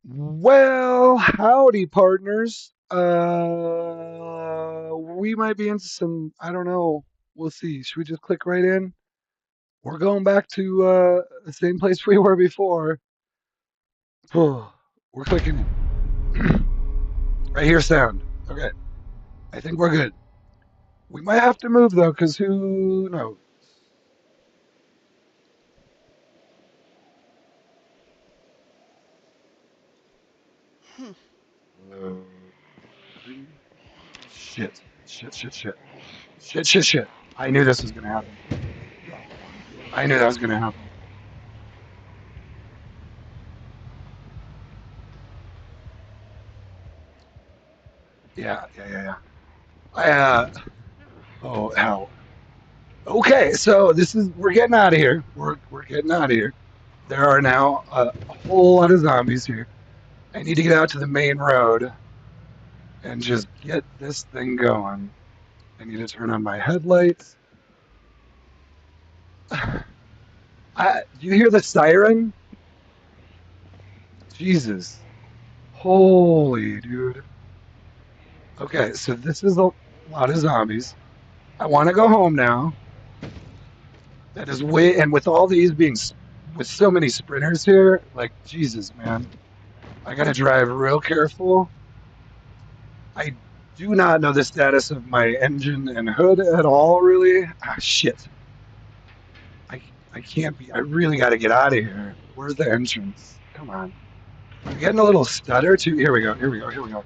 Well, howdy, partners. We might be into some, I don't know. We'll see. Should we just click right in? We're going back to the same place we were before. We're clicking in. Right here, sound. Okay. I think we're good. We might have to move though, because who knows? Hmm. Loading. Shit. Shit, shit, shit. Shit, shit, shit. I knew this was going to happen. I knew that was going to happen. Yeah, yeah, yeah, yeah. I, oh, hell. Okay, so this is we're getting out of here. We're getting out of here. There are now a whole lot of zombies here. I need to get out to the main road and just get this thing going. I need to turn on my headlights. Do you hear the siren? Jesus, holy dude. Okay, so this is a lot of zombies. I want to go home now. That is way, and with all these being with so many sprinters here, like Jesus, man, I gotta drive real careful. I do not know the status of my engine and hood at all, really. Ah, shit. I, I can't be. I really got to get out of here. Where's the entrance? Come on. I'm getting a little stutter, too. Here we go. Here we go. Here we go.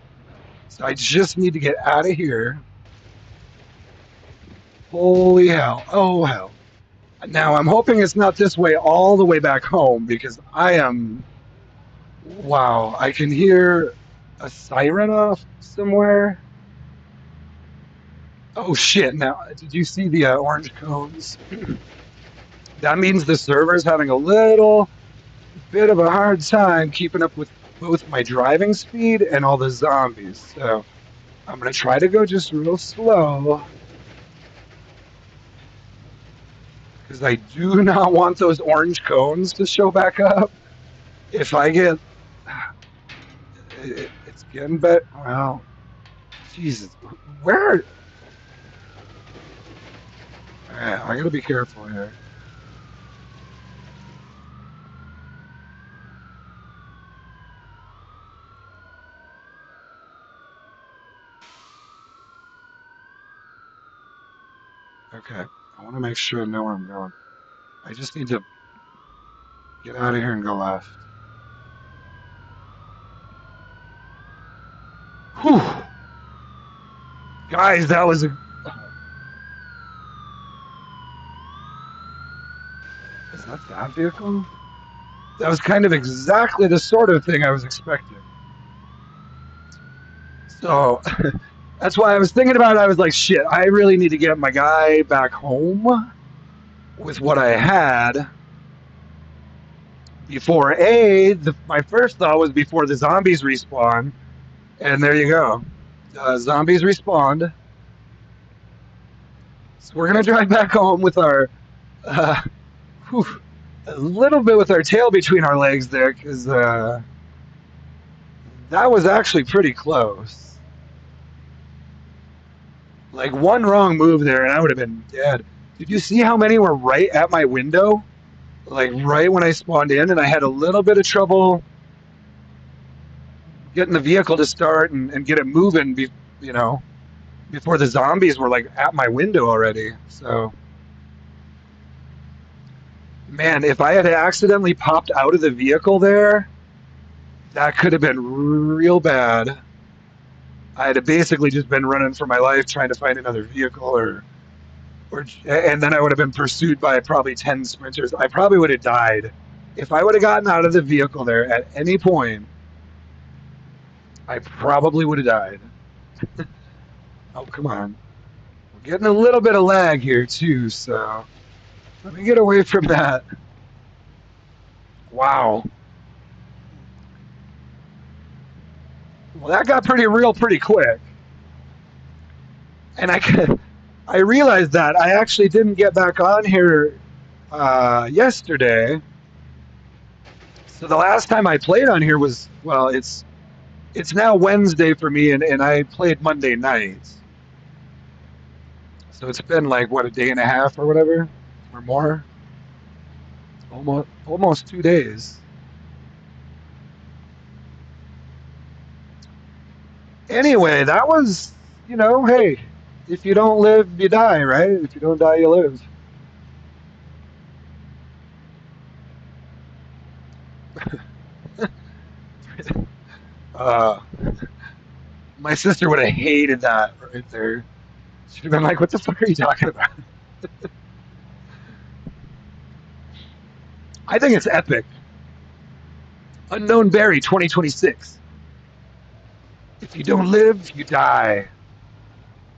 So I just need to get out of here. Holy hell. Oh, hell. Now, I'm hoping it's not this way all the way back home because I am. Wow. I can hear a siren off somewhere. Oh, shit. Now, did you see the orange cones? That means the server's having a little bit of a hard time keeping up with both my driving speed and all the zombies. So I'm gonna try to go just real slow because I do not want those orange cones to show back up. If I get, it's getting better. Well, Jesus, where? I gotta be careful here. Okay, I want to make sure I know where I'm going. I just need to get out of here and go left. Whew, guys, that was a. Is that vehicle? That was kind of exactly the sort of thing I was expecting. So that's why I was thinking about it. I was like, shit, I really need to get my guy back home with what I had before my first thought was before the zombies respawn. And there you go. Zombies respawned. So we're going to drive back home with our, uh, whew, a little bit with our tail between our legs there because that was actually pretty close. Like one wrong move there, and I would have been dead. Did you see how many were right at my window? Like right when I spawned in, and I had a little bit of trouble getting the vehicle to start and get it moving. You know, before the zombies were like at my window already. So, man, if I had accidentally popped out of the vehicle there, that could have been real bad. I had basically just been running for my life trying to find another vehicle and then I would have been pursued by probably 10 sprinters. I probably would have died. If I would have gotten out of the vehicle there at any point, I probably would have died. Oh, come on. We're getting a little bit of lag here, too, so let me get away from that. Wow. Well, that got pretty real pretty quick. And I realized that I actually didn't get back on here yesterday. So the last time I played on here was, well, it's now Wednesday for me, and I played Monday nights. So it's been like what, a day and a half or whatever, or more, almost 2 days. Anyway, that was, hey, if you don't live, you die, right? If you don't die, you live. Uh, my sister would have hated that right there. She'd have been like, "What the fuck are you talking about?" I think it's epic. Unknown Berry 2026. If you don't live, you die.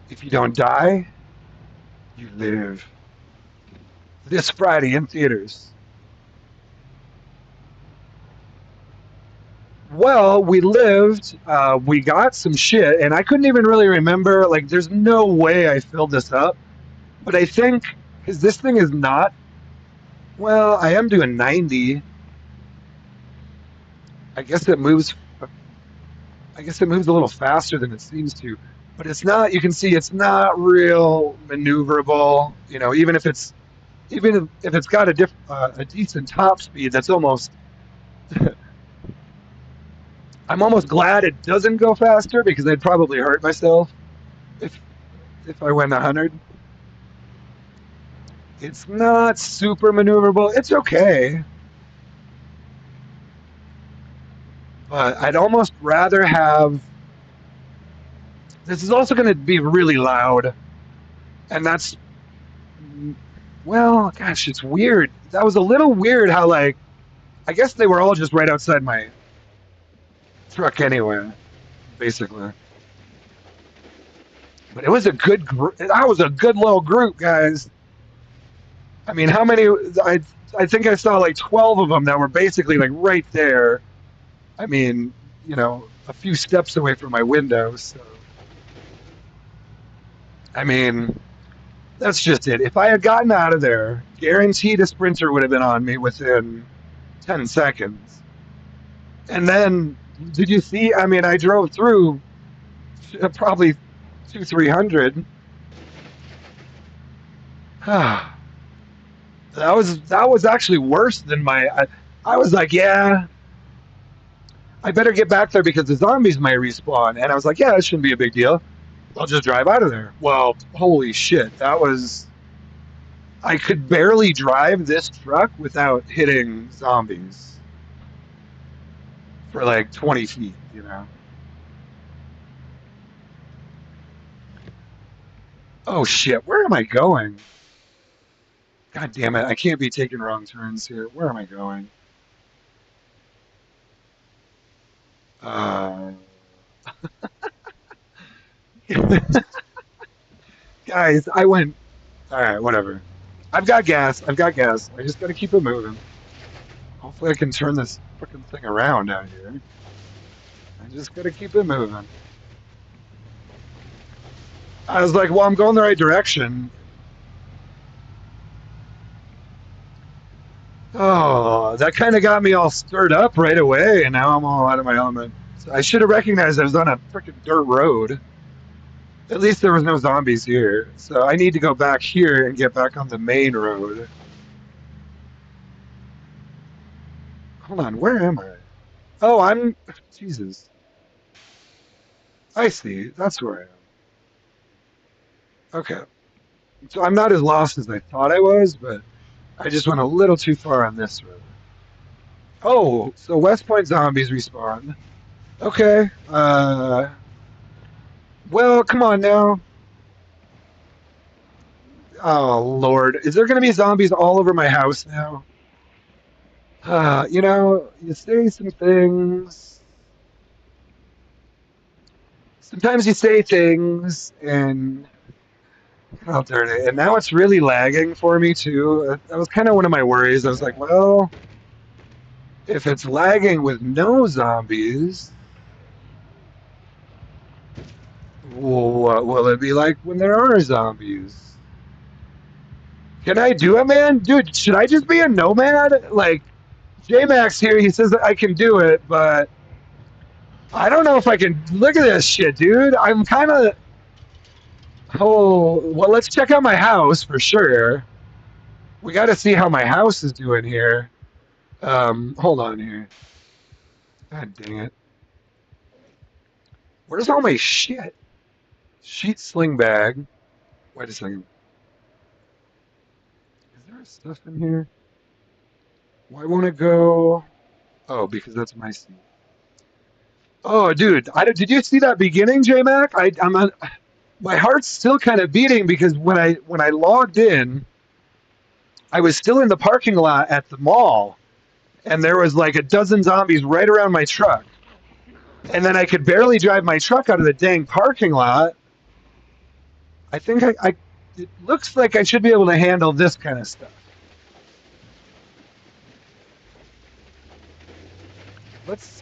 If you don't die, you live. This Friday in theaters. Well, we lived, we got some shit, and I couldn't even really remember. Like, there's no way I filled this up, but I think, because this thing is not, well, I am doing 90. I guess it moves, I guess it moves a little faster than it seems to, but it's not, you can see it's not real maneuverable, even if it's got a decent top speed, that's almost, I'm almost glad it doesn't go faster because I'd probably hurt myself if if I went 100. It's not super maneuverable. It's okay, but I'd almost rather have. This is also going to be really loud, and that's, well, gosh, it's weird. That was a little weird how, like, I guess they were all just right outside my truck anyway, basically. But it was a good group. That was a good little group, guys. I mean, how many? I think I saw like 12 of them that were basically like right there. I mean, a few steps away from my window. So, I mean, that's just it. If I had gotten out of there, guaranteed a sprinter would have been on me within 10 seconds. And then, did you see? I mean, I drove through probably 300. that was actually worse than my. I was like, yeah, I better get back there because the zombies might respawn. And I was like, yeah, that shouldn't be a big deal. I'll just drive out of there. Well, holy shit, that was. I could barely drive this truck without hitting zombies for like 20 feet. Oh shit, where am I going? God damn it, I can't be taking wrong turns here. Where am I going? Uh, guys, I went. All right, whatever. I've got gas. I've got gas. I just got to keep it moving. Hopefully, I can turn this fucking thing around out here. I just got to keep it moving. I was like, well, I'm going the right direction. Oh, that kind of got me all stirred up right away, and now I'm all out of my element. So I should have recognized I was on a freaking dirt road. At least there was no zombies here. So I need to go back here and get back on the main road. Hold on, where am I? Oh, I'm. Jesus. I see. That's where I am. Okay. So I'm not as lost as I thought I was, but I just went a little too far on this road. Oh, so West Point zombies respawn. Okay. Well, come on now. Oh Lord, is there gonna be zombies all over my house now? You say some things. Sometimes you say things, and oh darn it! And now it's really lagging for me too. That was kind of one of my worries. I was like, well, if it's lagging with no zombies, what will it be like when there are zombies? Can I do it, man? Dude, should I just be a nomad? Like, J-Max here, he says that I can do it, but I don't know if I can. Look at this shit, dude. I'm kind of. Oh, well, let's check out my house for sure. We got to see how my house is doing here. Hold on here. God dang it. Where's all my shit? Sheet sling bag. Wait a second. Is there stuff in here? Why won't it go? Oh, because that's my seat. Oh, dude, did you see that beginning, J Mac? My heart's still kind of beating because when I logged in, I was still in the parking lot at the mall, and there was like a dozen zombies right around my truck, and then I could barely drive my truck out of the dang parking lot. I think I it looks like I should be able to handle this kind of stuff. Let's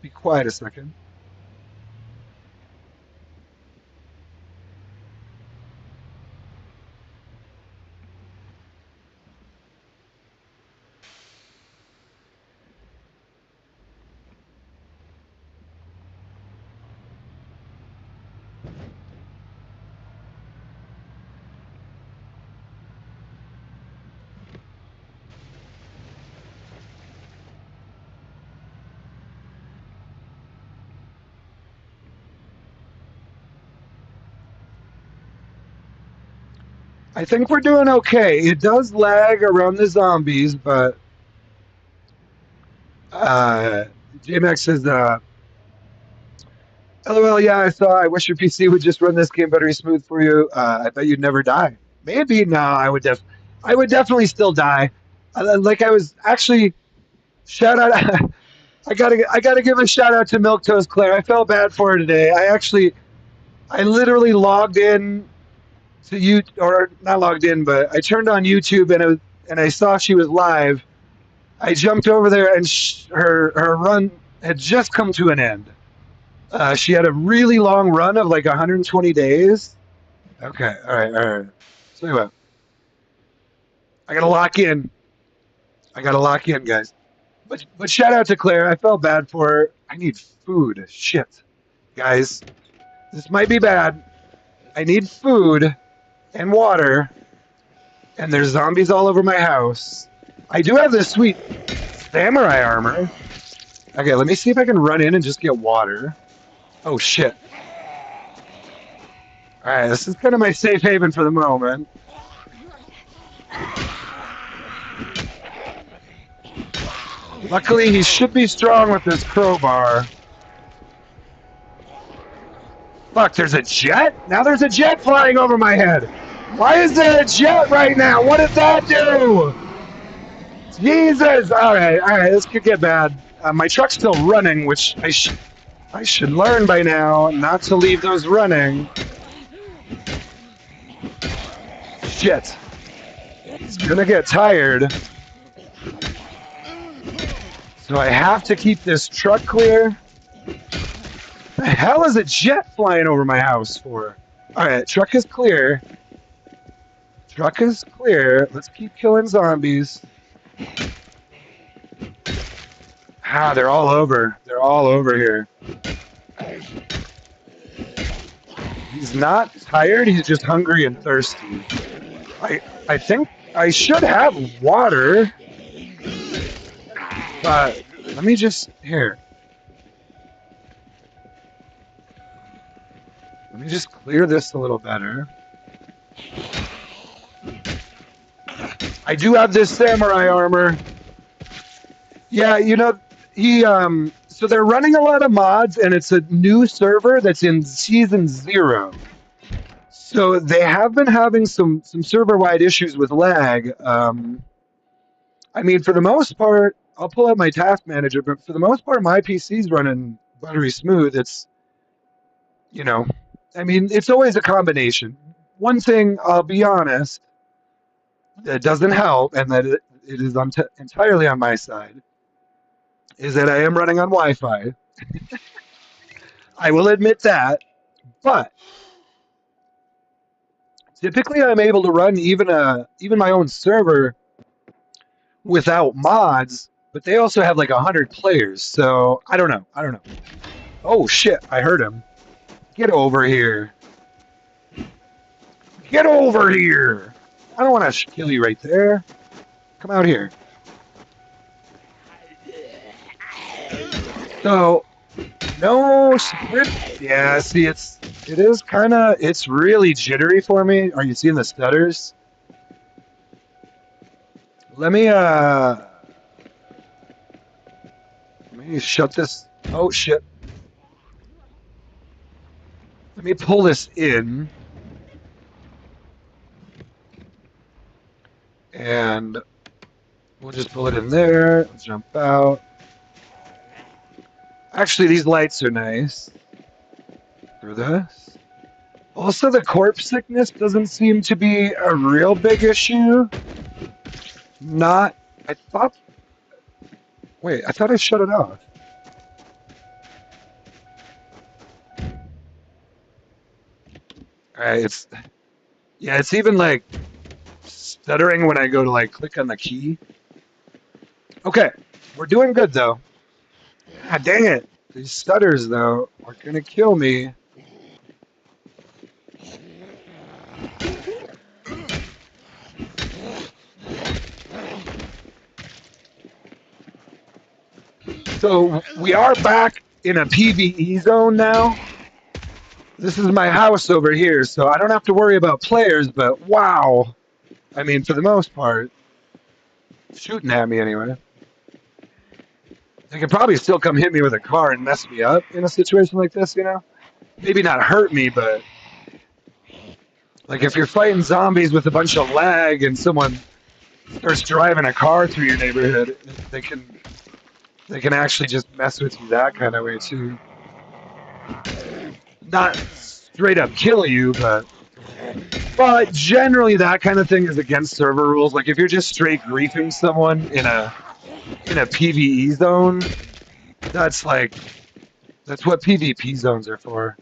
be quiet a second. I think we're doing okay. It does lag around the zombies, but uh, JMax says, "LOL, yeah, I saw. I wish your PC would just run this game buttery smooth for you. I bet you'd never die. Maybe no, I would definitely still die. Like I was actually shout out. I gotta give a shout out to Milk Toast Claire. I felt bad for her today. I literally logged in to you or not logged in, but I turned on YouTube and I saw she was live. I jumped over there and her run had just come to an end. She had a really long run of like 120 days. Okay, all right. Tell you what, I gotta lock in. I gotta lock in, guys. But shout out to Claire. I felt bad for her. I need food. Shit, guys, this might be bad. I need food and water, and there's zombies all over my house. I do have this sweet samurai armor. Okay, let me see if I can run in and just get water. Oh shit. Alright, this is kind of my safe haven for the moment. Luckily, he should be strong with this crowbar. Fuck, there's a jet? Now there's a jet flying over my head. Why is there a jet right now? What did that do? Jesus! Alright, this could get bad. My truck's still running, which I should learn by now not to leave those running. Shit. He's gonna get tired. So I have to keep this truck clear. The hell is a jet flying over my house for? Alright, truck is clear. Truck is clear. Let's keep killing zombies. Ah, they're all over. They're all over here. He's not tired, he's just hungry and thirsty. I think I should have water. But let me just here. Let me just clear this a little better. I do have this samurai armor. Yeah, you know, so they're running a lot of mods and it's a new server that's in season 0. So they have been having some server-wide issues with lag. I mean, for the most part, I'll pull up my task manager, but for the most part, my PC's running buttery smooth. It's, you know, I mean, it's always a combination. One thing, I'll be honest, that doesn't help, and that it is entirely on my side, is that I am running on Wi-Fi. I will admit that, but typically I'm able to run even my own server without mods, but they also have like 100 players. So I don't know. I don't know. Oh shit! I heard him. Get over here. Get over here. I don't want to kill you right there. Come out here. So no sprint. Yeah, see, it is kind of it's really jittery for me. Are you seeing the stutters? Let me let me shut this. Oh shit. Let me pull this in and we'll just pull it in there. Jump out. Actually, these lights are nice for this. Also, the corpse sickness doesn't seem to be a real big issue. Not. I thought. Wait, I thought I shut it off. Alright, it's. Yeah, it's even like stuttering when I go to like click on the key. Okay, we're doing good though. Ah, dang it. These stutters though are gonna kill me. So we are back in a PvE zone now. This is my house over here, so I don't have to worry about players, but wow. I mean, for the most part, shooting at me anyway. They could probably still come hit me with a car and mess me up in a situation like this, you know? Maybe not hurt me, but like if you're fighting zombies with a bunch of lag and someone starts driving a car through your neighborhood, they can actually just mess with you that kind of way too. Not straight up kill you, but generally that kind of thing is against server rules. Like if you're just straight griefing someone in a PvE zone, that's like that's what PvP zones are for.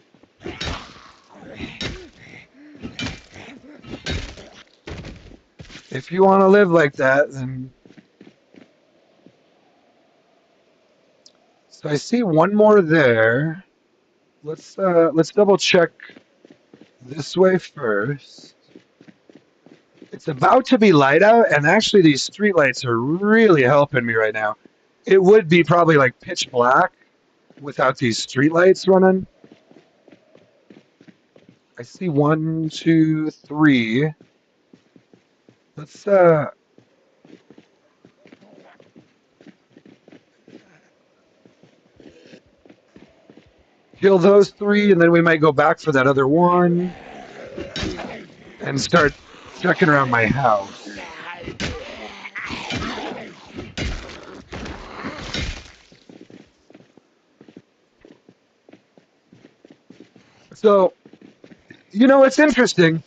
If you want to live like that, then so I see one more there. Let's double check this way first. It's about to be light out, and actually these street lights are really helping me right now. It would be probably like pitch black without these street lights running. I see one, two, three. Let's kill those three, and then we might go back for that other one and start checking around my house. So, you know, it's interesting.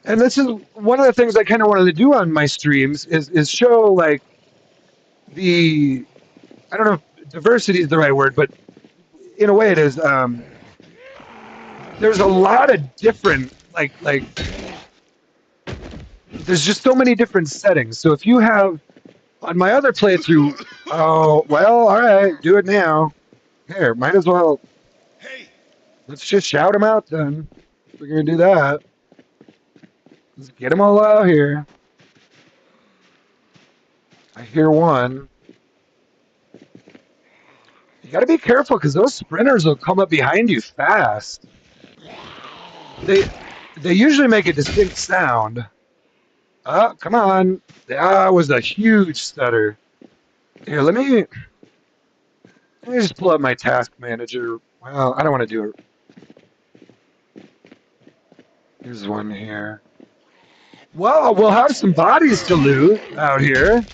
And this is one of the things I kind of wanted to do on my streams is show like the I don't know if diversity is the right word, but in a way it is. There's a lot of different like there's just so many different settings. So if you have on my other playthrough, oh well, all right, do it now. Here, might as well. Let's just shout them out then. If we're gonna do that. Let's get them all out here. I hear one. You got to be careful because those sprinters will come up behind you fast. They they usually make a distinct sound. Oh, come on. That was a huge stutter. Here, let me just pull up my task manager. Well, I don't want to do it. Here's one here. Well, we'll have some bodies to loot out here.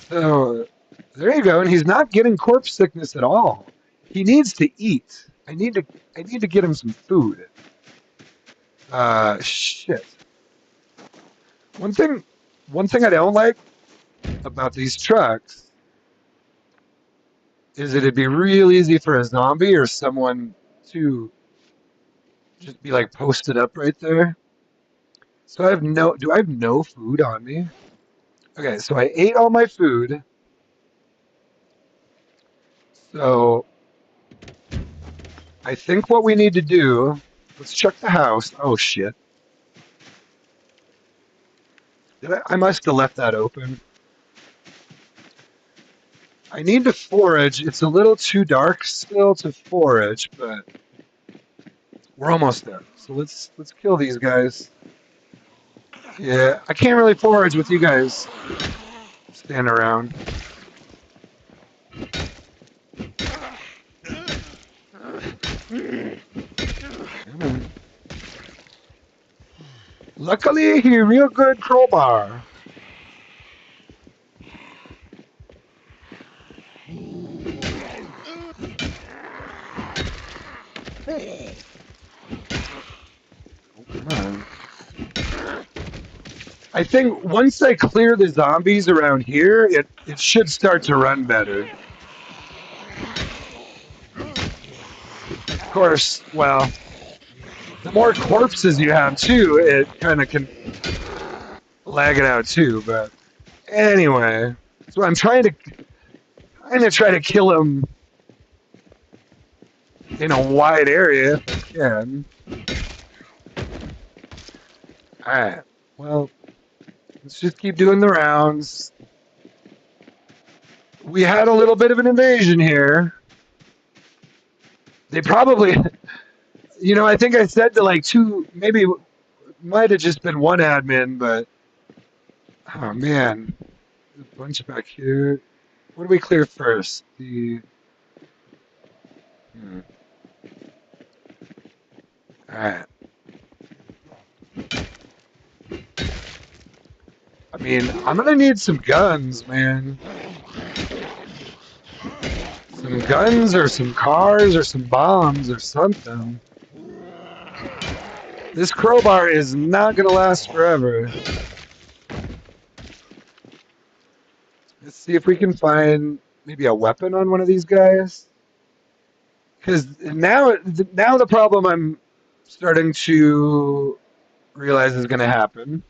So there you go. And he's not getting corpse sickness at all. He needs to eat. I need to get him some food. Shit. One thing one thing I don't like about these trucks is it'd be real easy for a zombie or someone to just be like posted up right there. So I have no do I have no food on me? Okay, so I ate all my food. So I think what we need to do, let's check the house. Oh shit. I must have left that open. I need to forage. It's a little too dark still to forage, but we're almost there. So let's kill these guys. Yeah, I can't really forage with you guys standing around. Come on. Luckily, he real good crowbar. Oh, come on. I think once I clear the zombies around here, it should start to run better. Of course, well, the more corpses you have too, it kind of can lag it out too. But anyway, so I'm try to kill him in a wide area if I can. All right. Well, let's just keep doing the rounds. We had a little bit of an invasion here. They probably, I think I said to like two, maybe might have just been one admin, but oh man, there's a bunch back here. What do we clear first? Hmm. All right. I mean, I'm gonna need some guns, man. Some guns or some cars or some bombs or something. This crowbar is not gonna last forever. Let's see if we can find maybe a weapon on one of these guys. Because now the problem I'm starting to realize is going to happen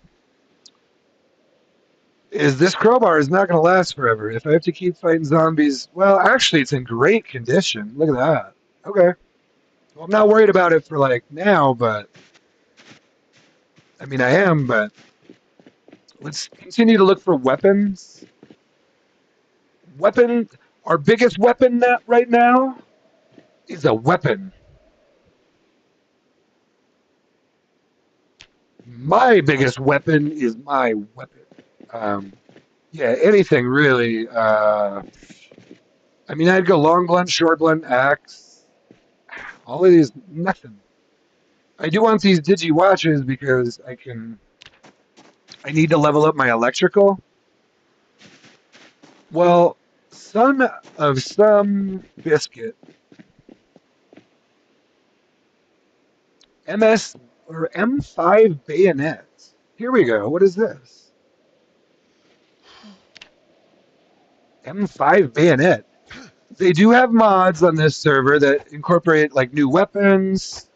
is this crowbar is not going to last forever. If I have to keep fighting zombies, well, actually, it's in great condition. Look at that. Okay. Well, I'm not worried about it for like now, but I mean, I am, but let's continue to look for weapons. Weapon, our biggest weapon right now is a weapon. My biggest weapon is my weapon. Um, yeah, anything really. I mean, I'd go long blunt, short blunt, axe. All of these, nothing. I do want these digi watches because I need to level up my electrical. Well, son of some biscuit. MS or M5 bayonet. Here we go. What is this? M5 bayonet. They do have mods on this server that incorporate like new weapons.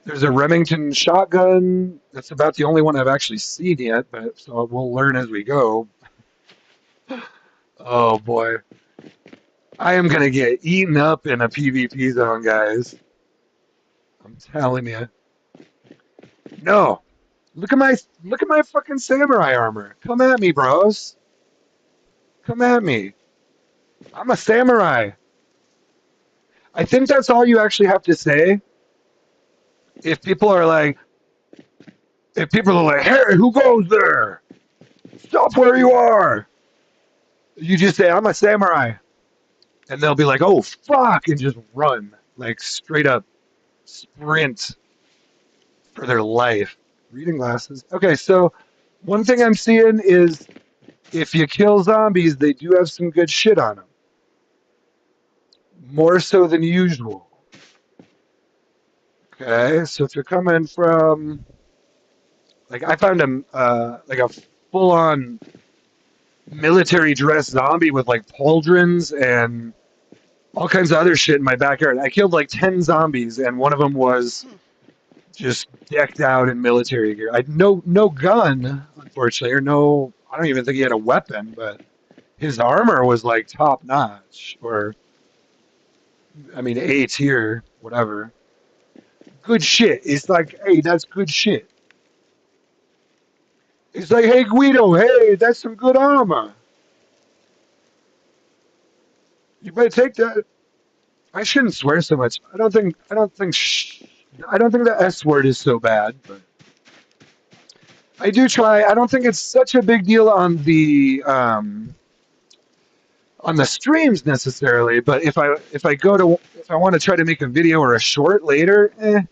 There's a Remington shotgun. That's about the only one I've actually seen yet, but so we'll learn as we go. Oh boy. I am gonna get eaten up in a PvP zone, guys. I'm telling you. No. Look at my fucking samurai armor. Come at me, bros. Come at me. I'm a samurai. I think that's all you actually have to say. If people are like if people are like, hey, who goes there? Stop where you are. You just say, I'm a samurai. And they'll be like, oh, fuck, and just run. Like, straight up sprint for their life. Reading glasses. Okay, so one thing I'm seeing is if you kill zombies, they do have some good shit on them. More so than usual. Okay, so if they're coming from, like, I found like a full-on military dress zombie with like pauldrons and all kinds of other shit in my backyard. I killed like 10 zombies, and one of them was just decked out in military gear. I no gun, unfortunately, or no I don't even think he had a weapon, but his armor was like top notch, or I mean A tier, whatever. Good shit. It's like, hey, that's good shit. It's like, hey Guido, hey, that's some good armor. You better take that. I shouldn't swear so much. I don't think the S word is so bad, but I do try. I don't think it's such a big deal on the streams necessarily, but if I want to try to make a video or a short later,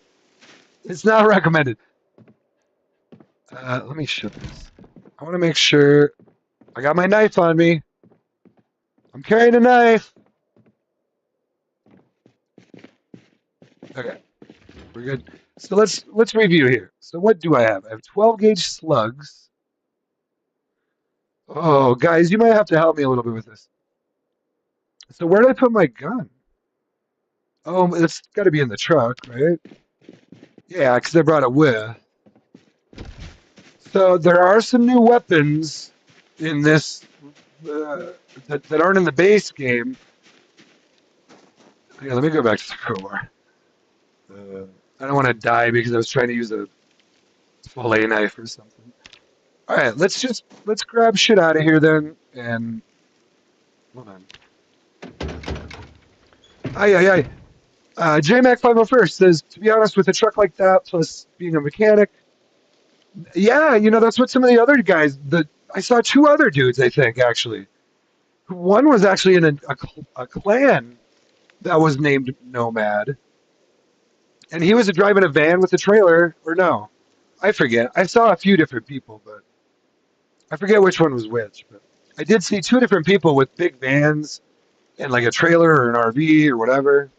it's not recommended. Let me shut this. I want to make sure I got my knife on me. I'm carrying a knife. Okay, we're good. So let's review here. So what do I have? I have 12 gauge slugs. Oh, guys, you might have to help me a little bit with this. So where did I put my gun? Oh, it's got to be in the truck, right? Yeah, because I brought it with. So there are some new weapons in this that aren't in the base game. Yeah, let me go back to the crowbar. Uh, I don't want to die because I was trying to use a fillet knife or something. All right, let's grab shit out of here then. And hold on. Aye, aye, aye. JMac 501st says, to be honest, with a truck like that, plus being a mechanic, yeah, that's what some of the other guys. I saw two other dudes, I think, actually. One was actually in a clan that was named Nomad, and he was driving a van with a trailer, or no, I forget. I saw a few different people, but I forget which one was which. But I did see two different people with big vans and like a trailer or an RV or whatever.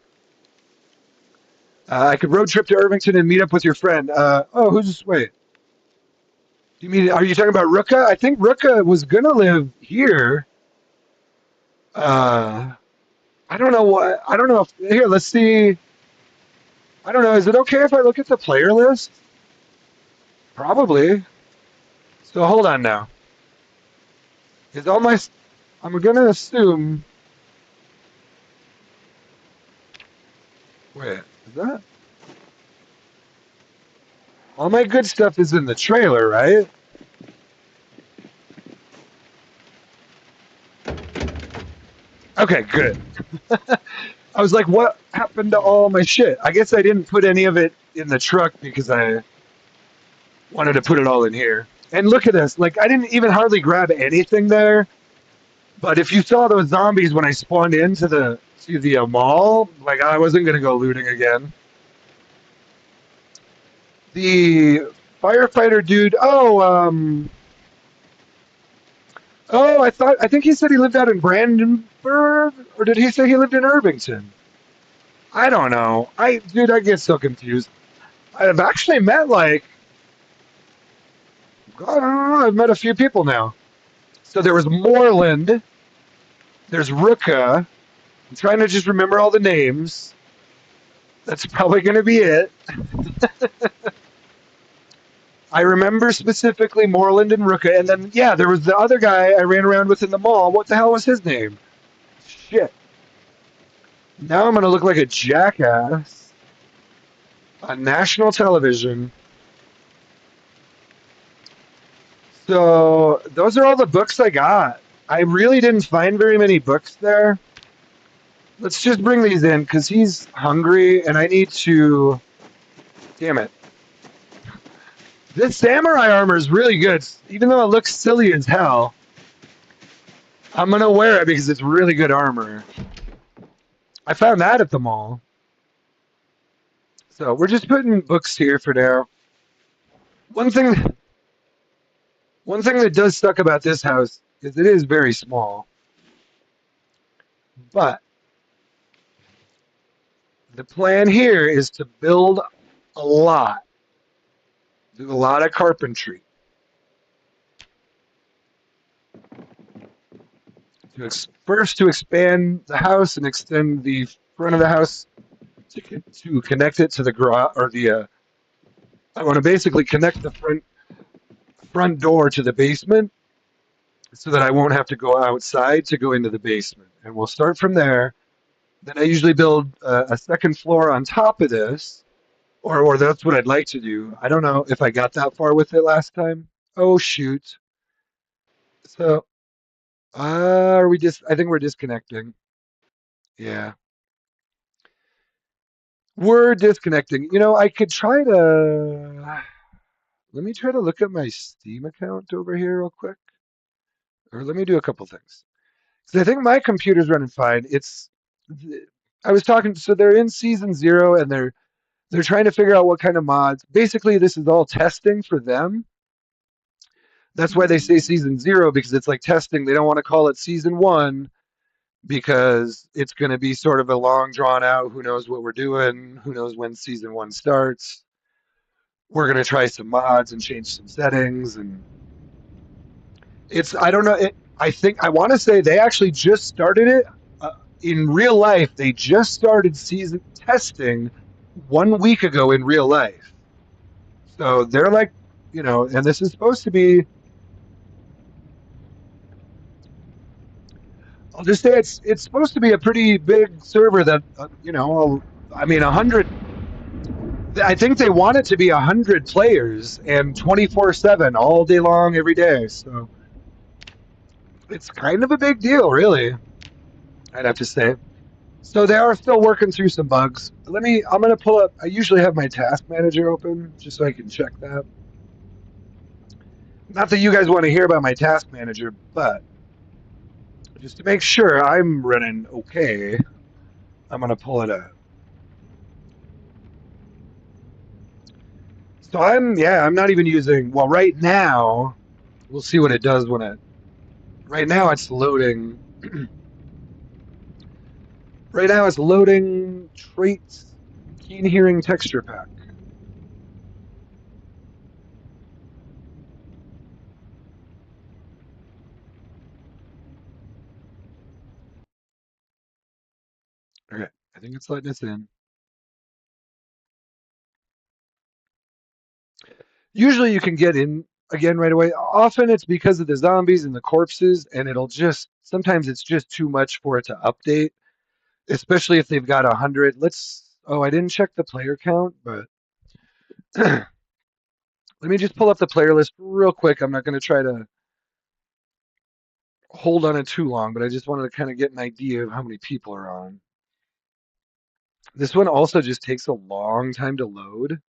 I could road trip to Irvington and meet up with your friend. Who's wait? You mean are you talking about Ruka? I think Ruka was gonna live here. Uh, I don't know what. I don't know if here. Let's see. I don't know. Is it okay if I look at the player list? Probably. So hold on now. Is all my? I'm gonna assume. Wait, is that all my good stuff is in the trailer, right? Okay, good. I was like, what happened to all my shit? I guess I didn't put any of it in the truck because I wanted to put it all in here. And look at this. Like, I didn't even hardly grab anything there. But if you saw those zombies when I spawned into the mall, like I wasn't gonna go looting again. The firefighter dude. I think he said he lived out in Brandenburg, or did he say he lived in Irvington? I don't know. I get so confused. I've actually met like, God, I don't know. I've met a few people now. So there was Moreland. There's Ruka. I'm trying to just remember all the names. That's probably going to be it. I remember specifically Moreland and Ruka, and then yeah, there was the other guy I ran around with in the mall. What the hell was his name? Shit. Now I'm gonna look like a jackass on national television. So those are all the books I got. I really didn't find very many books there. Let's just bring these in because he's hungry and I need to. Damn it. This samurai armor is really good. Even though it looks silly as hell, I'm gonna wear it because it's really good armor. I found that at the mall. So we're just putting books here for now. One thing, one thing that does suck about this house is it is very small. But the plan here is to build a lot, do a lot of carpentry. First, to expand the house and extend the front of the house to connect it to the garage or the. I want to basically connect the front door to the basement, so that I won't have to go outside to go into the basement. And we'll start from there. Then I usually build a second floor on top of this, or that's what I'd like to do. I don't know if I got that far with it last time. Oh shoot! So are we just? I think we're disconnecting. Yeah, we're disconnecting. I could try to. Let me try to look at my Steam account over here real quick, or let me do a couple things. Because I think my computer's running fine. I was talking. So they're in season 0, and they're trying to figure out what kind of mods. Basically, this is all testing for them. That's why they say season 0, because it's like testing. They don't want to call it season 1 because it's going to be sort of a long drawn out. Who knows what we're doing? Who knows when season 1 starts? We're going to try some mods and change some settings, and I don't know. I think I want to say they actually just started it in real life. They just started season testing 1 week ago in real life. So they're like, and this is supposed to be. I'll just say it's supposed to be a pretty big server that I mean 100. I think they want it to be 100 players and 24/7 all day long every day. So it's kind of a big deal, really. I'd have to say. So they are still working through some bugs. I'm going to pull up. I usually have my task manager open just so I can check that. Not that you guys want to hear about my task manager, but just to make sure I'm running okay, I'm going to pull it up. So I'm not even using, well, right now, we'll see what it does right now it's loading. Right now it's loading traits, keen hearing texture pack. Okay, I think it's letting us in. Usually you can get in again right away. Often it's because of the zombies and the corpses, and sometimes it's just too much for it to update, especially if they've got 100. I didn't check the player count, but let me just pull up the player list real quick. I'm not going to try to hold on it too long, but I just wanted to kind of get an idea of how many people are on. This one also just takes a long time to load.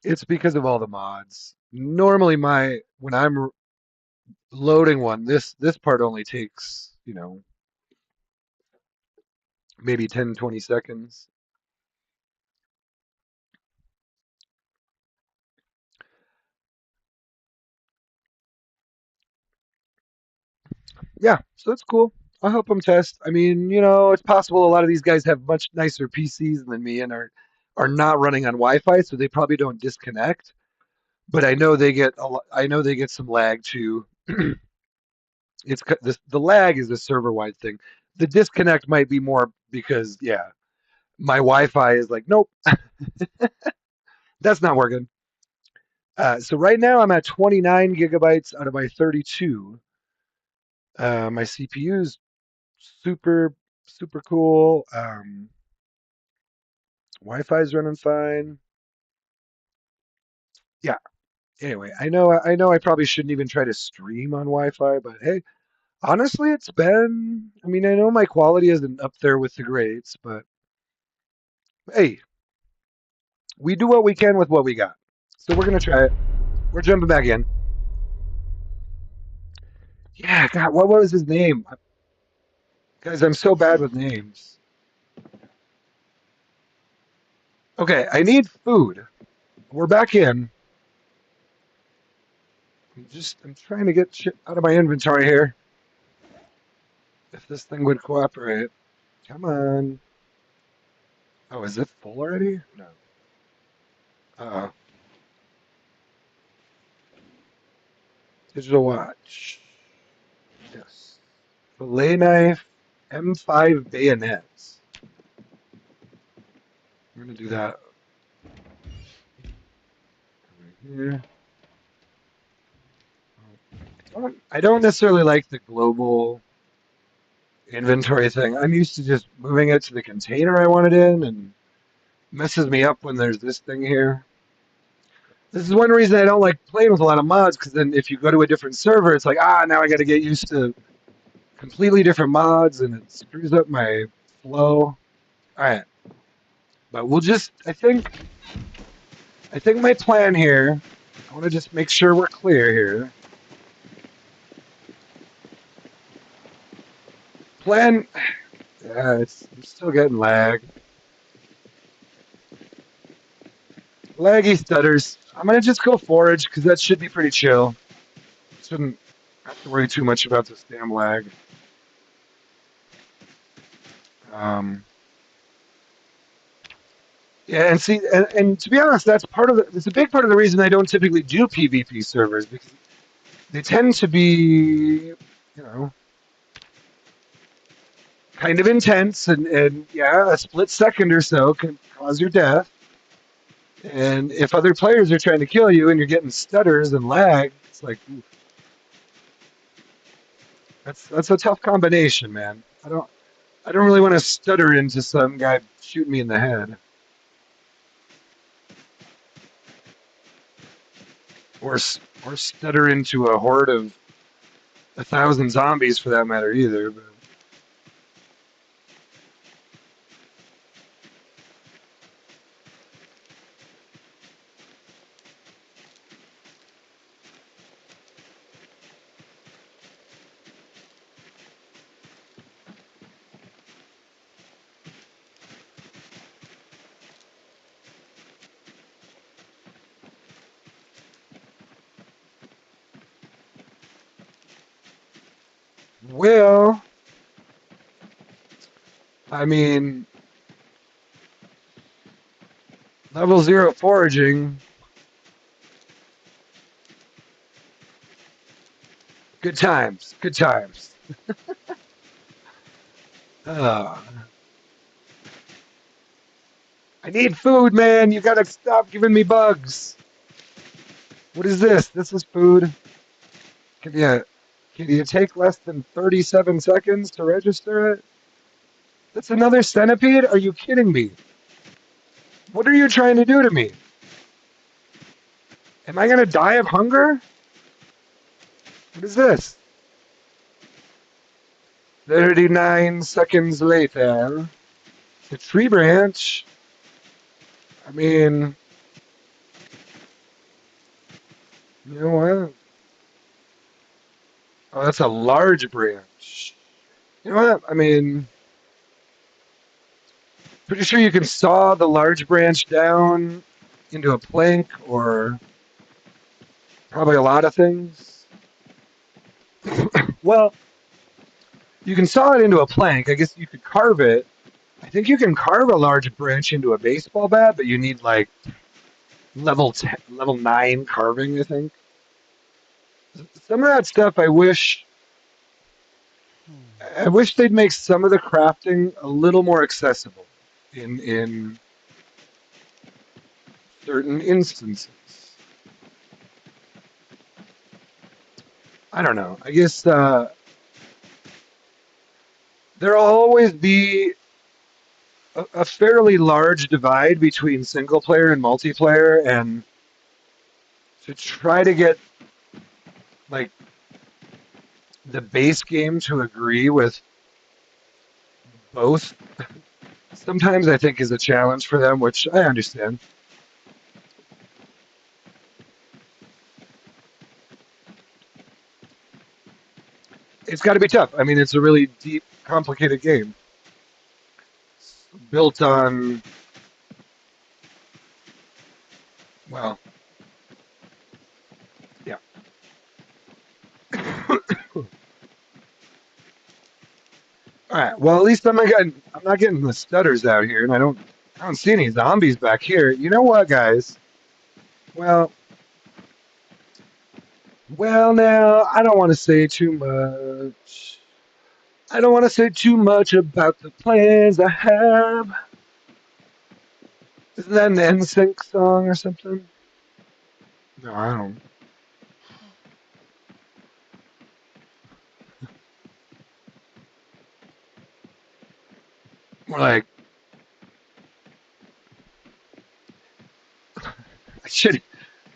It's because of all the mods. Normally when I'm loading one, this part only takes, maybe 10, 20 seconds. Yeah, so that's cool. I'll help them test. I mean, it's possible a lot of these guys have much nicer PCs than me and are not running on Wi-Fi, so they probably don't disconnect. But I know they get some lag too. The lag is a server-wide thing. The disconnect might be more because my Wi-Fi is like, nope, that's not working. So right now I'm at 29 gigabytes out of my 32. My CPU is super super cool. Wi-Fi is running fine. Yeah. Anyway, I know I probably shouldn't even try to stream on Wi-Fi, but hey, honestly, it's been. I mean, I know my quality isn't up there with the greats, but hey, we do what we can with what we got. So we're gonna try it. We're jumping back in. Yeah, God, what was his name? Guys, I'm so bad with names. Okay, I need food. We're back in. I'm trying to get shit out of my inventory here. If this thing would cooperate. Come on. Oh, is it full already? No. Uh-oh. Digital watch. Yes. Fillet knife. M5 bayonets. We're gonna do that. Yeah. I don't necessarily like the global inventory thing. I'm used to just moving it to the container I want it in, and messes me up when there's this thing here. This is one reason I don't like playing with a lot of mods, because then if you go to a different server, it's like, now I got to get used to completely different mods, and it screws up my flow. All right, but we'll just, I think my plan here, I want to just make sure we're clear here. Plan, yeah, I'm still getting laggy stutters. I'm gonna just go forage because that should be pretty chill. Shouldn't have to worry too much about this damn lag. Um, yeah, and see, and to be honest, it's a big part of the reason I don't typically do PvP servers, because they tend to be, kind of intense, and yeah, a split second or so can cause your death. And if other players are trying to kill you and you're getting stutters and lag, it's like, oof, that's a tough combination, man. I don't really want to stutter into some guy shooting me in the head, or or stutter into a horde of 1,000 zombies for that matter either. But well, I mean, level 0 foraging, good times, good times. Uh, I need food, man. You gotta stop giving me bugs. What is this? This is food. Can you can you take less than 37 seconds to register it? That's another centipede? Are you kidding me? What are you trying to do to me? Am I gonna die of hunger? What is this? 39 seconds later. The tree branch. I mean, you know what? Oh, that's a large branch. You know what? I mean, pretty sure you can saw the large branch down into a plank, or probably a lot of things. Well, you can saw it into a plank. I guess you could carve it. I think you can carve a large branch into a baseball bat, but you need like level 10, level 9 carving, I think. Some of that stuff Hmm. I wish they'd make some of the crafting a little more accessible in certain instances. I don't know. I guess there'll always be a fairly large divide between single player and multiplayer, and to try to get like the base game to agree with both sometimes I think is a challenge for them, which I understand. It's got to be tough. I mean, it's a really deep, complicated game built on, well, yeah. All right. Well, at least I'm not getting the stutters out here, and I don't see any zombies back here. You know what, guys? Well, now I don't want to say too much. I don't want to say too much about the plans I have. Isn't that an NSYNC song or something? No, I don't. More like I should.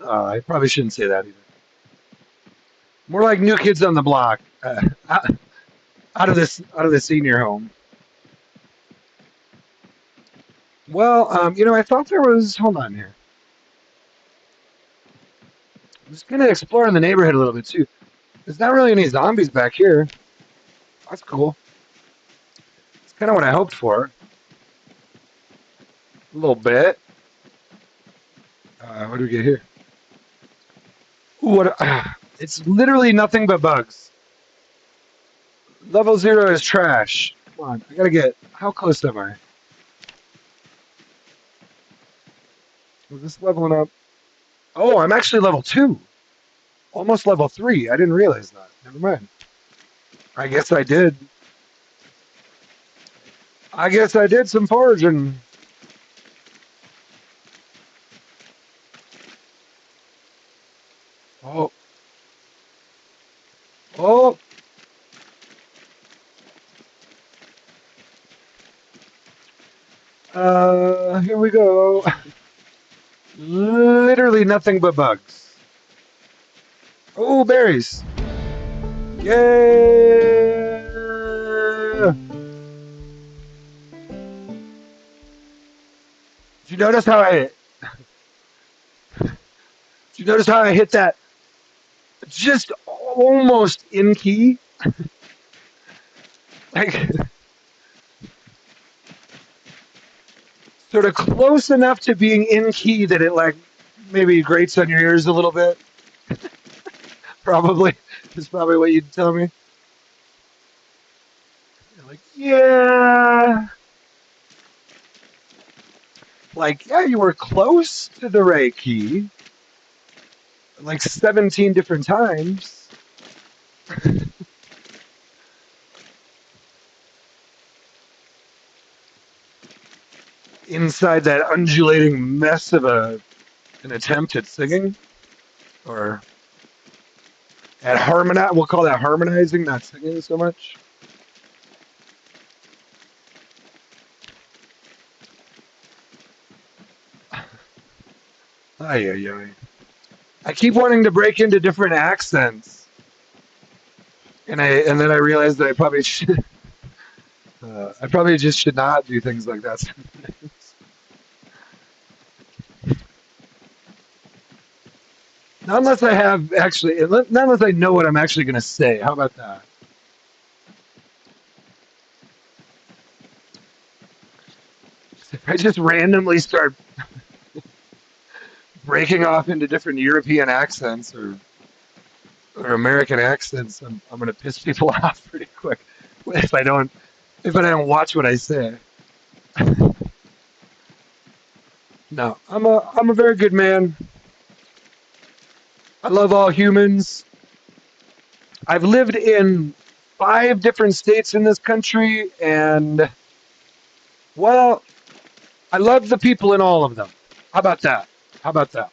I probably shouldn't say that either. More like New Kids on the Block. Out of the senior home. Well, I thought there was. Hold on here. I'm just gonna explore in the neighborhood a little bit too. There's not really any zombies back here. That's cool. It's kind of what I hoped for. A little bit. What do we get here? Ooh, what? It's literally nothing but bugs. Level 0 is trash. Come on, I gotta get. How close am I? Was this leveling up? Oh, I'm actually level 2. Almost level 3. I didn't realize that. Never mind. I guess I did. I guess I did some foraging. Oh, oh. Here we go. Literally nothing but bugs. Oh, berries. Yeah. Did you notice how I? Did you notice how I hit that just almost in key? Like sort of close enough to being in key that it like maybe grates on your ears a little bit. Probably is probably what you'd tell me. You're like, yeah, like yeah, you were close to the right key, like 17 different times. Inside that undulating mess of an attempt at singing or at harmonize. We'll call that harmonizing, not singing so much. Ay, ay, ay. I keep wanting to break into different accents, and then I realized that I probably just should not do things like that. Not unless I have actually, not unless I know what I'm actually going to say. How about that? If I just randomly start breaking off into different European accents or American accents, I'm going to piss people off pretty quick if I don't watch what I say. No, I'm a very good man. I love all humans. I've lived in 5 different states in this country, and well, I love the people in all of them. How about that? How about that?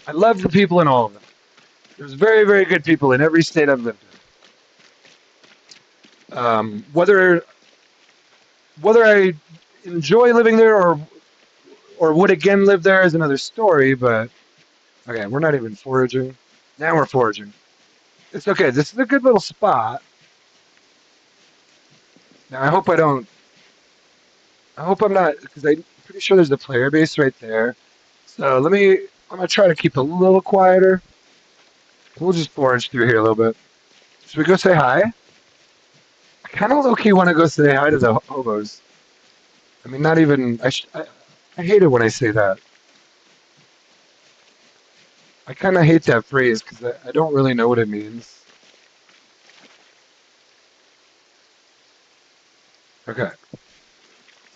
I love the people in all of them. There's very, very good people in every state I've lived in. Whether I enjoy living there or would again live there is another story. But okay, we're not even foraging. Now we're foraging. It's okay. This is a good little spot. Now I hope I don't. I hope I'm not because I'm pretty sure there's a player base right there. So let me. I'm gonna try to keep a little quieter. We'll just forage through here a little bit. Should we go say hi? I kind of low key want to go say hi to the hobos. I mean, not even. I hate it when I say that. I kind of hate that phrase because I don't really know what it means. Okay.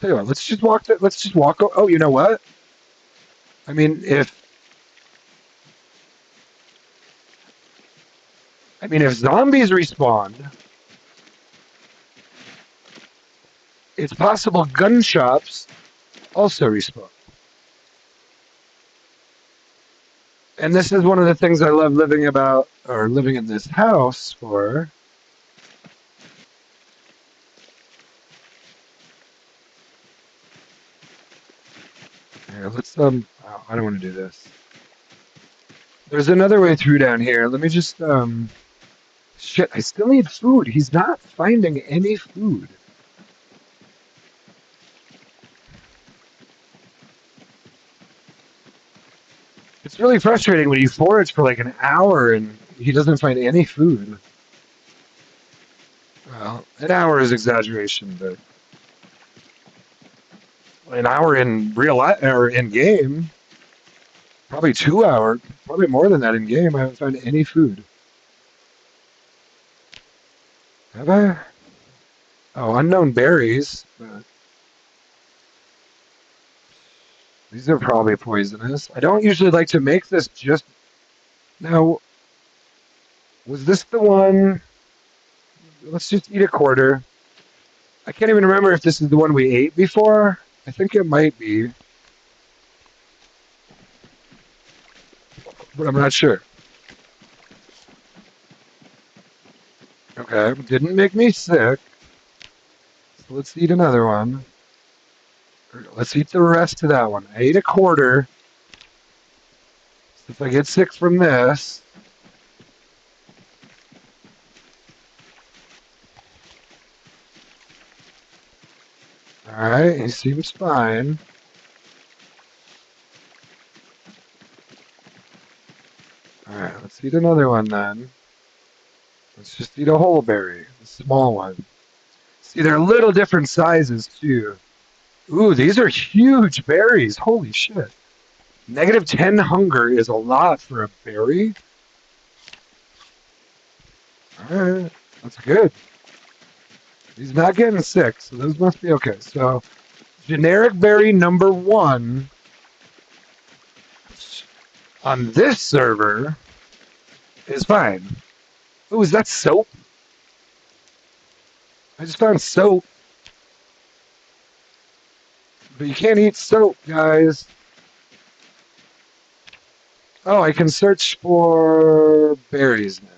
Tell you what, let's just walk. Let's just walk. Oh, you know what? I mean, if zombies respawn, it's possible gun shops also respawn. And this is one of the things I love living in this house for. Here, let's oh, I don't want to do this. There's another way through down here. Let me just shit, I still need food. He's not finding any food. It's really frustrating when you forage for like an hour and he doesn't find any food. Well, an hour is exaggeration, but an hour in real life or in game, probably 2 hours, probably more than that in game. I haven't found any food. Have I? Oh, unknown berries. But these are probably poisonous. I don't usually like to make this just now. Was this the one? Let's just eat a quarter. I can't even remember if this is the one we ate before. I think it might be, but I'm not sure. Okay, didn't make me sick. So let's eat another one. Let's eat the rest of that one. I ate a quarter. So if I get sick from this, all right, he seems fine. All right, let's eat another one then. Let's just eat a whole berry, the small one. See, they're little different sizes too. Ooh, these are huge berries. Holy shit. -10 hunger is a lot for a berry. All right, that's good. He's not getting sick, so those must be okay. So, generic berry number one on this server is fine. Ooh, is that soap? I just found soap, but you can't eat soap, guys. Oh, I can search for berries now.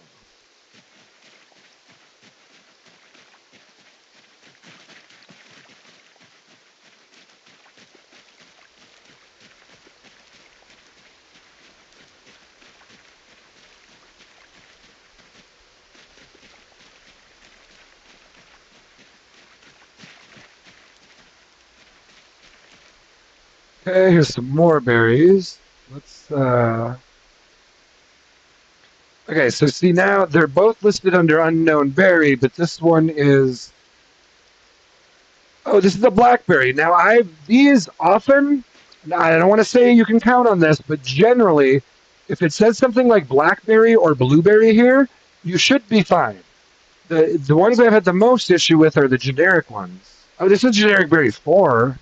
Okay, here's some more berries. Let's okay, so see now they're both listed under unknown berry, but this one is oh, this is a blackberry. Now I these often I don't want to say you can count on this, but generally if it says something like blackberry or blueberry here, you should be fine. The ones I've had the most issue with are the generic ones. Oh, this is generic berry 4.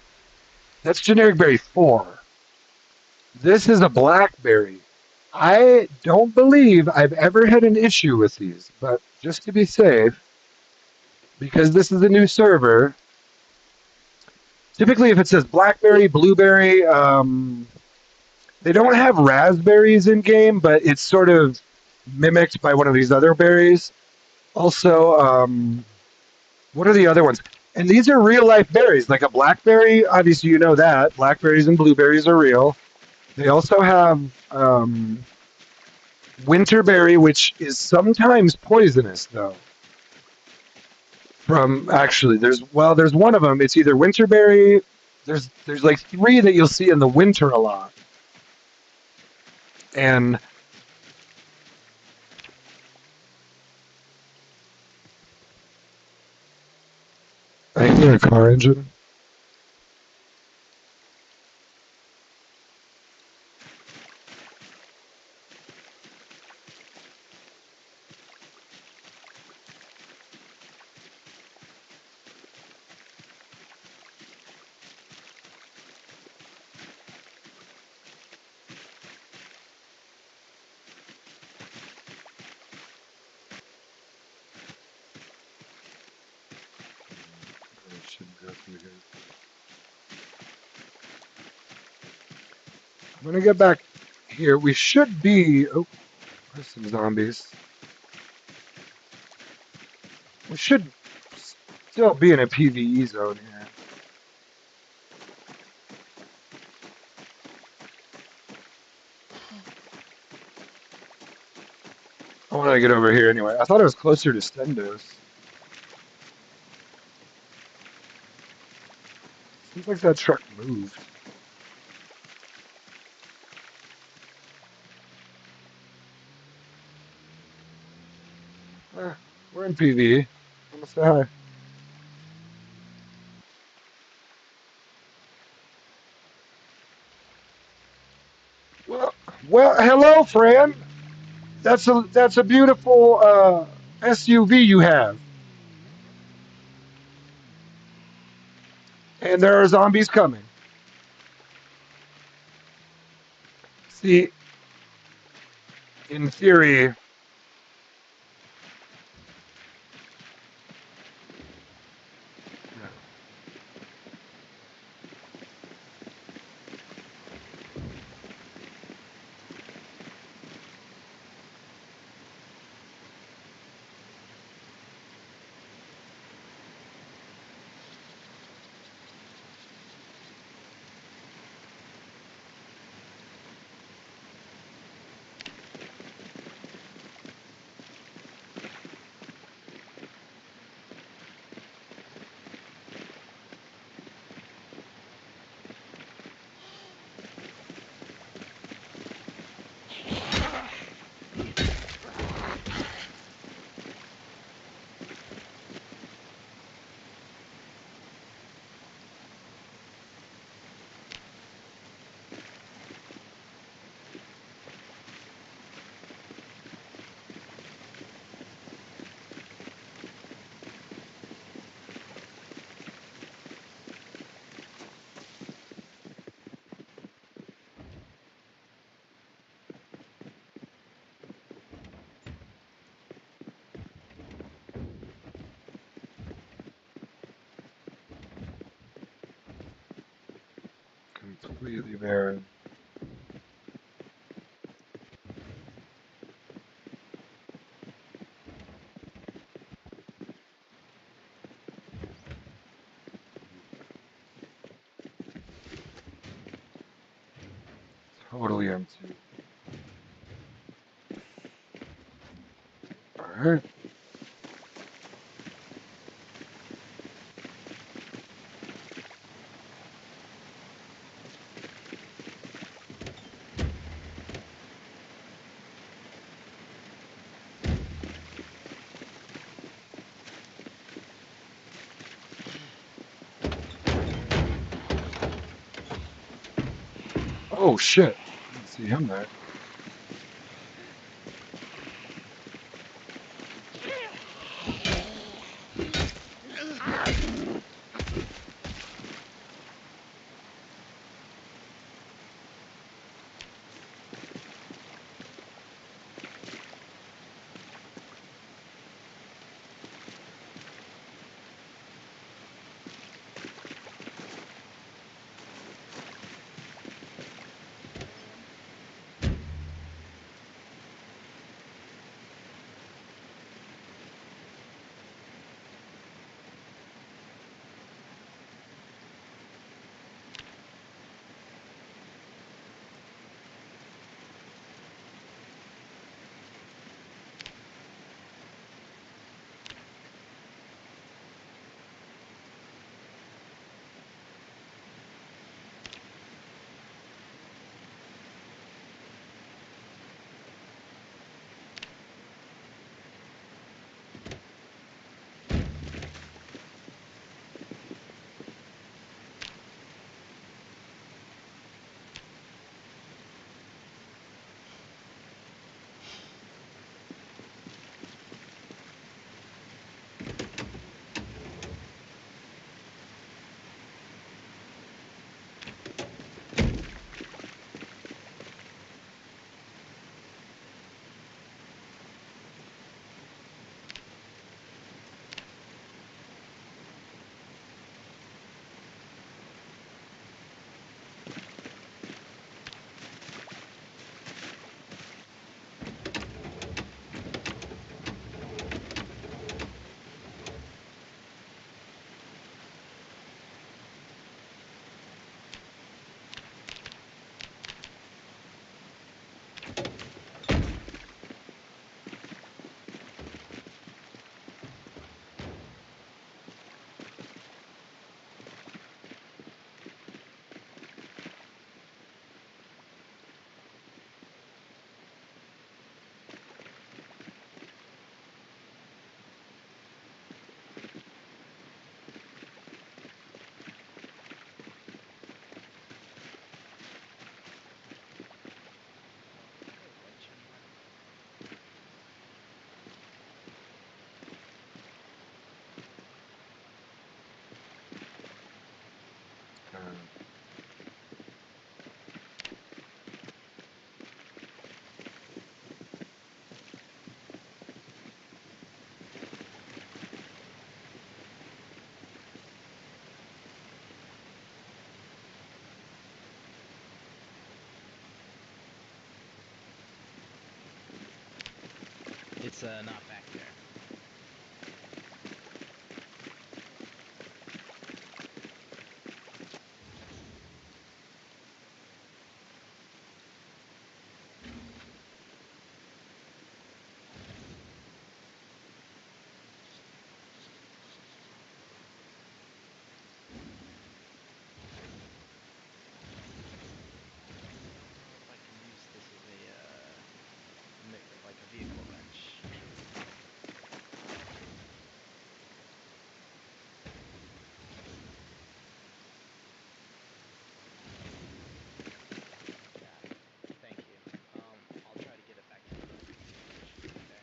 That's generic berry 4. This is a blackberry. I don't believe I've ever had an issue with these, but just to be safe, because this is a new server, typically if it says blackberry, blueberry, they don't have raspberries in game, but it's sort of mimicked by one of these other berries. Also, what are the other ones? And these are real life berries, like a blackberry. Obviously, you know that blackberries and blueberries are real. They also have winterberry, which is sometimes poisonous, though. From actually, there's one of them. It's either winterberry. There's like three that you'll see in the winter a lot, and I hear a car engine. Shouldn't go through here. I'm gonna get back Here we should be. Oh, there's some zombies. We should still be in a PvE zone here. I want to get over here anyway. I thought it was closer to Stendos. Seems like that truck moved. Eh, we're in PvE. I'm gonna say hi. Well, well, hello, friend. That's a beautiful SUV you have, and there are zombies coming. See, in theory, yeah. Completely barren. Totally empty. All right. Oh shit! I didn't see him there. it's not back there. I don't know if I can use this as a like a vehicle wrench. Got it. Thank you. I'll try to get it back to the station. Okay.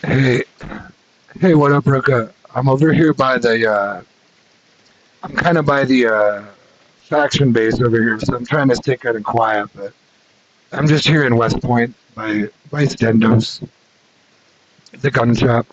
Hey, hey, what up, Ruka? I'm over here by the. I'm kind of by the faction base over here, so I'm trying to stay kind of quiet. But I'm just here in West Point by Stendos, the gun shop.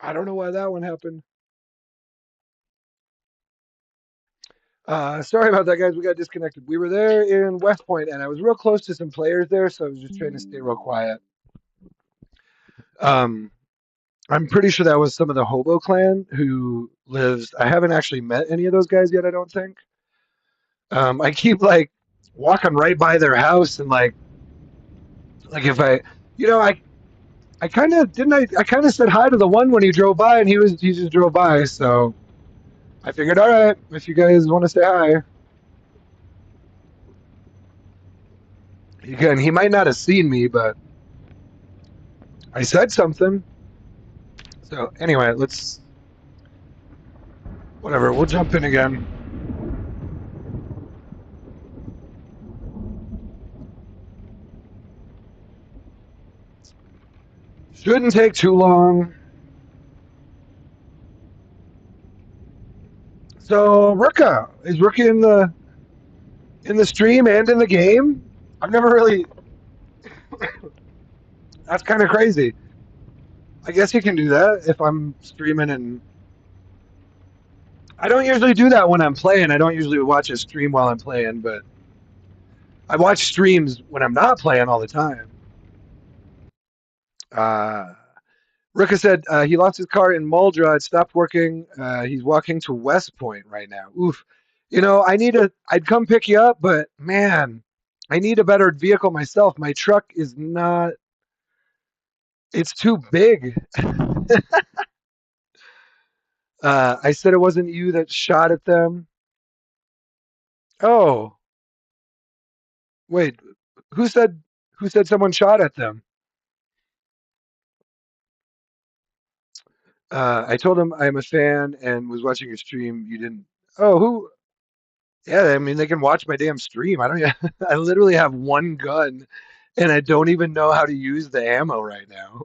I don't know why that one happened. Sorry about that, guys. We got disconnected. We were there in West Point, and I was real close to some players there, so I was just trying to stay real quiet. Um, I'm pretty sure that was some of the Hobo Clan who lives. I haven't actually met any of those guys yet. I don't think. I keep like walking right by their house, and like if I, you know, I kind of didn't. I kind of said hi to the one when he drove by, and he just drove by. So I figured, all right, if you guys want to say hi, again, he might not have seen me, but I said something. So anyway, let's whatever. We'll jump in again. Shouldn't take too long. So Ruka is Ruka in the stream and in the game. I've never really. That's kind of crazy. I guess you can do that if I'm streaming, and I don't usually do that when I'm playing. I don't usually watch a stream while I'm playing, but I watch streams when I'm not playing all the time. Uh, Ruka said he lost his car in Muldra. It stopped working. He's walking to West Point right now. Oof. You know, I'd come pick you up, but man, I need a better vehicle myself. My truck is not. It's too big. I said it wasn't you that shot at them. Oh, wait. Who said who said someone shot at them? I told him I'm a fan and was watching your stream. You didn't. Oh, who? Yeah, I mean they can watch my damn stream. I don't. I literally have one gun, and I don't even know how to use the ammo right now.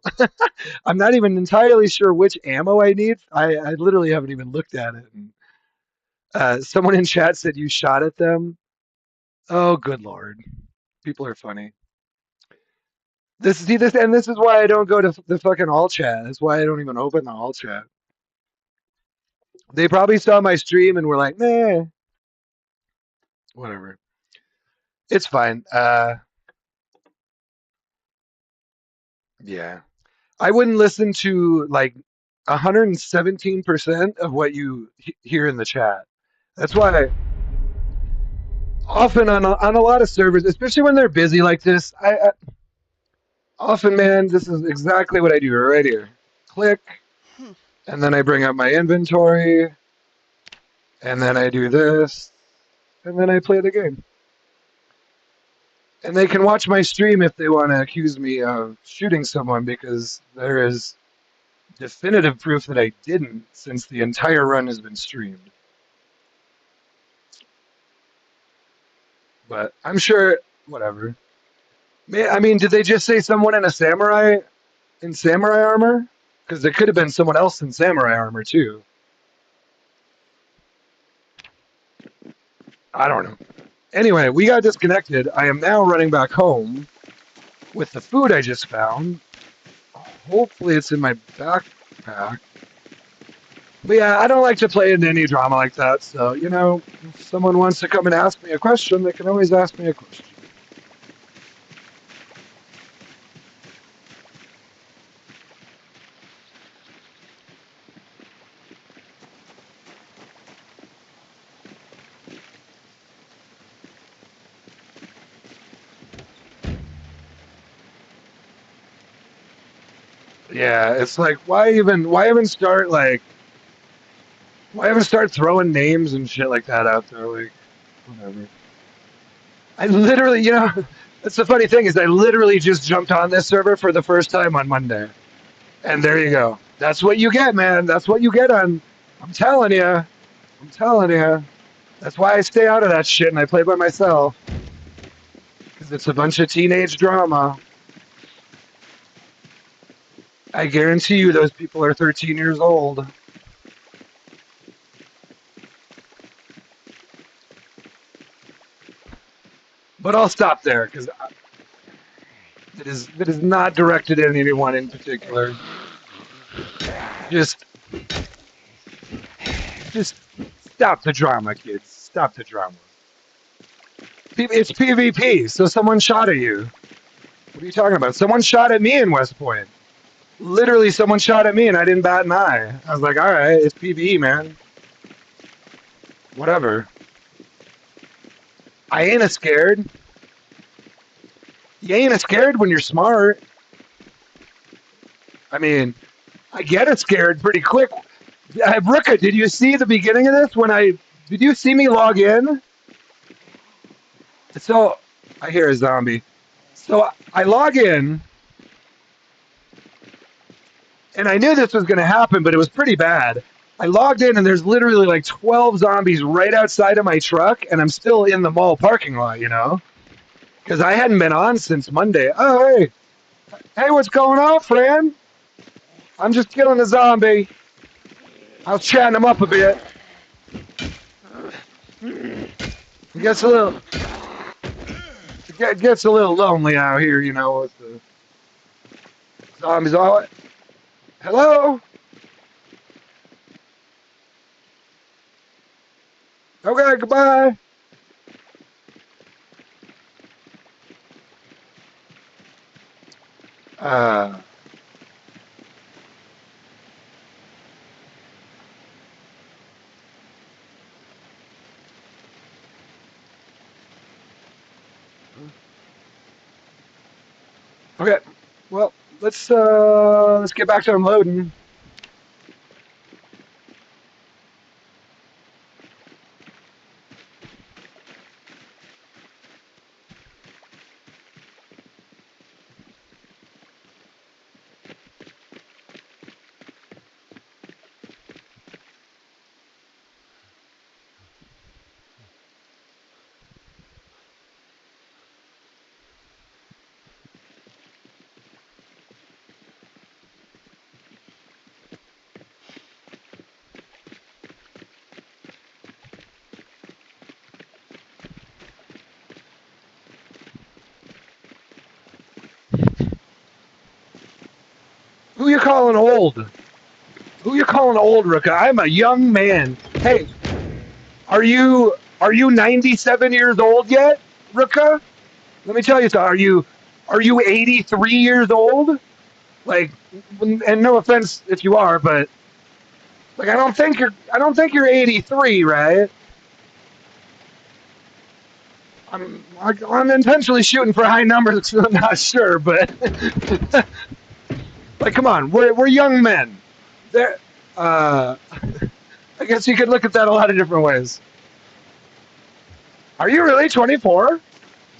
I'm not even entirely sure which ammo I need. I literally haven't even looked at it. And, someone in chat said you shot at them. Oh, good lord. People are funny. This is why I don't go to the fucking all chat. That's why I don't even open the all chat. They probably saw my stream and were like, "Nah, whatever. It's fine." Yeah. I wouldn't listen to like 117% of what you hear in the chat. That's why often on a lot of servers, especially when they're busy like this, I often, man, this is exactly what I do right here. Click, Hmm. and then I bring up my inventory, and then I do this, and then I play the game. And they can watch my stream if they want to accuse me of shooting someone because there is definitive proof that I didn't since the entire run has been streamed. But I'm sure, whatever. I mean, did they just say someone in samurai armor? Because it could have been someone else in samurai armor too. I don't know. Anyway, we got disconnected. I am now running back home with the food I just found. Hopefully, it's in my backpack. But yeah, I don't like to play into any drama like that. So, you know, if someone wants to come and ask me a question, they can always ask me a question. Yeah, it's like why even start throwing names and shit like that out there? Like, whatever. I literally, you know, that's the funny thing is I literally just jumped on this server for the first time on Monday, and there you go. That's what you get, man. That's what you get on. I'm telling you. I'm telling you. That's why I stay out of that shit and I play by myself because it's a bunch of teenage drama. I guarantee you, those people are 13 years old. But I'll stop there because that is not directed at anyone in particular. Just, just stop the drama, kids. Stop the drama. It's PvP, so someone shot at you. What are you talking about? Someone shot at me in West Point. Literally, someone shot at me and I didn't bat an eye. I was like, all right, it's PvE, man. Whatever. I ain't a scared. You ain't a scared when you're smart. I mean, I get it scared pretty quick. Brooka, did you see the beginning of this when did you see me log in? So I hear a zombie. So I log in, and I knew this was going to happen, but it was pretty bad. I logged in, and there's literally like 12 zombies right outside of my truck, and I'm still in the mall parking lot, because I hadn't been on since Monday. Oh, hey, what's going on, friend? I'm just killing a zombie. I was chatting him up a bit. It gets a little lonely out here, with the zombies. All hello. Okay, goodbye. Uh, okay. Well, let's get back to unloading. Who you calling old? Who you calling old, Rooka? I'm a young man. Hey, are you 97 years old yet, Rooka? Let me tell you something. Are you 83 years old? Like, and no offense if you are, but like I don't think you're 83, right? I'm intentionally shooting for high numbers because I'm not sure, but like, come on, we're young men. There, uh, I guess you could look at that a lot of different ways. Are you really 24?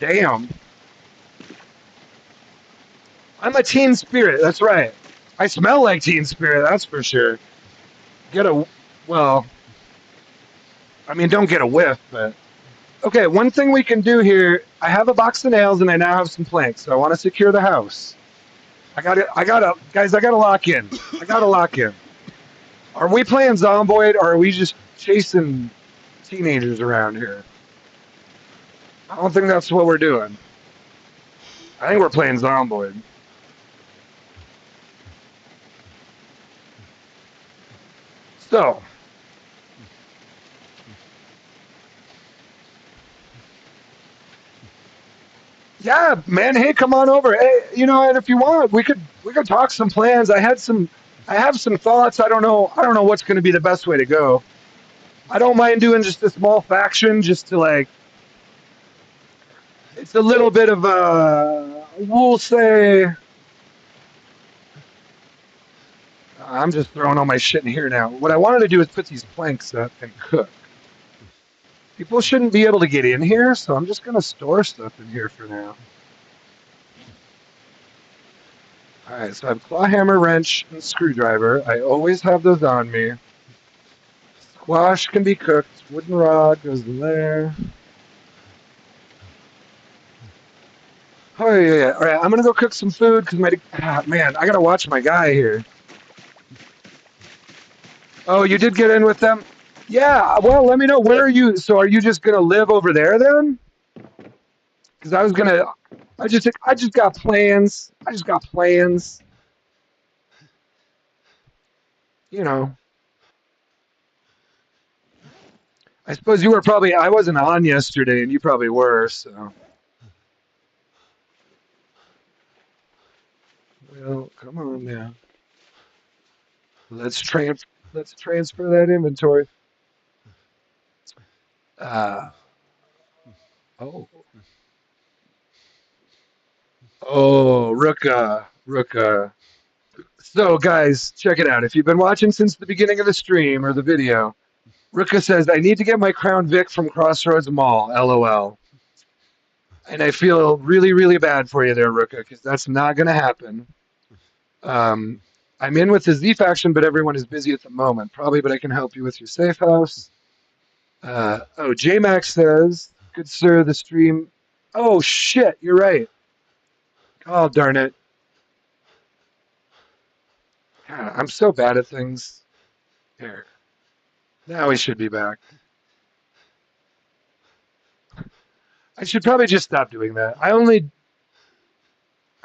Damn, I'm a teen spirit. That's right. I smell like teen spirit. That's for sure. Get a well. I mean, don't get a whiff, but okay. One thing we can do here. I have a box of nails and I now have some planks. So I want to secure the house. Guys. I got to lock in. I got to lock in. Are we playing Zomboid or are we just chasing teenagers around here? I don't think that's what we're doing. I think we're playing Zomboid. So, yeah, man, hey, come on over. Hey, and if you want, we could talk some plans. I have some thoughts. I don't know what's going to be the best way to go. I don't mind doing just a small faction just to like it's a little bit of we'll say I'm just throwing all my shit in here now. What I wanted to do is put these planks up and cook. People shouldn't be able to get in here, so I'm just going to store stuff in here for now. All right, so I have claw hammer, wrench, and screwdriver. I always have those on me. Squash can be cooked. Wooden rod goes in there. Oh yeah. All right, I'm gonna go cook some food because man, I gotta watch my guy here. Oh, you did get in with them? Yeah. Well, let me know where are you. So, are you just gonna live over there then? Because I was gonna. I just got plans. I just got plans. you know, I suppose you were probably, I wasn't on yesterday and you probably were, so. Well, come on now. Let's trans let's transfer that inventory. Uh, oh, Rooka. So, guys, check it out. If you've been watching since the beginning of the stream or the video, Rooka says, I need to get my Crown Vic from Crossroads Mall, LOL. And I feel really, really bad for you there, Rooka, because that's not going to happen. Um, I'm in with the Z faction, but everyone is busy at the moment. Probably, but I can help you with your safe house. JMax says, good sir, the stream. Oh, shit, you're right. Oh, darn it. God, I'm so bad at things. Here. Now we should be back. I should probably just stop doing that. I only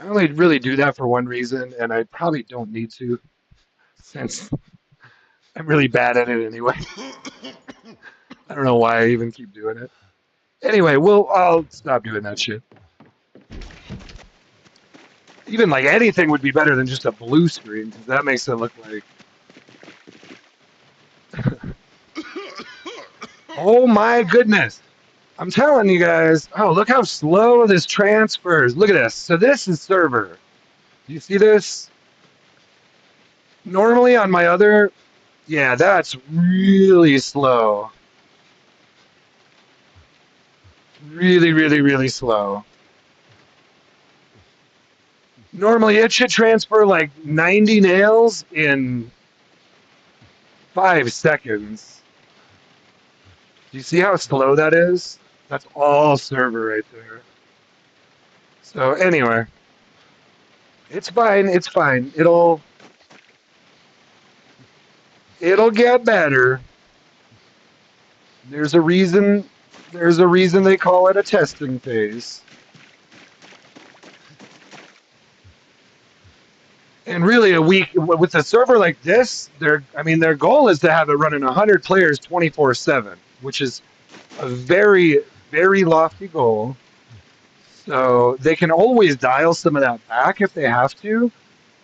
really do that for one reason, and I probably don't need to, since I'm really bad at it anyway. I don't know why I even keep doing it. Anyway, I'll stop doing that shit. Even like anything would be better than just a blue screen, because that makes it look like. Oh my goodness! I'm telling you guys. Oh, look how slow this transfers. Look at this. So this is server. Do you see this? Normally on my other, yeah, that's really slow. Really, really, really slow. Normally it should transfer like 90 nails in 5 seconds. Do you see how slow that is? That's all server right there. So anyway, it's fine. It's fine. It'll get better. There's a reason. There's a reason they call it a testing phase. And really, a week with a server like this, their goal is to have it running 100 players 24/7, which is a very, very lofty goal. So they can always dial some of that back if they have to,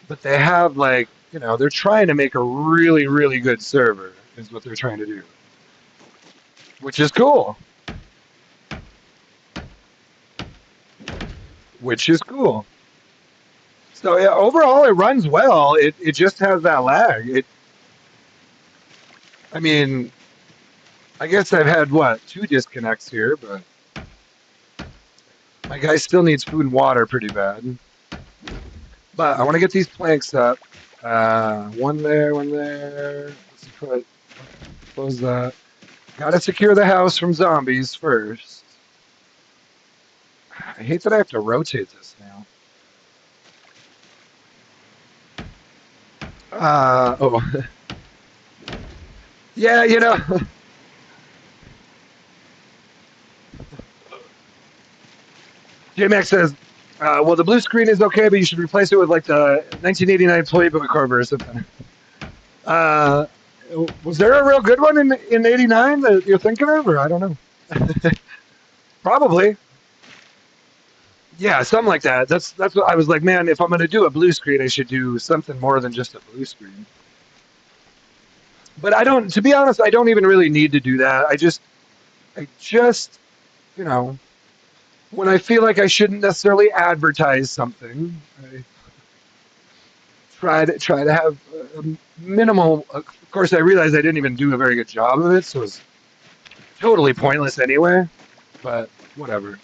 but they have they're trying to make a really, really good server is what they're trying to do, which is cool. Which is cool. So yeah, overall, it runs well. It just has that lag. I mean, I guess I've had what 2 disconnects here, but my guy still needs food and water pretty bad. But I want to get these planks up. One there, one there. Let's close that. Gotta secure the house from zombies first. I hate that I have to rotate this now. Oh. Yeah, JMax says, well, the blue screen is okay, but you should replace it with like the 1989 Playboy cover or something. Uh, was there a real good one in '89 that you're thinking of, or I don't know? Probably. Yeah, something like that. That's what I was like. Man, if I'm gonna do a blue screen, I should do something more than just a blue screen. But I don't. To be honest, I don't even really need to do that. I just, you know, when I feel like I shouldn't necessarily advertise something, I try to have a minimal. Of course, I realized I didn't even do a very good job of it, so it's totally pointless anyway. But whatever.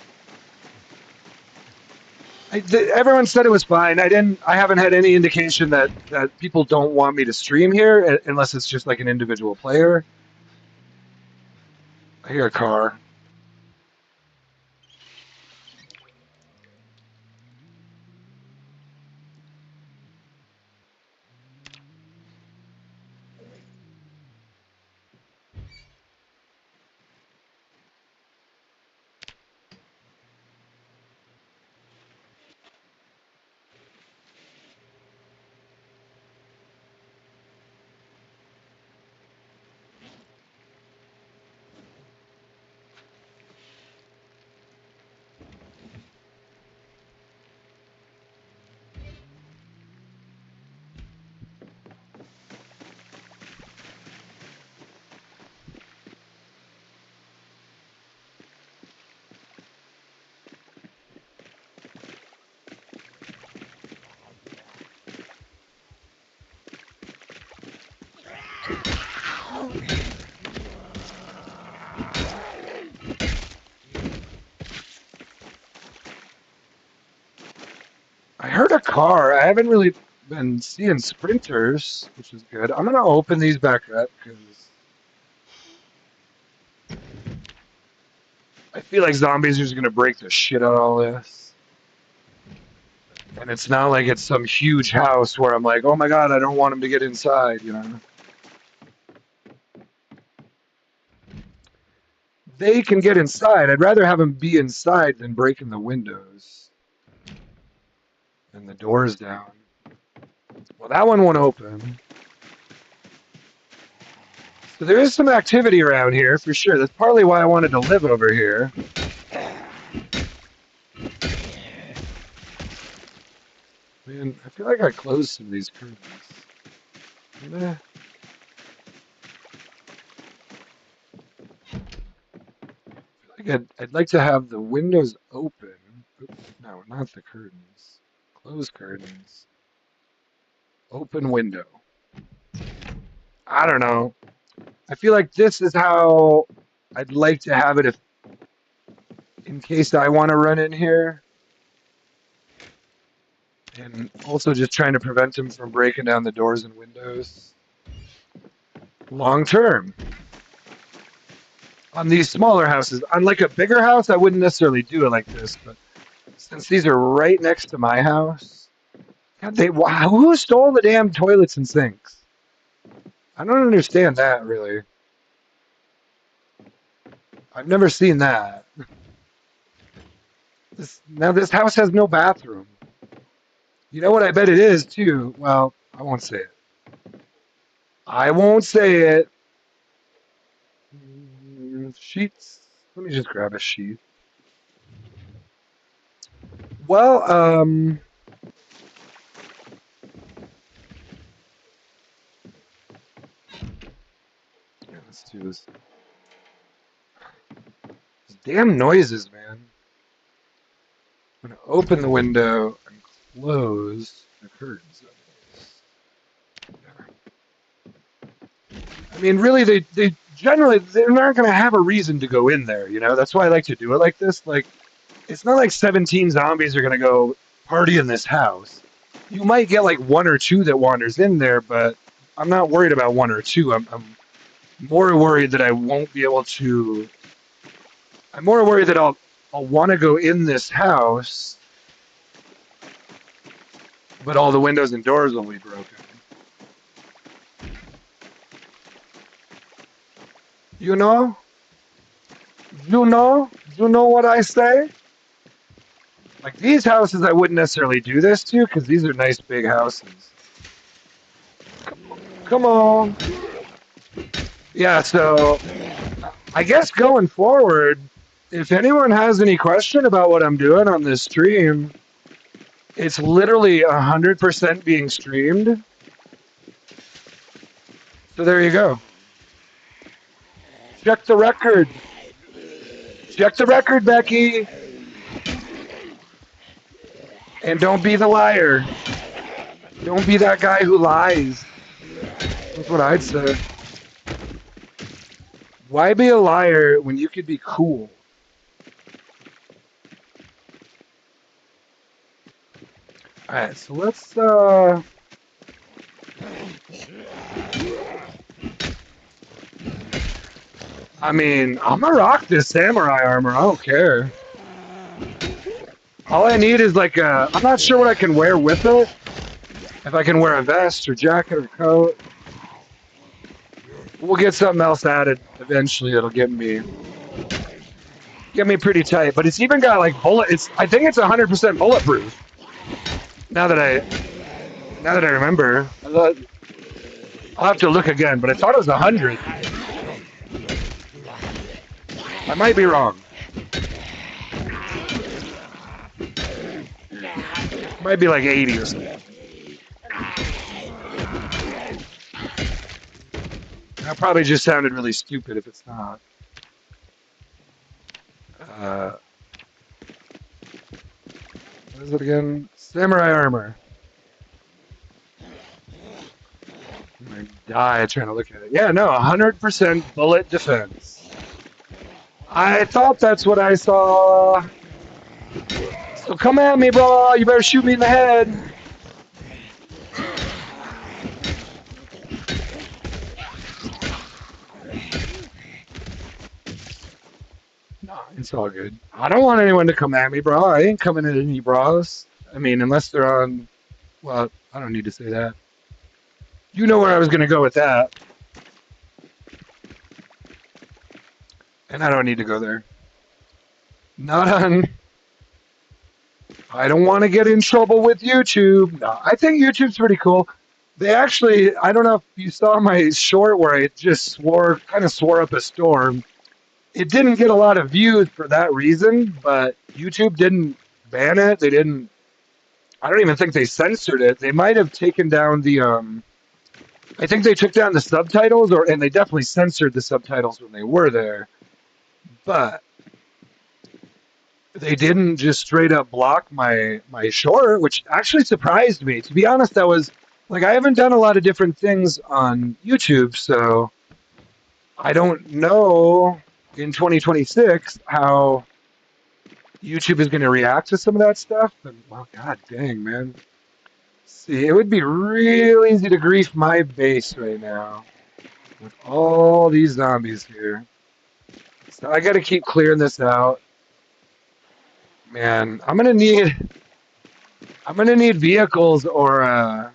Everyone said it was fine. I didn't. I haven't had any indication that people don't want me to stream here unless it's just like an individual player. I hear a car. I heard a car. I haven't really been seeing sprinters, which is good. I'm gonna open these back up because I feel like zombies are just gonna break the shit out of all this. And it's not like it's some huge house where I'm like, oh my god, I don't want them to get inside, you know? They can get inside. I'd rather have them be inside than breaking the windows and the doors down. Well, that one won't open. So there is some activity around here for sure. That's partly why I wanted to live over here. Man, I feel like I closed some of these curtains. Eh. I feel like I'd like to have the windows open. No, not the curtains. Close curtains. Open window. I don't know. I feel like this is how I'd like to have it if, in case I want to run in here. And also just trying to prevent him from breaking down the doors and windows. Long term. On these smaller houses. On like a bigger house, I wouldn't necessarily do it like this, but since these are right next to my house, God, who stole the damn toilets and sinks? I don't understand that really. I've never seen that. Now this house has no bathroom. You know what I bet it is too? Well, I won't say it. I won't say it. Sheets. Let me just grab a sheet. Well, yeah, let's do this. These damn noises, man. I'm gonna open the window and close the curtains. I mean, really, they generally they're not gonna have a reason to go in there. You know, that's why I like to do it like this. Like, it's not like 17 zombies are gonna go party in this house. You might get like one or two that wanders in there, but I'm not worried about one or two. I'm more worried that I won't be able to. I'm more worried that I'll want to go in this house, but all the windows and doors will be broken. You know? You know? You know what I say? Like these houses, I wouldn't necessarily do this to because these are nice big houses. Come on. Yeah, so I guess going forward, if anyone has any question about what I'm doing on this stream, it's literally 100% being streamed. So there you go. Check the record. Check the record, Becky. And don't be the liar. Don't be that guy who lies. That's what I'd say. Why be a liar when you could be cool? Alright, so let's I mean, I'm gonna rock this samurai armor, I don't care. All I need is like I'm not sure what I can wear with it. If I can wear a vest or jacket or coat. We'll get something else added eventually that'll get me pretty tight. But it's even got like I think it's 100% bulletproof. Now that I remember, I'll have to look again, but I thought it was 100. I might be wrong. Might be like 80 or something. That probably just sounded really stupid if it's not. What is it again? Samurai armor. I die trying to look at it. Yeah, no, 100% bullet defense. I thought that's what I saw. So come at me, bro. You better shoot me in the head. No, it's all good. I don't want anyone to come at me, bro. I ain't coming at any bros. I mean, unless they're on. Well, I don't need to say that. You know where I was going to go with that. And I don't need to go there. Not on. I don't want to get in trouble with YouTube. No, I think YouTube's pretty cool. They actually, I don't know if you saw my short where I just kind of swore up a storm. It didn't get a lot of views for that reason, but YouTube didn't ban it. They didn't, I don't even think they censored it. They might have taken down I think they took down the subtitles, and they definitely censored the subtitles when they were there. But they didn't just straight up block my short, which actually surprised me. To be honest, that was like I haven't done a lot of different things on YouTube, so I don't know in 2026 how YouTube is going to react to some of that stuff. And well, god dang, man. See, it would be real easy to grief my base right now with all these zombies here. So I got to keep clearing this out. Man, I'm gonna need vehicles or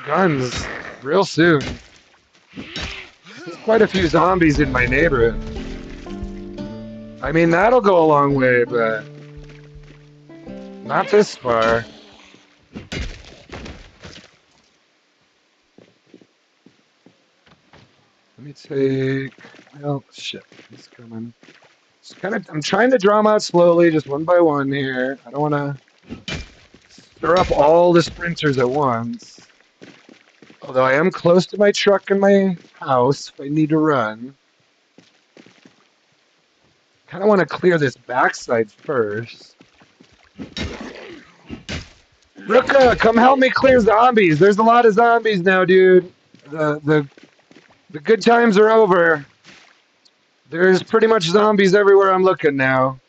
guns real soon. There's quite a few zombies in my neighborhood. I mean, that'll go a long way, but not this far. Let me take. Oh shit, he's coming. I'm trying to draw them out slowly, just one by one here. I don't want to stir up all the sprinters at once. Although I am close to my truck and my house if I need to run. Kind of want to clear this backside first. Ruka, come help me clear zombies. There's a lot of zombies now, dude. The good times are over. There's pretty much zombies everywhere I'm looking now.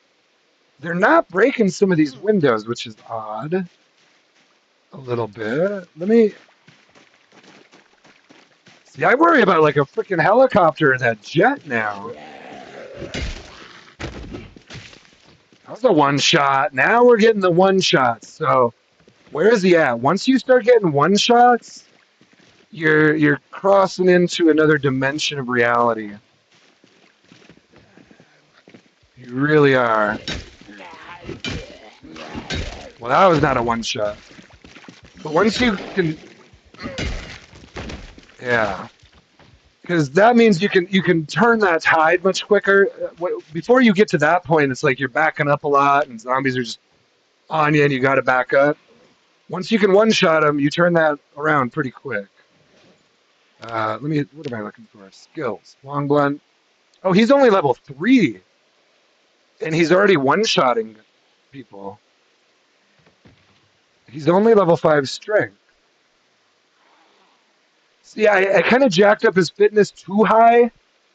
They're not breaking some of these windows, which is odd. A little bit. Let me see. I worry about like a freaking helicopter and that jet now. That was a one shot. Now we're getting the one shots. So where is he at? Once you start getting one shots, you're crossing into another dimension of reality. You really are. Well, that was not a one shot. But once you can, yeah, because that means you can turn that tide much quicker. Before you get to that point, it's like you're backing up a lot, and zombies are just on you, and you got to back up. Once you can one shot them, you turn that around pretty quick. Let me. What am I looking for? Skills. Long blunt. Oh, he's only level 3, and he's already one shotting people. He's only level 5 strength. See, I kind of jacked up his fitness too high.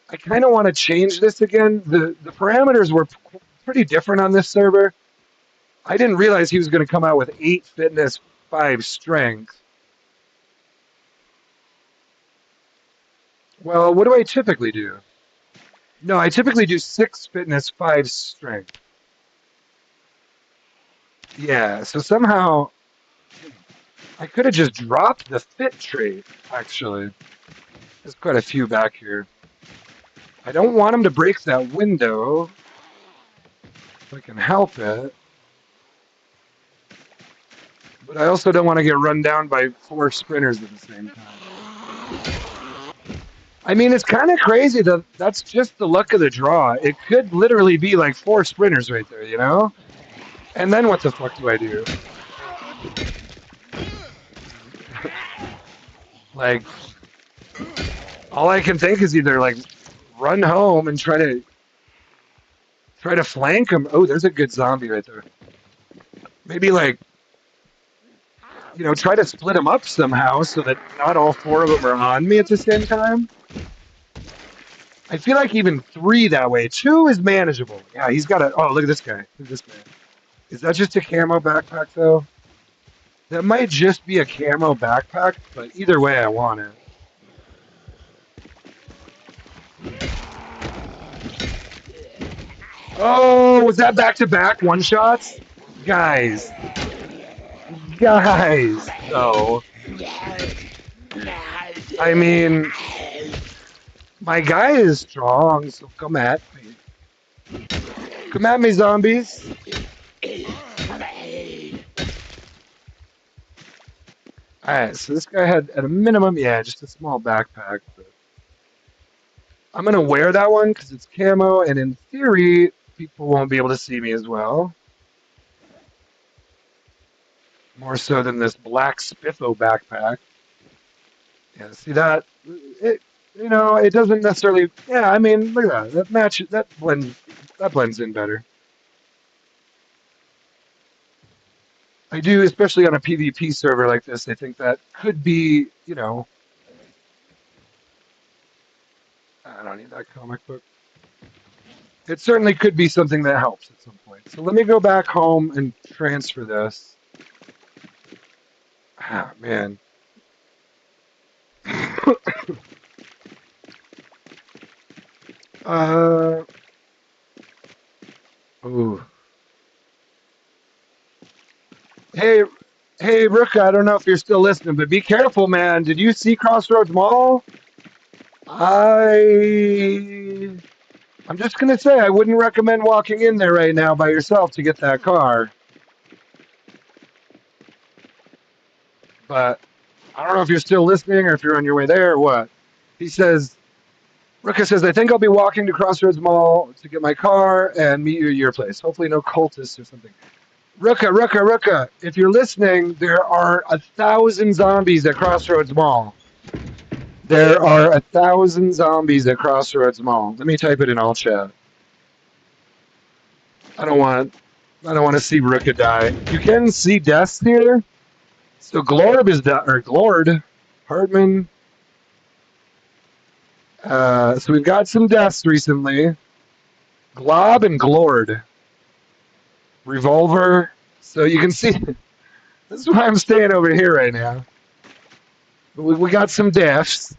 I kind of want to change this again. The parameters were pretty different on this server. I didn't realize he was going to come out with 8 fitness, 5 strength. Well, what do I typically do? No, I typically do 6 fitness, 5 strength. Yeah, so somehow I could have just dropped the fit trait, actually. There's quite a few back here. I don't want him to break that window if I can help it. But I also don't want to get run down by 4 sprinters at the same time. I mean, it's kind of crazy that that's just the luck of the draw. It could literally be like 4 sprinters right there, you know? And then what the fuck do I do? Like, all I can think is either like run home and try to flank him. Oh, there's a good zombie right there. Maybe like try to split them up somehow so that not all four of them are on me at the same time. I feel like even three that way. Two is manageable. Yeah, he's got a. Oh, look at this guy. Look at this man. Is that just a camo backpack though? That might just be a camo backpack, but either way, I want it. Oh, was that back to back one shots? Guys, guys, though. I mean, my guy is strong, so come at me. Come at me, zombies. Alright, so this guy had, at a minimum, yeah, just a small backpack. But I'm going to wear that one because it's camo, and in theory, people won't be able to see me as well. More so than this black Spiffo backpack. Yeah, see that? It doesn't necessarily. Yeah, I mean, look at that. That blends in better. I do, especially on a PvP server like this. I think that could be, I don't need that comic book. It certainly could be something that helps at some point. So let me go back home and transfer this. Ah, man. uh. Ooh. Hey, hey, Rook. I don't know if you're still listening, but be careful, man. Did you see Crossroads Mall? I'm just gonna say I wouldn't recommend walking in there right now by yourself to get that car. But I don't know if you're still listening or if you're on your way there or what. He says, Ruka says, I think I'll be walking to Crossroads Mall to get my car and meet you at your place. Hopefully no cultists or something. Ruka, if you're listening, there are 1,000 zombies at Crossroads Mall. There are 1,000 zombies at Crossroads Mall. Let me type it in all chat. I don't want to see Ruka die. You can see deaths here. So Glorb is or Glord, Hartman. So we've got some deaths recently. Glob and Glord. Revolver. So you can see, this is why I'm staying over here right now. We got some deaths.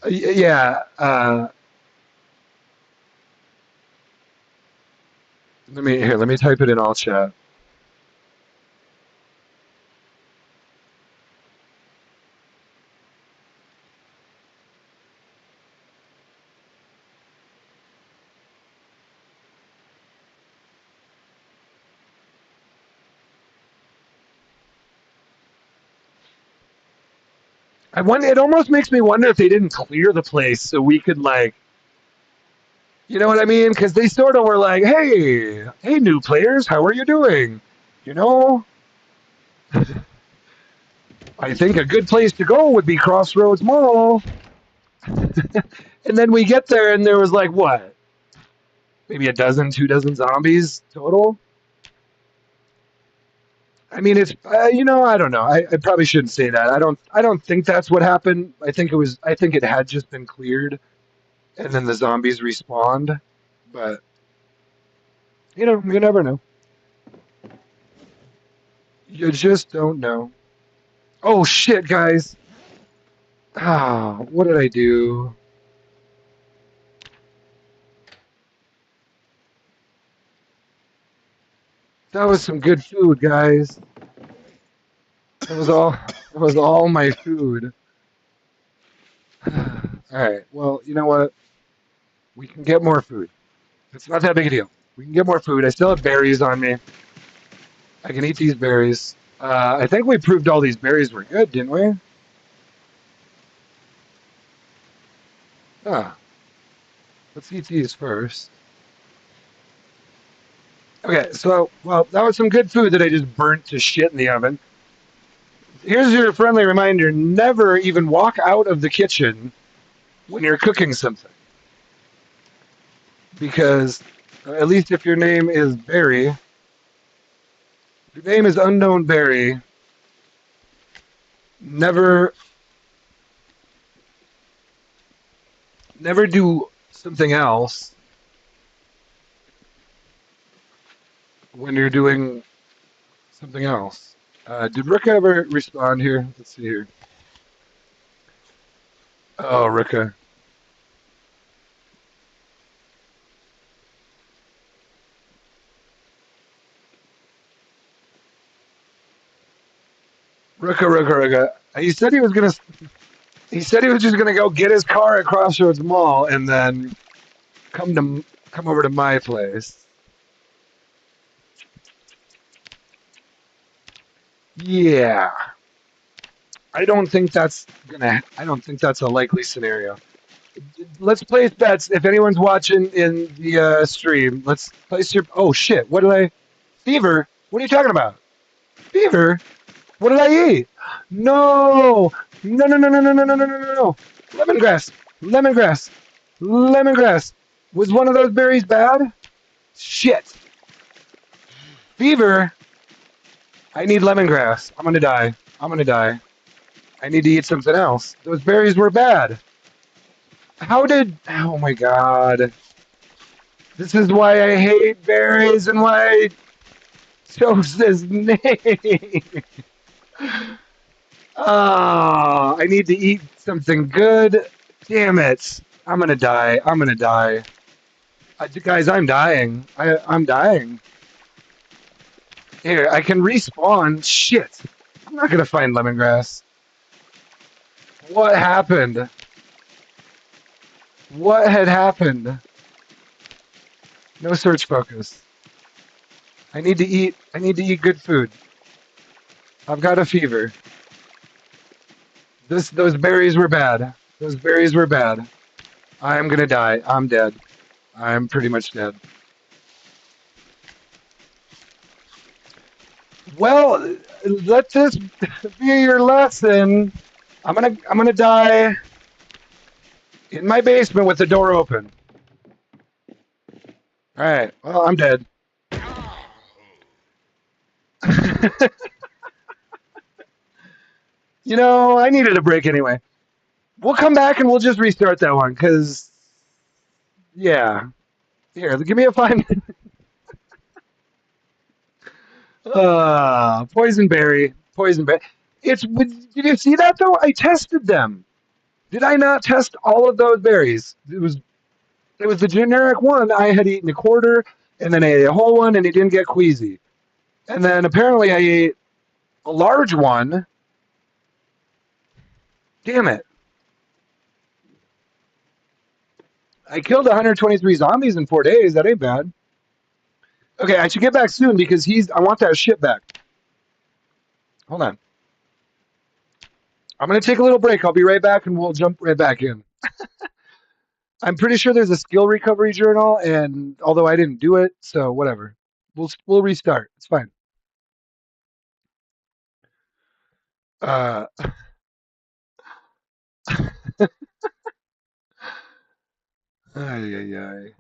Yeah. Let me type it in all chat. It almost makes me wonder if they didn't clear the place so we could you know what I mean? Because they sort of were like, hey, new players, how are you doing? You know, I think a good place to go would be Crossroads Mall. And then we get there and there was like, what? Maybe a dozen, 2 dozen zombies total? I mean, it's I don't know. I probably shouldn't say that. I don't think that's what happened. I think it had just been cleared, and then the zombies respawned. But you never know. You just don't know. Oh shit, guys! Ah, what did I do? That was some good food, guys. That was all. That was all my food. All right. Well, you know what? We can get more food. It's not that big a deal. We can get more food. I still have berries on me. I can eat these berries. I think we proved all these berries were good, didn't we? Ah, let's eat these first. Okay, so, well, that was some good food that I just burnt to shit in the oven. Here's your friendly reminder, never even walk out of the kitchen when you're cooking something. Because, at least if your name is Barry, Your name is Unknown Berry. Never, never do something else when you're doing something else. Did Rika ever respond here? Let's see here. Oh, Rika. Rika. He said he was gonna. He said he was just gonna go get his car at Crossroads Mall and then come over to my place. Yeah, I don't think that's a likely scenario. Let's place bets. If anyone's watching in the stream, let's place your. Oh shit! What did I? Fever? What are you talking about? Fever? What did I eat? No! No! Lemongrass! Lemongrass! Lemongrass! Was one of those berries bad? Shit! Fever? I need lemongrass. I'm gonna die. I'm gonna die. I need to eat something else. Those berries were bad. How did. Oh my god. This is why I hate berries and why I chose this name. Ah, I need to eat something good. Damn it. I'm gonna die. I'm gonna die. Guys, I'm dying. I'm dying. Here, I can respawn. Shit. I'm not gonna find lemongrass. What happened? What had happened? No search focus. I need to eat. I need to eat good food. I've got a fever. Those berries were bad. Those berries were bad. I'm gonna die. I'm dead. I'm pretty much dead. Well, let this be your lesson. I'm gonna die in my basement with the door open. All right. Well, I'm dead. I needed a break anyway. We'll come back and we'll just restart that one because yeah. Here, give me a 5 minute. Poison berry. Poison berry. Did you see that though? I tested them. Did I not test all of those berries? It was the generic one. I had eaten a quarter, and then I ate a whole one, and it didn't get queasy. And then apparently I ate a large one. Damn it! I killed 123 zombies in 4 days. That ain't bad. Okay, I should get back soon because I want that shit back. Hold on. I'm gonna take a little break. I'll be right back, and we'll jump right back in. I'm pretty sure there's a skill recovery journal, and although I didn't do it, so whatever. We'll restart. It's fine. Uh, ay, ay, ay.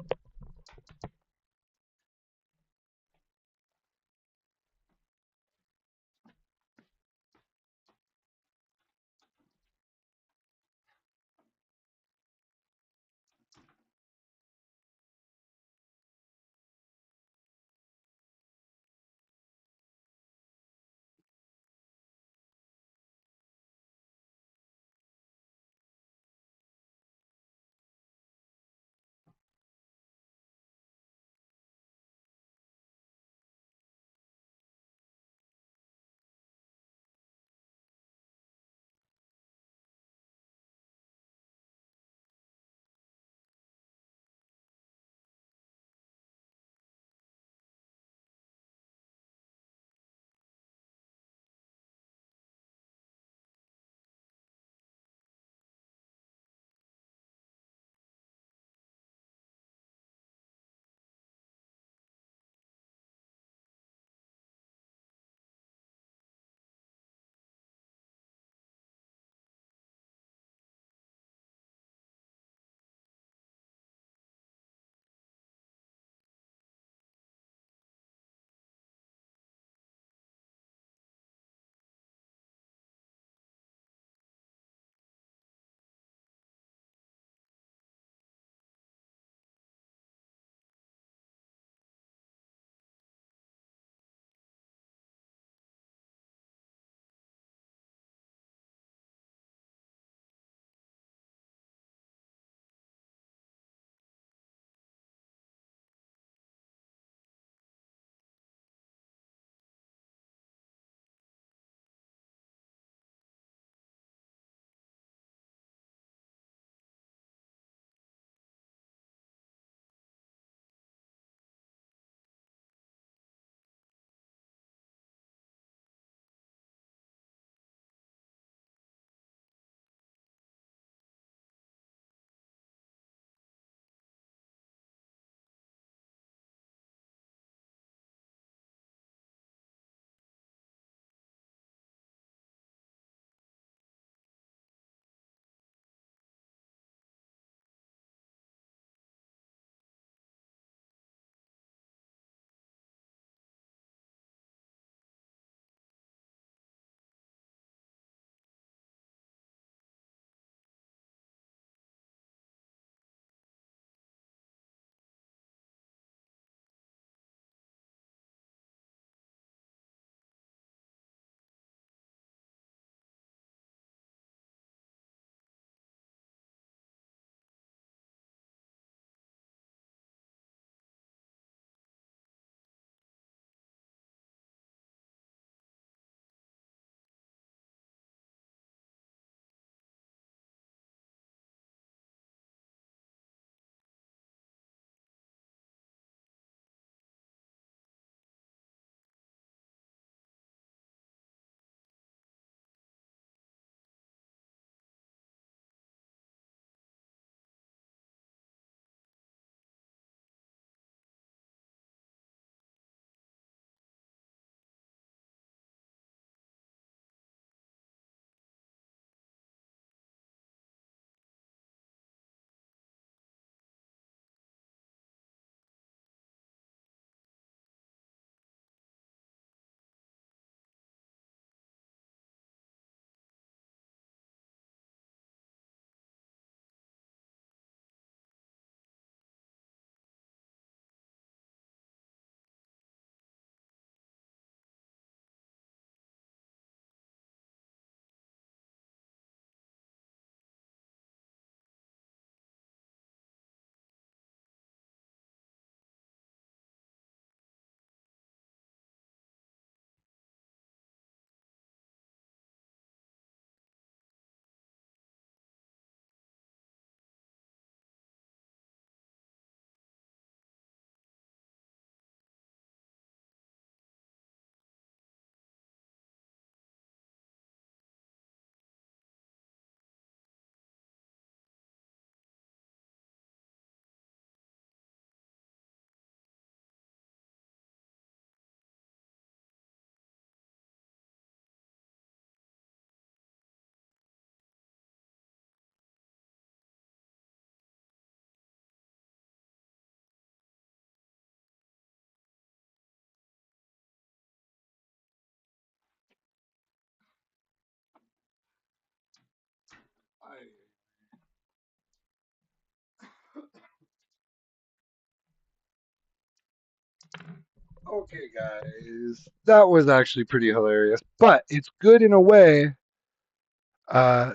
Okay, guys, that was actually pretty hilarious, but it's good in a way.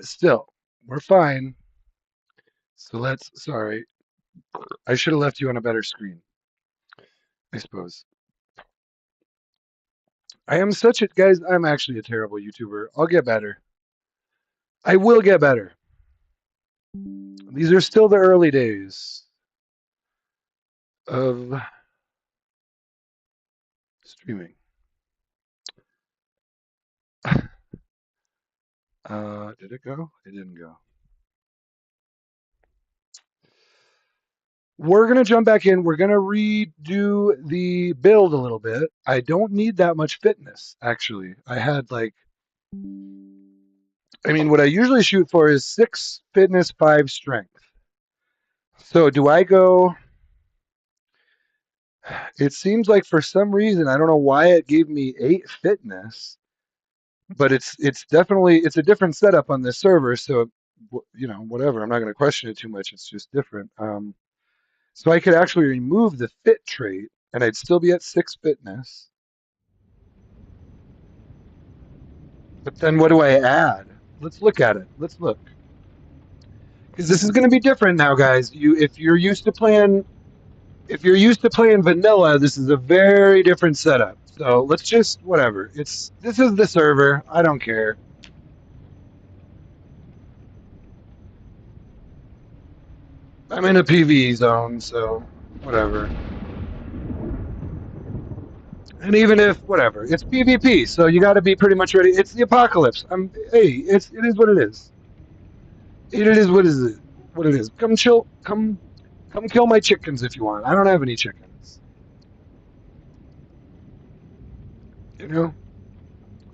Still, we're fine. So let's. Sorry, I should have left you on a better screen. I suppose. I am such a guys. I'm actually a terrible YouTuber. I'll get better. I will get better. These are still the early days of streaming. Did it go? It didn't go. We're gonna jump back in. We're gonna redo the build a little bit. I don't need that much fitness, actually. I had like, I mean, what I usually shoot for is 6 fitness, 5 strength. So do I go? It seems like for some reason, I don't know why it gave me 8 fitness, but it's definitely it's a different setup on this server. So whatever. I'm not going to question it too much. It's just different. So I could actually remove the fit trait, and I'd still be at 6 fitness. But then what do I add? Let's look at it. Let's look. Because this is going to be different now, guys. If you're used to playing vanilla, this is a very different setup. So let's just whatever. This is the server. I don't care. I'm in a PvE zone, so whatever. And even if whatever, it's PvP, so you got to be pretty much ready. It's the apocalypse. It is what it is. It is what is it. What it is. Come chill. Come kill my chickens if you want. I don't have any chickens. You know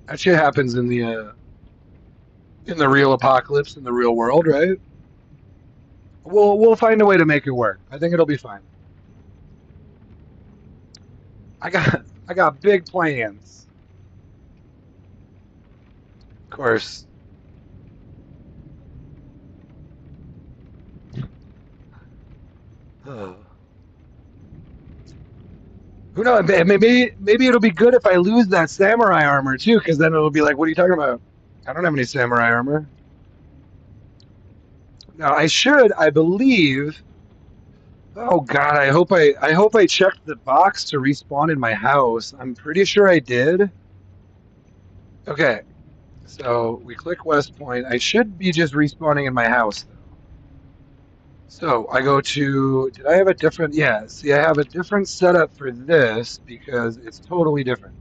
that shit happens in the real apocalypse in the real world, right? We'll find a way to make it work. I think it'll be fine. I got big plans. Of course. Oh. Who knows? Maybe it'll be good if I lose that samurai armor too, because then it'll be like, what are you talking about? I don't have any samurai armor. Now I should, I believe. Oh God, I hope I checked the box to respawn in my house. I'm pretty sure I did. Okay, so we click West Point. I should be just respawning in my house though. So I go to. Did I have a different? Yeah. See, I have a different setup for this because it's totally different.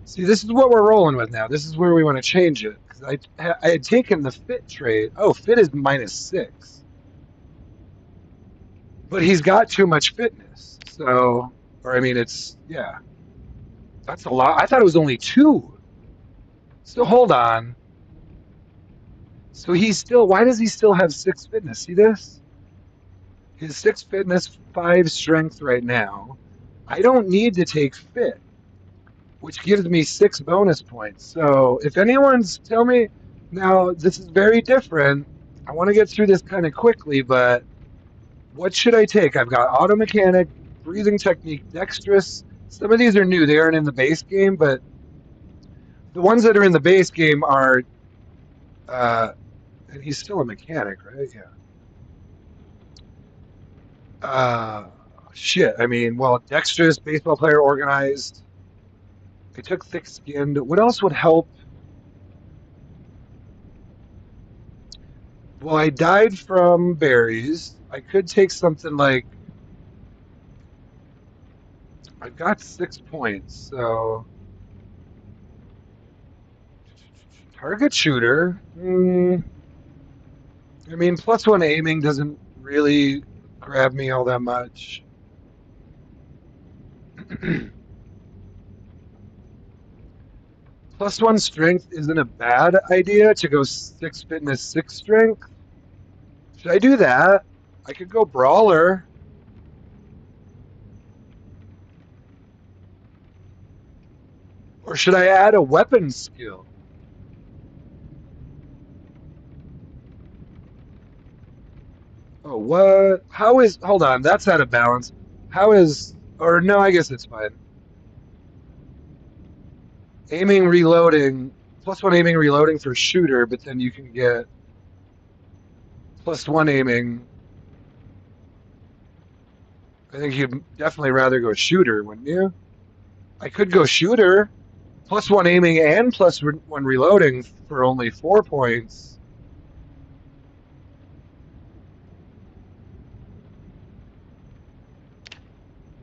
See, this is what we're rolling with now. This is where we want to change it. Because I had taken the fit trade. Oh, fit is -6. But he's got too much fitness. So, or I mean, yeah, that's a lot. I thought it was only 2. So hold on. So why does he still have 6 fitness? See this? His 6 fitness, 5 strength right now. I don't need to take fit, which gives me 6 bonus points. So if anyone's tell me now, this is very different. I want to get through this kind of quickly, but what should I take? I've got auto mechanic, breathing technique, dexterous. Some of these are new; they aren't in the base game, but the ones that are in the base game are. Uh, and he's still a mechanic, right? Yeah. Uh, Shit. I mean, well, dexterous, baseball player, organized. I took thick-skinned. What else would help? Well, I died from berries. I could take something like I've got 6 points, so target shooter. I mean, +1 aiming doesn't really grab me all that much. +1 strength isn't a bad idea to go 6 fitness, 6 strength. Should I do that? I could go brawler, or should I add a weapon skill? Oh, what? How is? Hold on, that's out of balance. How is? Or no, I guess it's fine. Aiming, reloading, +1 aiming, reloading for shooter, but then you can get +1 aiming. I think you'd definitely rather go shooter, wouldn't you? I could go shooter, +1 aiming and +1 reloading for only 4 points.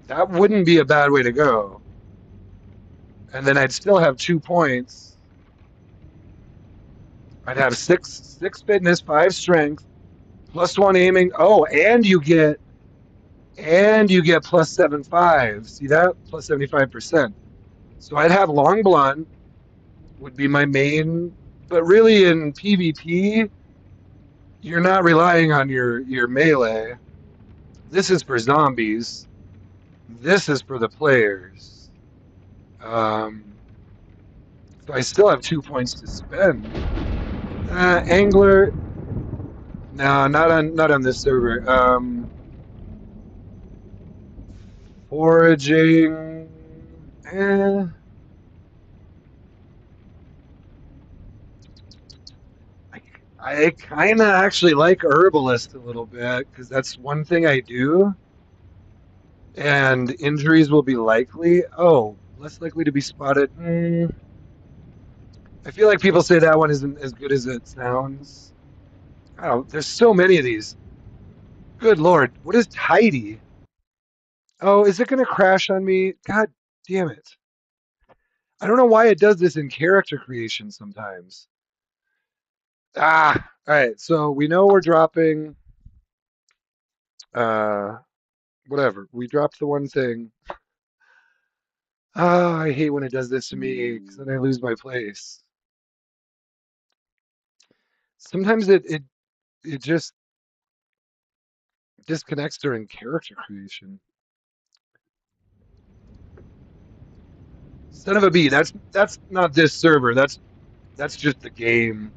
That wouldn't be a bad way to go. And then I'd still have 2 points. I'd have six fitness, 5 strength, +1 aiming. Oh, and you get +7.5. See that? +75%. So I'd have long blunt would be my main, but really in PvP, you're not relying on your melee. This is for zombies. This is for the players. So I still have 2 points to spend. Angler, no, not on this server. Foraging, eh. I, I kind of actually like herbalist a little bit because that's one thing I do. And injuries will be likely. Oh, less likely to be spotted. I feel like people say that one isn't as good as it sounds. Oh, there's so many of these. Good lord, what is tidy? Oh, is it going to crash on me? God damn it. I don't know why it does this in character creation sometimes. All right, so we know we're dropping, uh, whatever. We dropped the one thing. Oh, I hate when it does this to me because then I lose my place. Sometimes it just disconnects during character creation. Son of a bee. That's not this server. That's just the game.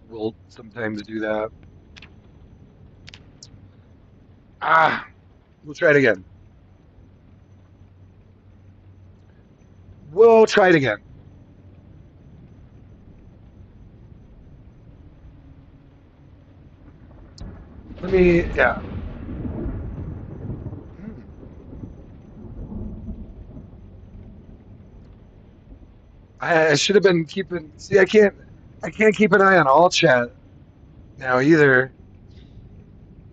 Will sometimes do that. We'll try it again. We'll try it again. Let me, yeah. Hmm. I should have been keeping. See, I can't keep an eye on all chat now either.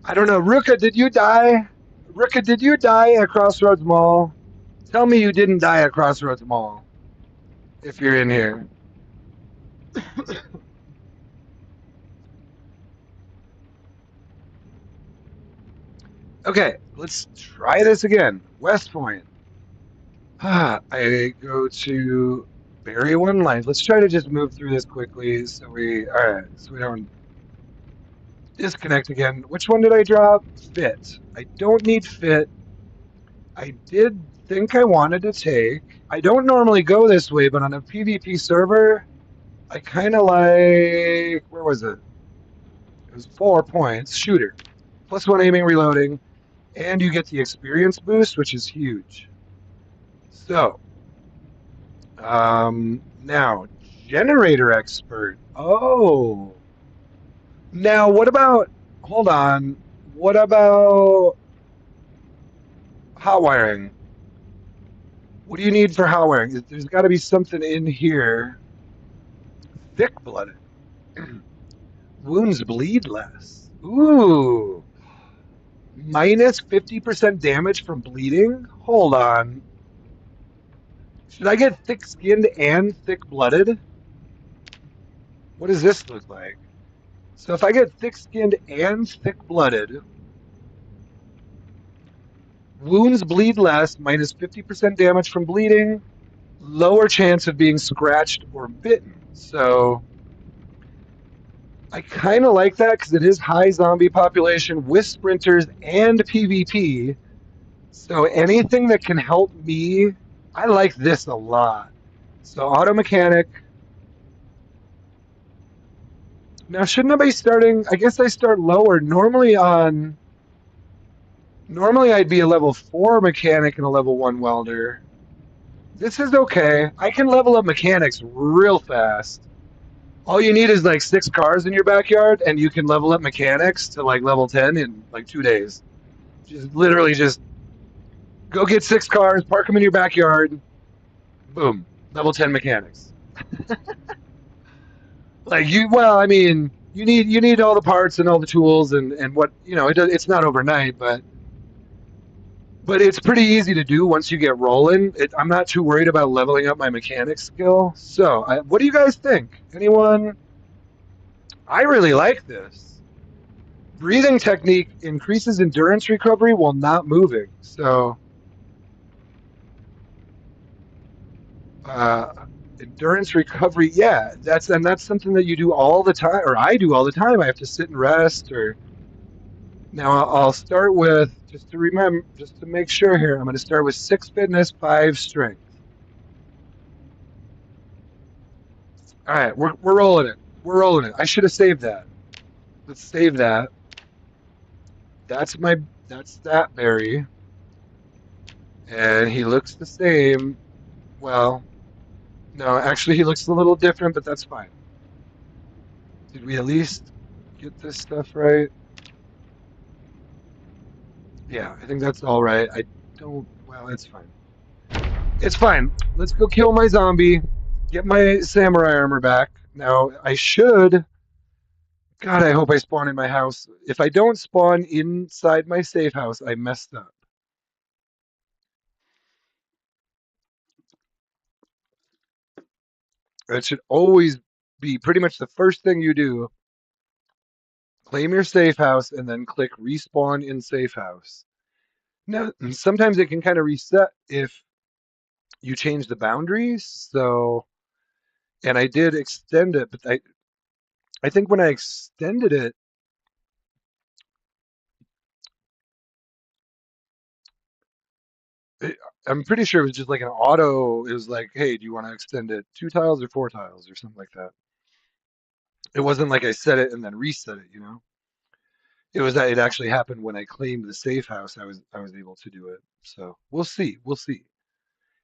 I don't know. Ruka, did you die? Ruka, did you die at Crossroads Mall? Tell me you didn't die at Crossroads Mall if you're in here. Okay, let's try this again. West Point. I go to bury one line. Let's try to just move through this quickly so we don't disconnect again. Which one did I drop? Fit. I don't need fit. I did think I wanted to take. I don't normally go this way, but on a PvP server, I kind of like. Where was it? It was 4 points. Shooter. +1 aiming, reloading, and you get the experience boost, which is huge. So, now, generator expert. Oh. Now, what about. Hold on. What about hot wiring? What do you need for hot wiring? There's got to be something in here. Thick blooded. Wounds bleed less. Ooh. Minus 50% damage from bleeding? Hold on. Should I get thick skinned and thick blooded? What does this look like? So if I get thick skinned and thick blooded, wounds bleed less, minus 50% damage from bleeding, lower chance of being scratched or bitten. So I kind of like that because it is high zombie population with sprinters and PvP. So anything that can help me, I like this a lot. So auto mechanic. Now shouldn't I be starting? I guess I start lower. Normally I'd be a level 4 mechanic and a level 1 welder. This is okay. I can level up mechanics real fast. All you need is like 6 cars in your backyard, and you can level up mechanics to like level 10 in like 2 days. Just literally just go get 6 cars, park them in your backyard, boom, level 10 mechanics. Like well, I mean, you need all the parts and all the tools and what it's not overnight, but it's pretty easy to do once you get rolling. I'm not too worried about leveling up my mechanics skill. So, what do you guys think? Anyone? I really like this. Breathing technique increases endurance recovery while not moving. So, uh, endurance recovery, yeah, that's something that you do all the time, or I do all the time. I have to sit and rest. Or now I'll start with just to make sure here. I'm going to start with 6 fitness, 5 strength. All right, we're rolling it. We're rolling it. I should have saved that. Let's save that. That's my that's that berry, and he looks the same. Well, no, actually he looks a little different, but that's fine. Did we at least get this stuff right? Yeah, I think that's all right. I don't. Well, it's fine. It's fine. Let's go kill my zombie. Get my samurai armor back. Now I should. God, I hope I spawn in my house. If I don't spawn inside my safe house, I messed up. That should always be pretty much the first thing you do. Claim your safe house and then click respawn in safe house. Now, sometimes it can kind of reset if you change the boundaries. So, and I did extend it, but I think when I extended it, it I'm pretty sure it was just like an auto. It was like, hey, do you want to extend it 2 tiles or 4 tiles or something like that? It wasn't like I set it and then reset it, you know? It was that it actually happened when I claimed the safe house. I was able to do it. So we'll see. We'll see.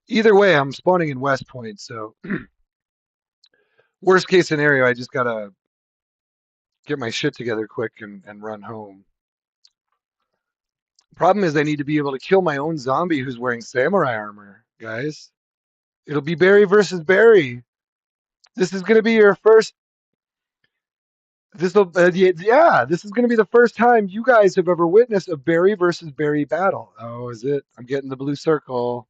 Either way, I'm spawning in West Point. So worst case scenario, I just gotta get my shit together quick and run home. Problem is, I need to be able to kill my own zombie who's wearing samurai armor, guys. It'll be Barry versus Barry. This is gonna be your first. This will, yeah. This is gonna be the first time you guys have ever witnessed a Barry versus Barry battle. Oh, is it? I'm getting the blue circle.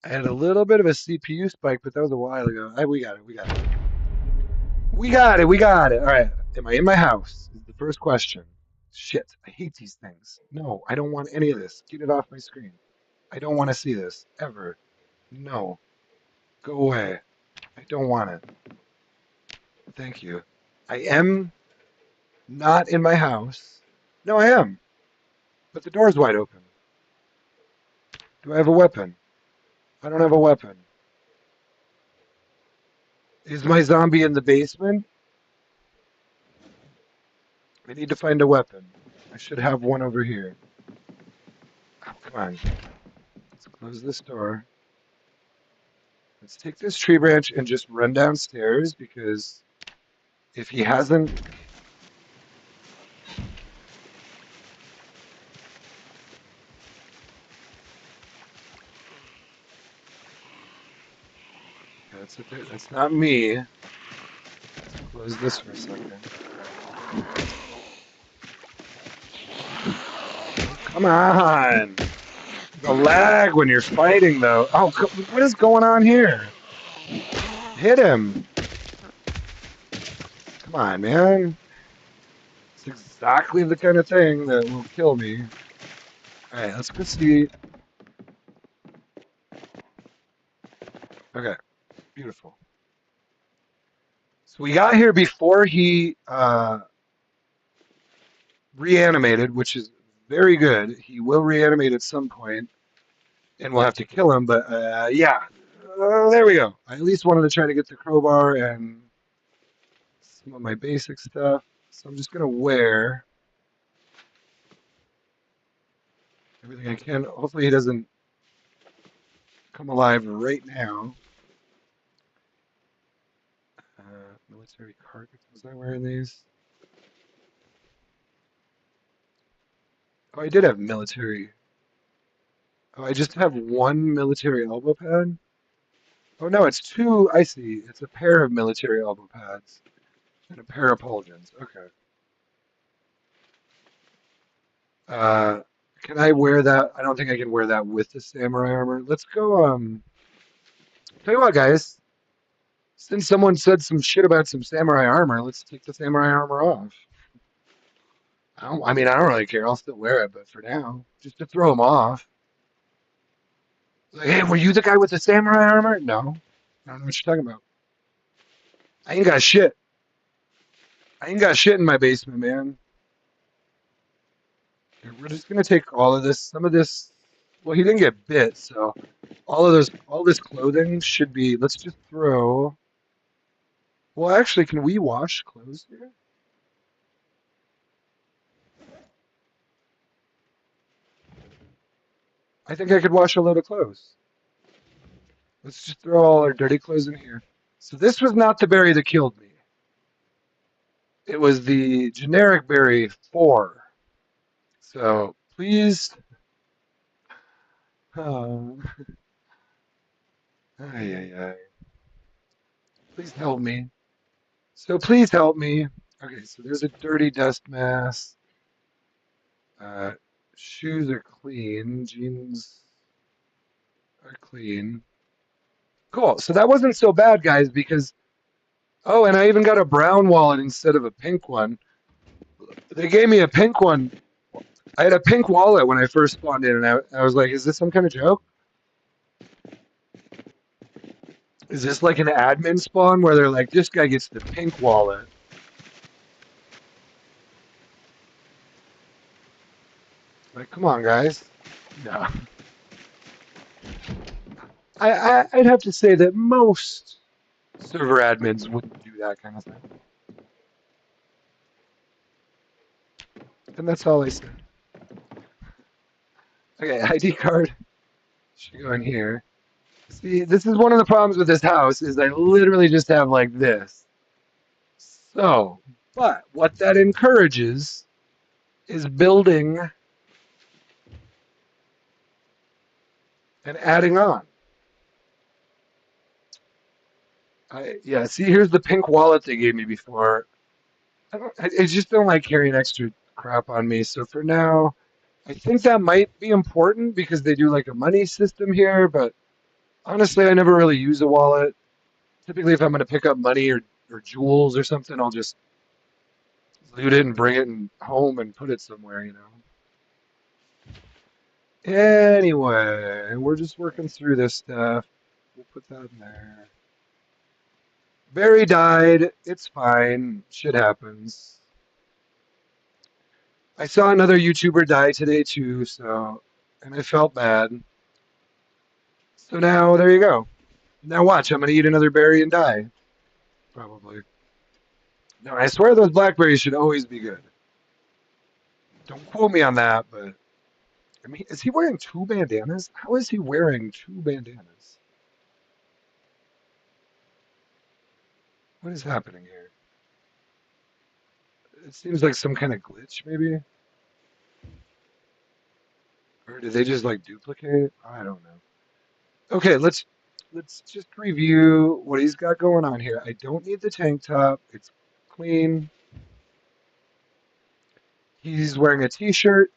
I had a little bit of a CPU spike, but that was a while ago. We got it. We got it. We got it. We got it. All right. Am I in my house? Is the first question. Shit. I hate these things. No, I don't want any of this. Get it off my screen. I don't want to see this ever. No. Go away. I don't want it. Thank you. I am not in my house. No, I am. But the door's wide open. Do I have a weapon? I don't have a weapon. Is my zombie in the basement? I need to find a weapon. I should have one over here. Oh, come on. Let's close this door. Let's take this tree branch and just run downstairs because if he hasn't. That's not me. Let's close this for a second. Oh, come on. The lag when you're fighting, though. Oh, what is going on here? Hit him. Come on, man. It's exactly the kind of thing that will kill me. All right, let's go see. Okay, beautiful. So we got here before he reanimated, which is very good. He will reanimate at some point, and we'll have to kill him. But yeah, there we go. I at least wanted to try to get the crowbar and some of my basic stuff. So I'm just gonna wear. everything I can. Hopefully he doesn't come alive right now. Military carpets. Was I wearing these? Oh, I did have military. Oh, I just have one military elbow pad. Oh no, it's two. I see. It's a pair of military elbow pads and a pair of pauldrons. Okay. Uh, can I wear that? I don't think I can wear that with the samurai armor. Let's go. Tell you what, guys. Since someone said some shit about some samurai armor, let's take the samurai armor off. I don't really care. I'll still wear it, but for now, just to throw them off. Like, hey, were you the guy with the samurai armor? No. I don't know what you're talking about. I ain't got shit. I ain't got shit in my basement, man. Here, we're just gonna take all of this, some of this. Well, he didn't get bit, so all this clothing should be. Let's just throw. Well, actually, can we wash clothes here? I think I could wash a load of clothes. Let's just throw all our dirty clothes in here. So this was not the berry that killed me. It was the generic berry 4. So please, uh, ay, ay, ay. Please help me. So please help me. Okay, so there's a dirty dust mask. Uh, shoes are clean. Jeans are clean. Cool. So that wasn't so bad, guys, because oh, and I even got a brown wallet instead of a pink one. They gave me a pink one. I had a pink wallet when I first spawned in, and I was like, is this some kind of joke? Is this like an admin spawn where they're like, this guy gets the pink wallet? Like, come on, guys. No. I'd have to say that most server admins wouldn't do that kind of thing. And that's all I said. Okay, ID card should go in here. See, this is one of the problems with this house is I literally just have like this. So, but what that encourages is building and adding on. Yeah, see, here's the pink wallet they gave me before. I just don't like carrying extra crap on me. So for now, I think that might be important because they do like a money system here. But honestly, I never really use a wallet. Typically, if I'm going to pick up money or jewels or something, I'll just loot it and bring it home and put it somewhere, you know. Anyway, we're just working through this stuff. We'll put that in there. Barry died. It's fine. Shit happens. I saw another YouTuber die today too, so and I felt bad. So now there you go. Now watch, I'm gonna eat another berry and die. Probably. No, I swear those blackberries should always be good. Don't quote me on that, but I mean, is he wearing two bandanas? How is he wearing two bandanas? What is happening here? It seems like some kind of glitch, maybe? Or did they just like duplicate? I don't know. Okay, let's just review what he's got going on here. I don't need the tank top. It's clean. He's wearing a t-shirt.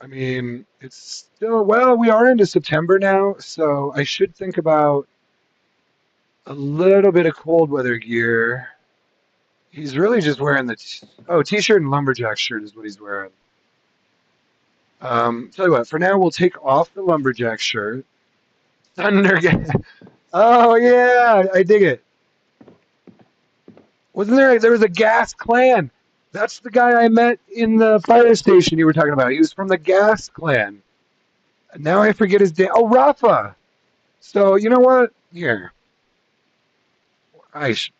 I mean, it's still, well, we are into September now, so I should think about a little bit of cold weather gear. He's really just wearing oh, t-shirt and lumberjack shirt is what he's wearing. Tell you what, for now we'll take off the lumberjack shirt. Thunder. Oh yeah, I dig it. Wasn't there was a gas clan? That's the guy I met in the fire station you were talking about. He was from the gas clan. Now I forget his name. Oh, Rafa. So you know what? Here,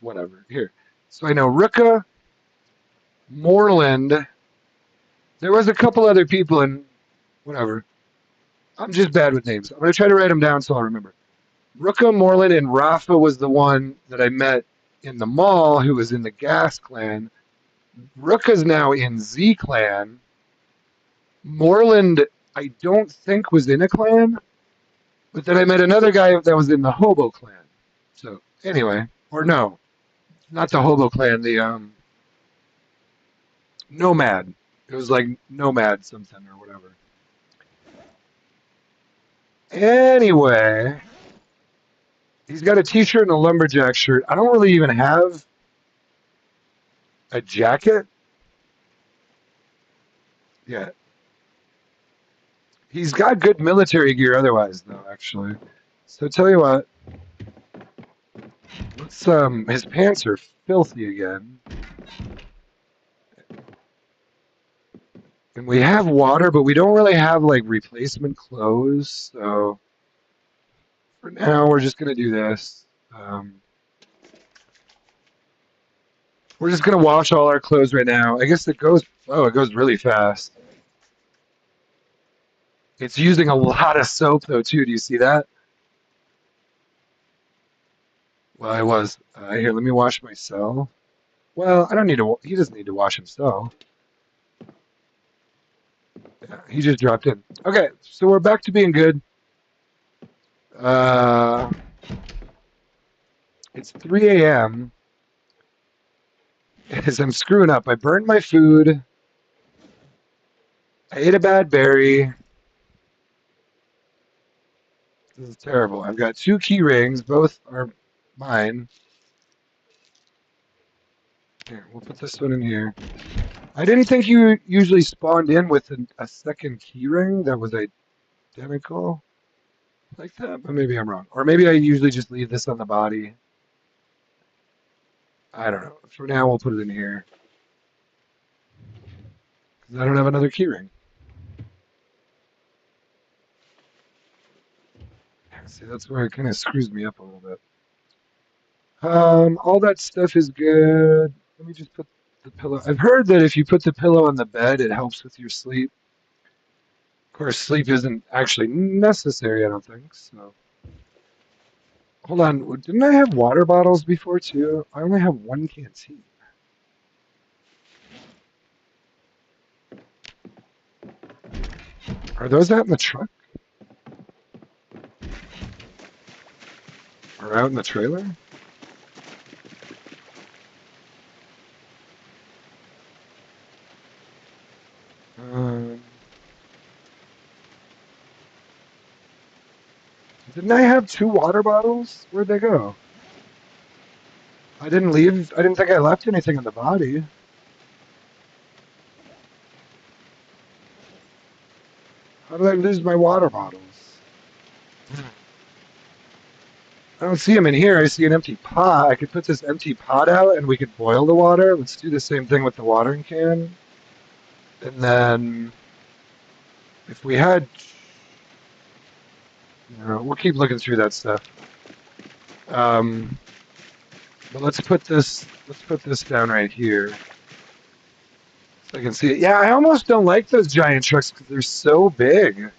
whatever. Here. So I know Ruka, Moreland, There was a couple other people in whatever. I'm just bad with names. I'm gonna try to write them down so I'll remember. Ruka, Moreland, and Rafa was the one that I met in the mall who was in the Gas Clan. Ruka's now in Z Clan. Moreland, I don't think was in a clan, but then I met another guy that was in the Hobo Clan. So anyway, or no, not the Hobo Clan, the Nomad. It was like Nomad something or whatever. Anyway, he's got a t-shirt and a lumberjack shirt. I don't really even have a jacket. Yeah. He's got good military gear otherwise though, actually. So tell you what, let's his pants are filthy again. And we have water, but we don't really have like replacement clothes, so for now we're just gonna do this. We're just gonna wash all our clothes right now. I guess it goes it goes really fast. It's using a lot of soap though too. Do you see that? Well, I was. Here, let me wash myself. Well, I don't need to. He doesn't need to wash himself. Yeah, he just dropped in. Okay, so we're back to being good. Uh, it's 3 a.m. As I'm screwing up, I burned my food. I ate a bad berry. This is terrible. I've got 2 key rings. Both are mine. Here, we'll put this one in here. I didn't think you usually spawned in with a second key ring that was identical like that, but maybe I'm wrong. Or maybe I usually just leave this on the body. I don't know. For now, we'll put it in here. Because I don't have another key ring. See, that's where it kind of screws me up a little bit. All that stuff is good. Let me just put the pillow. I've heard that if you put the pillow on the bed, it helps with your sleep. Of course, sleep isn't actually necessary, I don't think. So, hold on. Didn't I have water bottles before too? I only have one canteen. Are those out in the truck or out in the trailer? Um, didn't I have 2 water bottles? Where'd they go? I didn't leave. I didn't think I left anything in the body. How did I lose my water bottles? I don't see them in here. I see an empty pot. I could put this empty pot out and we could boil the water. Let's do the same thing with the watering can. And then if we had, we'll keep looking through that stuff. Um, but let's put this down right here so I can see it. Yeah, I almost don't like those giant trucks because they're so big.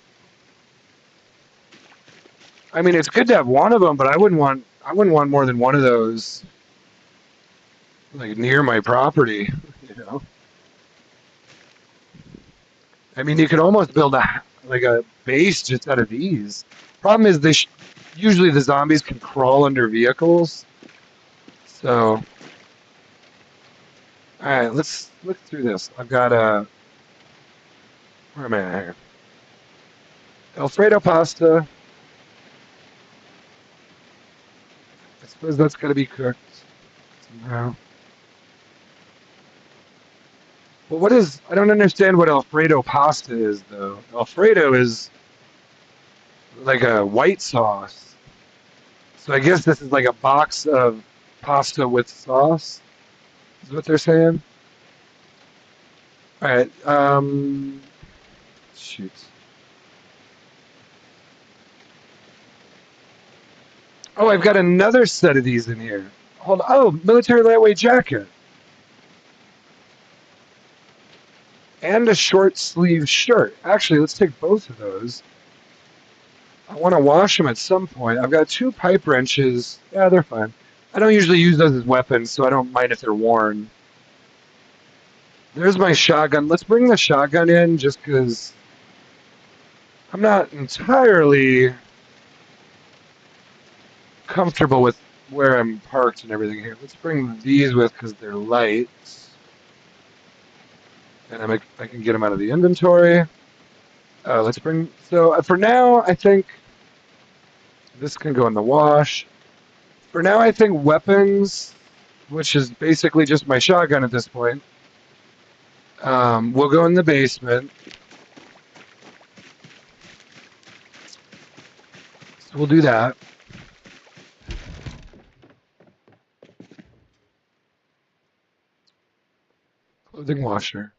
I mean, it's good to have one of them, but I wouldn't want more than one of those like near my property, you know. I mean, you could almost build a base just out of these. Problem is, usually the zombies can crawl under vehicles. So, all right, let's look through this. I've got where am I at here? Alfredo pasta. I suppose that's got to be cooked somehow. Well, what is? I don't understand what Alfredo pasta is, though. Alfredo is like a white sauce. So I guess this is like a box of pasta with sauce. Is what they're saying. All right. Shoot. Oh, I've got another set of these in here. Hold on. Oh, military lightweight jacket. and a short sleeve shirt. Actually, let's take both of those. I want to wash them at some point. I've got 2 pipe wrenches. Yeah, they're fine. I don't usually use those as weapons, so I don't mind if they're worn. There's my shotgun. Let's bring the shotgun in just because I'm not entirely comfortable with where I'm parked and everything here. Let's bring these with because they're light. And I can get them out of the inventory. Let's bring. So for now, I think this can go in the wash. For now, I think weapons, which is basically just my shotgun at this point, will go in the basement. So we'll do that. Clothing washer.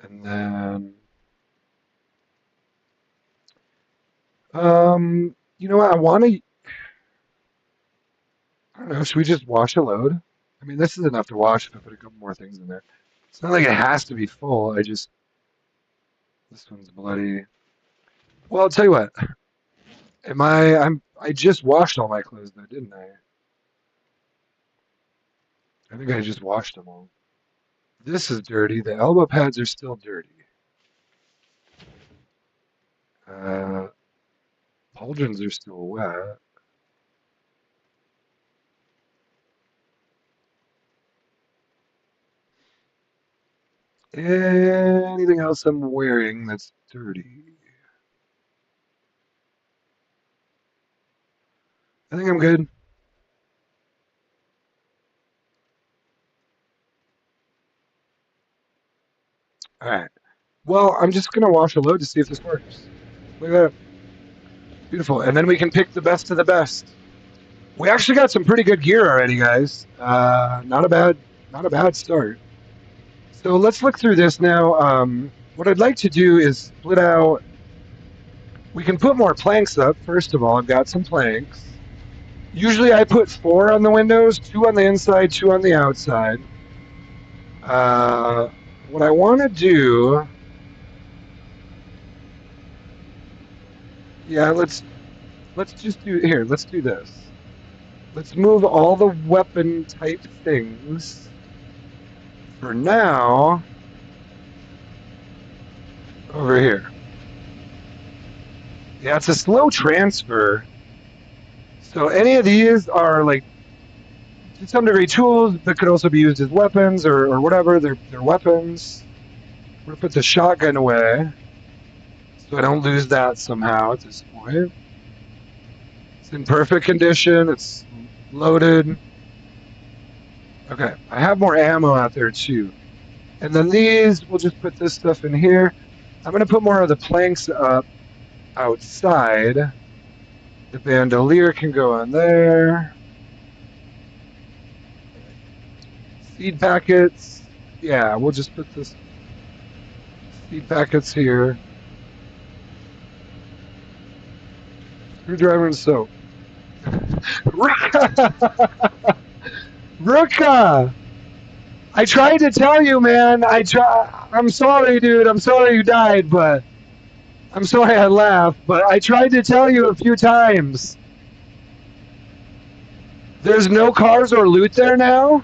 And then, you know what? I don't know, should we just wash a load? I mean, this is enough to wash if I put a couple more things in there. It's not like it has to be full. This one's bloody. Well, I'll tell you what. I just washed all my clothes though, didn't I? I think I just washed them all. This is dirty. The elbow pads are still dirty. Uh, pauldrons are still wet. Anything else I'm wearing that's dirty? I think I'm good. All right. Well, I'm just gonna wash a load to see if this works. Look at that. Beautiful. And then we can pick the best of the best. We actually got some pretty good gear already, guys. Not a bad start. So let's look through this now. What I'd like to do is split out. We can put more planks up. First of all, I've got some planks. Usually I put 4 on the windows, 2 on the inside, 2 on the outside. Uh, what I want to do, yeah, let's just do here. Let's do this. Let's move all the weapon type things for now over here. Yeah, it's a slow transfer. So any of these are like to some degree tools that could also be used as weapons or whatever. They're weapons. We're gonna put the shotgun away so I don't lose that somehow at this point. It's in perfect condition. It's loaded. Okay, I have more ammo out there too. And then these, we'll just put this stuff in here. I'm gonna put more of the planks up outside. The bandolier can go on there. Seed packets. Yeah, we'll just put this seed packets here. Screwdriver and soap. Ruka! Ruka! I tried to tell you, man. I'm sorry, dude. I'm sorry you died, but I'm sorry I laughed. But I tried to tell you a few times. There's no cars or loot there now?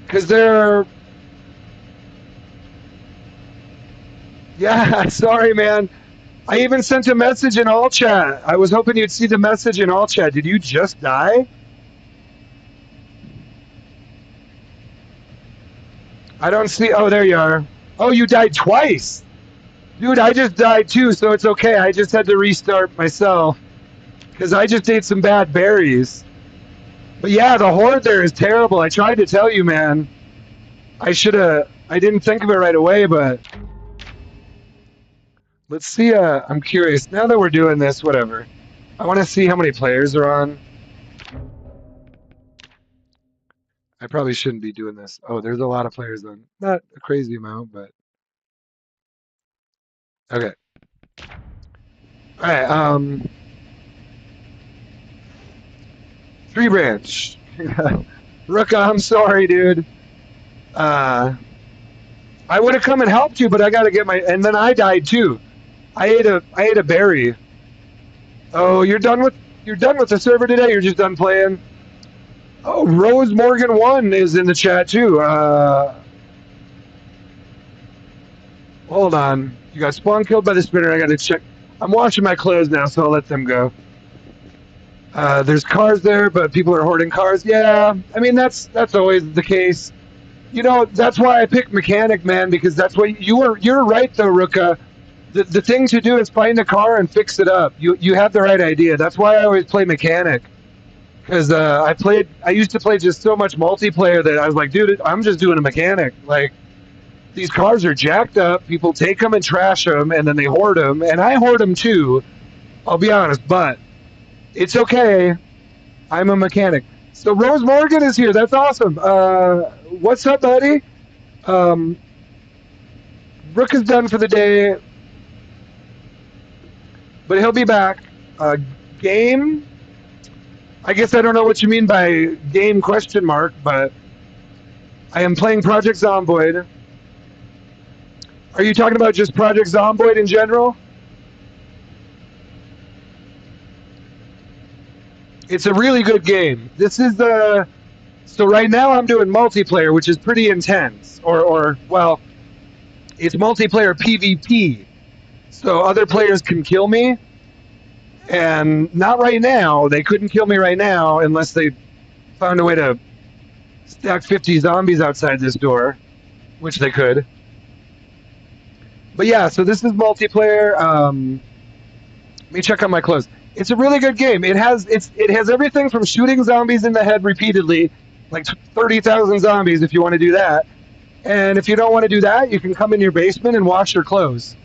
Because there are. Yeah, sorry, man. I even sent a message in all chat. I was hoping you'd see the message in all chat. Did you just die? I don't see. Oh, there you are. Oh, you died twice. Dude, I just died too, so it's okay. I just had to restart myself because I just ate some bad berries. But yeah, the horde there is terrible. I tried to tell you, man. I should have. I didn't think of it right away, but let's see. I'm curious. Now that we're doing this, whatever. I want to see how many players are on. I probably shouldn't be doing this. Oh, there's a lot of players on. Not a crazy amount, but okay. All right. Tree branch. Ruka, I'm sorry, dude. I would have come and helped you, but I got to get my. And then I died too. I ate a berry. Oh, you're done with the server today. You're just done playing. Oh, Rose Morgan 1 is in the chat too. Hold on. You got spawn killed by the spinner. I got to check. I'm washing my clothes now, so I'll let them go. There's cars there, but people are hoarding cars. Yeah, I mean that's always the case. You know, that's why I picked mechanic, man, because that's what you're right though, Ruka. The thing to do is find a car and fix it up. You have the right idea. That's why I always play mechanic. Because I used to play just so much multiplayer that I was like, dude, I'm just doing a mechanic. Like, these cars are jacked up. People take them and trash them, and then they hoard them. And I hoard them too, I'll be honest, but it's okay. I'm a mechanic. So Rose Morgan is here. That's awesome. What's up, buddy? Brooke is done for the day, but he'll be back. Game? I guess I don't know what you mean by game question mark, but I am playing Project Zomboid. Are you talking about just Project Zomboid in general? It's a really good game. This is the so right now I'm doing multiplayer, which is pretty intense. Or well, it's multiplayer PvP. So other players can kill me. And not right now. They couldn't kill me right now unless they found a way to stack 50 zombies outside this door, which they could. But yeah, so this is multiplayer. Let me check on my clothes. It's a really good game. It has everything from shooting zombies in the head repeatedly, like 30,000 zombies if you want to do that. And if you don't want to do that, you can come in your basement and wash your clothes.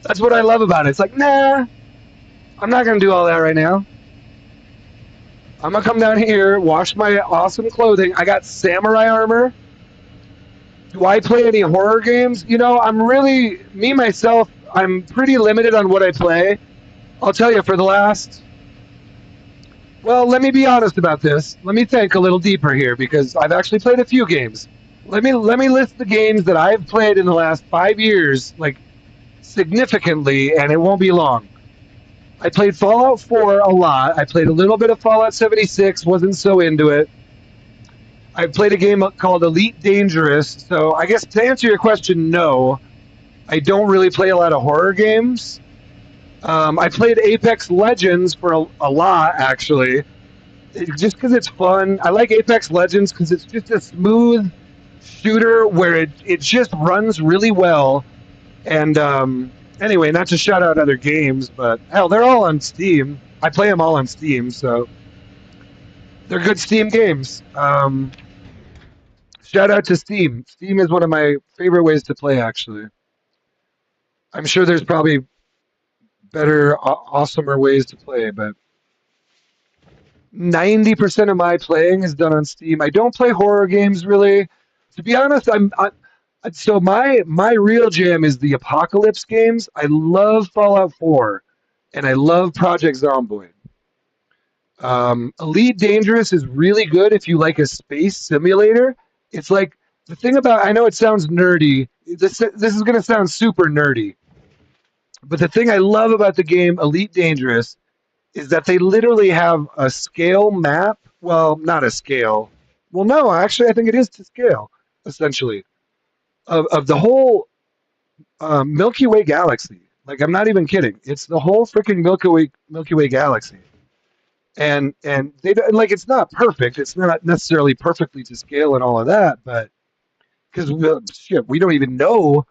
That's what I love about it. It's like, nah, I'm not going to do all that right now. I'm going to come down here, wash my awesome clothing. I got samurai armor. Do I play any horror games? You know, myself, I'm pretty limited on what I play. I'll tell you, for the last... Well, let me be honest about this. Let me think a little deeper here, because I've actually played a few games. Let me list the games that I've played in the last 5 years, like, significantly, and it won't be long. I played Fallout 4 a lot. I played a little bit of Fallout 76, wasn't so into it. I played a game called Elite Dangerous, so I guess to answer your question, no. I don't really play a lot of horror games. I played Apex Legends for a lot, actually, just because it's fun. I like Apex Legends because it's just a smooth shooter where it just runs really well. And anyway, not to shout out other games, but hell, they're all on Steam. I play them all on Steam, so they're good Steam games. Shout out to Steam. Steam is one of my favorite ways to play, actually. I'm sure there's probably better, awesomer ways to play, but 90% of my playing is done on Steam. I don't play horror games really. To be honest, so my real jam is the apocalypse games. I love Fallout 4, and I love Project Zomboid. Elite Dangerous is really good if you like a space simulator. It's like the thing about I know it sounds nerdy. This is going to sound super nerdy. But the thing I love about the game Elite Dangerous is that they literally have a scale map. Well, not a scale. Well, no, actually, I think it is to scale, essentially, of the whole Milky Way galaxy. Like, I'm not even kidding. It's the whole freaking Milky Way galaxy. And they like it's not perfect. It's not necessarily perfectly to scale and all of that, but because we don't even know.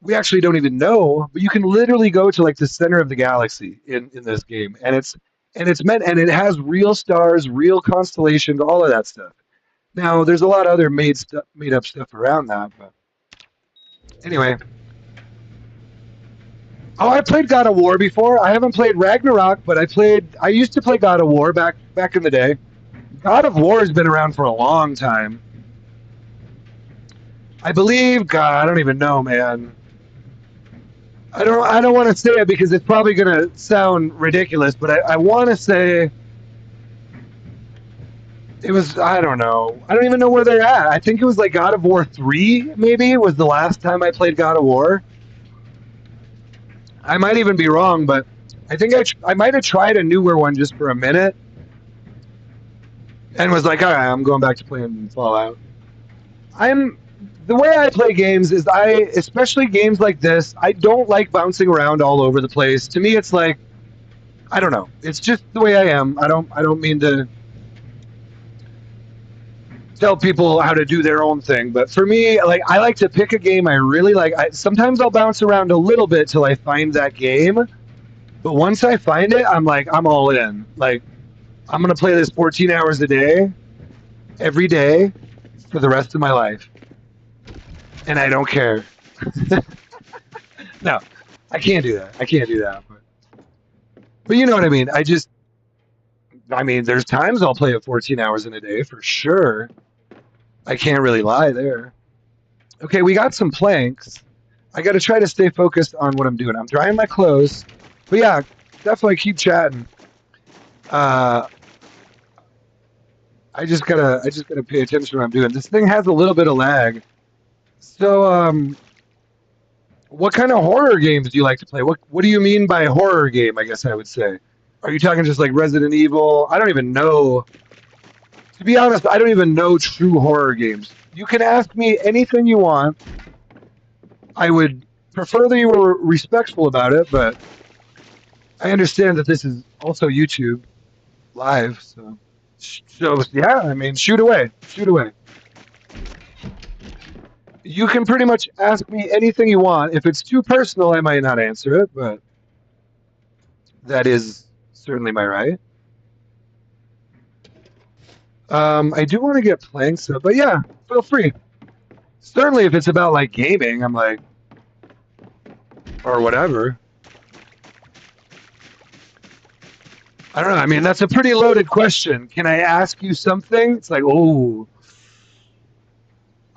We actually don't even know, but you can literally go to like the center of the galaxy in this game, and it has real stars, real constellations, all of that stuff. Now, there's a lot of other made up stuff around that, but anyway. Oh, I played God of War before. I haven't played Ragnarok, but I used to play God of War back in the day. God of War has been around for a long time. I believe, God, I don't even know, man. I don't want to say it because it's probably going to sound ridiculous, but I want to say It was, I don't know. I don't even know where they're at. I think it was like God of War 3, maybe, was the last time I played God of War. I might even be wrong, but I think I might have tried a newer one just for a minute and was like, all right, I'm going back to playing Fallout. I'm the way I play games is especially games like this, I don't like bouncing around all over the place. To me, it's like, I don't know. It's just the way I am. I don't mean to tell people how to do their own thing, but for me, like I like to pick a game I really like. Sometimes I'll bounce around a little bit till I find that game, but once I find it, I'm like I'm all in. Like I'm gonna play this 14 hours a day, every day, for the rest of my life, and I don't care. No, I can't do that. I can't do that. But you know what I mean. I mean, there's times I'll play it 14 hours in a day for sure. I can't really lie there. Okay, we got some planks. I got to try to stay focused on what I'm doing. I'm drying my clothes, but yeah, definitely keep chatting. Uh, I just gotta pay attention to what I'm doing. This thing has a little bit of lag. So, what kind of horror games do you like to play? What do you mean by horror game? I guess I would say. Are you talking just like Resident Evil? I don't even know. To be honest, I don't even know true horror games. You can ask me anything you want. I would prefer that you were respectful about it, but I understand that this is also YouTube live, so yeah. I mean, shoot away, shoot away. You can pretty much ask me anything you want. If it's too personal, I might not answer it, but that is certainly my right. I do want to get planks up, but yeah, feel free. Certainly, if it's about like gaming, I'm like, or whatever. I don't know. I mean, that's a pretty loaded question. Can I ask you something? It's like, oh,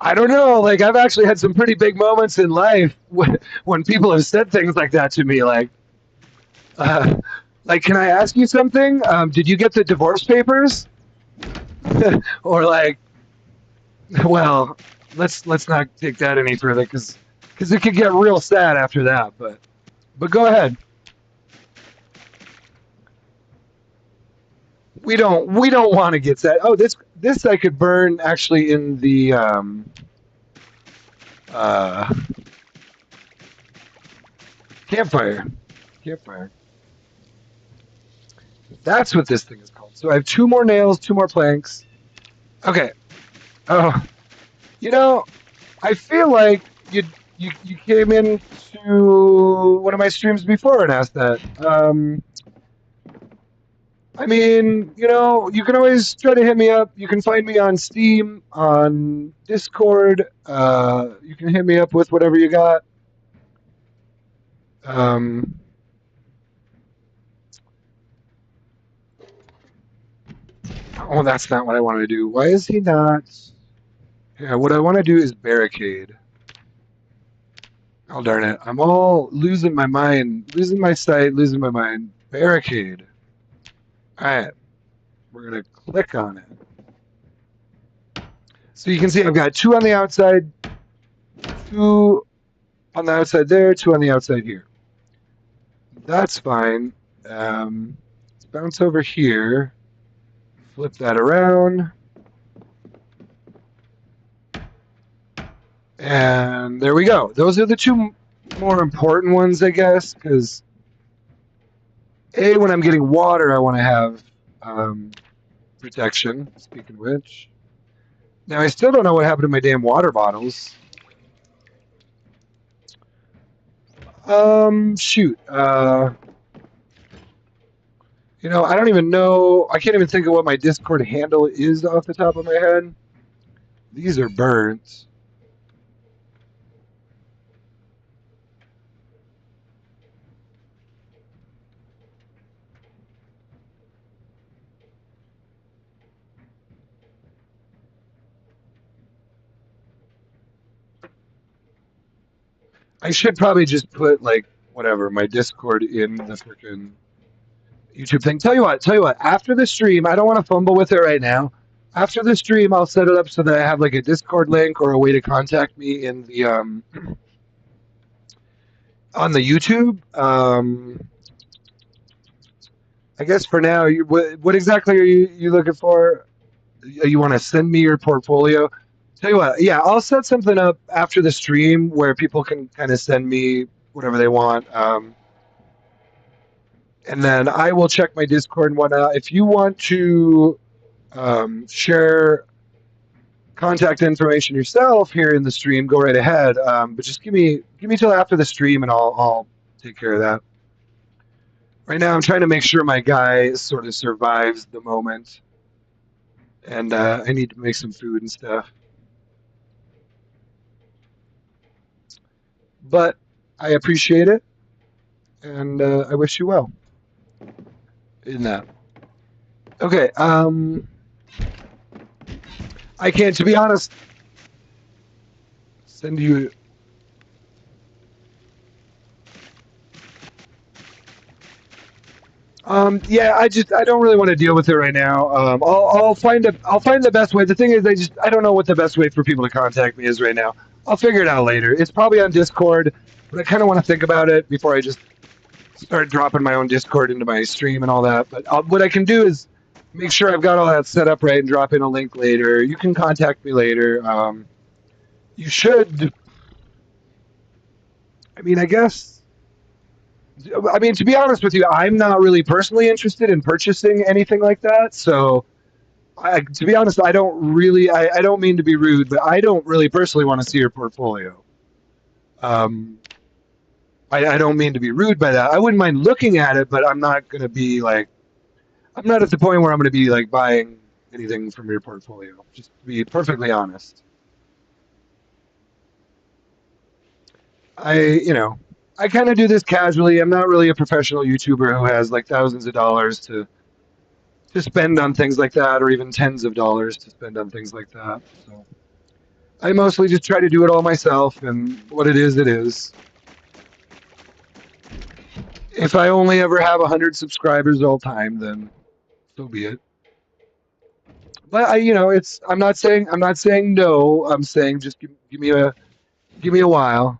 I don't know. Like, I've actually had some pretty big moments in life when people have said things like that to me. Uh, like, can I ask you something? Did you get the divorce papers? Or like, well, let's not take that any further because it could get real sad after that. But go ahead. We don't want to get sad. Oh, this I could burn actually in the uh, campfire. Campfire. That's what this thing is called. So I have two more nails, two more planks. Okay. Oh, you know, I feel like you came into one of my streams before and asked that. I mean, you can always try to hit me up. You can find me on Steam, on Discord. You can hit me up with whatever you got. Um, oh, that's not what I want to do. Why is he not? Yeah, what I want to do is barricade. Oh, darn it. I'm all losing my mind, losing my sight, losing my mind. Barricade. All right, we're going to click on it. So you can see I've got two on the outside, two on the outside there, two on the outside here. That's fine. Let's bounce over here, flip that around, and there we go. Those are the two more important ones, I guess, because when I'm getting water, I want to have protection. Speaking of which, now I still don't know what happened to my damn water bottles. Shoot. I don't even know. I can't even think of what my Discord handle is off the top of my head. These are burnt. I should probably just put like whatever my Discord in the freaking YouTube thing. Tell you what. After the stream, I don't want to fumble with it right now. After the stream, I'll set it up so that I have like a Discord link or a way to contact me in the on the YouTube. I guess for now, what exactly are you looking for? You want to send me your portfolio? Tell you what, yeah, I'll set something up after the stream where people can kind of send me whatever they want, and then I will check my Discord and whatnot. If you want to share contact information yourself here in the stream, go right ahead. But just give me till after the stream, and I'll take care of that. Right now, I'm trying to make sure my guy sort of survives the moment, and I need to make some food and stuff. But I appreciate it, and I wish you well in that. Okay, I can't, to be honest, send you. Yeah, I don't really want to deal with it right now. I'll find the best way. The thing is, I don't know what the best way for people to contact me is right now. I'll figure it out later. It's probably on Discord, but I kind of want to think about it before I just start dropping my own Discord into my stream and all that. But what I can do is make sure I've got all that set up right and drop in a link later. You can contact me later. You should. I mean, I guess. I mean, to be honest with you, I'm not really personally interested in purchasing anything like that. So, to be honest, I don't really. I don't mean to be rude, but I don't really personally want to see your portfolio. Um, I don't mean to be rude by that. I wouldn't mind looking at it, but I'm not going to be like. I'm not at the point where I'm going to be like buying anything from your portfolio. Just to be perfectly honest. I kind of do this casually. I'm not really a professional YouTuber who has like thousands of dollars to spend on things like that, or even tens of dollars to spend on things like that. So I mostly just try to do it all myself, and what it is, it is. If I only ever have 100 subscribers all time, then so be it. But it's. I'm not saying no. I'm saying just give me a while.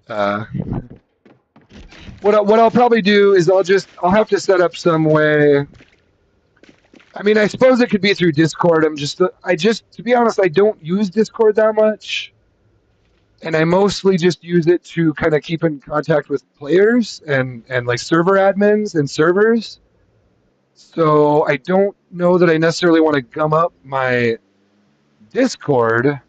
Uh, what I'll probably do is I'll have to set up some way. I mean, I suppose it could be through Discord. To be honest, I don't use Discord that much, and I mostly just use it to kind of keep in contact with players and like server admins and servers. So I don't know that I necessarily want to gum up my Discord.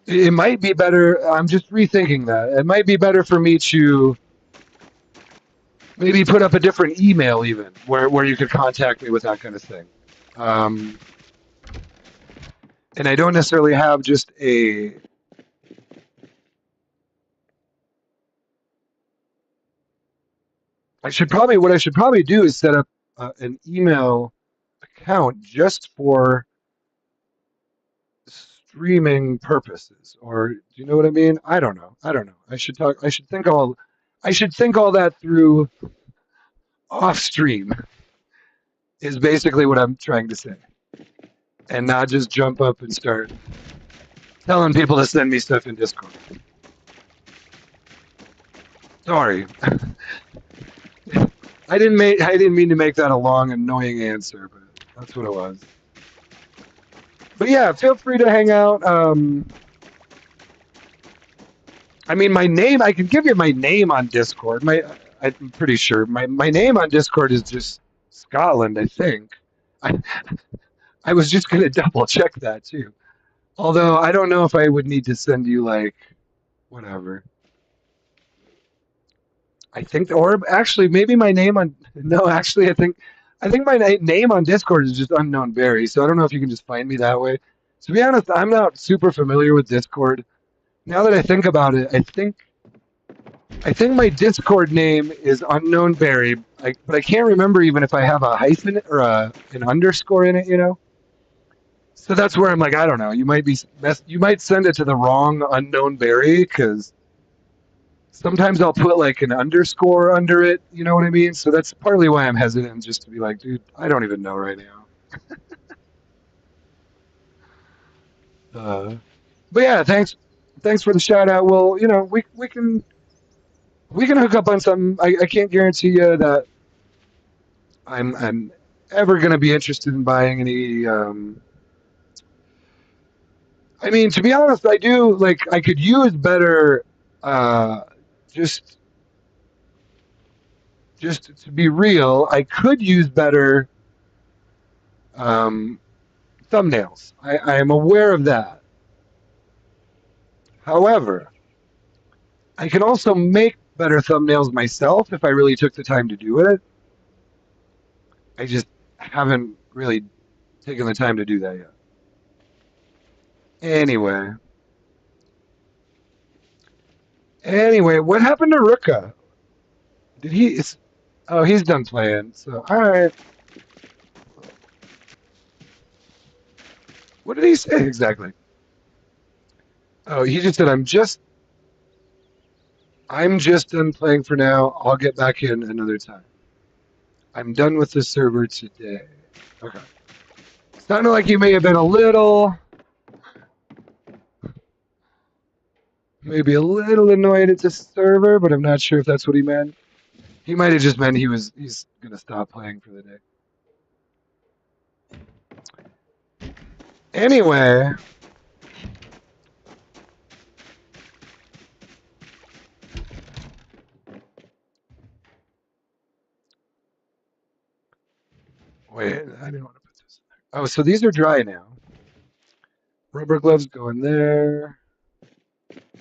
It might be better. I'm just rethinking that. It might be better for me to maybe put up a different email, even where you could contact me with that kind of thing. Um, and I don't necessarily have just a. What I should probably do is set up an email account just for streaming purposes, or do you know what I mean? I don't know. I should think all that through off stream is basically what I'm trying to say, and not just jump up and start telling people to send me stuff in Discord. Sorry. I didn't mean to make that a long, annoying answer, but that's what it was. But yeah, feel free to hang out. I mean, my name. I can give you my name on Discord. I'm pretty sure my name on Discord is just Scotland. I think. I I was just gonna double check that too. Although I don't know if I would need to send you like whatever. I think, or actually, maybe my name on no, actually, I think my name on Discord is just unknown Barry. So I don't know if you can just find me that way. To be honest, I'm not super familiar with Discord. Now that I think about it, I think my Discord name is unknown Barry, but I can't remember even if I have a hyphen or an underscore in it. So that's where I'm like, I don't know. You might send it to the wrong unknown Barry because sometimes I'll put like an underscore under it. You know what I mean? So that's partly why I'm hesitant, just to be like, dude, I don't even know right now. Uh, but yeah, thanks for the shout out. Well, we can hook up on something. I can't guarantee you that I'm ever gonna be interested in buying any. I mean, to be honest, I do like. I could use better. Uh, just just to be real, I could use better um, thumbnails. I am aware of that. However, I can also make better thumbnails myself if I really took the time to do it. I just haven't really taken the time to do that yet. Anyway, what happened to Ruka? Did he? Oh, he's done playing. So, all right. What did he say exactly? Oh, he just said, I'm just done playing for now. I'll get back in another time. I'm done with the server today. Okay. Sounded like you may have been maybe a little annoyed at the server, but I'm not sure if that's what he meant. He might have just meant he's gonna stop playing for the day. Anyway, wait, I didn't want to put this in there. Oh, so these are dry now. Rubber gloves go in there.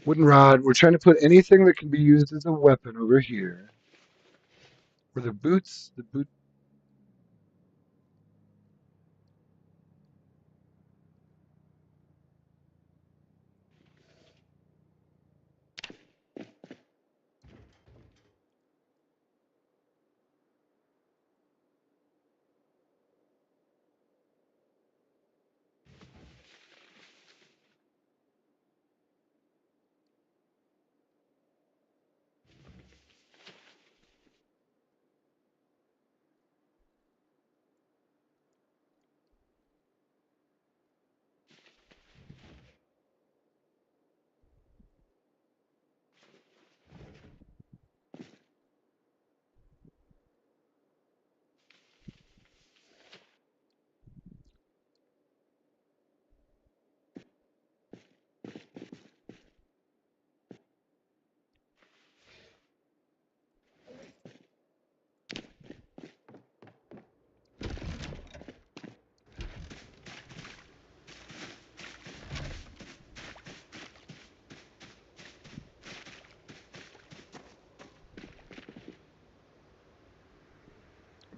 Wooden rod. We're trying to put anything that can be used as a weapon over here. Were the boots? The boot.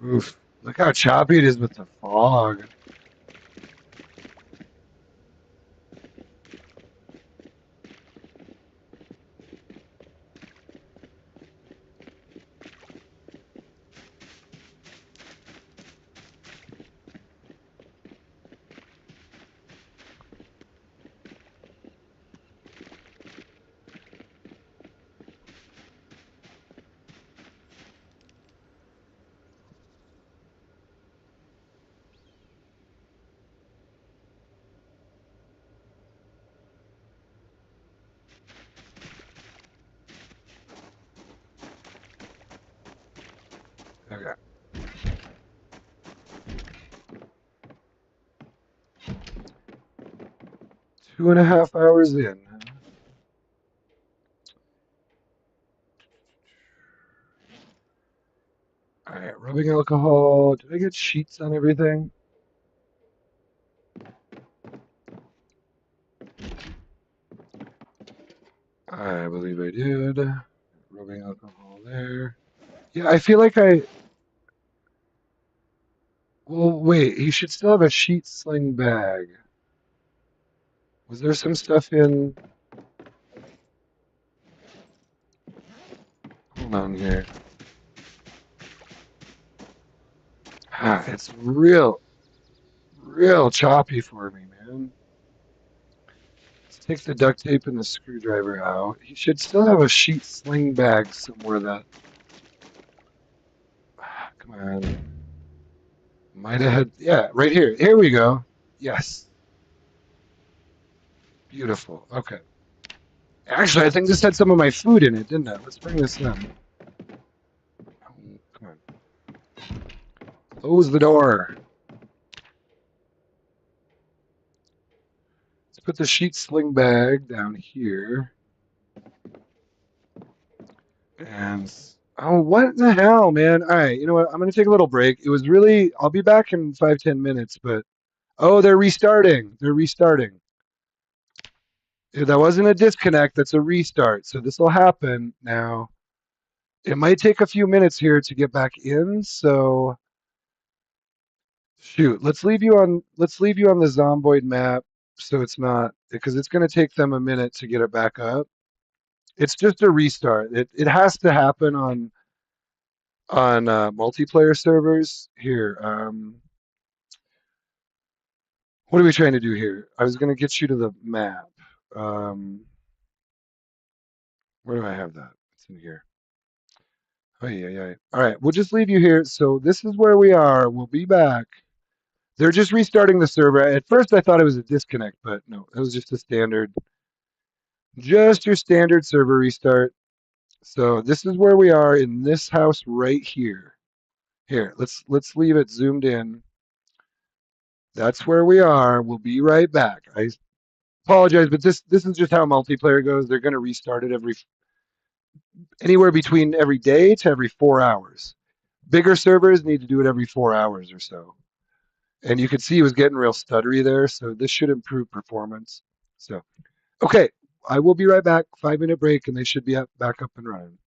Oof! Look how choppy it is with the fog. Okay, 2.5 hours in. All right, rubbing alcohol. Did I get sheets on everything? I believe I did. Rubbing alcohol there. Yeah, I feel like I. Well, wait. He should still have a sheet sling bag. Was there some stuff in? Hold on here. Ah, it's real choppy for me, man. Let's take the duct tape and the screwdriver out. He should still have a sheet sling bag somewhere that. Come on. Might have had. Yeah, right here. Here we go. Yes. Beautiful. Okay. Actually, I think this had some of my food in it, didn't it? Let's bring this in. Oh, come on. Close the door. Let's put the sheet sling bag down here. And oh, what in the hell, man? All right, you know what? I'm gonna take a little break. It was really. I'll be back in 5, 10 minutes, but oh, they're restarting. They're restarting. Yeah, that wasn't a disconnect. That's a restart. So this will happen now. It might take a few minutes here to get back in. So shoot, let's leave you on the Zomboid map so it's not because it's going to take them a minute to get it back up. It's just a restart. It has to happen on multiplayer servers. Here, what are we trying to do here? I was going to get you to the map. Um, where do I have that? It's in here. Oh yeah, yeah. All right, we'll just leave you here. So this is where we are. We'll be back. They're just restarting the server. At first, I thought it was a disconnect, but no, it was just your standard server restart. So this is where we are in this house right here. Here, let's leave it zoomed in. That's where we are. We'll be right back. I apologize, but this is just how multiplayer goes. They're going to restart it every anywhere between every day to every 4 hours. Bigger servers need to do it every 4 hours or so. And you could see he was getting real stuttery there, so this should improve performance. So, okay, I will be right back. 5 minute break, and they should be back up and running.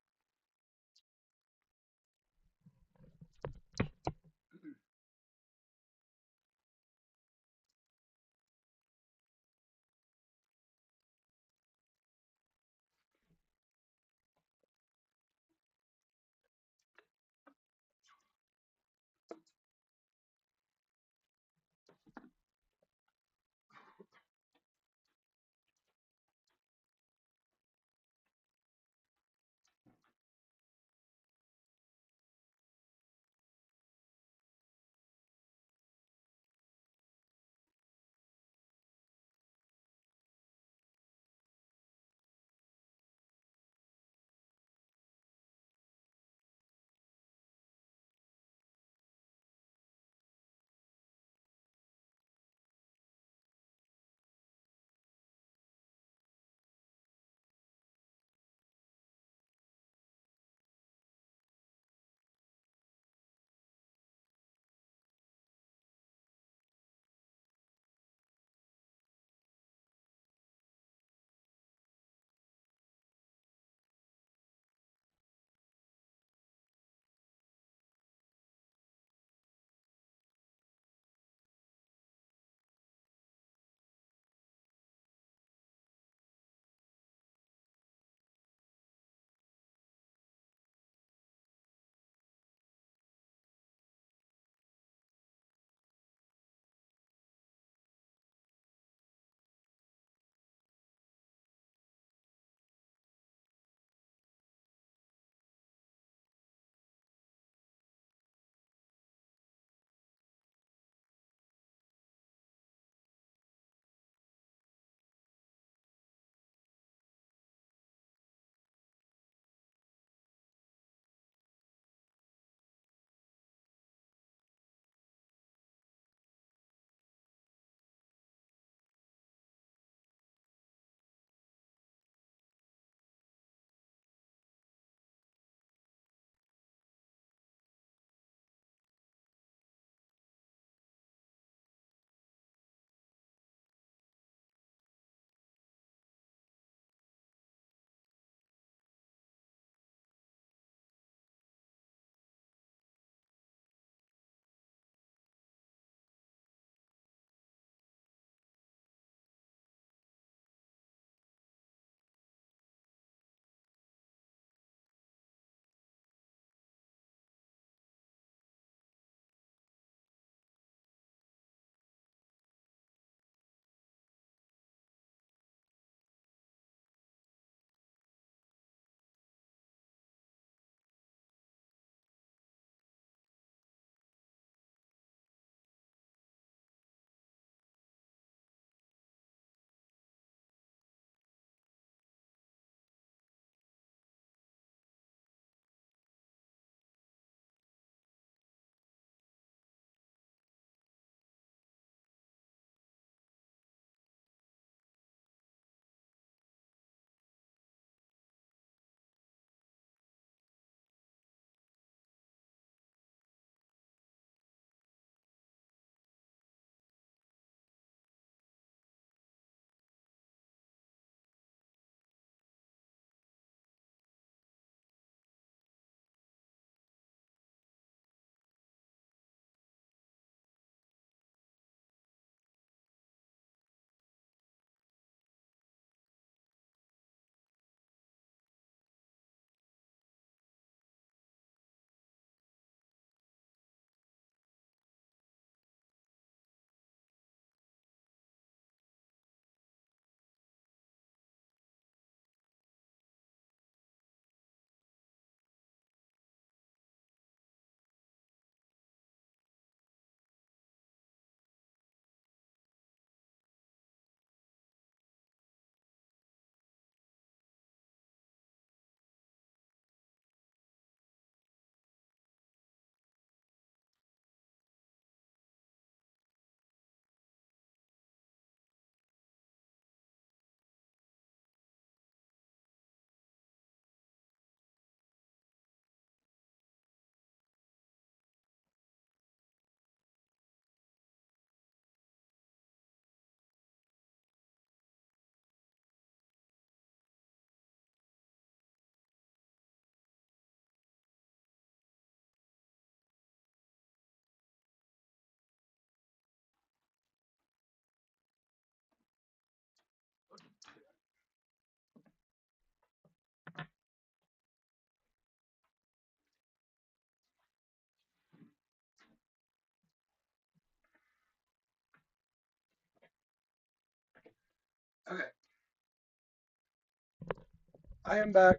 I am back.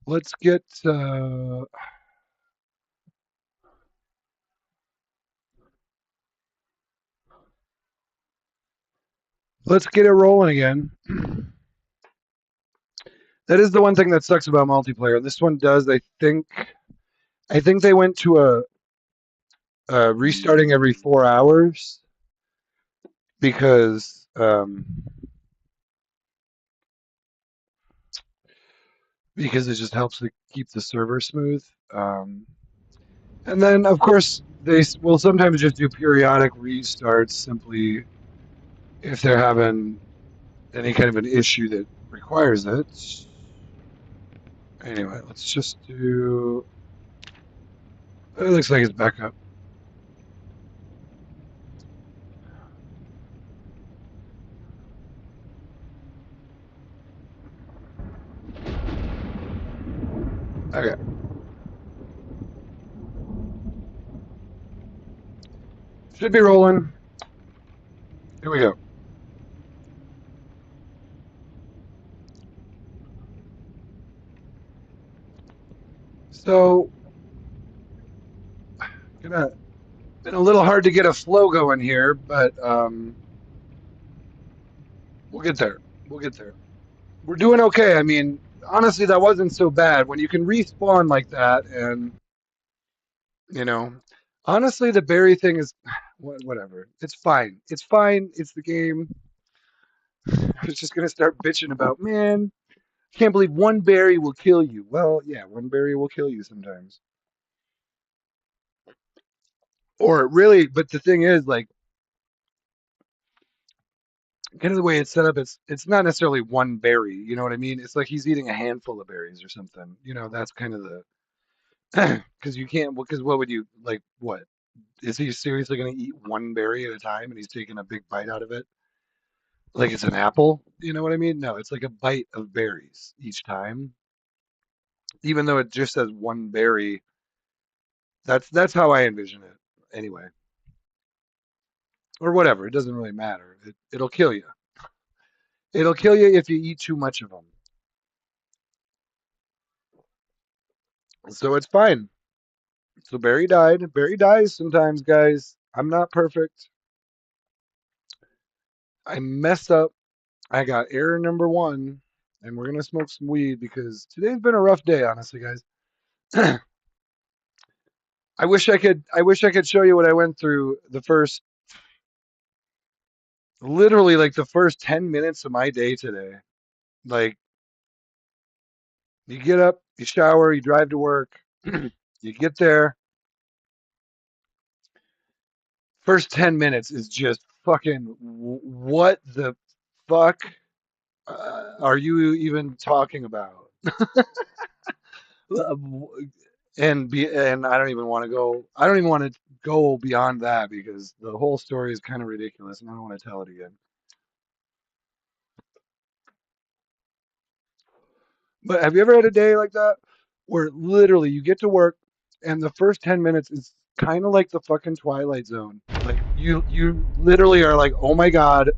Let's get let's get it rolling again. That is the one thing that sucks about multiplayer. This one does, I think they went to a restarting every 4 hours because because it just helps to keep the server smooth. And then, of course, they will sometimes just do periodic restarts simply if they're having any kind of an issue that requires it. Anyway, let's just do. It looks like it's back up. Okay, should be rolling. Here we go. So, gonna been a little hard to get a flow going here, but we'll get there. We'll get there. We're doing okay. I mean, honestly, that wasn't so bad when you can respawn like that, and you know, honestly, the berry thing is whatever. It's fine. It's fine. It's the game. I was just gonna start bitching about, man, can't believe one berry will kill you. Well, yeah, one berry will kill you sometimes. Or really, but the thing is, like, kind of the way it's set up, it's not necessarily one berry. You know what I mean? It's like he's eating a handful of berries or something. You know, that's kind of the because you can't. Because what would you like? What is he seriously going to eat one berry at a time, and he's taking a big bite out of it? Like it's an apple? You know what I mean? No, it's like a bite of berries each time. Even though it just says one berry, that's how I envision it. Anyway, or whatever. It doesn't really matter. It'll kill you. It'll kill you if you eat too much of them. So it's fine. So Barry died. Barry dies sometimes, guys. I'm not perfect. I messed up. I got error number one, and we're gonna smoke some weed because today's been a rough day, honestly, guys. I wish I could. I wish I could show you what I went through the first, literally like the first 10 minutes of my day today. Like you get up, you shower, you drive to work, you get there. First 10 minutes is just fucking what the fuck are you even talking about? Uh, and I don't even want to go. I don't even want to go beyond that because the whole story is kind of ridiculous, and I don't want to tell it again. But have you ever had a day like that where literally you get to work and the first 10 minutes is kind of like the fucking Twilight Zone? Like you literally are like, oh my god,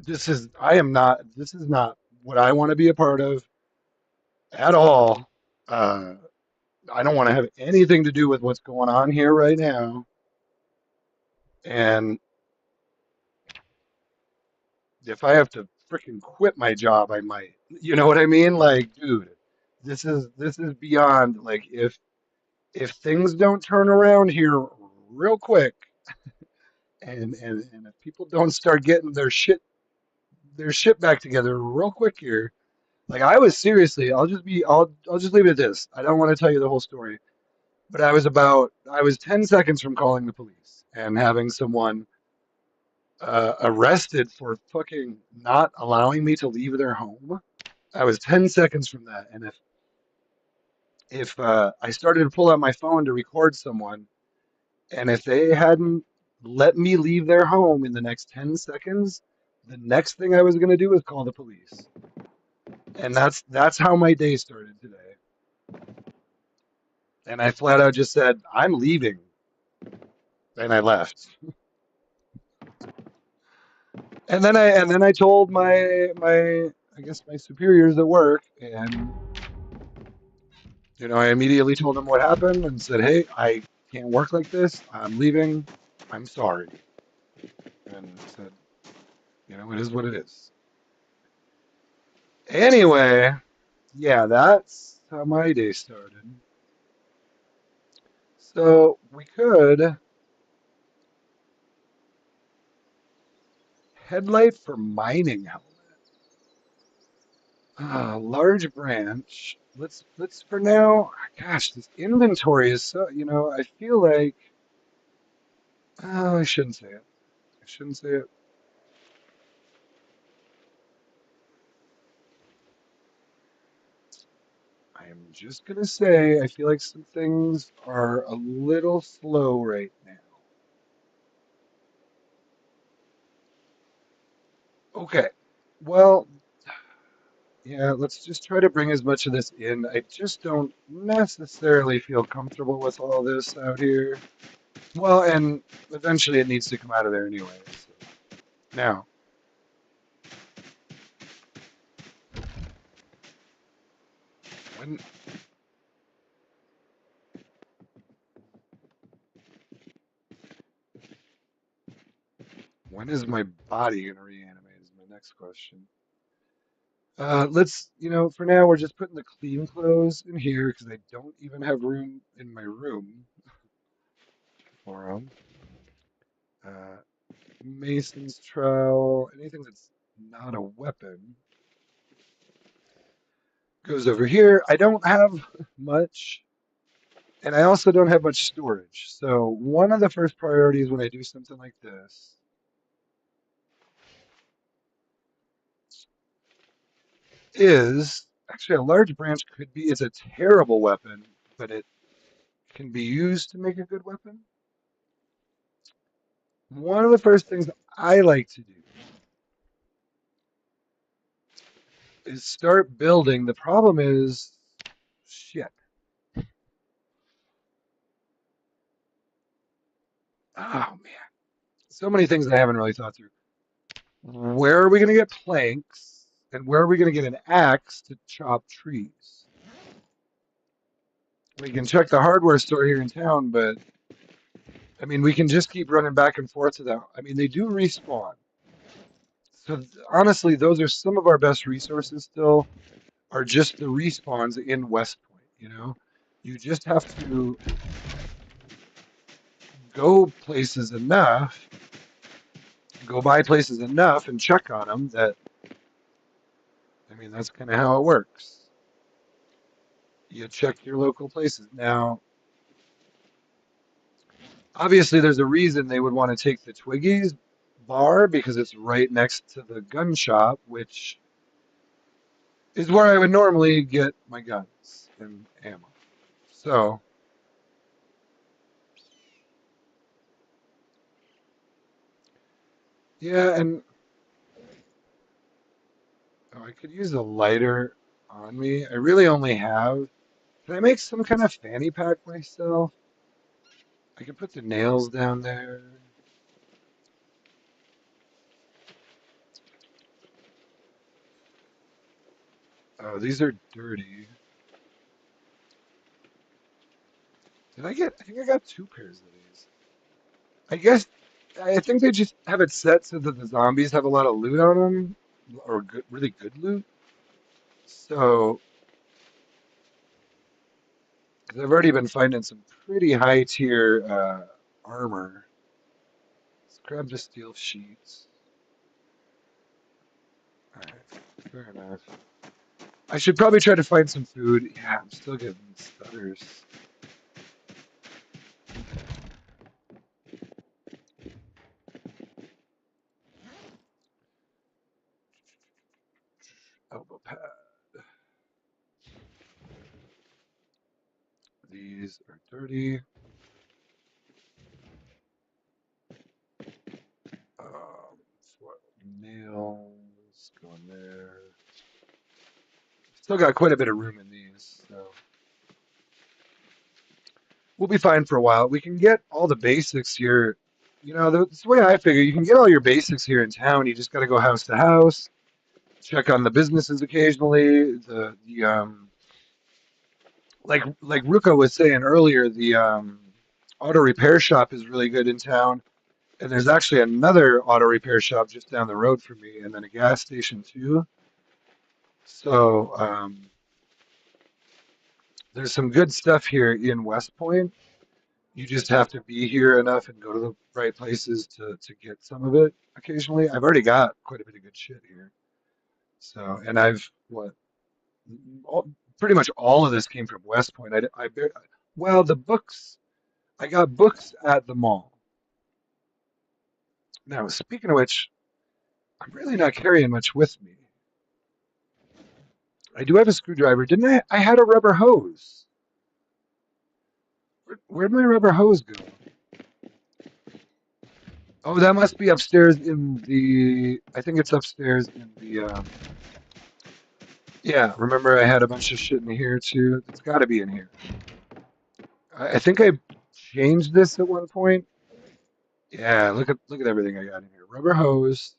this is not what I want to be a part of at all. Uh, I don't want to have anything to do with what's going on here right now. And if I have to freaking quit my job, I might. You know what I mean? Like, dude, this is beyond like if things don't turn around here real quick and if people don't start getting their shit back together real quick here. Like I was seriously, I'll just leave it at this. I don't want to tell you the whole story, but I was 10 seconds from calling the police and having someone arrested for fucking not allowing me to leave their home. I was 10 seconds from that. And if I started to pull out my phone to record someone, and if they hadn't let me leave their home in the next 10 seconds, the next thing I was going to do was call the police. And that's how my day started today. And I flat out just said, "I'm leaving." And I left. And then I told my I guess, my superiors at work, and I immediately told them what happened and said, "Hey, I can't work like this. I'm leaving. I'm sorry." And said, it is what it is. Anyway, yeah, that's how my day started. So we could headlight for mining helmet. Large branch. Let's for now. Gosh, this inventory is so. I feel like. Oh, I shouldn't say it. I shouldn't say it. I am just gonna say I feel like some things are a little slow right now. Okay. Well, yeah, let's just try to bring as much of this in. I just don't necessarily feel comfortable with all this out here. Well, and eventually it needs to come out of there anyway. So now, when when is my body gonna reanimate is my next question. For now we're just putting the clean clothes in here because I don't even have room in my room for them. Uh, Mason's trowel, anything that's not a weapon goes over here. I don't have much, and I also don't have much storage. So one of the first priorities when I do something like this is actually a large branch could be, it's a terrible weapon, but it can be used to make a good weapon. One of the first things I like to do is start building. The problem is, shit. Oh man, so many things I haven't really thought through. Where are we going to get planks? And where are we going to get an axe to chop trees? We can check the hardware store here in town, but I mean, we can just keep running back and forth to them. I mean, they do respawn. So honestly, those are some of our best resources still, are just the respawns in West Point. You just have to go places enough, go by places enough and check on them that, I mean, that's kind of how it works. You check your local places. Now, obviously, there's a reason they would want to take the Twiggy's bar because it's right next to the gun shop, which is where I would normally get my guns and ammo. So, yeah, and I could use a lighter on me. I really only have. Can I make some kind of fanny pack myself? I could put the nails down there. Oh, these are dirty. I think I got two pairs of these. I guess, I think they just have it set so that the zombies have a lot of loot on them, or good, really good loot. So, 'cause I've already been finding some pretty high tier armor. Let's grab the steel sheets. All right, fair enough. I should probably try to find some food. Yeah, I'm still getting stutters. Elbow pad. These are dirty. Nails go in there. Still got quite a bit of room in these, so we'll be fine for a while. We can get all the basics here. That's the way I figure. You can get all your basics here in town. You just got to go house to house. check on the businesses occasionally. The like Ruka was saying earlier, the auto repair shop is really good in town, and there's actually another auto repair shop just down the road from me, and then a gas station too. So there's some good stuff here in West Point. You just have to be here enough and go to the right places to get some of it occasionally. I've already got quite a bit of good shit here. So, and I've what all, pretty much all of this came from West Point. Well, the books I got books at the mall. Now, speaking of which, I'm really not carrying much with me. I do have a screwdriver. Didn't I? I had a rubber hose. Where'd my rubber hose go? Oh, that must be upstairs in the. I think it's upstairs in the. Yeah, remember I had a bunch of shit in here too. It's got to be in here. I think I changed this at one point. Yeah, look at everything I got in here. Rubber hose,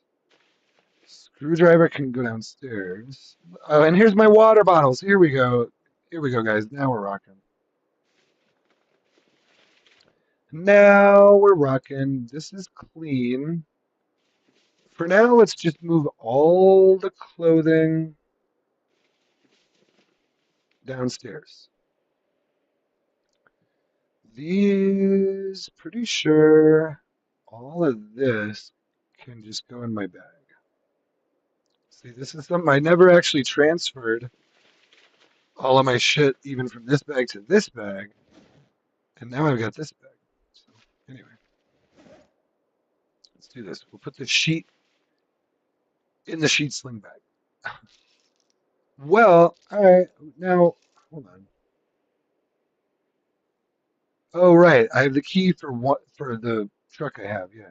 screwdriver can go downstairs. Oh, and here's my water bottles. Here we go. Here we go, guys. Now we're rocking. Now we're rocking. This is clean. For now, let's just move all the clothing downstairs. These, pretty sure all of this can just go in my bag. See, this is something I never actually transferred all of my shit, even from this bag to this bag, and now I've got this bag. So, anyway, let's do this. We'll put the sheet in the sheet sling bag. Well, all right, now, hold on. Oh, right, I have the key for what for the truck I have, yeah.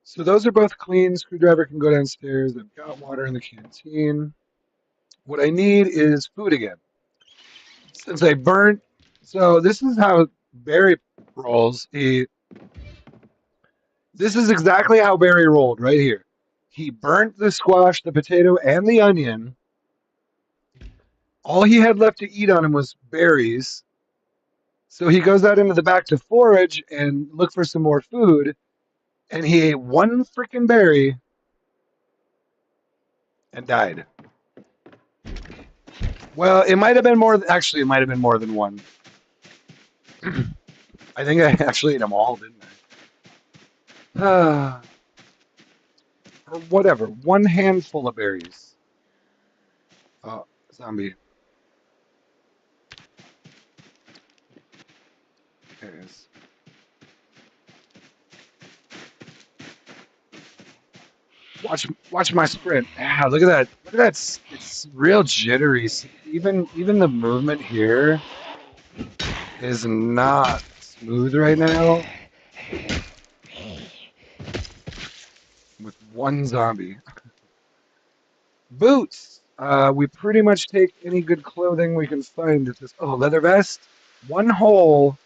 So those are both clean. Screwdriver can go downstairs. I've got water in the canteen. What I need is food again. Since I burnt, so this is how Barry rolls. This is exactly how Barry rolled right here. He burnt the squash, the potato, and the onion. All he had left to eat on him was berries. So he goes out into the back to forage and look for some more food. And he ate one freaking berry and died. Well, it might have been more. Actually, it might have been more than one. I think I actually ate them all, didn't I? Or whatever. One handful of berries. Oh, zombie. There it is. Watch my sprint. Ah, look at that. Look at that. It's real jittery. Even the movement here is not smooth right now with one zombie. Boots. We pretty much take any good clothing we can find at this. Oh, leather vest. One hole.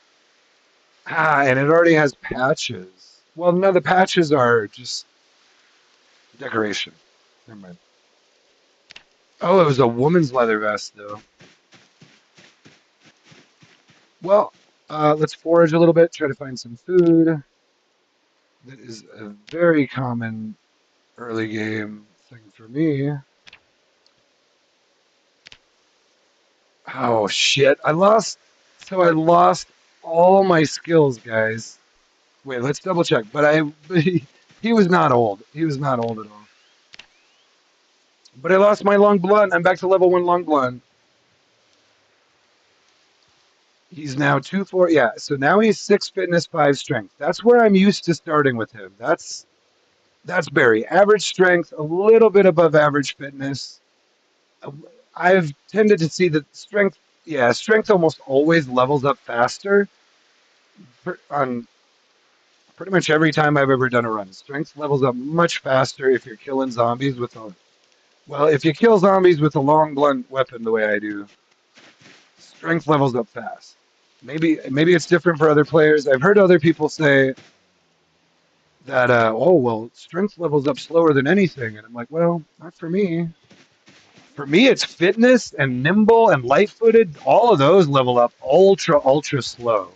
Ah, and it already has patches. Well, no, the patches are just decoration. Never mind. Oh, it was a woman's leather vest, though. Well, let's forage a little bit, try to find some food. That is a very common early game thing for me. Oh shit! I lost all my skills, guys. Wait, let's double check. He was not old. He was not old at all. But I lost my long blunt. I'm back to level one long blunt. He's now 2-4. Yeah, so now he's 6 fitness, 5 strength. That's where I'm used to starting with him. That's Barry. Average strength, a little bit above average fitness. I've tended to see that strength, yeah, strength almost always levels up faster on pretty much every time I've ever done a run. Strength levels up much faster if you're killing zombies with a well, if you kill zombies with a long blunt weapon the way I do, strength levels up fast. Maybe it's different for other players. I've heard other people say that oh well, strength levels up slower than anything, and I'm like, well, not for me. For me, it's fitness and nimble and light-footed. All of those level up ultra slow.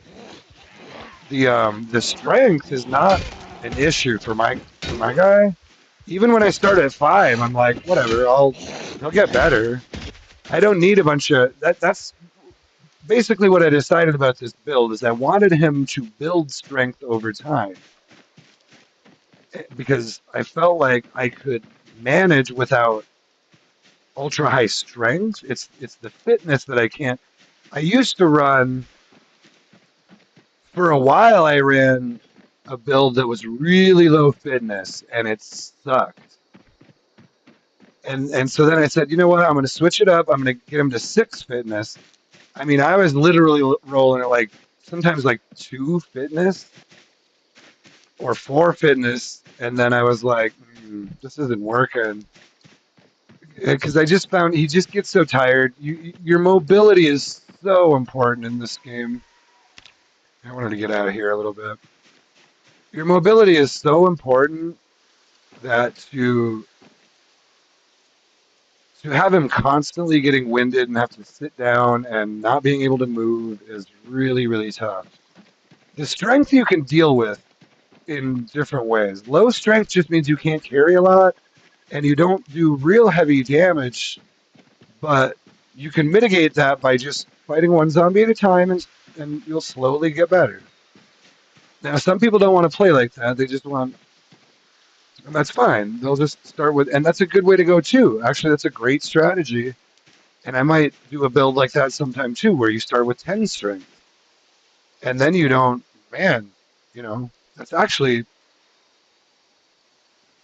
The strength is not an issue for my guy. Even when I start at 5, I'm like, whatever, he'll get better. I don't need a bunch of that's basically what I decided about this build is I wanted him to build strength over time because I felt like I could manage without ultra high strength. It's the fitness that I can't. I used to run for a while. I ran a build that was really low fitness and it sucked. And so then I said, you know what? I'm going to switch it up. I'm going to get him to 6 fitness. I mean, I was literally rolling at like sometimes like 2 fitness or 4 fitness, and then I was like, this isn't working because I just found he just gets so tired. Your mobility is so important in this game. I wanted to get out of here a little bit. Your mobility is so important that to have him constantly getting winded and have to sit down and not being able to move is really tough. The strength you can deal with in different ways. Low strength just means you can't carry a lot and you don't do real heavy damage, but you can mitigate that by just fighting one zombie at a time and you'll slowly get better. Now, some people don't want to play like that. They just want, and that's fine. They'll just start with, and that's a good way to go too. Actually, that's a great strategy. And I might do a build like that sometime too, where you start with 10 strength and then you don't, man, you know, that's actually,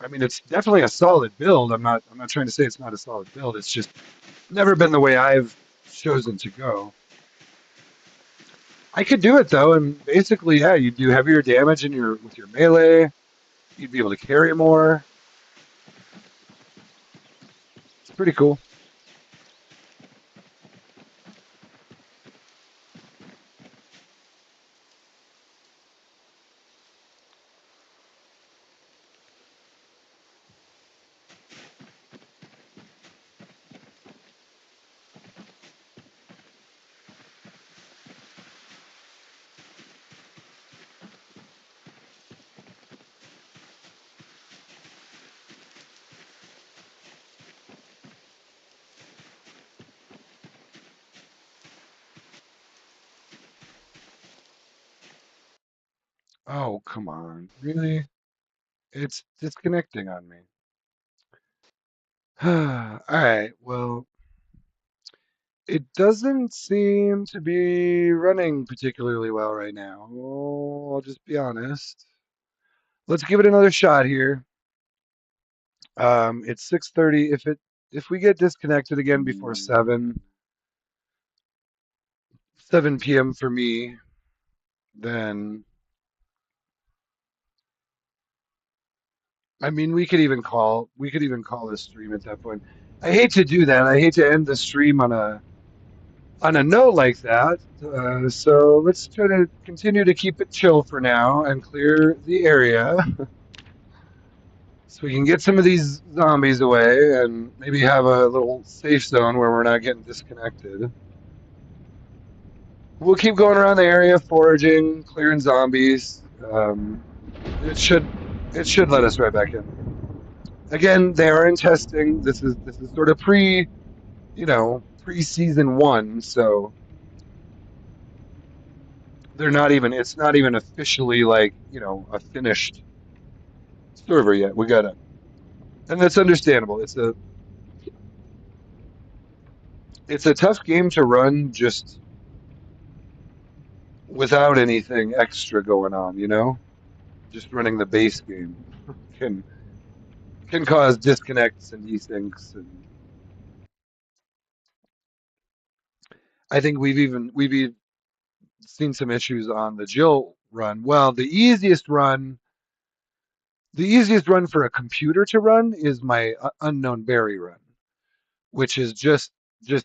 I mean, it's definitely a solid build. I'm not trying to say it's not a solid build. It's just never been the way I've chosen to go. I could do it though, and basically, yeah, you do heavier damage in your with your melee. You'd be able to carry more. It's pretty cool. Oh, come on, really? It's disconnecting on me. All right, well, it doesn't seem to be running particularly well right now. Oh, I'll just be honest. Let's give it another shot here. It's 6:30. If we get disconnected again before 7 p.m. for me, then I mean we could even call this stream at that point. I hate to do that. I hate to end the stream on a note like that. So let's try to continue to keep it chill for now and clear the area so we can get some of these zombies away and maybe have a little safe zone where we're not getting disconnected. We'll keep going around the area, foraging, clearing zombies. It should it should let us right back in. Again, they are in testing. This is sort of pre season 1, so they're not even it's not even officially like a finished server yet. We gotta, and that's understandable. It's a tough game to run just without anything extra going on. Just running the base game can can cause disconnects and desyncs, and I think we've seen some issues on the Jill run. Well, the easiest run for a computer to run is my unknown berry run, which is just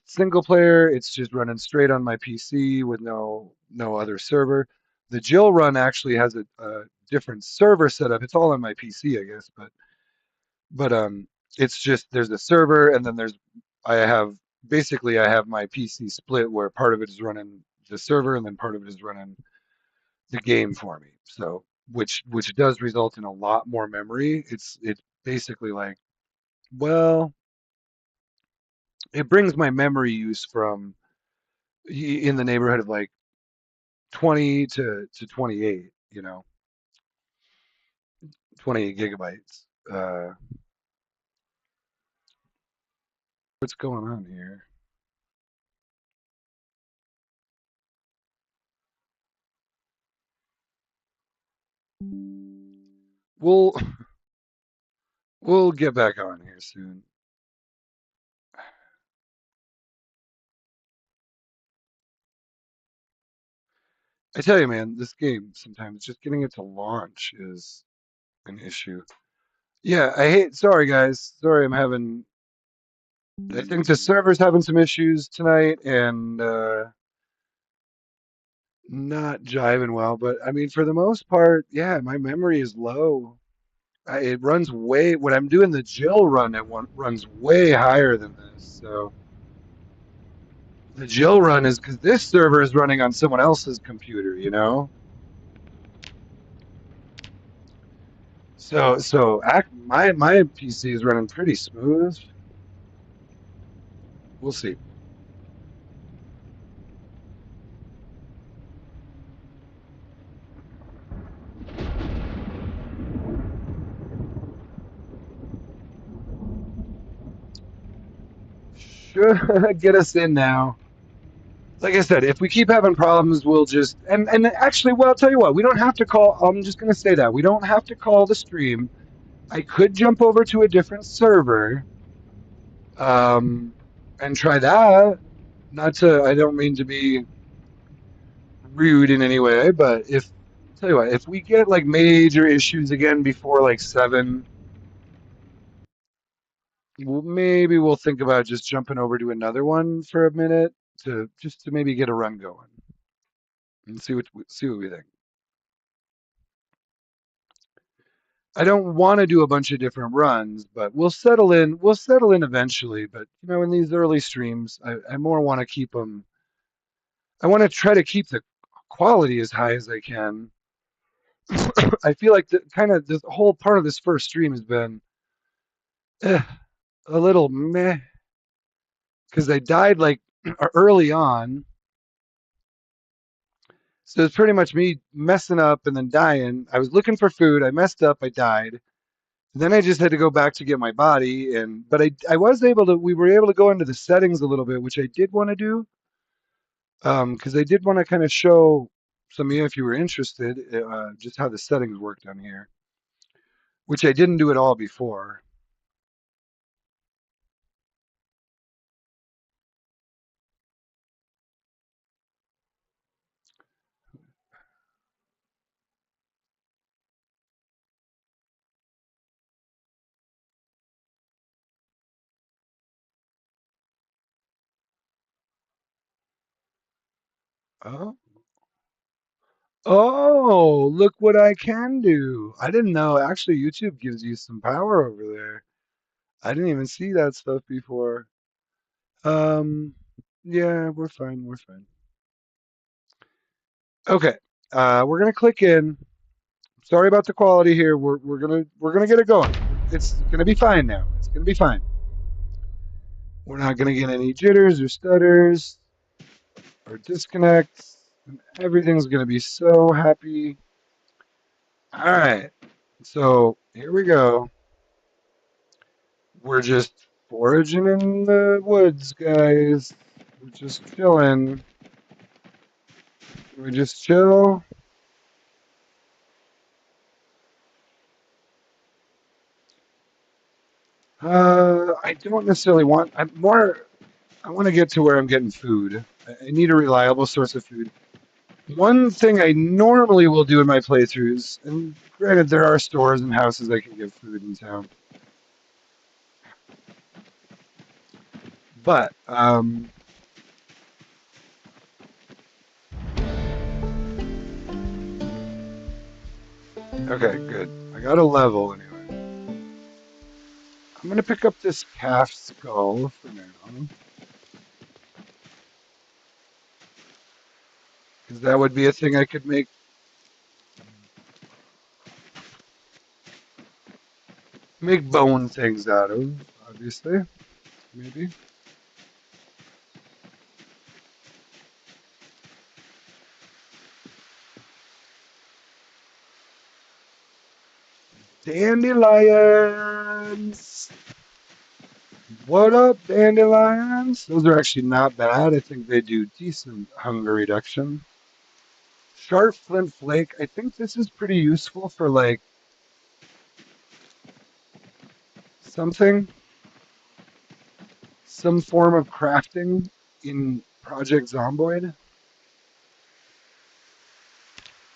single player. It's just running straight on my PC with no other server. The Jill run actually has a different server setup. It's all on my PC, I guess, but it's just there's a server and then I have I have my PC split where part of it is running the server and then part of it is running the game for me. So which does result in a lot more memory. It's basically like, well, it brings my memory use from in the neighborhood of like 20 to 28, 28 gigabytes. What's going on here? We'll we'll get back on here soon. I tell you, man, this game sometimes just getting it to launch is an issue. Yeah, sorry guys. Sorry, I think the server's having some issues tonight and not jiving well, but I mean, for the most part, yeah, my memory is low. It runs way, when I'm doing the Jill run, runs way higher than this. So the Jill run is because this server is running on someone else's computer. My PC is running pretty smooth. We'll see. Should get us in now. Like I said, if we keep having problems, we'll just and actually, well, I'll tell you what, we don't have to call. I'm just gonna say that we don't have to call the stream. I could jump over to a different server, um, and try that. Not to, I don't mean to be rude in any way, but if tell you what, if we get like major issues again before like 7, maybe we'll think about just jumping over to another one for a minute to maybe get a run going and see what we think. I don't want to do a bunch of different runs, but we'll settle in. We'll settle in eventually. But in these early streams, I more want to keep them. I want to try to keep the quality as high as I can. I feel like the whole part of this first stream has been eh, a little meh because I died like early on. So it's pretty much me messing up and then dying. I was looking for food. I messed up. I died. Then I just had to go back to get my body, but I was able to. We were able to go into the settings a little bit, which I did want to do, because I did want to kind of show some of you if you were interested, just how the settings work down here, which I didn't do at all before. Oh, oh, look what I can do! I didn't know. Actually, YouTube gives you some power over there. I didn't even see that stuff before. Um, yeah, we're fine. We're fine. Okay, we're gonna click in. Sorry about the quality here. We're gonna get it going. It's gonna be fine now. It's gonna be fine. We're not gonna get any jitters or stutters or disconnects. Everything's gonna be so happy. All right. So here we go. We're just foraging in the woods, guys. We're just chilling. We just chill. I don't necessarily want. I'm more. I want to get to where I'm getting food. I need a reliable source of food. One thing I normally will do in my playthroughs, and granted, there are stores and houses I can get food in town, but okay, good. I got a level anyway. I'm gonna pick up this calf skull for now, because that would be a thing I could make bone things out of. Obviously, maybe dandelions. What up, dandelions? Those are actually not bad. I think they do decent hunger reduction. Sharp flint flake. I think this is pretty useful for like something, some form of crafting in Project Zomboid.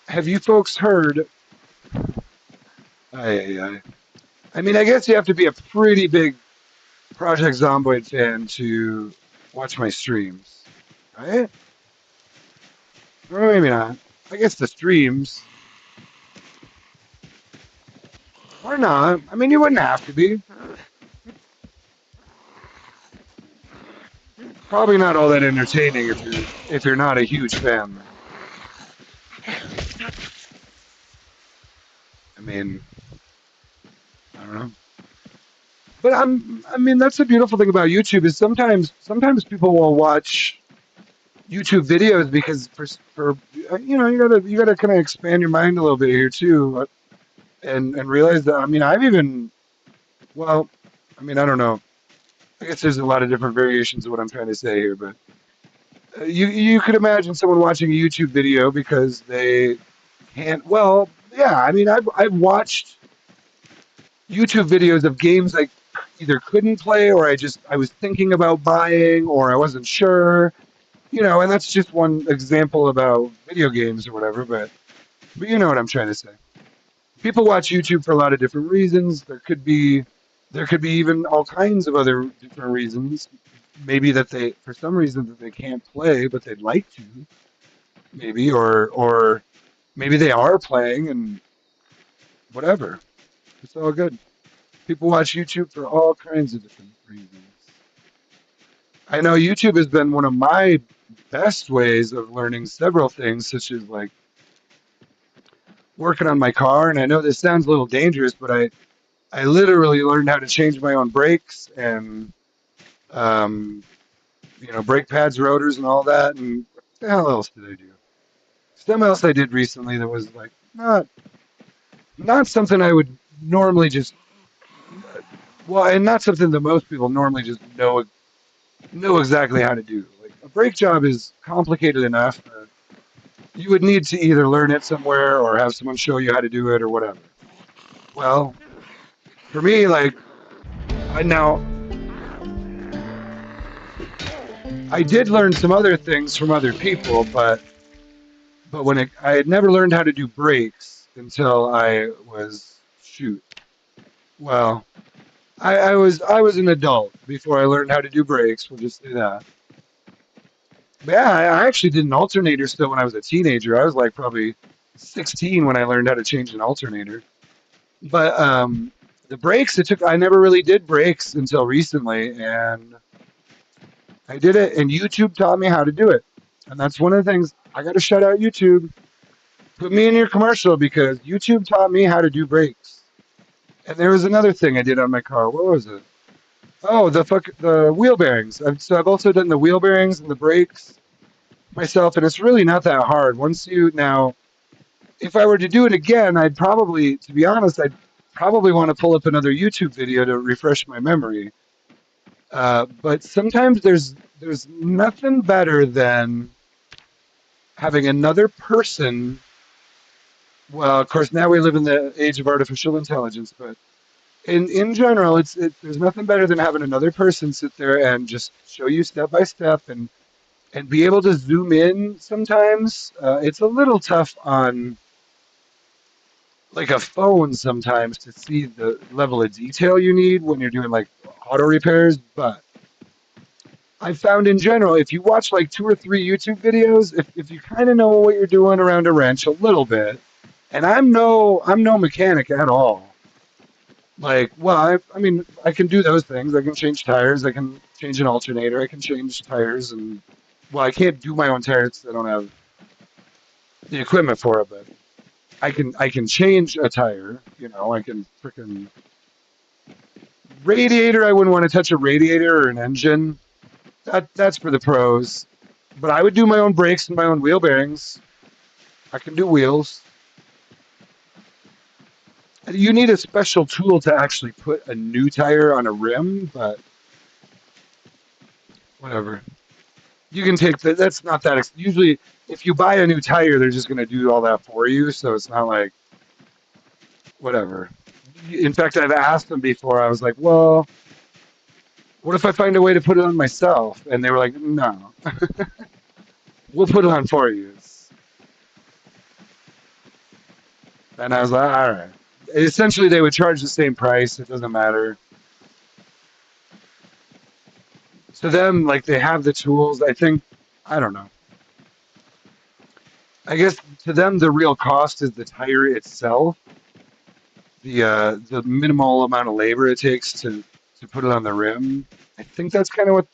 Have you folks heard? I mean, I guess you have to be a pretty big Project Zomboid fan to watch my streams, right? Or maybe not. I guess the streams, or not. I mean, you wouldn't have to be. Probably not all that entertaining if you're not a huge fan, though. I mean, I don't know. But I mean, that's the beautiful thing about YouTube is sometimes people will watch YouTube videos because for you gotta kind of expand your mind a little bit here too, and realize that I mean I've even well, I mean I don't know. I guess there's a lot of different variations of what I'm trying to say here, but you could imagine someone watching a YouTube video because they can't. Well, yeah, I mean I've watched YouTube videos of games I either couldn't play or I was thinking about buying or I wasn't sure, and that's just one example about video games or whatever, but you know what I'm trying to say. People watch YouTube for a lot of different reasons. There could be even all kinds of other different reasons. Maybe that they for some reason that they can't play but they'd like to, maybe or maybe they are playing and whatever. It's all good. People watch YouTube for all kinds of different reasons. I know YouTube has been one of my best ways of learning several things, such as like working on my car. And I know this sounds a little dangerous, but I literally learned how to change my own brakes and um, brake pads, rotors, and all that. And what the hell else did I do? Something else I did recently that was like not something I would normally just well, and not something that most people normally just know exactly how to do. Like a brake job is complicated enough that you would need to either learn it somewhere or have someone show you how to do it or whatever. Well, for me, like now I did learn some other things from other people, but I had never learned how to do brakes until I was shoot. Well, I was an adult before I learned how to do brakes. We'll just say that. But yeah, I actually did an alternator still when I was a teenager. I was like probably 16 when I learned how to change an alternator. But the brakes, I never really did brakes until recently, and I did it, and YouTube taught me how to do it. And that's one of the things I got to shout out YouTube. Put me in your commercial because YouTube taught me how to do brakes. And there was another thing I did on my car. What was it? Oh, the wheel bearings. So I've also done the wheel bearings and the brakes myself, and it's really not that hard. If I were to do it again, to be honest, I'd probably want to pull up another YouTube video to refresh my memory. But sometimes there's nothing better than having another person. Well, of course, now we live in the age of artificial intelligence, but in general, there's nothing better than having another person sit there and just show you step by step and and be able to zoom in sometimes. It's a little tough on like a phone sometimes to see the level of detail you need when you're doing like auto repairs, but I found in general, if you watch like 2 or 3 YouTube videos, if you kind of know what you're doing around a wrench a little bit, and I'm no mechanic at all. Like, well, I mean, I can do those things. I can change tires. I can change an alternator. I can change tires, and well, I can't do my own tires 'cause I don't have the equipment for it. But I can change a tire. You know, I can freaking radiator. I wouldn't want to touch a radiator or an engine. That's for the pros. But I would do my own brakes and my own wheel bearings. I can do wheels. You need a special tool to actually put a new tire on a rim, but whatever. You can take that. That's not that. Usually, if you buy a new tire, they're just going to do all that for you. So it's not like whatever. In fact, I've asked them before. I was like, well, what if I find a way to put it on myself? And they were like, no, we'll put it on for you. And I was like, all right. Essentially, they would charge the same price. It doesn't matter. To them, like they have the tools. I think, I don't know. I guess to them, the real cost is the tire itself, the minimal amount of labor it takes to put it on the rim. I think that's kind of what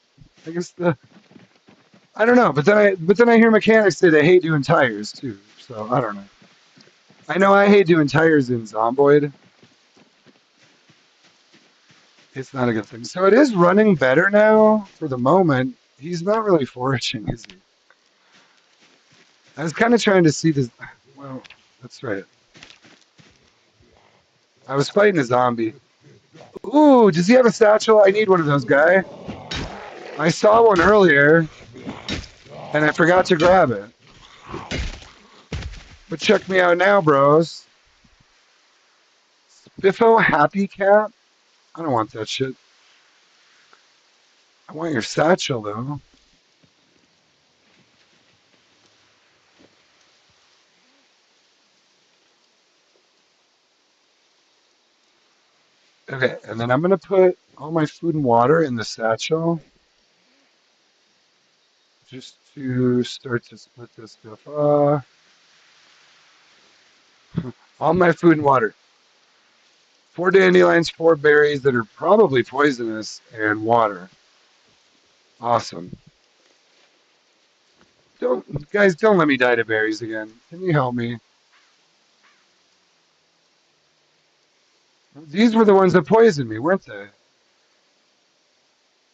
I guess the I don't know, but then I hear mechanics say they hate doing tires too. So I don't know. I know I hate doing tires in Zomboid. It's not a good thing. So it is running better now for the moment. He's not really foraging, is he? I was kind of trying to see this. Well, that's right. I was fighting a zombie. Ooh, does he have a satchel? I need one of those, guy. I saw one earlier and I forgot to grab it. But check me out now, bros. Biffo Happy Cat? I don't want that shit. I want your satchel, though. Okay, and then I'm going to put all my food and water in the satchel just to start to split this stuff off. All my food and water. 4 dandelions, 4 berries that are probably poisonous, and water. Awesome. Don't, guys, don't let me die to berries again. Can you help me? These were the ones that poisoned me, weren't they?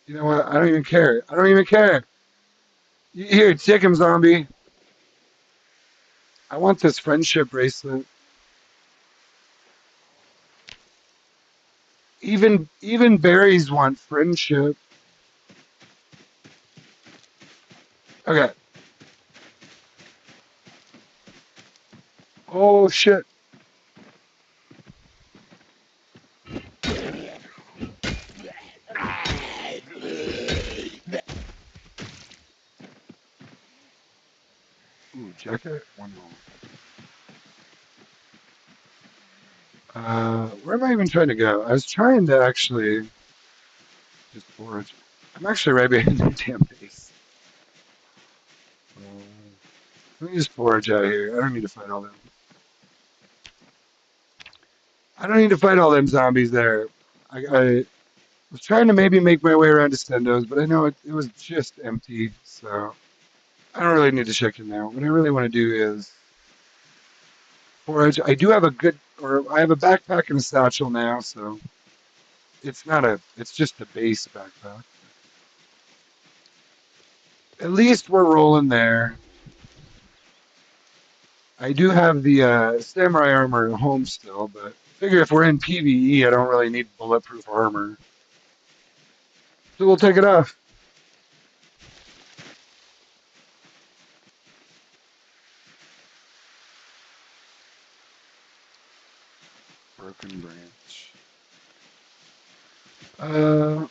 You know what? I don't even care. I don't even care. Here, take him, zombie. I want this friendship bracelet. Even berries want friendship. Okay. Oh shit. Ooh, jacket. One moment. Where am I even trying to go? I was trying to actually just forage. I'm actually right behind the damn base. Let me just forage out here. I don't need to fight all them. I don't need to fight all them zombies there. I was trying to maybe make my way around to Stendo's, but I know it was just empty, so I don't really need to check in there. What I really want to do is forage. I do have a good, or I have a backpack and a satchel now, so it's not a, it's just a base backpack. At least we're rolling there. I do have the samurai armor at home still, but figure if we're in PvE, I don't really need bulletproof armor. So we'll take it off. Broken branch. Uh,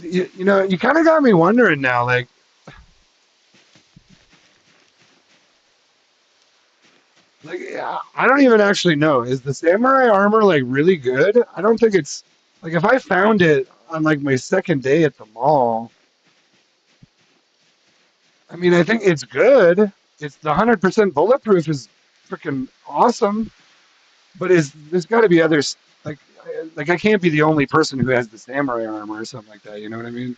You know, you kind of got me wondering now. I don't even actually know. Is the samurai armor like really good? I don't think it's like if I found it on like my second day at the mall. I mean, I think it's good. It's the 100% bulletproof is freaking awesome. But is there's got to be others like I can't be the only person who has the samurai armor or something like that. You know what I mean?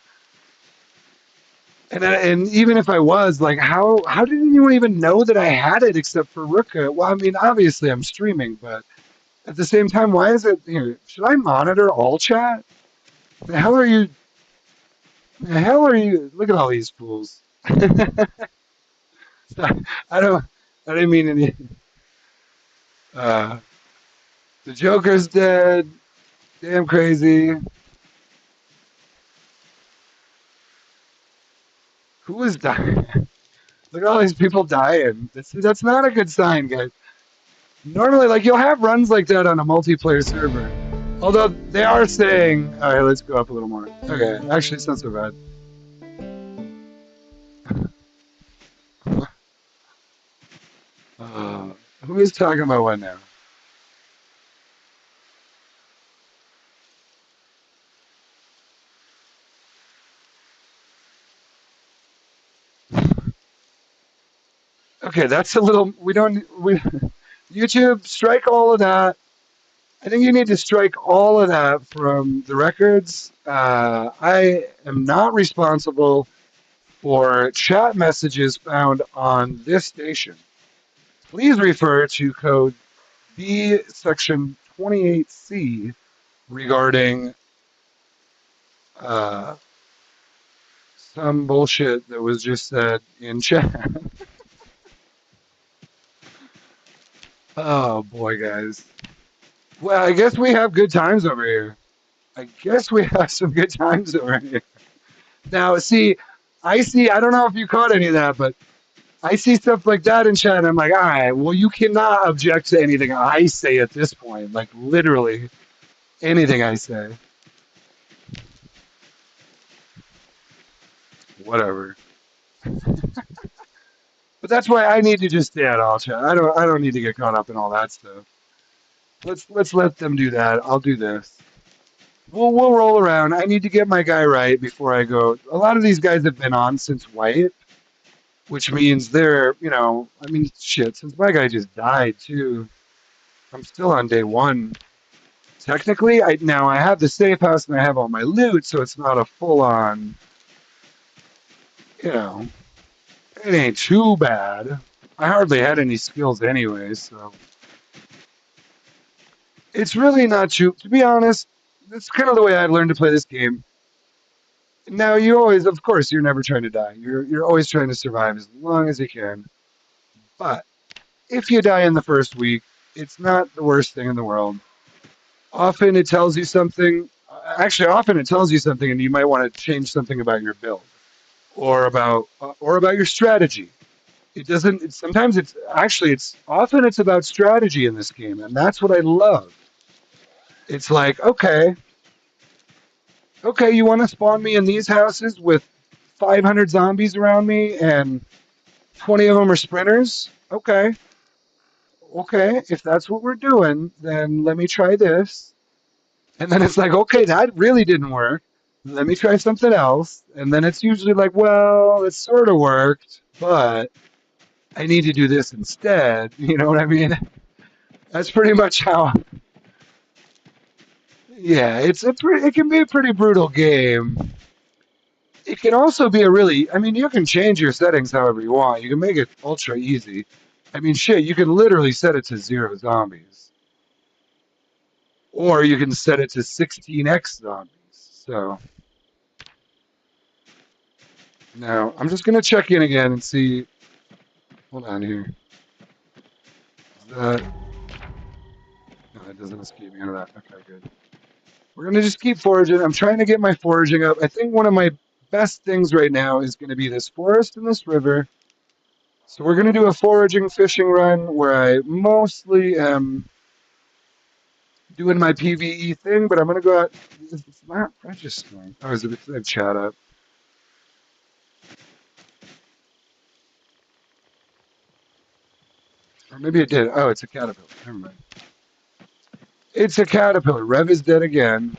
And even if I was like, how did anyone even know that I had it except for Ruka? Well, I mean, obviously I'm streaming, but at the same time, why is it? You know, should I monitor all chat? The hell are you? The hell are you? Look at all these fools. I don't. I didn't mean any. Uh, the Joker's dead. Damn crazy. Who is dying? Look at all these people dying. That's not a good sign, guys. Normally, like you'll have runs like that on a multiplayer server. Although they are saying, all right, let's go up a little more. Okay, actually, it's not so bad. Uh, who is talking about what now? Okay, that's a little. We don't. We YouTube strike all of that. I think you need to strike all of that from the records. I am not responsible for chat messages found on this station. Please refer to code B section 28C regarding uh, some bullshit that was just said in chat. Oh boy, guys. Well, I guess we have good times over here. I guess we have some good times over here. Now, see, I don't know if you caught any of that, but I see stuff like that in chat, and I'm like, all right, well, you cannot object to anything I say at this point. Like, literally anything I say. Whatever. But that's why I need to just stay out all chat. I don't need to get caught up in all that stuff. Let's let them do that. I'll do this. We'll roll around. I need to get my guy right before I go. A lot of these guys have been on since White, which means they're, I mean, shit, since my guy just died too. I'm still on day one. Technically, I have the safe house and I have all my loot, so it's not a full on, you know, it ain't too bad. I hardly had any skills anyway, so it's really not too. To be honest, that's kind of the way I learned to play this game. Now you always, of course, you're never trying to die. You're always trying to survive as long as you can. But if you die in the first week, it's not the worst thing in the world. Often it tells you something. Actually, often it tells you something, and you might want to change something about your build or about your strategy. It doesn't. Sometimes it's actually it's often it's about strategy in this game, and that's what I love. It's like okay, you want to spawn me in these houses with 500 zombies around me and 20 of them are sprinters. Okay, if that's what we're doing, then let me try this. And then it's like, okay, that really didn't work. Let me try something else. And then it's usually like, well, it sort of worked, but I need to do this instead. You know what I mean? That's pretty much how. Yeah, it can be a pretty brutal game. It can also be a really, I mean, you can change your settings however you want. You can make it ultra easy. I mean, shit, you can literally set it to 0 zombies. Or you can set it to 16x zombies. So now I'm just gonna check in again and see. Hold on here. Is that no, that doesn't escape me out of that. Okay, good. We're gonna just keep foraging. I'm trying to get my foraging up. I think one of my best things right now is gonna be this forest and this river. So we're gonna do a foraging fishing run where I mostly am doing my PVE thing, but I'm gonna go out. It's not registering. Oh, is it because I have chat up? Or maybe it did. Oh, it's a caterpillar. Never mind. It's a caterpillar. Rev is dead again.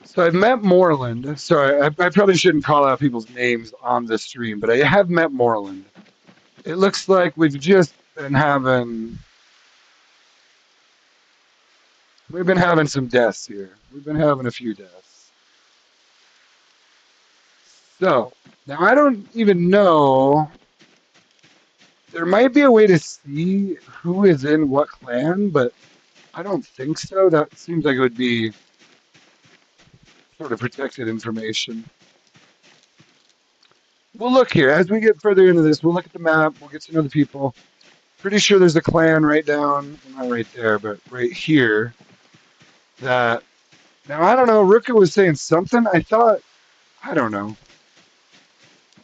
So I've met Moreland. Sorry, I probably shouldn't call out people's names on the stream, but I have met Moreland. It looks like we've been having some deaths here. We've been having a few deaths. So now I don't even know. There might be a way to see who is in what clan, but I don't think so. That seems like it would be sort of protected information. We'll look here. As we get further into this, we'll look at the map. We'll get to know the people. Pretty sure there's a clan right down, well, not right there, but right here. That now I don't know. Ruka was saying something. I thought I don't know.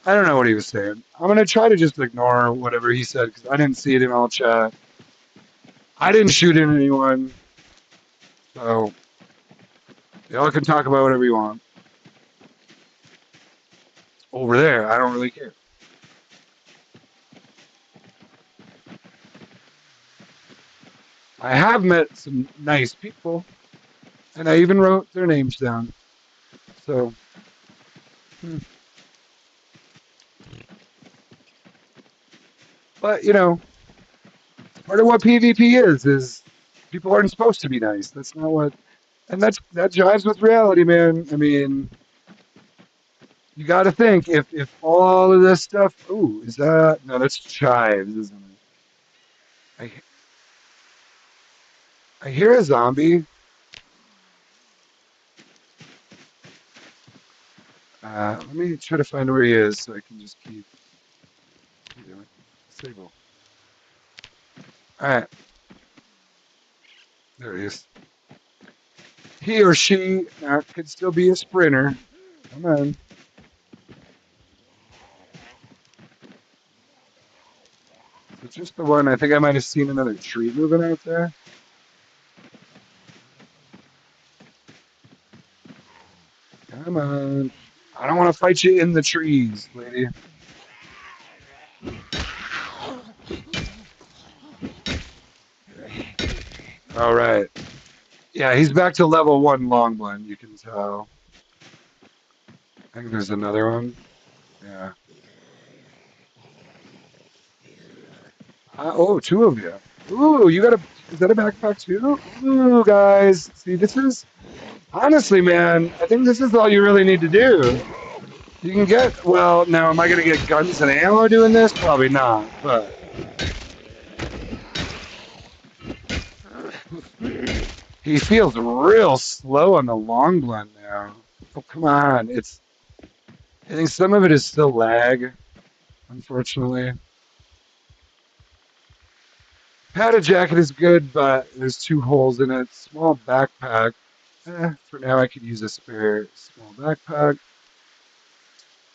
I don't know what he was saying. I'm gonna try to just ignore whatever he said because I didn't see it in all chat. I didn't shoot at anyone, so y'all can talk about whatever you want. Over there, I don't really care. I have met some nice people, and I even wrote their names down. So, but you know, part of what PvP is people aren't supposed to be nice. That's not what, and that jives with reality, man. I mean, you got to think if all of this stuff. Ooh, is that no? That's chives, isn't it? I I hear a zombie. Let me try to find where he is so I can just keep doing. Disable. All right, there he is. He or she could still be a sprinter. Come on. So just the one. I think I might have seen another tree moving out there. Come on. I don't want to fight you in the trees, lady. All right. Yeah, he's back to level one long blend. You can tell. I think there's another one. Yeah. Oh, two of you. Ooh, you got a. Is that a backpack too? Ooh, guys. See, this is honestly, man. I think this is all you really need to do. You can get. Well, now, am I going to get guns and ammo doing this? Probably not. But he feels real slow on the long blend now. Oh, come on. I think some of it is still lag, unfortunately. Padded jacket is good, but there's two holes in it. Small backpack. For now, I could use a spare small backpack.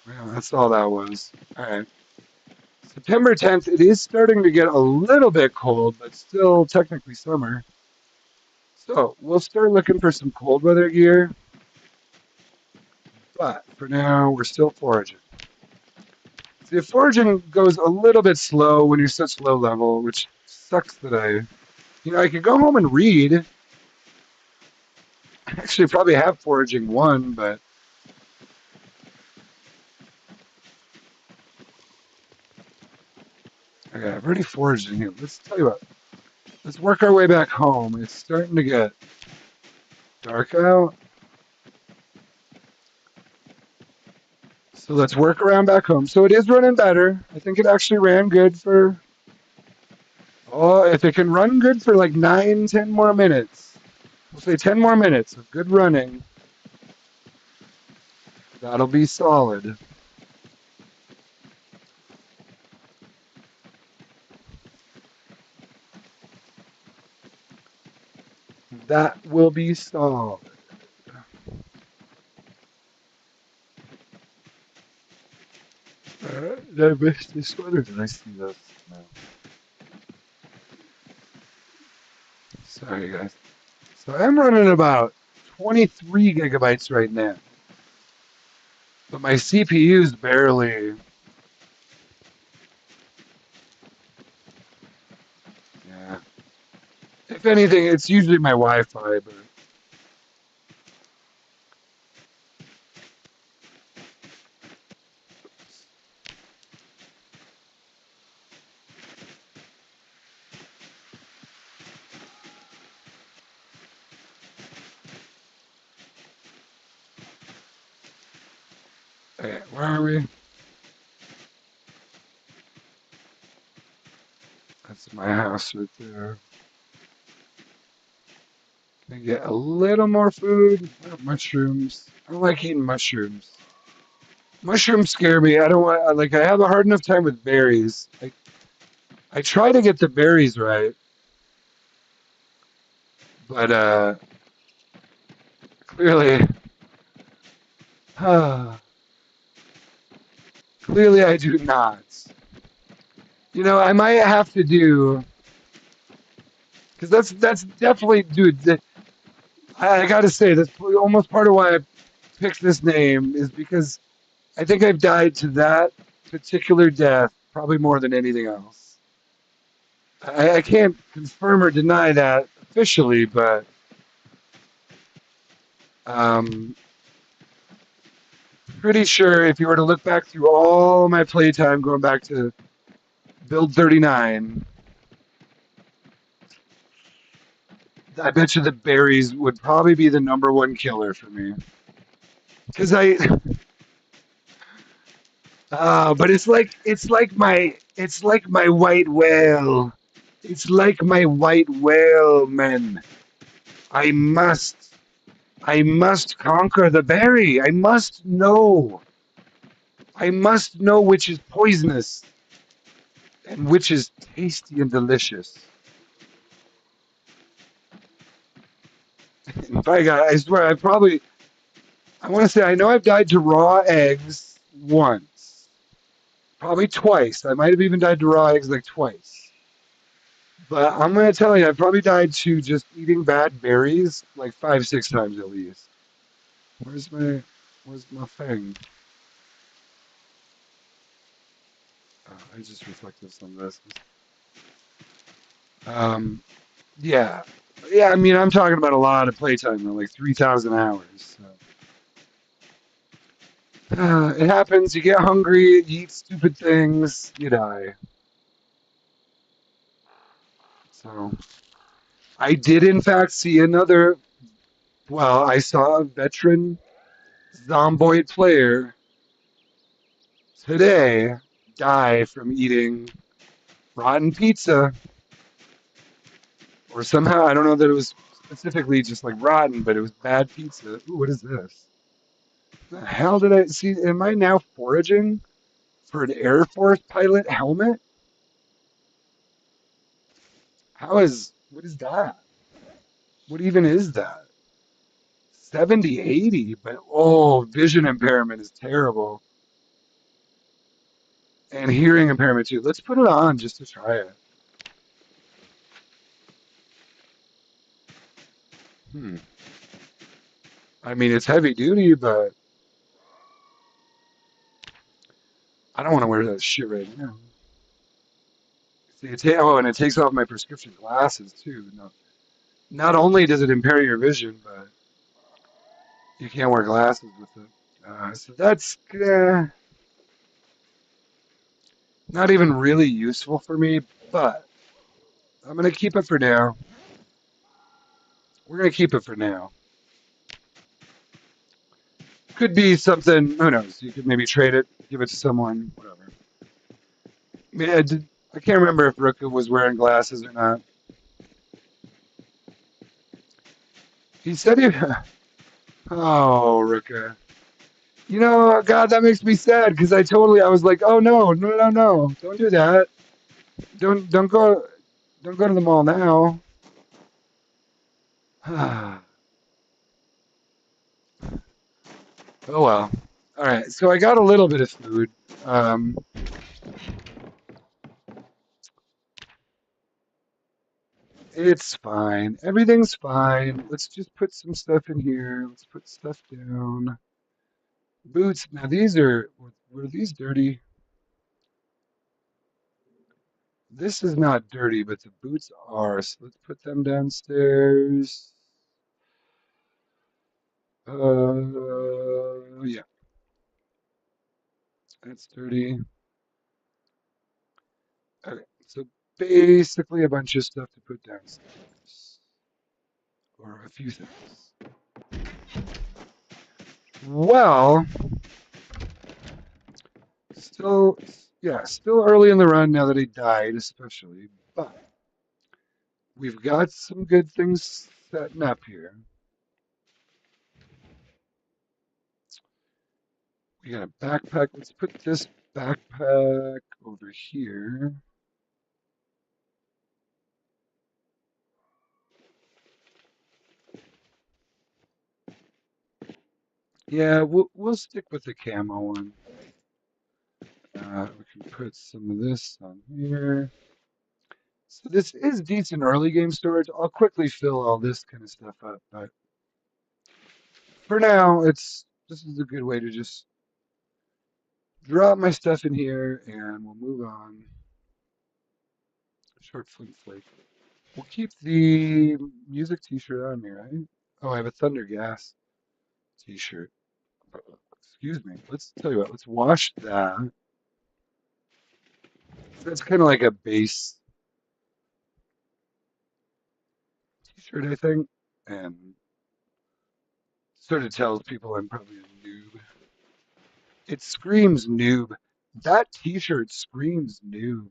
Yeah, that's all that was. All right. September 10th, it is starting to get a little bit cold, but still technically summer. So we'll start looking for some cold weather gear. But for now, we're still foraging. See, foraging goes a little bit slow when you're such low level, which sucks that I could go home and read. I actually probably have foraging one, but okay, I've already foraged in here. Let's tell you what. Let's work our way back home. It's starting to get dark out. So let's work around back home. So it is running better. I think it actually ran good for, oh, if it can run good for like 9, 10 more minutes, we'll say 10 more minutes of good running, that'll be solid. That will be solid. Did I miss this one or did I see this? No. Sorry, guys. So I'm running about 23 gigabytes right now, but my CPU's barely. Yeah. If anything, it's usually my Wi-Fi, but okay, where are we? That's my house right there. Can I get a little more food? Mushrooms. I don't like eating mushrooms. Mushrooms scare me. I don't want. Like, I have a hard enough time with berries. I try to get the berries right, but clearly, clearly I do not. You know, I might have to do because that's definitely, dude. I got to say that's almost part of why I picked this name is because I think I've died to that particular death probably more than anything else. I can't confirm or deny that officially, but um, pretty sure if you were to look back through all my playtime, going back to Build 39, I bet you the berries would probably be the number one killer for me. Because but it's like my white whale. It's like my white whale, man. I must, I must conquer the berry. I must know. I must know which is poisonous and which is tasty and delicious. By God, I swear, I want to say, I know I've died to raw eggs once, probably twice. I might have even died to raw eggs like twice. But I'm gonna tell you, I probably died to just eating bad berries like 5, 6 times at least. Where's my, where's my thing? Oh, I just reflected some of this. Um, yeah, yeah. I mean, I'm talking about a lot of playtime, though, like 3,000 hours. So. It happens. You get hungry, you eat stupid things, you die. So I did, in fact, see another. Well, I saw a veteran Zomboid player today die from eating rotten pizza, or somehow I don't know that it was specifically just like rotten, but it was bad pizza. Ooh, what is this? The hell did I see? Am I now foraging for an Air Force pilot helmet? How is, what is that? What even is that? 70, 80, but oh, vision impairment is terrible. And hearing impairment too. Let's put it on just to try it. Hmm. I mean, it's heavy duty, but I don't want to wear that shit right now. See, oh, and it takes off my prescription glasses too. No, not only does it impair your vision, but you can't wear glasses with it. So that's not even really useful for me, but I'm gonna keep it for now. We're gonna keep it for now. Could be something. Who knows? You could maybe trade it, give it to someone, whatever. I mean, I can't remember if Ruka was wearing glasses or not. He said he. Oh, Ruka. You know, God, that makes me sad because I was like, oh no, no, no, no, don't do that. Don't go, don't go to the mall now. Oh well. All right, so I got a little bit of food. Um, It's fine. Everything's fine. Let's just put some stuff in here. Let's put stuff down. Boots. Now these were these dirty? This is not dirty, but the boots are. So let's put them downstairs. Yeah, that's dirty. Okay, so basically a bunch of stuff to put downstairs, or a few things. Well, still, yeah, still early in the run now that he died, especially, but we've got some good things setting up here. We got a backpack. Let's put this backpack over here. Yeah, we'll stick with the camo one. We can put some of this on here. So this is decent early game storage. I'll quickly fill all this kind of stuff up, but for now, this is a good way to just drop my stuff in here and we'll move on. Short flint flake. We'll keep the music t-shirt on me, right? Oh, I have a Thunder Gas t-shirt. Excuse me. Let's tell you what, let's wash that. That's kind of like a base t-shirt, I think. And sort of tells people I'm probably a noob. It screams noob. That t-shirt screams noob.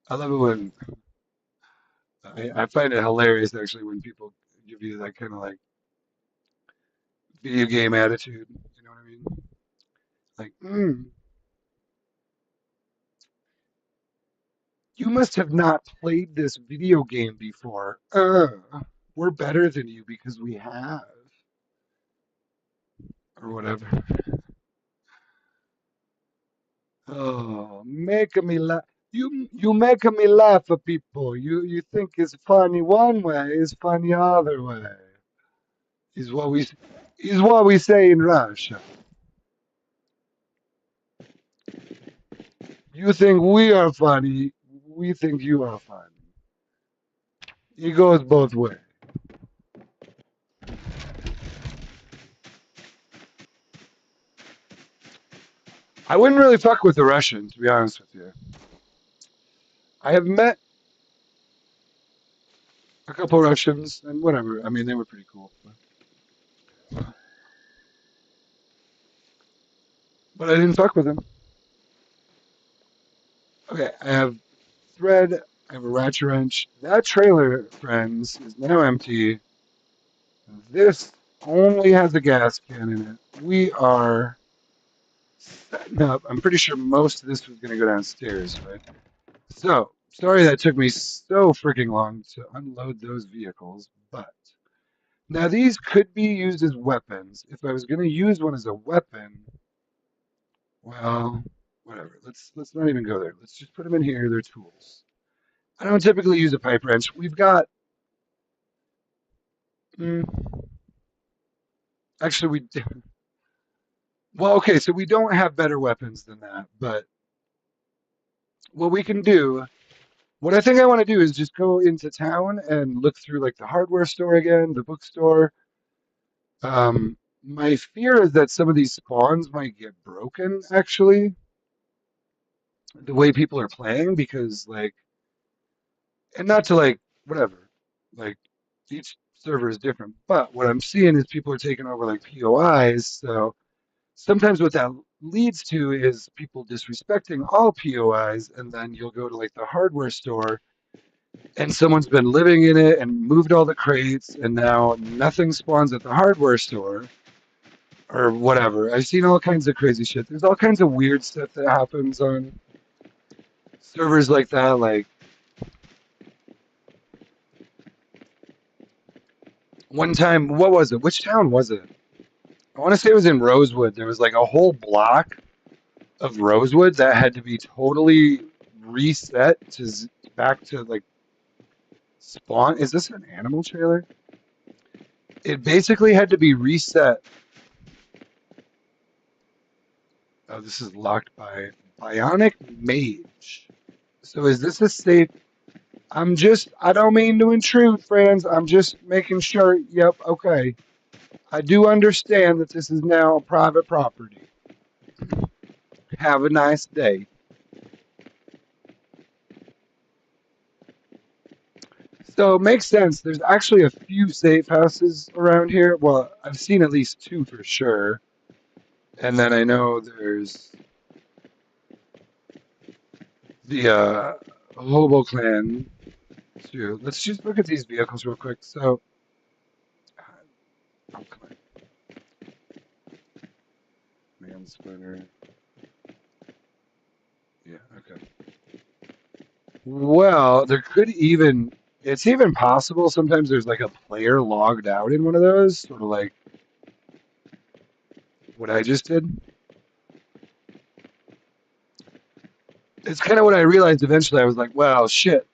I love it when I find it hilarious actually when people give you that kind of like video game attitude. You know what I mean? Like, you must have not played this video game before. We're better than you because we have, or whatever. Oh, make me laugh. You make me laugh at people. You think it's funny one way, it's funny other way. Is what we is what we say in Russia. You think we are funny, we think you are funny. It goes both ways. I wouldn't really fuck with the Russian, to be honest with you. I have met a couple Russians, and whatever. I mean, they were pretty cool. But I didn't fuck with them. Okay, I have thread. I have a ratchet wrench. That trailer, friends, is now empty. This only has a gas can in it. We are setting up. I'm pretty sure most of this was going to go downstairs, right? So, sorry that took me so freaking long to unload those vehicles, but now these could be used as weapons. If I was going to use one as a weapon, well, whatever. Let's not even go there. Let's just put them in here. They're tools. I don't typically use a pipe wrench. We've got mm, actually well, okay, so we don't have better weapons than that, but what we can do, what I think I want to do is just go into town and look through like the hardware store again, the bookstore. My fear is that some of these spawns might get broken, actually, the way people are playing, because like, and not to like, whatever, like each server is different, but what I'm seeing is people are taking over like POIs, so sometimes what that leads to is people disrespecting all POIs, and then you'll go to like the hardware store and someone's been living in it and moved all the crates, and now nothing spawns at the hardware store or whatever. I've seen all kinds of crazy shit. There's all kinds of weird stuff that happens on servers like that. Like one time, what was it? Which town was it? I want to say it was in Rosewood. There was like a whole block of Rosewood that had to be totally reset to back to like spawn. Is this an animal trailer? It basically had to be reset. Oh, this is locked by Bionic Mage. So is this a safe? I don't mean to intrude, friends. I'm just making sure. Yep, okay. I do understand that this is now private property. Have a nice day. So it makes sense. There's actually a few safe houses around here. Well, I've seen at least two for sure. And then I know there's the Hobo Clan too. Let's just look at these vehicles real quick. So, oh, come on. Man splitter. Yeah, okay. Well, there could even, it's even possible sometimes there's like a player logged out in one of those, sort of like what I just did. It's kind of what I realized eventually. I was like, well, shit.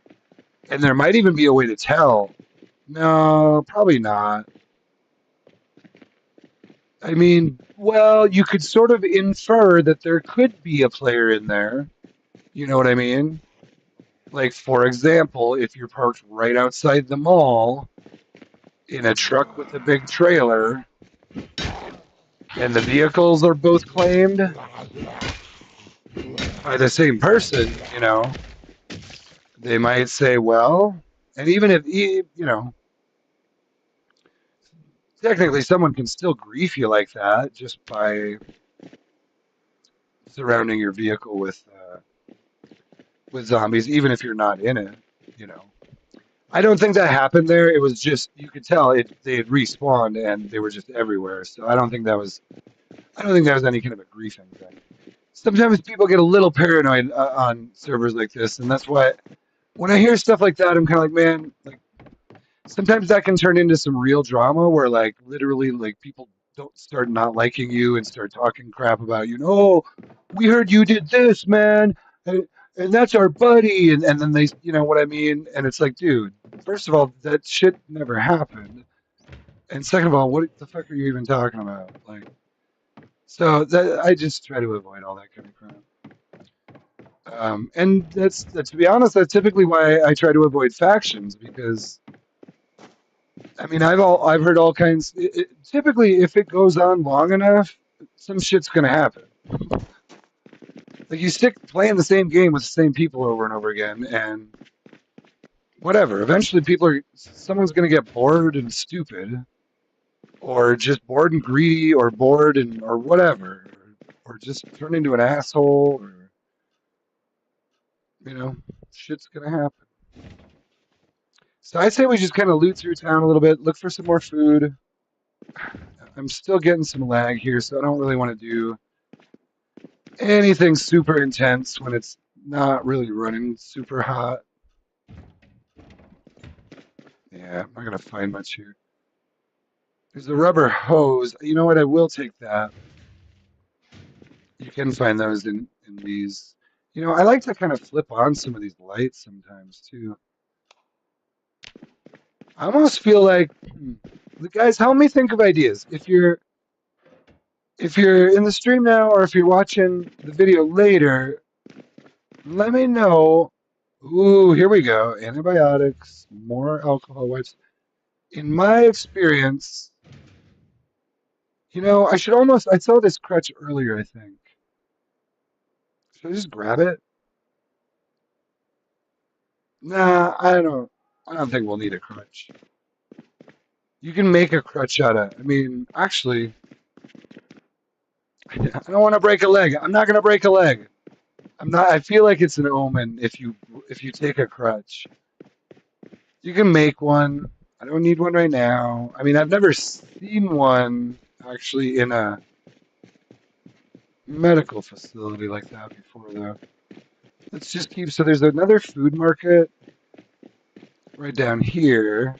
And there might even be a way to tell. No, probably not. I mean, well, you could sort of infer that there could be a player in there. You know what I mean? Like, for example, if you're parked right outside the mall in a truck with a big trailer and the vehicles are both claimed by the same person, they might say, well, and even if, technically someone can still grief you like that just by surrounding your vehicle with zombies, even if you're not in it, you know. I don't think that happened there. It was just you could tell they had respawned and they were just everywhere. So I don't think that was any kind of a griefing thing. Sometimes people get a little paranoid on servers like this, and that's why when I hear stuff like that, I'm kind of like, man, like sometimes that can turn into some real drama where like literally like people don't start not liking you and start talking crap about you. Oh, we heard you did this, man, and that's our buddy, and then they, you know what I mean? And it's like, dude, first of all, that shit never happened, and second of all, what the fuck are you even talking about? Like, so that I just try to avoid all that kind of crap. And to be honest, that's typically why I try to avoid factions because I mean, I've heard all kinds. Typically, if it goes on long enough, some shit's gonna happen. Like you stick playing the same game with the same people over and over again, and whatever. Eventually, someone's gonna get bored and stupid, or just bored and greedy, or bored and or whatever, or just turn into an asshole, or you know, shit's gonna happen. So I say we just kind of loot through town a little bit, look for some more food. I'm still getting some lag here, so I don't really want to do anything super intense when it's not really running super hot. Yeah, I'm not gonna find much here. There's a rubber hose. You know what? I will take that. You can find those in these. You know, I like to kind of flip on some of these lights sometimes too. I almost feel like, guys, help me think of ideas. If you're in the stream now, or if you're watching the video later, let me know. Ooh, here we go. Antibiotics, more alcohol wipes. In my experience, I saw this crutch earlier, I think. Should I just grab it? Nah, I don't think we'll need a crutch. You can make a crutch out of, I mean, actually, I don't want to break a leg. I'm not going to break a leg. I feel like it's an omen if you take a crutch. You can make one. I don't need one right now. I mean, I've never seen one actually in a medical facility like that before, though. Let's just keep. So there's another food market right down here.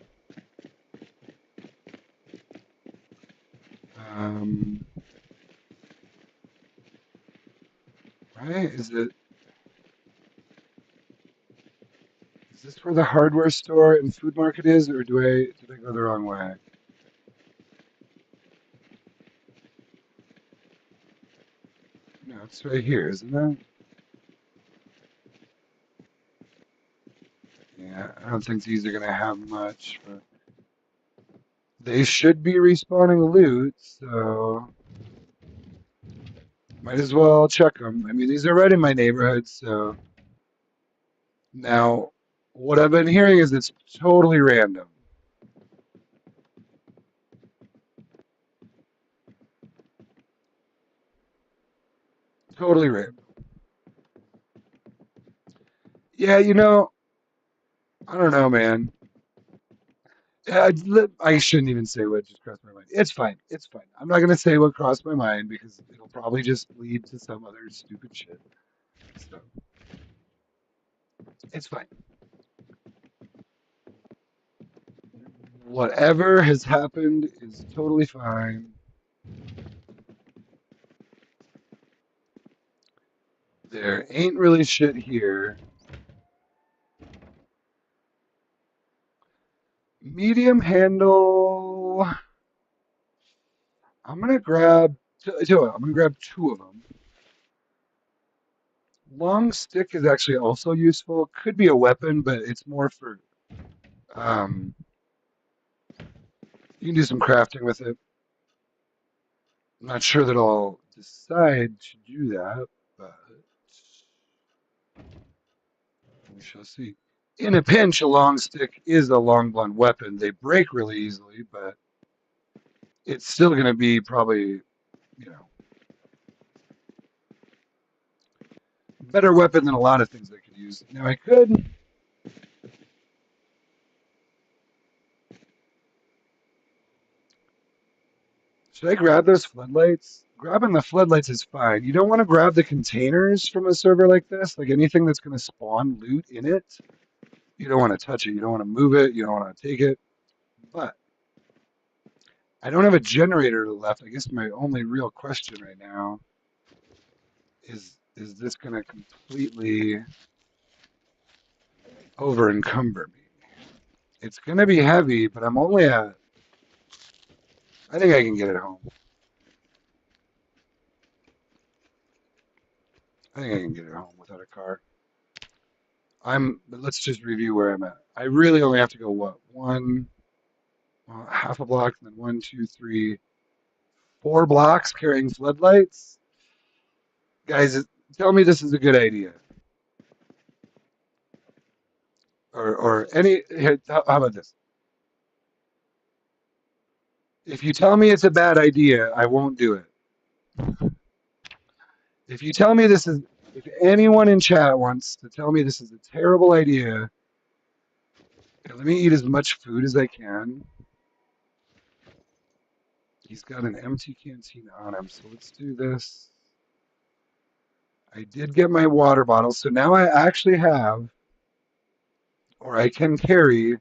Um, right? Is it? this where the hardware store and food market is, or did I go the wrong way? No, it's right here, isn't it? Yeah, I don't think these are gonna have much, but they should be respawning loot, so might as well check them. I mean, these are right in my neighborhood, so now what I've been hearing is it's totally random. Totally random. Yeah, I don't know, man. I shouldn't even say what just crossed my mind. It's fine. It's fine. I'm not gonna say what crossed my mind because it'll probably just lead to some other stupid shit. So it's fine. Whatever has happened is totally fine. There ain't really shit here. Medium handle. I'm gonna grab. I'm gonna grab two of them. Long stick is actually also useful. Could be a weapon, but it's more for. Um, you can do some crafting with it. I'm not sure that I'll decide to do that, but we shall see. In a pinch, a long stick is a long blunt weapon. They break really easily, but it's still going to be probably, you know, better weapon than a lot of things I could use. Now I could. Should I grab those floodlights? Grabbing the floodlights is fine. You don't want to grab the containers from a server like this, like anything that's going to spawn loot in it. You don't want to touch it. You don't want to move it. You don't want to take it. But I don't have a generator left. I guess my only real question right now is this going to completely over encumber me? It's going to be heavy, but I'm only at. I think I can get it home. I think I can get it home without a car. But let's just review where I'm at. I really only have to go what half a block, and then one, two, three, 4 blocks carrying floodlights. Guys, tell me this is a good idea, or any. Here, how about this? If you tell me it's a bad idea, I won't do it. If you tell me this is, if anyone in chat wants to tell me this is a terrible idea, let me eat as much food as I can. He's got an empty canteen on him, so let's do this. I did get my water bottle, so now I actually have, or I can carry.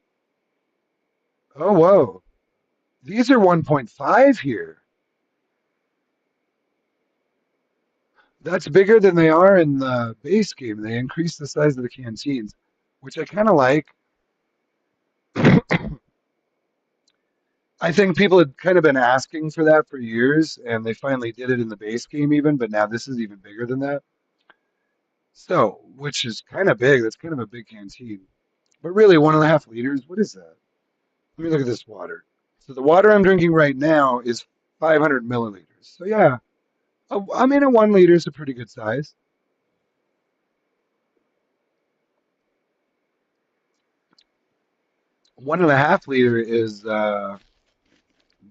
Oh, whoa. These are 1.5 here. That's bigger than they are in the base game. They increased the size of the canteens, which I kind of like. I think people had kind of been asking for that for years, and they finally did it in the base game even, but now this is even bigger than that. So, which is kind of big. That's kind of a big canteen. But really, 1.5 liters, what is that? Let me look at this water. So the water I'm drinking right now is 500 milliliters. So yeah, I mean, a 1 liter is a pretty good size. 1.5 liter is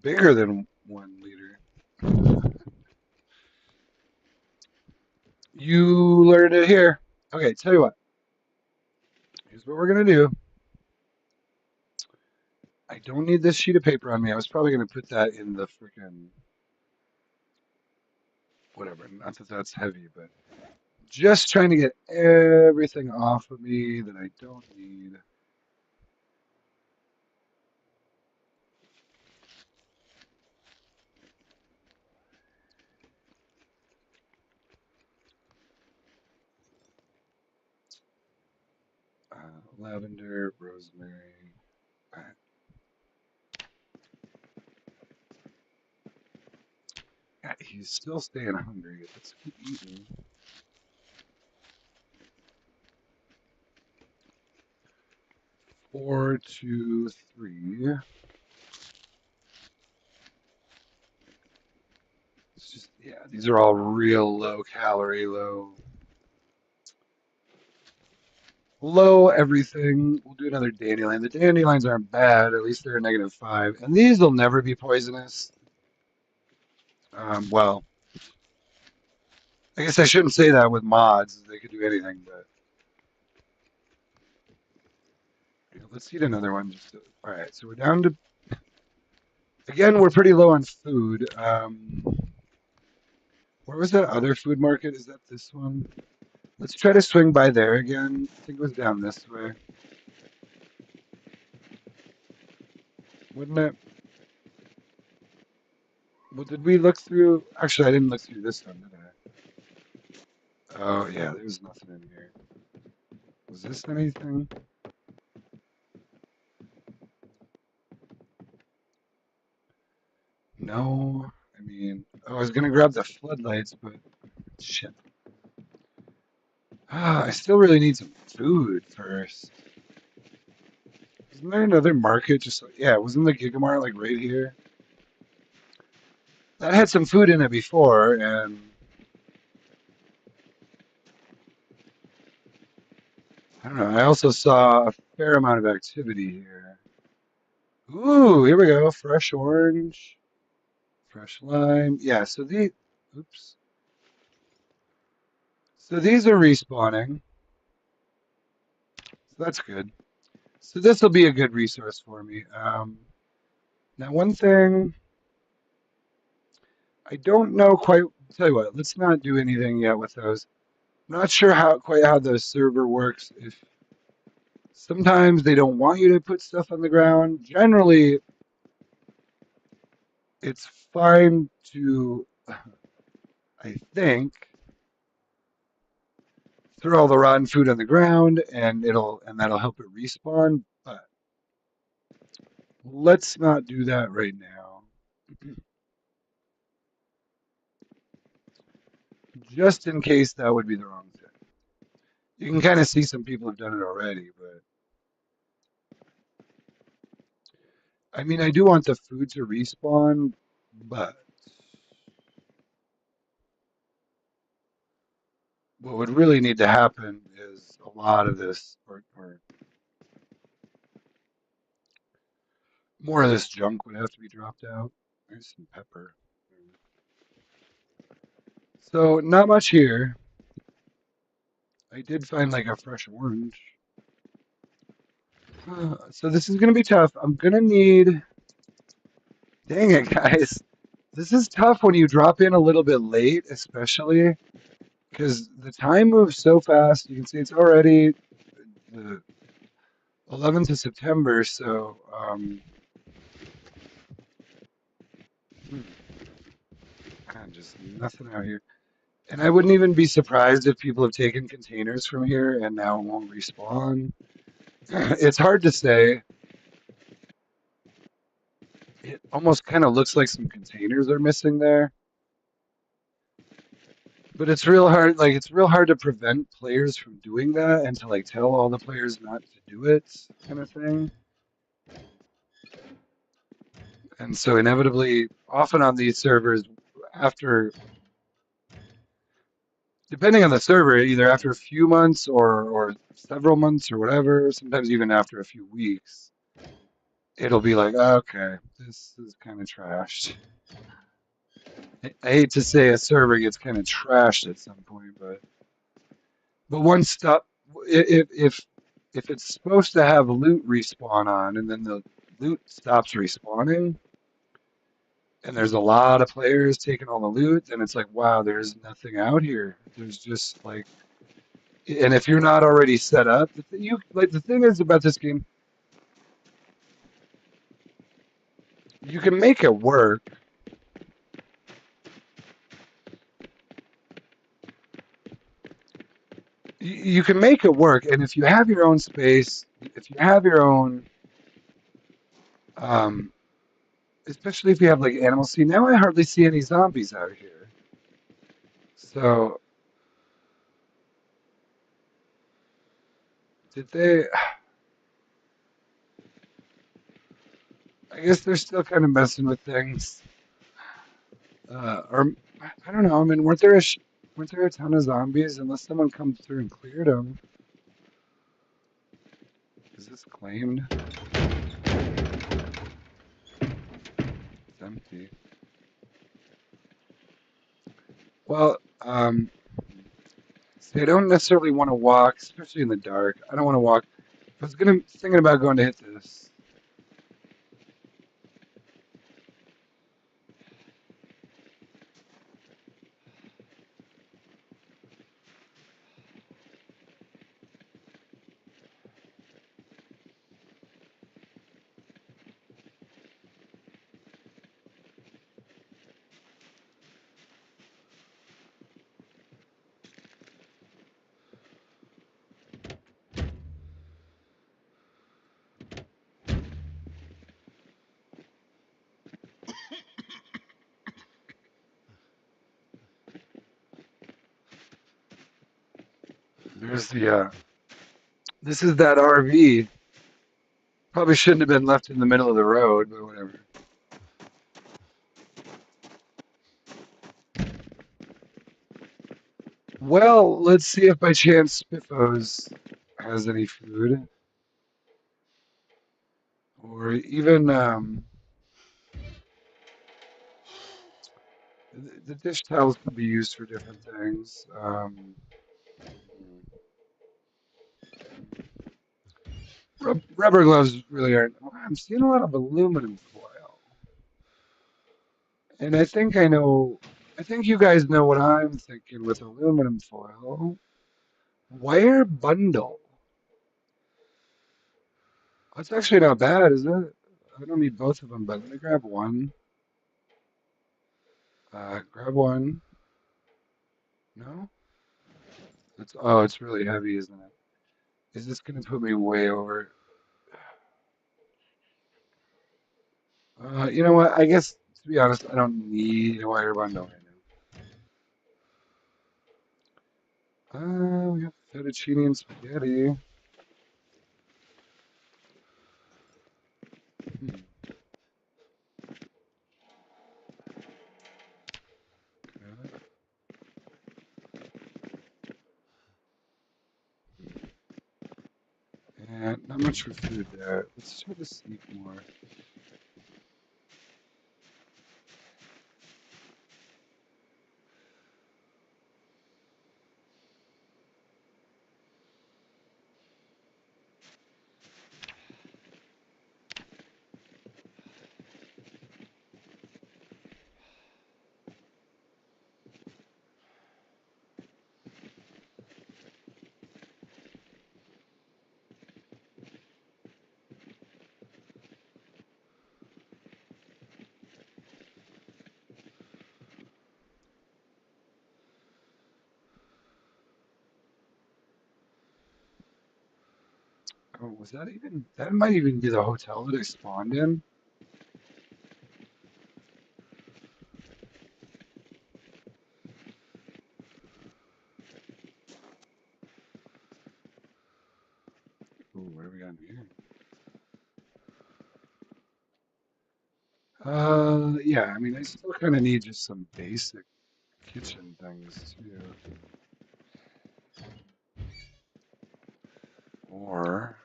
bigger than 1 liter. You learned it here. Okay, tell you what. Here's what we're gonna do. I don't need this sheet of paper on me. I was probably gonna put that in the freaking whatever. Not that that's heavy, but just trying to get everything off of me that I don't need. lavender, rosemary. Alright. Yeah, he's still staying hungry. Let's keep eating. 4, 2, 3. It's just, yeah, these are all real low calorie, low everything. We'll do another dandelion. The dandelions aren't bad. At least they're a -5. And these will never be poisonous. Well, I guess I shouldn't say that with mods. They could do anything, but let's eat another one. All right, so we're down to, again, we're pretty low on food. Where was that other food market? Is that this one? Let's try to swing by there again. I think it was down this way. Wouldn't it? Well, did we look through? Actually, I didn't look through this one, did I? Oh, yeah, there's nothing in here. Was this anything? No. I mean, oh, I was gonna grab the floodlights, but shit. Ah, I still really need some food first. Isn't there another market? Just like, yeah, wasn't the Gigamart like right here? That had some food in it before, and I don't know. I also saw a fair amount of activity here. Ooh, here we go. Fresh orange, fresh lime. Yeah, so these, oops. So these are respawning. So that's good. So this will be a good resource for me. Now, one thing I don't know quite. Tell you what, let's not do anything yet with those. I'm not sure how the server works. If sometimes they don't want you to put stuff on the ground. Generally, it's fine to, I think, throw all the rotten food on the ground and that'll help it respawn. But let's not do that right now. Just in case that would be the wrong thing. You can kind of see some people have done it already, but I mean, I do want the food to respawn, but what would really need to happen is a lot of this, or more of this junk would have to be dropped out. There's some pepper. So not much here. I did find like a fresh orange. So this is gonna be tough. I'm gonna need. Dang it, guys. This is tough when you drop in a little bit late, especially because the time moves so fast. You can see it's already the 11th of September, so hmm, just nothing out here. And I wouldn't even be surprised if people have taken containers from here and now it won't respawn. It's hard to say. It almost kind of looks like some containers are missing there. But it's real hard, like it's real hard to prevent players from doing that and to like tell all the players not to do it, kind of thing. And so inevitably, often on these servers, after depending on the server, either after a few months or several months or whatever, sometimes even after a few weeks, it'll be like, okay, this is kind of trashed. I hate to say a server gets kind of trashed at some point, but once stuff, if it's supposed to have loot respawn on, and then the loot stops respawning, and there's a lot of players taking all the loot, then it's like, wow, there's nothing out here. There's just like, and if you're not already set up, the thing is about this game, you can make it work. You can make it work, and if you have your own space, if you have your own, um, especially if you have like animals. See, now I hardly see any zombies out here. So did they? I guess they're still kind of messing with things. Or I don't know. I mean, weren't there a ton of zombies? Unless someone comes through and cleared them. Is this claimed? It's empty. Well, see, I don't necessarily want to walk, especially in the dark. I don't want to walk. I was thinking about going to hit this. There's the. This is that RV. Probably shouldn't have been left in the middle of the road, but whatever. Well, let's see if by chance Spiffos has any food, or even the dish towels can be used for different things. Rubber gloves really aren't. I'm seeing a lot of aluminum foil, and I think I know. I think you guys know what I'm thinking with aluminum foil. Wire bundle. That's actually not bad, is it? I don't need both of them, but let me grab one. Grab one. No? It's really heavy, isn't it? Is this gonna put me way over? You know what? I guess to be honest, I don't need a wire bundle right now. We got fettuccine and spaghetti. Hmm, okay. And not much for food there. Let's try to sneak more. Oh, was that even? That might even be the hotel that I spawned in. Ooh, what do we got in here? Yeah. I mean, I still kind of need just some basic kitchen things too. Or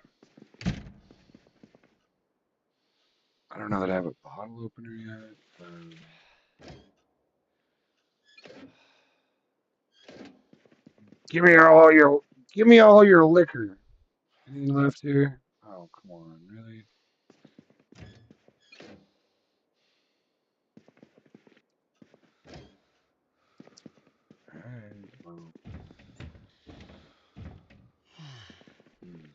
I don't know that I have a bottle opener yet. Give me all your, give me all your liquor. Anything left here? Oh, come on, really? All right. Well, hmm.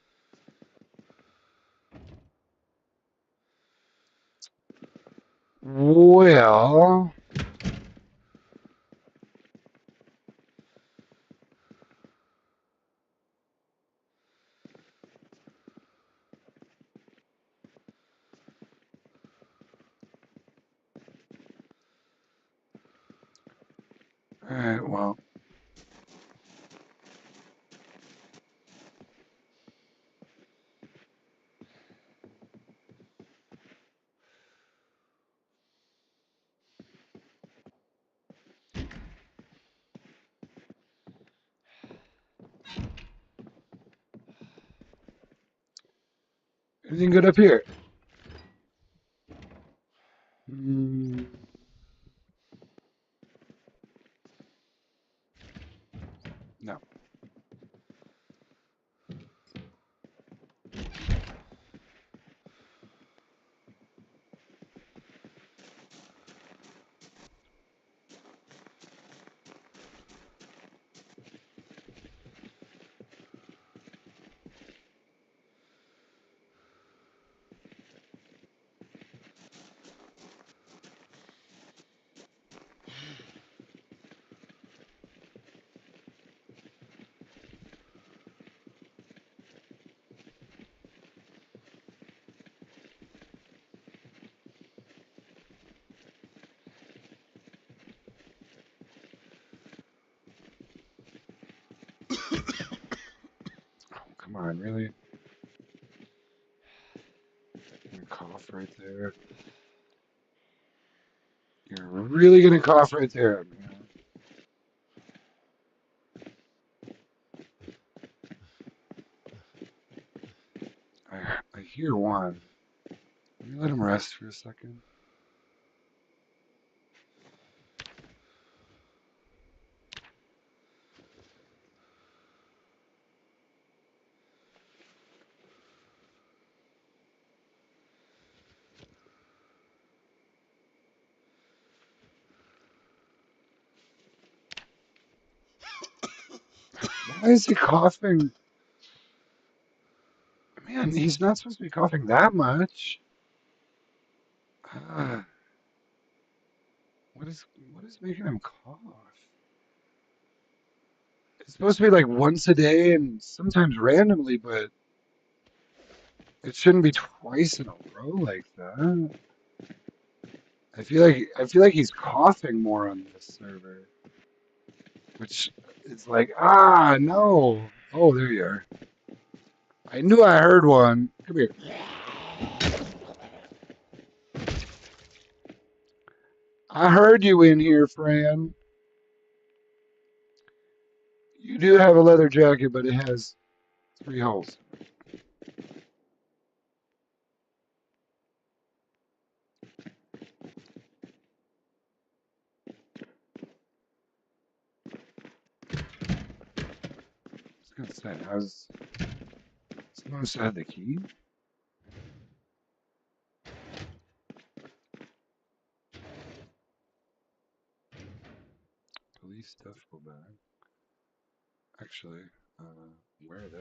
Well, Alright, well. Anything good up here? Mm, no. Oh, come on, really? You cough right there. You're really gonna cough right there, man. I hear one. Let me let him rest for a second. Why is he coughing? Man, he's not supposed to be coughing that much. Ah, what is what is making him cough? It's supposed to be like once a day and sometimes randomly, but it shouldn't be twice in a row like that. I feel like he's coughing more on this server, which is like, ah, no. Oh, there you are. I knew I heard one. Come here. I heard you in here, Fran. You do have a leather jacket, but it has 3 holes. I was gonna say, how's someone said the key? Police duffel bag. Actually, where are they?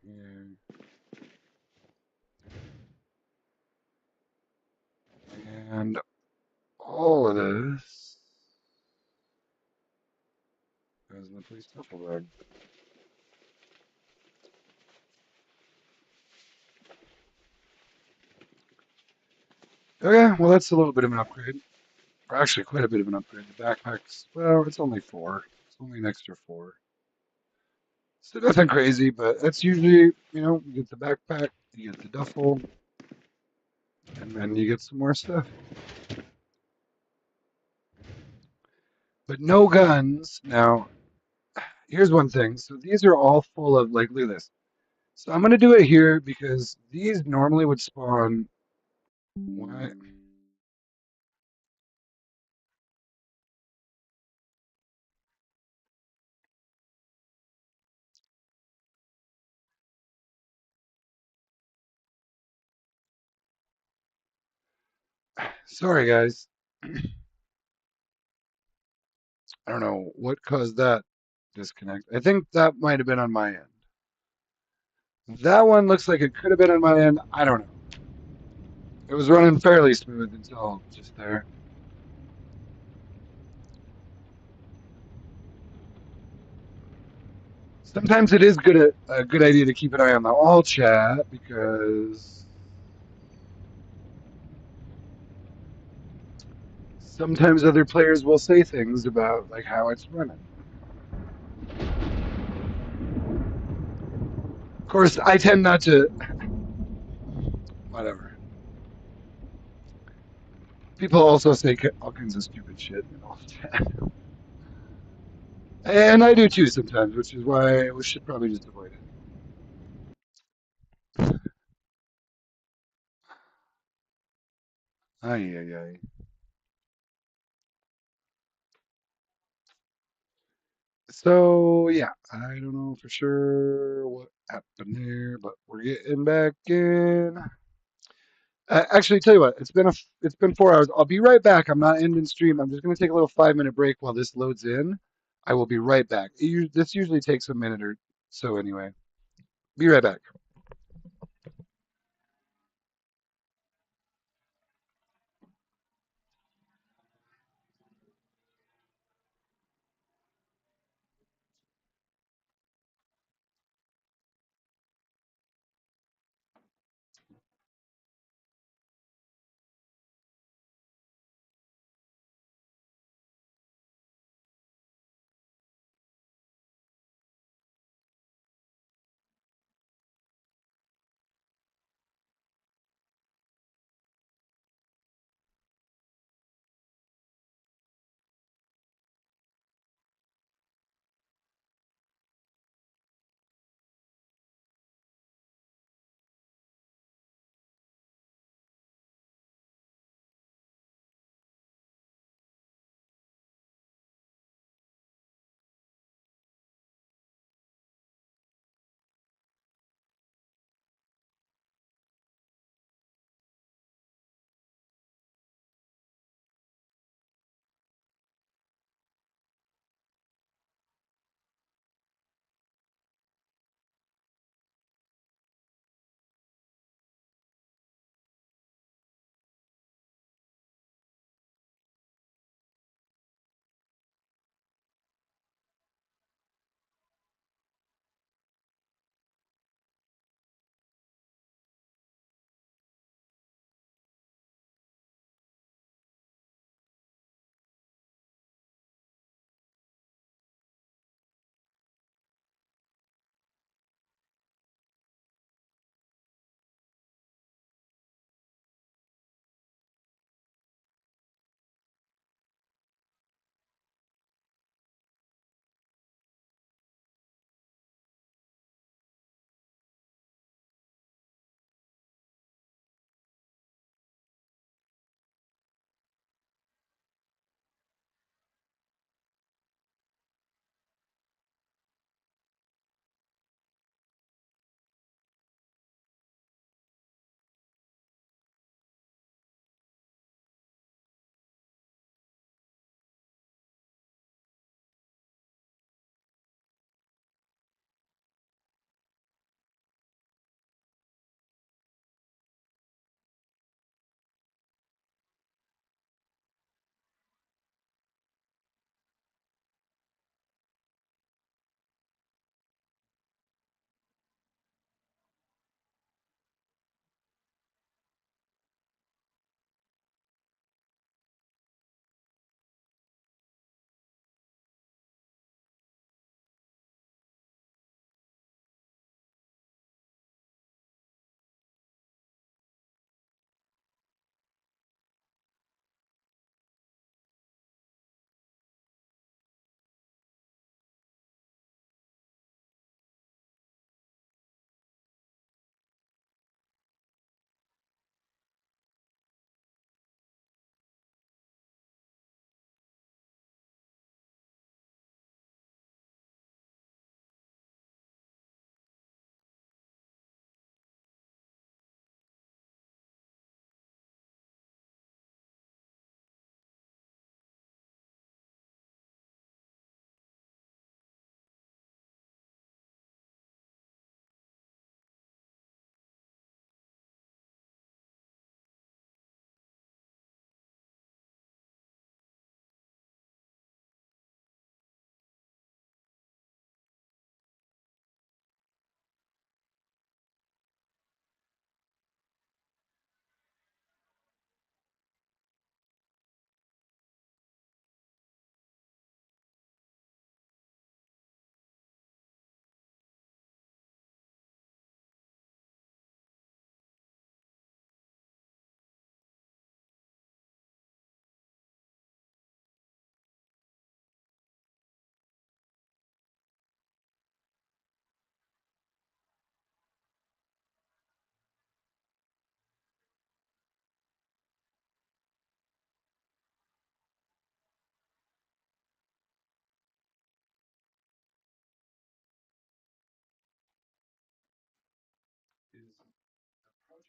Here. And all of this goes in the police duffel bag. Okay, well that's a little bit of an upgrade. Or actually quite a bit of an upgrade. The backpack's, well, it's only 4. It's only an extra 4. So nothing crazy, but that's usually, you get the backpack, you get the duffel, and then you get some more stuff. But no guns. Now, here's one thing. So these are all full of, like, look at this. So I'm going to do it here because these normally would spawn. Why? Sorry, guys. I don't know what caused that disconnect. I think that might have been on my end. That one looks like it could have been on my end. I don't know. It was running fairly smooth until just there. Sometimes it is a good idea to keep an eye on the all chat because Sometimes other players will say things about like how it's running. Of course, I tend not to. Whatever. People also say all kinds of stupid shit and all that, and I do too sometimes, which is why we should probably just avoid it. Ay, ay, ay. So yeah, I don't know for sure what happened there, but we're getting back in. Actually, tell you what, it's been 4 hours. I'll be right back. I'm not ending stream. I'm just gonna take a little 5 minute break while this loads in. I will be right back. This usually takes a minute or so anyway. Be right back.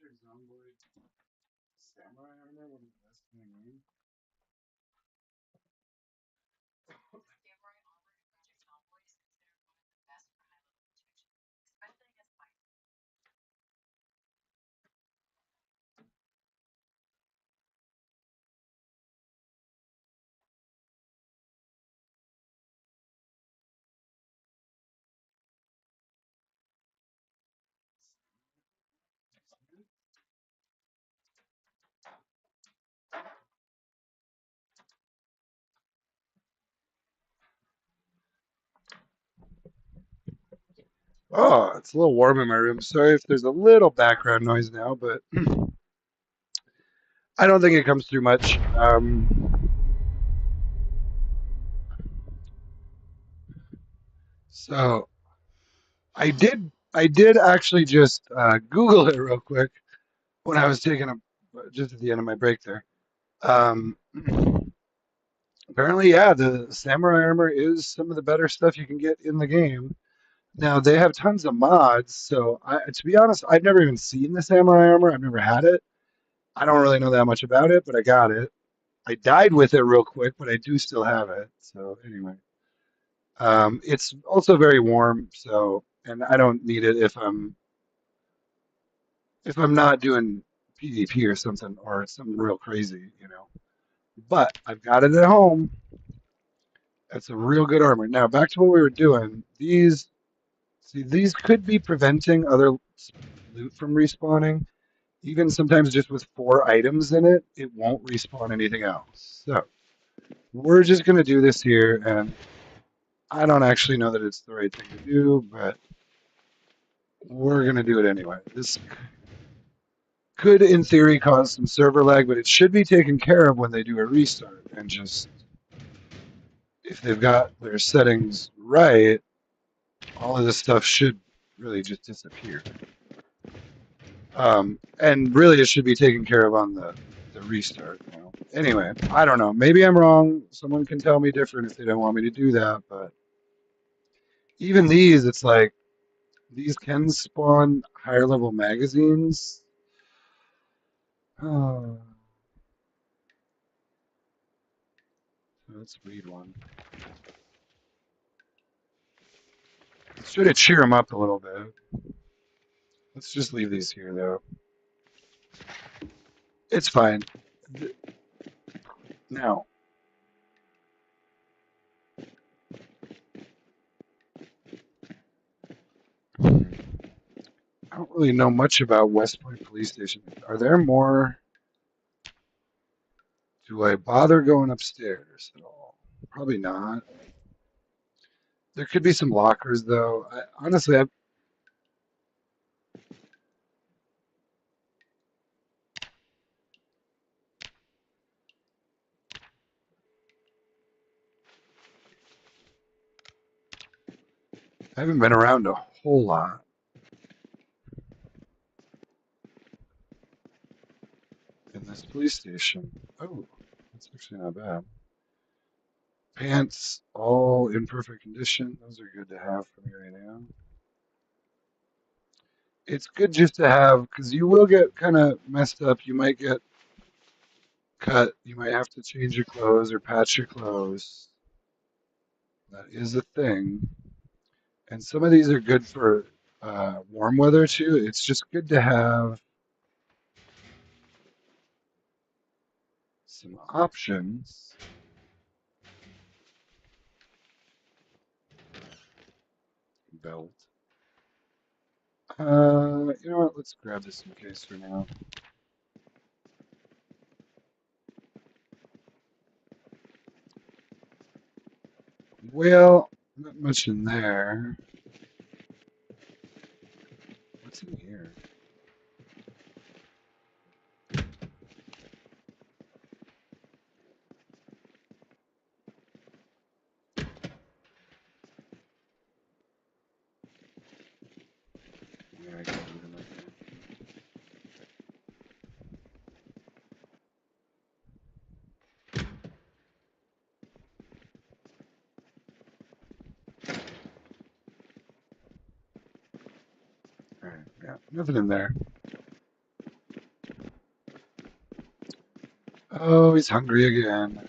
Project Zomboid Samurai armor one of the best in the game? Oh, it's a little warm in my room. Sorry if there's a little background noise now, but I don't think it comes through much. So I did actually just Google it real quick when I was taking a just at the end of my break there. Um, apparently, yeah, the samurai armor is some of the better stuff you can get in the game. Now they have tons of mods, so to be honest, I've never even seen the samurai armor. I've never had it. I don't really know that much about it, but I got it. I died with it real quick, but I do still have it. So anyway, it's also very warm, so and I don't need it if I'm not doing PvP or something real crazy, you know. But I've got it at home. That's a real good armor. Now back to what we were doing. These could be preventing other loot from respawning. Even sometimes just with 4 items in it, it won't respawn anything else. So we're just gonna do this here, and I don't actually know that it's the right thing to do, but we're gonna do it anyway. This could, in theory, cause some server lag, but it should be taken care of when they do a restart. And just if they've got their settings right, all of this stuff should really just disappear. And really, it should be taken care of on the restart. You know? Anyway, I don't know. Maybe I'm wrong. Someone can tell me different if they don't want me to do that. But even these, it's like these can spawn higher level magazines. Oh, let's read one. Should it cheer them up a little bit? Let's just leave these here, though. It's fine. Now, I don't really know much about West Point Police Station. Are there more? Do I bother going upstairs at all? Probably not. There could be some lockers, though. Honestly, I haven't been around a whole lot in this police station. Oh, that's actually not bad. Pants, all in perfect condition. Those are good to have for me right now. It's good just to have because you will get kind of messed up. You might get cut. You might have to change your clothes or patch your clothes. That is a thing. And some of these are good for warm weather too. It's just good to have some options. Belt. You know what? Let's grab this in case for now. Well, not much in there. What's in here? Yeah, I can't even look there. All right, yeah, nothing in there. Oh, he's hungry again.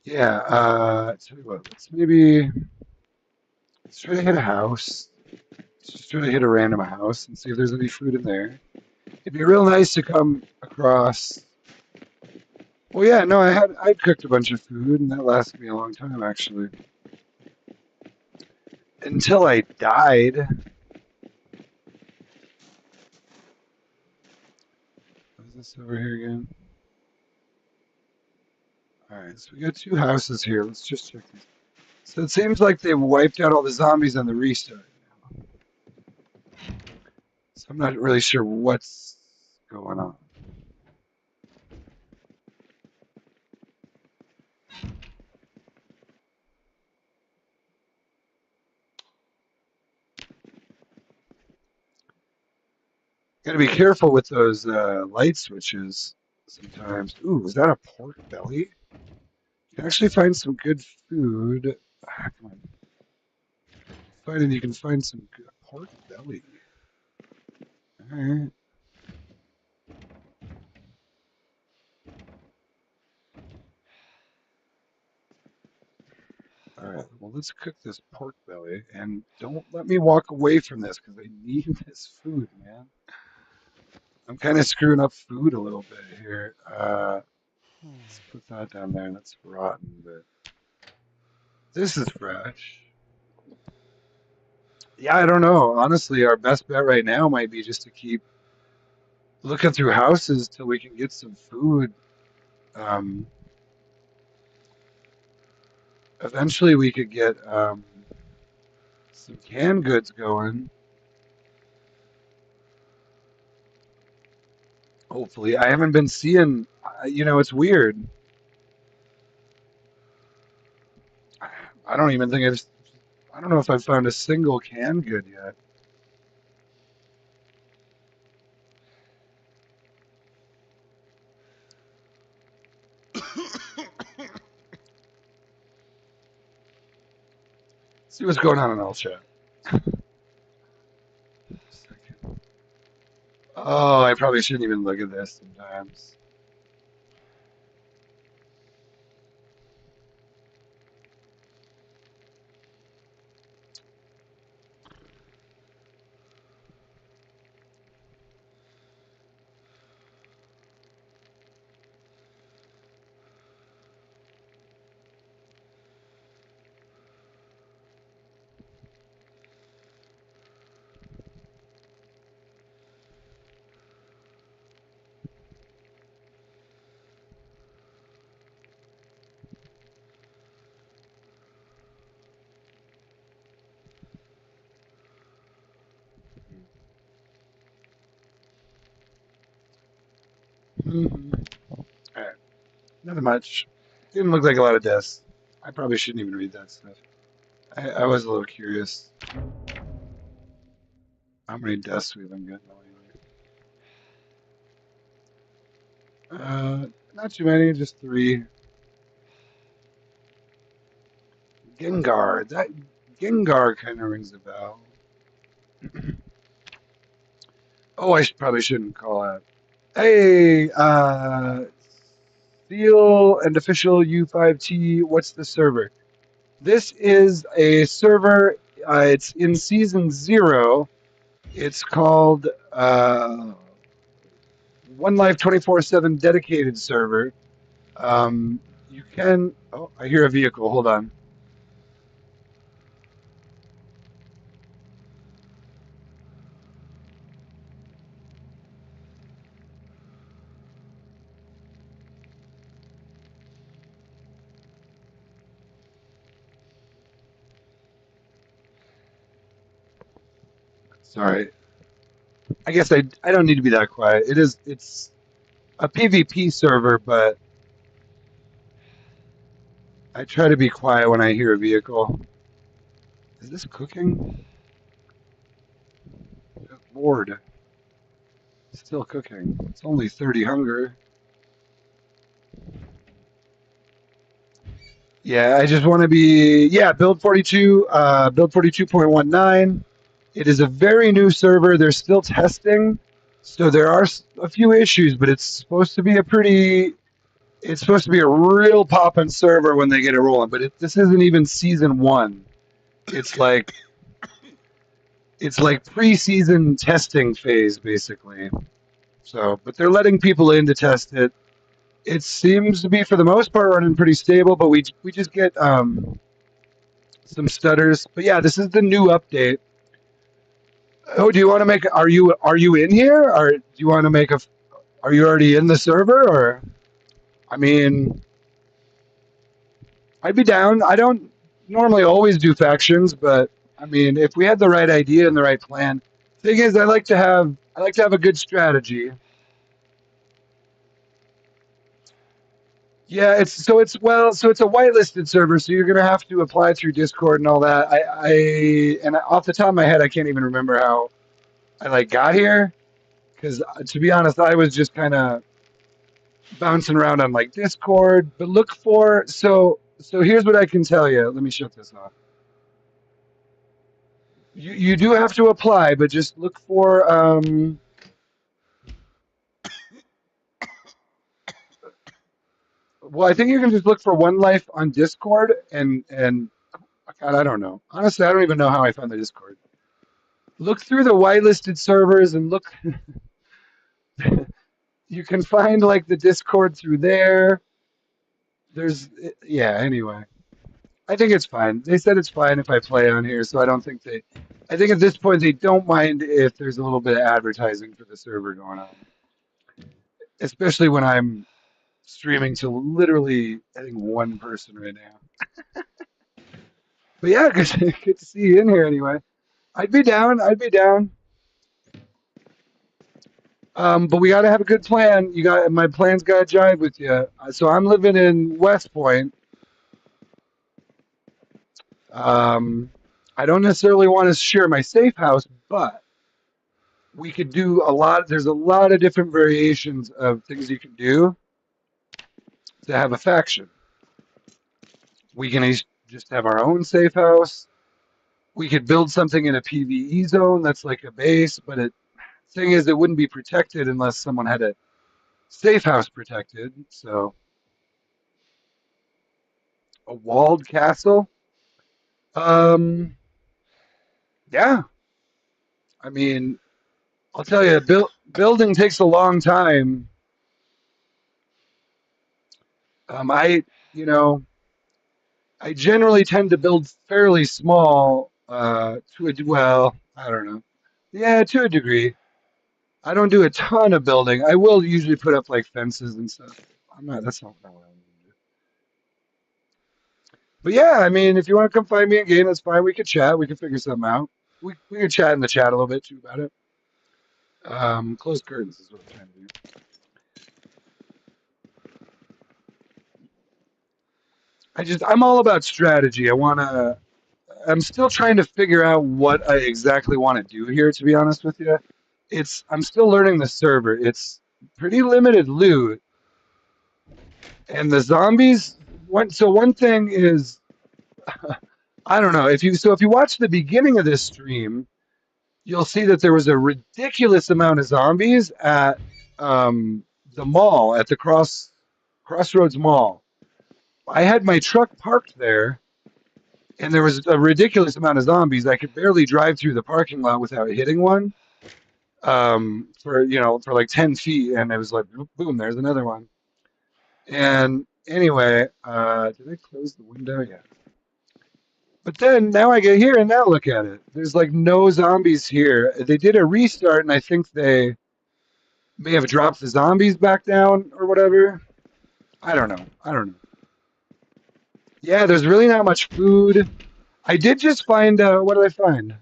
Yeah, tell you what, let's try to hit a house. Let's just try to hit a random house and see if there's any food in there. It'd be real nice to come across. Well, yeah, no, I'd cooked a bunch of food and that lasted me a long time actually. Until I died. What is this over here again? Alright, so we got two houses here. Let's just check these. So it seems like they've wiped out all the zombies on the restart. So I'm not really sure what's going on. Gotta be careful with those light switches sometimes. Ooh, is that a pork belly? You can actually find some good food. Come on. You can find some good pork belly. Alright. Alright, well, let's cook this pork belly. And don't let me walk away from this because I need this food, man. I'm kind of screwing up food a little bit here. Let's put that down there. That's rotten, but this is fresh. Yeah, I don't know. Honestly, our best bet right now might be just to keep looking through houses till we can get some food. Um, Eventually, we could get some canned goods going. Hopefully, I haven't been seeing. It's weird. I don't even think I've. I don't know if I've found a single canned good yet. See what's going on in all chat. Oh, I probably shouldn't even look at this sometimes. Mm-hmm. All right, nothing much. Didn't look like a lot of deaths. I probably shouldn't even read that stuff. I was a little curious how many deaths we've been getting lately. Not too many, just three. Gengar. That Gengar kind of rings a bell. Oh, probably shouldn't call out. Hey, Seal and official U5T. What's the server? This is a server. It's in season 0. It's called One Life 24/7 dedicated server. You can. Oh, I hear a vehicle. Hold on. Sorry. I guess I don't need to be that quiet. It's a PvP server, but I try to be quiet when I hear a vehicle. Is this cooking? Good Lord. Still cooking. It's only 30 hunger. Yeah, I just want to be build 42, build 42.19. It is a very new server. They're still testing, so there are a few issues, but it's supposed to be a real poppin' server when they get it rolling. But this isn't even season one. It's like it's like pre-season testing phase basically. So, but they're letting people in to test it. It seems to be for the most part running pretty stable, but we just get some stutters. But yeah, this is the new update. Oh, do you want to make? Are you in here, or do you want to make a? Are you already in the server, or? I mean, I'd be down. I don't normally always do factions, but I mean, if we had the right idea and the right plan, thing is, I like to have a good strategy. Yeah, it's a whitelisted server, so you're gonna have to apply through Discord and all that. And off the top of my head, I can't even remember how I got here because to be honest, I was just kind of bouncing around on Discord. But look for so here's what I can tell you. Let me shut this off. You do have to apply, but just look for well, I think you can just look for One Life on Discord and God, I don't know. Honestly, I don't even know how I found the Discord. Look through the whitelisted servers and look. You can find the Discord through there. There's yeah. Anyway, I think it's fine. They said it's fine if I play on here, so I don't think they. I think at this point they don't mind if there's a little bit of advertising for the server going on, especially when I'm streaming to literally I think one person right now. But yeah, good to see you in here anyway. I'd be down. I'd be down. But we got to have a good plan. You got my plan's got to jive with you. So I'm living in West Point. Um, I don't necessarily want to share my safe house, but we could do a lot. There's a lot of different variations of things you can do to have a faction. We can just have our own safe house. We could build something in a PVE zone that's like a base, but thing is, it wouldn't be protected unless someone had a safe house protected. So a walled castle. Um, yeah. I mean, I'll tell you, building takes a long time. I, you know, I generally tend to build fairly small. Well, I don't know. Yeah, to a degree. I don't do a ton of building. I will usually put up fences and stuff. I'm not. That's not what I'm do. But yeah, I mean, if you want to come find me in game, that's fine. We could chat. We could figure something out. We could chat in the chat a little bit too about it. Close curtains is what I'm trying to do. I'm all about strategy. I'm still trying to figure out what I exactly want to do here, to be honest with you. I'm still learning the server. It's pretty limited loot. And the zombies, one thing is, I don't know, if you watch the beginning of this stream, you'll see that there was a ridiculous amount of zombies at the mall, at the Crossroads Mall. I had my truck parked there, and there was a ridiculous amount of zombies. I could barely drive through the parking lot without hitting one. For 10 feet, and it was like boom, there's another one. And anyway, did I close the window? Yeah. But then now I get here and now look at it. There's no zombies here. They did a restart, and I think they may have dropped the zombies back down or whatever. I don't know. I don't know. Yeah, there's really not much food. I did just find what did I find?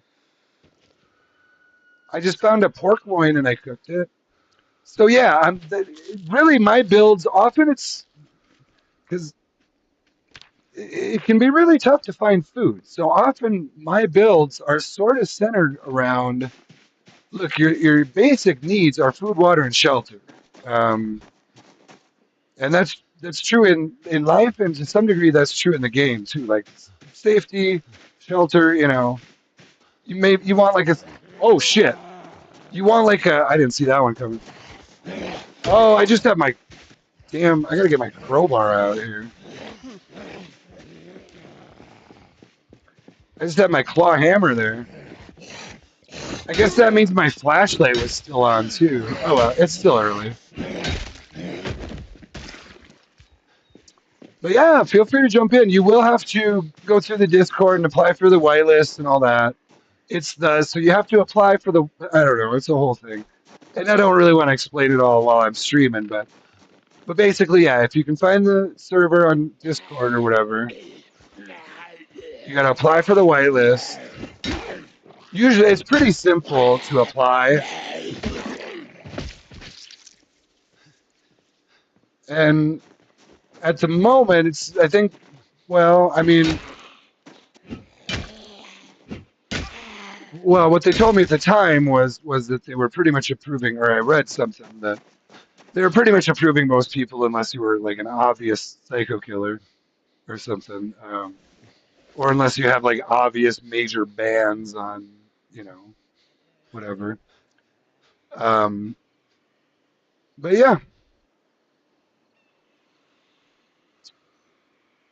I just found a pork loin and I cooked it. So yeah, really my builds often it's because it can be really tough to find food. So often my builds are sort of centered around look, your basic needs are food, water, and shelter. Um, and that's true in life, and to some degree that's true in the game too. Like safety, shelter. You want like a oh shit. You want like a I didn't see that one coming. Oh, I just have my damn. I gotta get my crowbar out here. I just had my claw hammer there. I guess that means my flashlight was still on too. Oh well, it's still early. But yeah, feel free to jump in. You will have to go through the Discord and apply for the whitelist and all that. So you have to apply for the I don't know, it's a whole thing. And I don't really want to explain it all while I'm streaming, but basically, yeah, if you can find the server on Discord or whatever, you gotta apply for the whitelist. Usually it's pretty simple to apply. And at the moment it's I think well, I mean well, what they told me at the time was that they were pretty much approving, or I read something that they were pretty much approving most people unless you were like an obvious psycho killer or something, or unless you have like obvious major bans on, you know, whatever. Um, but yeah.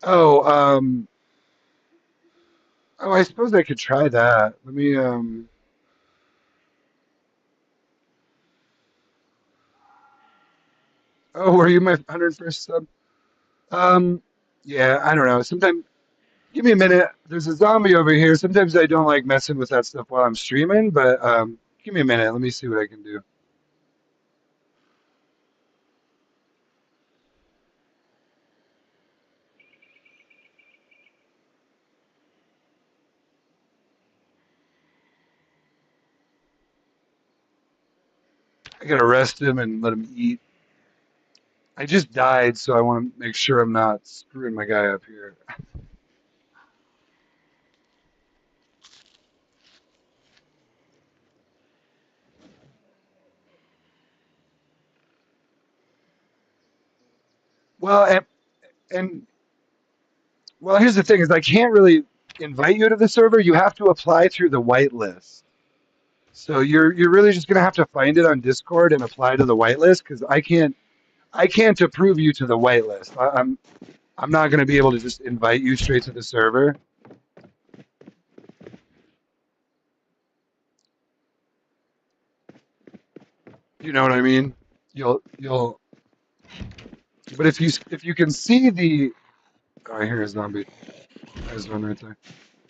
Oh, oh, I suppose I could try that. Let me. Oh, were you my 101st sub? Um, yeah, I don't know. Sometimes give me a minute. There's a zombie over here. Sometimes I don't like messing with that stuff while I'm streaming, but give me a minute. Let me see what I can do. I gotta arrest him and let him eat. I just died, so I want to make sure I'm not screwing my guy up here. Well, and well, here's the thing: is I can't really invite you to the server. You have to apply through the whitelist. So you're really just gonna have to find it on Discord and apply to the whitelist because I can't approve you to the whitelist. I'm not gonna be able to just invite you straight to the server. You know what I mean? You'll. But if you can see the oh, I hear a zombie. There's one right there.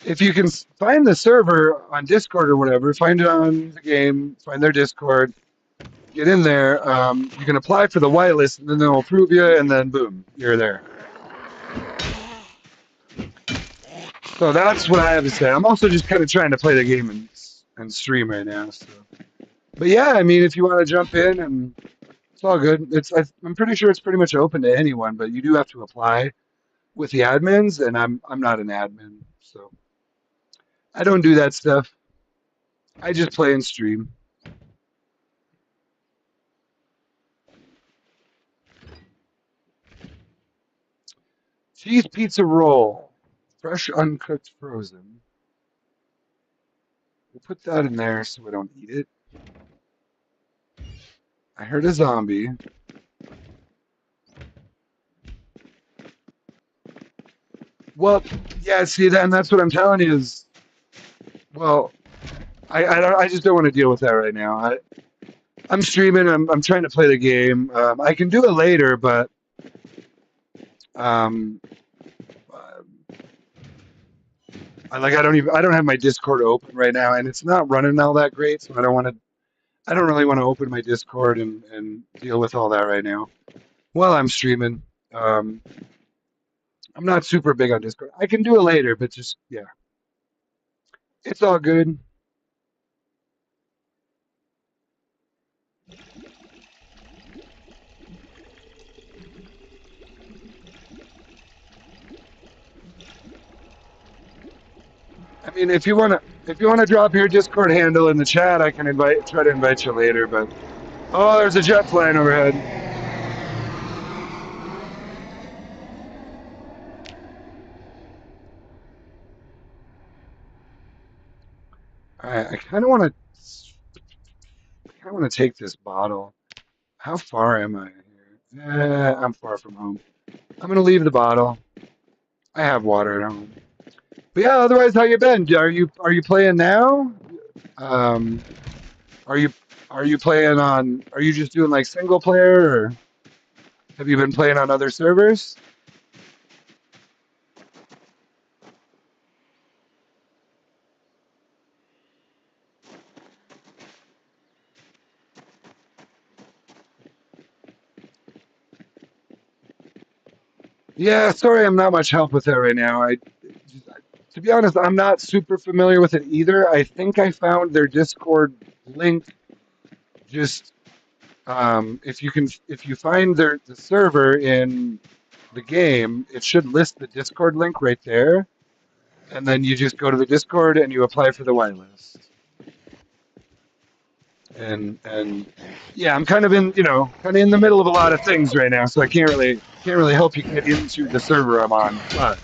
If you can find the server on Discord or whatever, find it on the game, find their Discord, get in there. You can apply for the whitelist, and then they'll approve you, and then boom, you're there. So that's what I have to say. I'm also just kind of trying to play the game and stream right now. So, but yeah, I mean, if you want to jump in, and it's all good. I'm pretty sure it's pretty much open to anyone, but you do have to apply with the admins, and I'm not an admin, so I don't do that stuff. I just play and stream. Cheese pizza roll, fresh, uncooked, frozen. We'll put that in there so we don't eat it. I heard a zombie. Well, yeah, see that, and that's what I'm telling you is, well, I just don't want to deal with that right now. I'm streaming. I'm trying to play the game. I can do it later, but um, I don't have my Discord open right now, and it's not running all that great. So I don't really want to open my Discord and deal with all that right now while I'm streaming. Um, I'm not super big on Discord. I can do it later, but just yeah, it's all good. I mean, if you wanna drop your Discord handle in the chat, I can try to invite you later. But oh, there's a jet flying overhead. All right, I kind of want to. I want to take this bottle. How far am I here? I'm far from home. I'm gonna leave the bottle. I have water at home. But yeah, otherwise, how you been? Are you playing now? Um, are you are you playing on? Are you just doing like single player, or have you been playing on other servers? Yeah, sorry, I'm not much help with that right now. To be honest, I'm not super familiar with it either. I think I found their Discord link. Just if you find the server in the game, it should list the Discord link right there, and then you just go to the Discord and you apply for the whitelist. And yeah, I'm kind of in the middle of a lot of things right now, so I can't really help you get into the server I'm on. But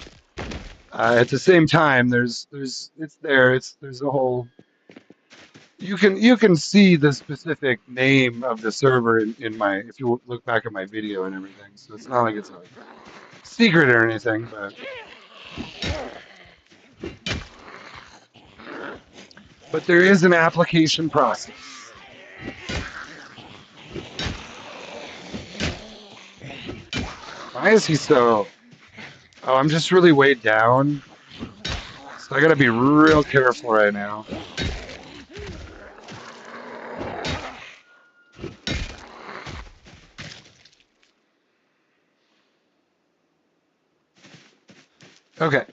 at the same time, it's there. There's a whole you can see the specific name of the server in my if you look back at my video and everything. So it's not like it's a secret or anything, but there is an application process. Why is he so? Oh, I'm just really weighed down, so I got to be real careful right now. Okay.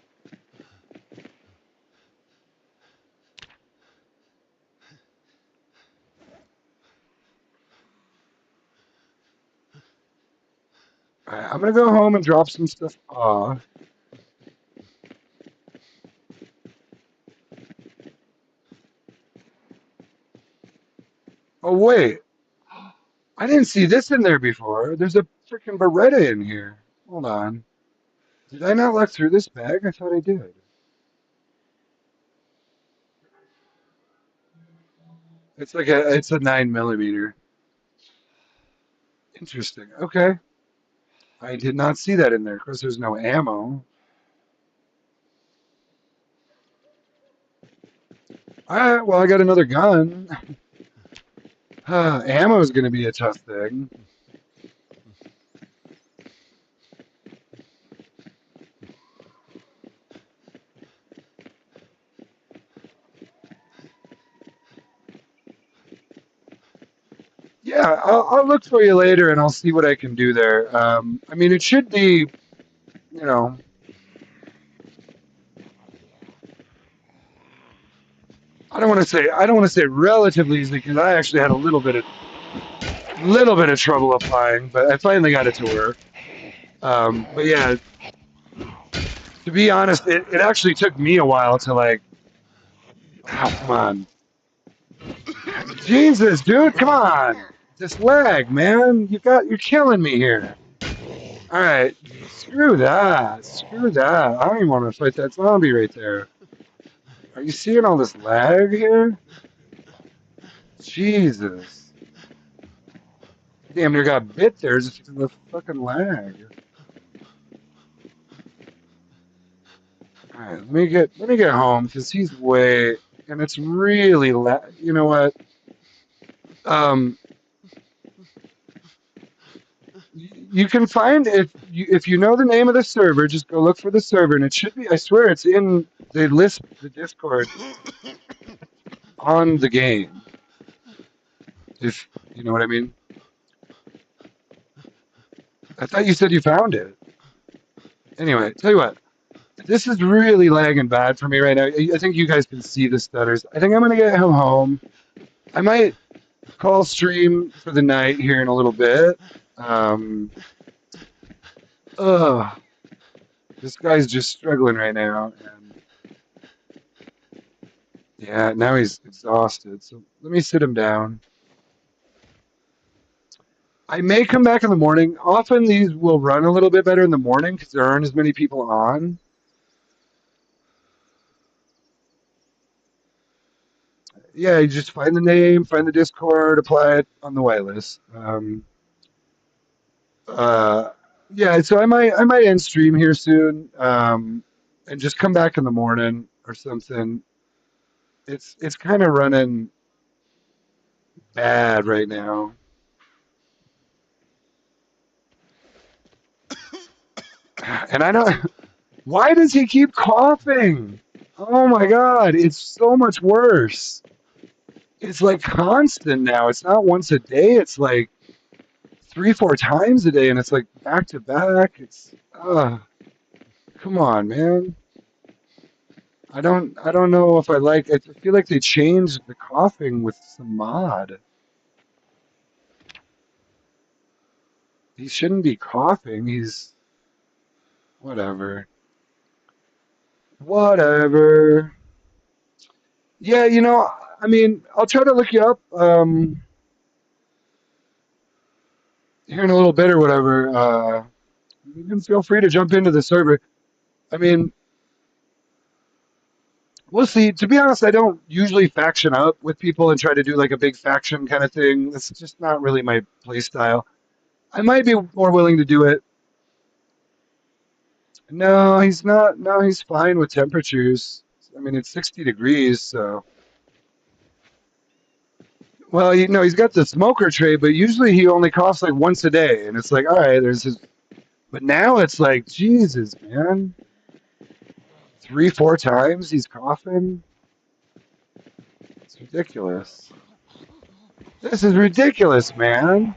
All right, I'm gonna go home and drop some stuff off. Oh wait, I didn't see this in there before. There's a freaking Beretta in here. Hold on. Did I not look through this bag? I thought I did. It's a 9 millimeter. Interesting. Okay. I did not see that in there. Of course, there's no ammo. All right. Well, I got another gun. Ammo is going to be a tough thing. Yeah, I'll look for you later, and I'll see what I can do there. I mean, it should be, you know, I don't want to say relatively easy because I actually had a little bit of trouble applying, but I finally got it to work. But yeah, to be honest, it actually took me a while to like. Oh, come on, Jesus, dude, come on, this lag, man, you're killing me here. All right, screw that, screw that. I don't even want to fight that zombie right there. Are you seeing all this lag here? Jesus, damn near got bit there just because of the fucking lag. All right, let me get home because he's way and it's really you know what? Um, you can find if you know the name of the server, just go look for the server, and it should be. I swear, it's in they list the Discord on the game. If you know what I mean. I thought you said you found it. Anyway, tell you what, this is really lagging bad for me right now. I think you guys can see the stutters. I think I'm gonna get him home. I might call stream for the night here in a little bit. Um, ugh, this guy's just struggling right now, and yeah, now he's exhausted. So let me sit him down. I may come back in the morning. Often these will run a little bit better in the morning because there aren't as many people on. Yeah, you just find the name, find the Discord, apply it on the whitelist. Uh, yeah, so I might end stream here soon, and just come back in the morning or something. It's kind of running bad right now, and I don't. Why does he keep coughing? Oh my God, it's so much worse. It's like constant now. It's not once a day. It's like three, four times a day, and it's like back to back. It's come on, man. I don't know if I like. I feel like they changed the coughing with some mod. He shouldn't be coughing. He's whatever. Whatever. Yeah, I mean, I'll try to look you up here in a little bit or whatever. You can feel free to jump into the server. I mean, we'll see. To be honest, I don't usually faction up with people and try to do like a big faction kind of thing. That's just not really my play style. I might be more willing to do it. No, he's not. No, he's fine with temperatures. I mean, it's 60 degrees, so. Well, he's got the smoker tray, but usually he only coughs like once a day, and it's like, all right, there's his. But now it's like, Jesus, man, three, four times he's coughing. It's ridiculous. This is ridiculous, man.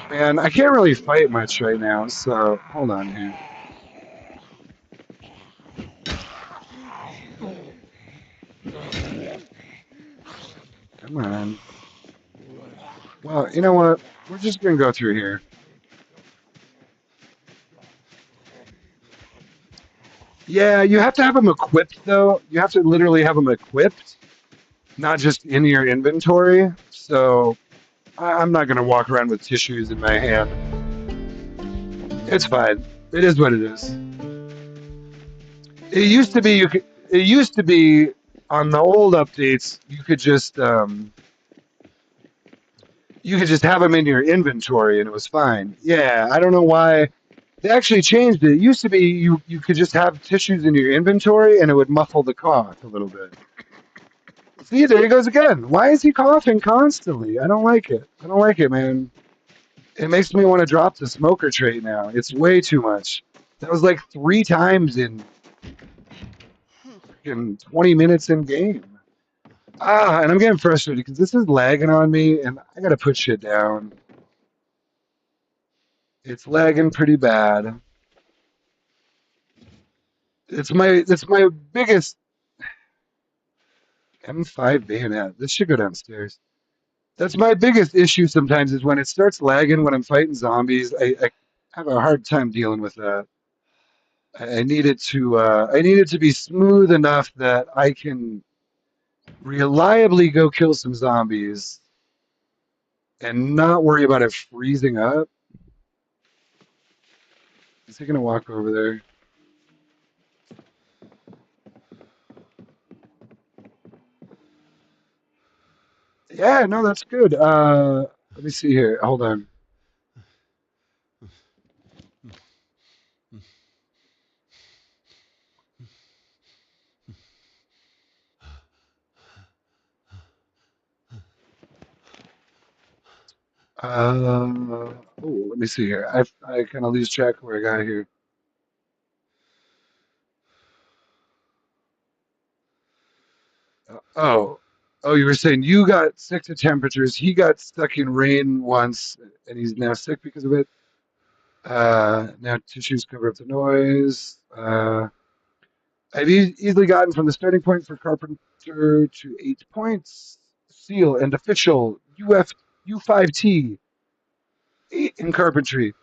Man, I can't really fight much right now, so hold on here. Come on. Well, you know what? We're just gonna go through here. Yeah, you have to have them equipped though. You have to literally have them equipped, not just in your inventory. So I'm not gonna walk around with tissues in my hand. It's fine. It is what it is. It used to be you could. It used to be on the old updates. You could just have them in your inventory and it was fine. Yeah, I don't know why they actually changed it. It used to be you could just have tissues in your inventory and it would muffle the cough a little bit. See, there he goes again. Why is he coughing constantly? I don't like it. I don't like it, man. It makes me want to drop the smoker trait now. It's way too much. That was like three times in Hmm. freaking 20 minutes in game. And I'm getting frustrated because this is lagging on me and I gotta put shit down. It's lagging pretty bad. It's my biggest M5 bayonet. This should go downstairs. That's my biggest issue sometimes is when it starts lagging when I'm fighting zombies. I have a hard time dealing with that. I need it to be smooth enough that I can reliably go kill some zombies and not worry about it freezing up. Is he gonna walk over there? Yeah, no, that's good. Let me see here. Hold on. Let me see here. I kind of lose track of where I got here. Oh, oh, you were saying you got sick to temperatures. He got stuck in rain once, and he's now sick because of it. Now tissues cover up the noise. I've easily gotten from the starting point for Carpenter to 8 points. Seal and official U5T 8 in carpentry.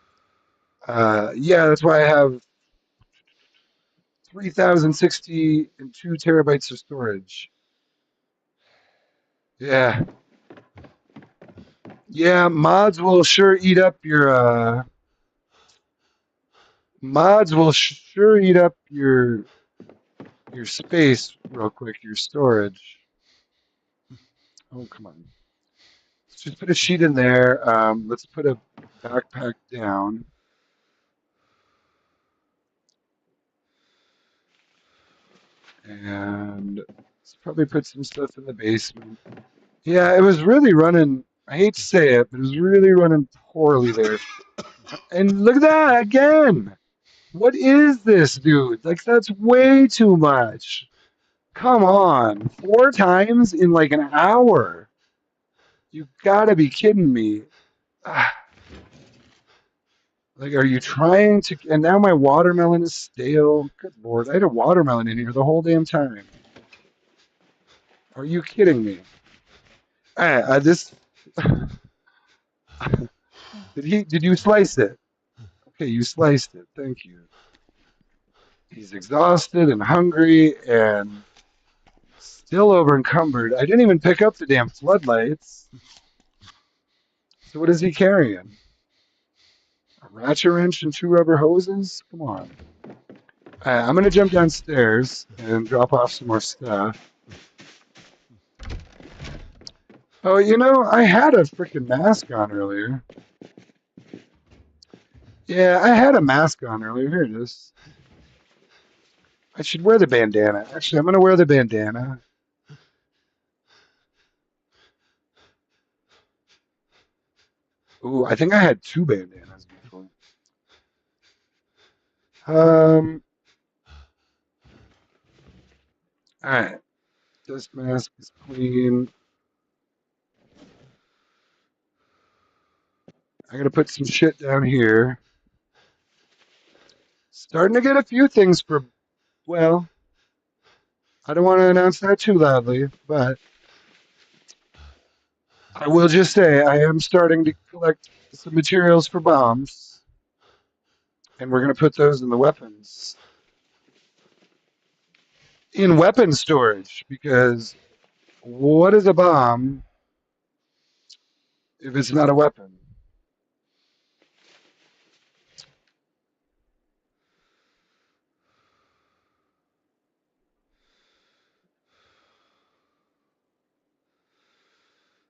Yeah, that's why I have 3,060 and 2 terabytes of storage. Yeah, yeah. Mods will sure eat up your space real quick, your storage. Oh, come on. Let's just put a sheet in there. Let's put a backpack down. And let's probably put some stuff in the basement. Yeah, it was really running. I hate to say it, but it was really running poorly there. And look at that again. What is this, dude? Like, that's way too much. Come on. 4 times in like an hour. You gotta be kidding me. Ah, like, are you trying to? And now my watermelon is stale. Good lord. I had a watermelon in here the whole damn time. Are you kidding me? This. Did you slice it? Okay, you sliced it. Thank you. He's exhausted and hungry and still over encumbered. I didn't even pick up the damn floodlights. So what is he carrying? A ratchet wrench and 2 rubber hoses? Come on. I'm gonna jump downstairs and drop off some more stuff. Oh, I had a freaking mask on earlier. Yeah, I had a mask on earlier. Here it is. I should wear the bandana. Actually, I'm gonna wear the bandana. Ooh, I think I had 2 bandanas before. Um, all right. This mask is clean. I gotta put some shit down here. Starting to get a few things for, well, I don't want to announce that too loudly, but I will just say I am starting to collect some materials for bombs, and we're gonna put those in the weapons. In weapon storage, because what is a bomb if it's not a weapon?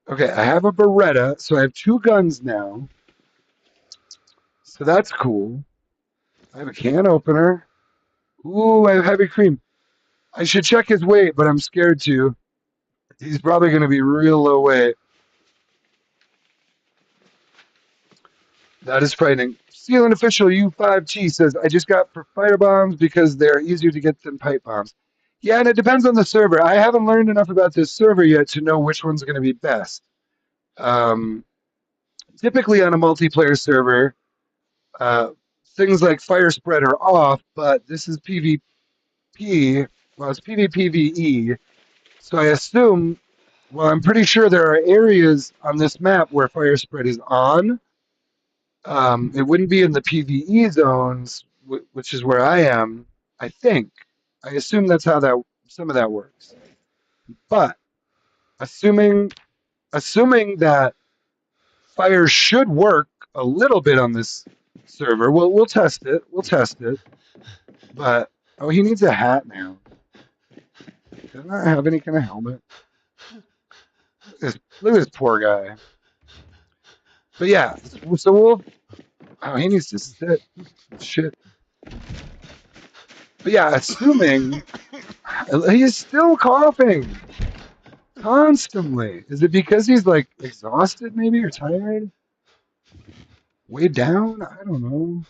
Okay, I have a Beretta, so I have 2 guns now. So that's cool. I have a can opener. Ooh, I have heavy cream. I should check his weight, but I'm scared to. He's probably going to be real low weight. That is frightening. Sealant official U5T says, I just got for fire bombs because they're easier to get than pipe bombs. Yeah, and it depends on the server. I haven't learned enough about this server yet to know which one's going to be best. Um, Typically on a multiplayer server, uh, things like fire spread are off, but this is PvP. Well, it's PvPvE. So I assume, well, I'm pretty sure there are areas on this map where fire spread is on. It wouldn't be in the PvE zones, which is where I am. I think. I assume that's how that some of that works. But assuming that fire should work a little bit on this server, we'll test it. We'll test it. But oh, he needs a hat now. Doesn't I have any kind of helmet? Look at this poor guy. But yeah, so we'll. Oh, he needs to sit. Shit. But yeah, assuming he's still coughing constantly. Is it because he's like exhausted, maybe, or tired? Way down? I don't know.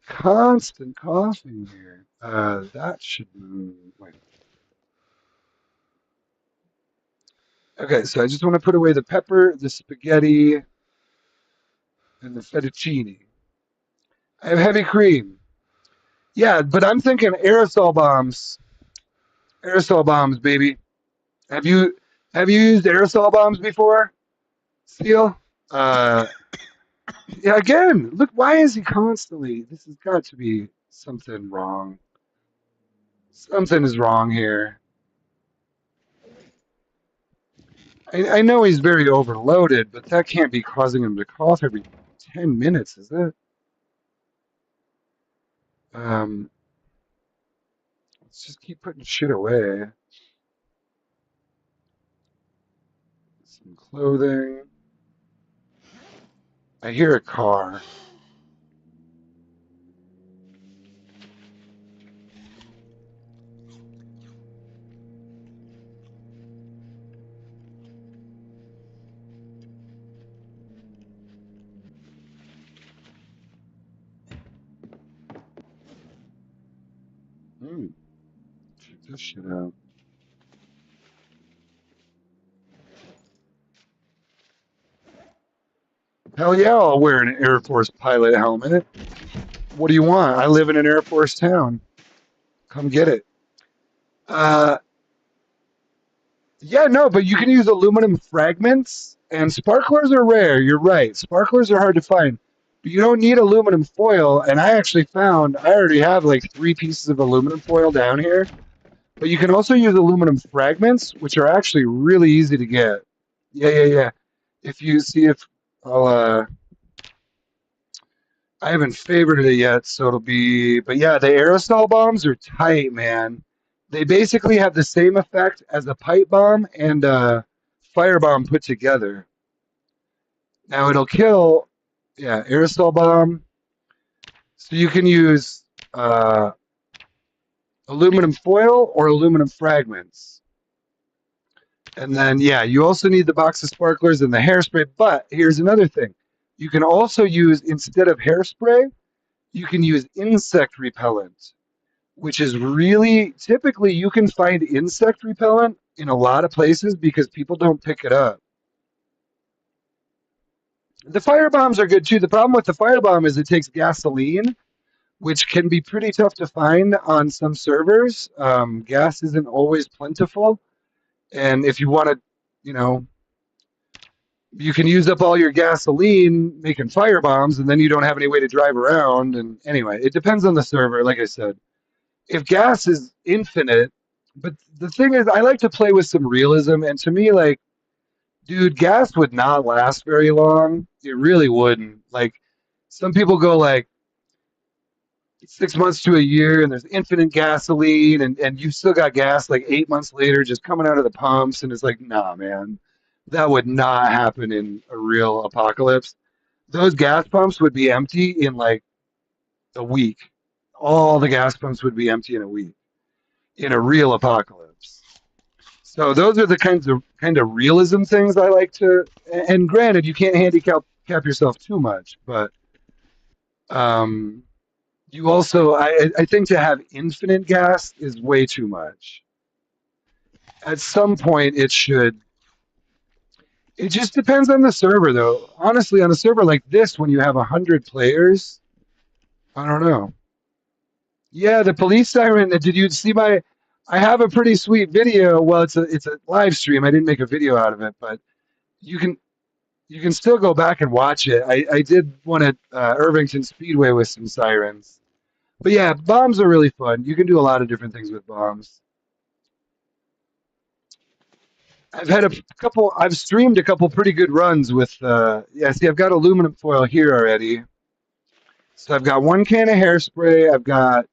Constant coughing here. That should move. Wait. Okay, so I just want to put away the pepper, the spaghetti, and the fettuccine. I have heavy cream. Yeah, but I'm thinking aerosol bombs. Aerosol bombs, baby. Have you used aerosol bombs before? Steel? Uh, yeah. Again, look. Why is he constantly? This has got to be something wrong. Something is wrong here. I know he's very overloaded, but that can't be causing him to cough every 10 minutes, is it? Um, let's just keep putting shit away. Clothing. I hear a car. Hmm. Check this shit out. Hell yeah, I'll wear an Air Force pilot helmet. What do you want? I live in an Air Force town. Come get it. Uh, yeah, no, but you can use aluminum fragments, and sparklers are rare. You're right. Sparklers are hard to find. But you don't need aluminum foil, and I actually found I already have like 3 pieces of aluminum foil down here. But you can also use aluminum fragments, which are actually really easy to get. Yeah, yeah, yeah. If you see if I'll I haven't favorited it yet, so it'll be. But yeah, the aerosol bombs are tight, man. They basically have the same effect as a pipe bomb and a firebomb put together. Now it'll kill, yeah, aerosol bomb. So you can use uh, aluminum foil or aluminum fragments. And then, yeah, you also need the box of sparklers and the hairspray. But here's another thing. You can also use, instead of hairspray, you can use insect repellent, which is really typically you can find insect repellent in a lot of places because people don't pick it up. The fire bombs are good too. The problem with the firebomb is it takes gasoline, which can be pretty tough to find on some servers. Gas isn't always plentiful, and if you want to, you know, you can use up all your gasoline making fire bombs, and then you don't have any way to drive around. And anyway, it depends on the server. Like I said, if gas is infinite, but the thing is, I like to play with some realism, and to me, like, dude, gas would not last very long. It really wouldn't. Like, some people go like 6 months to a year, and there's infinite gasoline, and you still got gas like 8 months later just coming out of the pumps, and it's like, nah, man, that would not happen in a real apocalypse. Those gas pumps would be empty in like a week. All the gas pumps would be empty in a week in a real apocalypse. So those are the kind of realism things I like to. And granted, you can't handicap yourself too much, but um, you also I think to have infinite gas is way too much. At some point, it should. It just depends on the server, though. Honestly, on a server like this, when you have 100 players, I don't know. Yeah, the police siren. Did you see my? I have a pretty sweet video. Well, it's a live stream. I didn't make a video out of it, but you can you can still go back and watch it. I did one at Irvington Speedway with some sirens. But yeah, bombs are really fun. You can do a lot of different things with bombs. I've had a couple. I've streamed a couple pretty good runs with. Yeah, see, I've got aluminum foil here already. So I've got 1 can of hairspray. I've got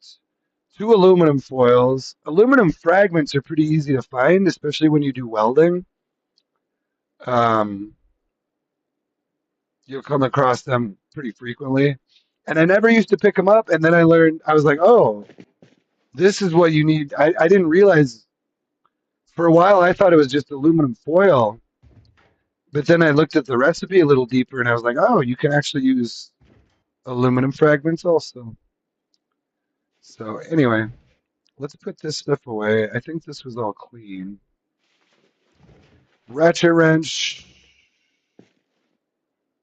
2 aluminum foils. Aluminum fragments are pretty easy to find, especially when you do welding. Um, you'll come across them pretty frequently. And I never used to pick them up. And then I learned, I was like, oh, this is what you need. I didn't realize for a while, I thought it was just aluminum foil. But then I looked at the recipe a little deeper and I was like, oh, you can actually use aluminum fragments also. So, anyway, let's put this stuff away. I think this was all clean. Ratchet wrench,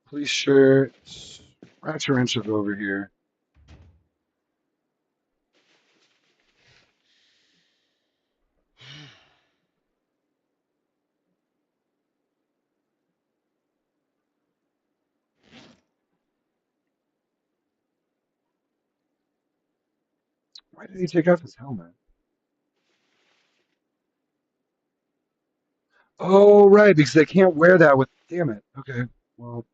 police shirt. Ratchet wrench will go over here. Why did he take off his helmet? Oh, right, because I can't wear that with. Damn it. Okay. Well,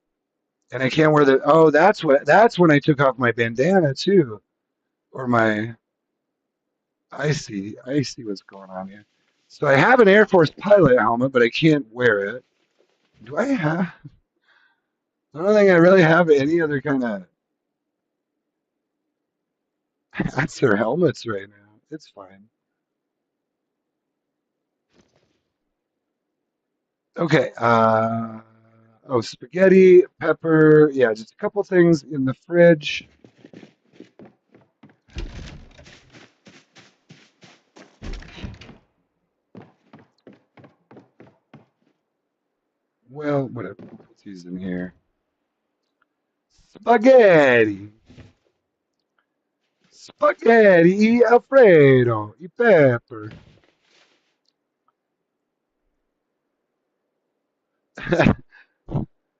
and I can't wear the. Oh, that's what. That's when I took off my bandana too, or my. I see. I see what's going on here. So I have an Air Force pilot helmet, but I can't wear it. Do I have? I don't think I really have any other kind of hats or helmets right now. It's fine. Okay. Oh, spaghetti, pepper. Yeah, just a couple things in the fridge. Well, whatever. We'll put these in here. Spaghetti. Spaghetti Alfredo. E pepper.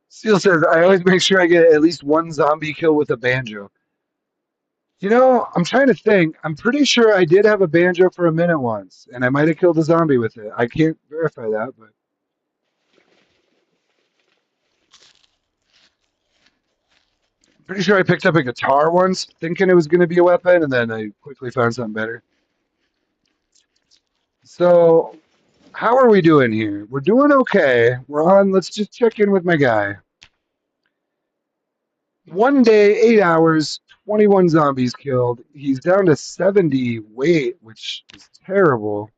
Seal says, I always make sure I get at least one zombie kill with a banjo. You know, I'm trying to think. I'm pretty sure I did have a banjo for a minute once, and I might have killed a zombie with it. I can't verify that, but I'm pretty sure I picked up a guitar once, thinking it was going to be a weapon, and then I quickly found something better. So, how are we doing here? We're doing okay. We're on. Let's just check in with my guy. 1 day, 8 hours, 21 zombies killed. He's down to 70 weight, which is terrible.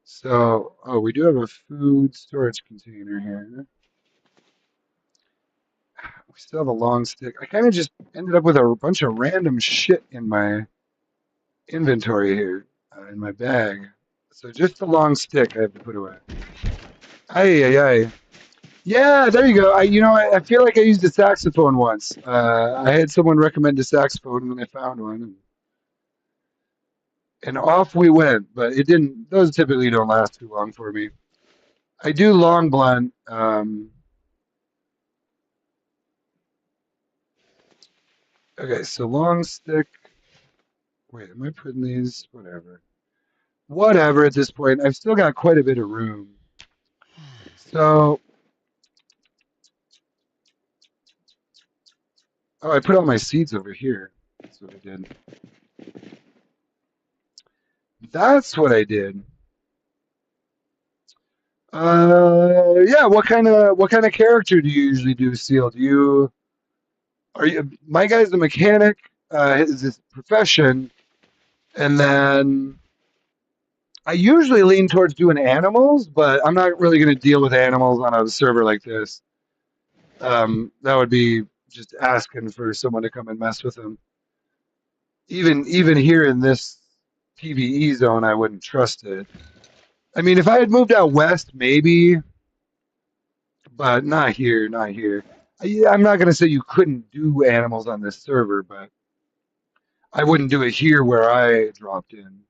So, oh, we do have a food storage container here. We still have a long stick. I kind of just ended up with a bunch of random shit in my inventory here, in my bag. So just the long stick I have to put away. Ay, ay, ay. Yeah, there you go. I feel like I used a saxophone once. I had someone recommend a saxophone when I found one, and off we went. But it didn't. Those typically don't last too long for me. I do long blunt. Okay, so long stick. Wait, am I putting these? Whatever. Whatever at this point. I've still got quite a bit of room. So, oh, I put all my seeds over here. That's what I did. That's what I did. Yeah. What kind of character do you usually do, Seal? Are you my guy's the mechanic? Is his profession, and then I usually lean towards doing animals, but I'm not really going to deal with animals on a server like this. That would be just asking for someone to come and mess with them. Even here in this PVE zone, I wouldn't trust it. I mean, if I had moved out west, maybe, but not here, not here. I'm not going to say you couldn't do animals on this server, but I wouldn't do it here where I dropped in.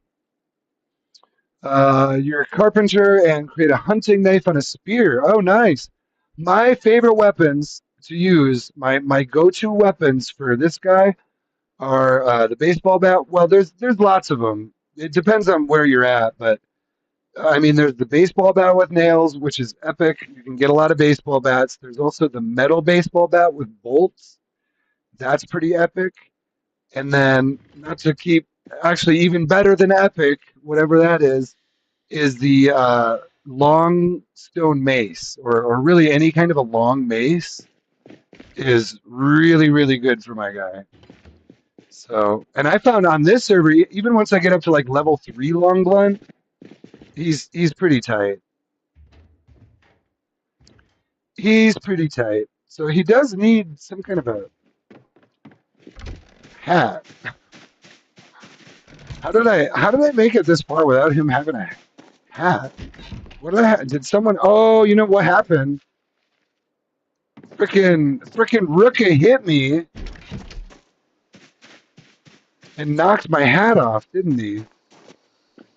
You're a carpenter and create a hunting knife on a spear. Oh, nice. My favorite weapons to use, my go-to weapons for this guy are the baseball bat. Well, there's lots of them. It depends on where you're at, but I mean, there's the baseball bat with nails, which is epic. You can get a lot of baseball bats. There's also the metal baseball bat with bolts. That's pretty epic. And then, not to keep, actually, even better than epic, whatever that is the long stone mace, or really any kind of a long mace, is really, really good for my guy. So, and I found on this server, even once I get up to like level 3 long blunt, he's pretty tight. He's pretty tight. So he does need some kind of a hat. How did I make it this far without him having a hat? What did did someone? Oh, you know what happened? Frickin' Rookie hit me and knocked my hat off, didn't he?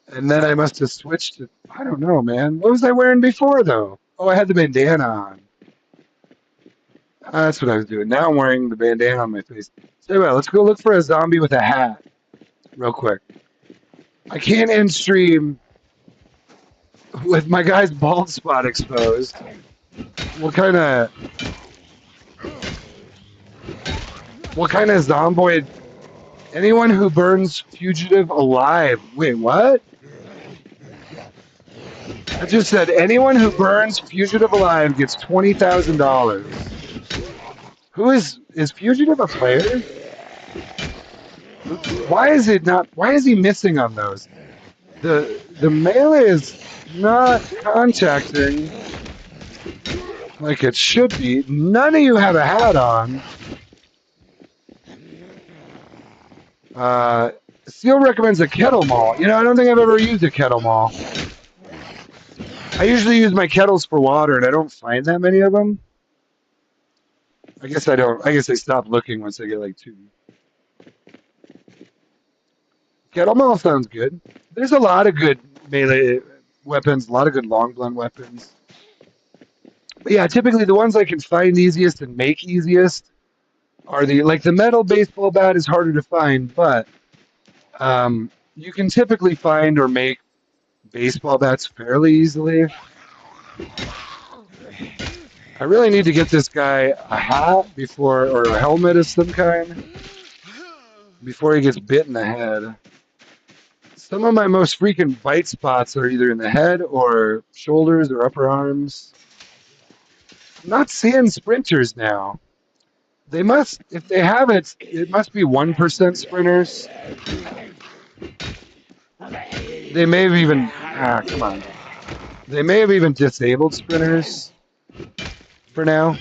And then I must have switched to, I don't know, man. What was I wearing before though? Oh, I had the bandana on. That's what I was doing. Now I'm wearing the bandana on my face. So well, let's go look for a zombie with a hat real quick. I can't end stream with my guy's bald spot exposed. What kind of zomboid? Anyone who burns fugitive alive. Wait, what? I just said anyone who burns Fugitive alive gets $20,000. Who is Fugitive a player? Why is it not? Why is he missing on those? The melee is not contacting like it should be. None of you have a hat on. Uh, Seal recommends a kettle mall. You know, I don't think I've ever used a kettle mall. I usually use my kettles for water, and I don't find that many of them. I guess I don't. I guess I stop looking once I get like two. Kettle mall sounds good. There's a lot of good melee weapons, a lot of good long blunt weapons. But yeah, typically the ones I can find easiest and make easiest are the metal baseball bat is harder to find, but you can typically find or make baseball bats fairly easily. I really need to get this guy a hat before, or a helmet of some kind, before he gets bit in the head. Some of my most freaking bite spots are either in the head or shoulders or upper arms. I'm not seeing sprinters now. They must, if they have it, it must be 1% sprinters. They may have even, come on. They may have even disabled sprinters for now.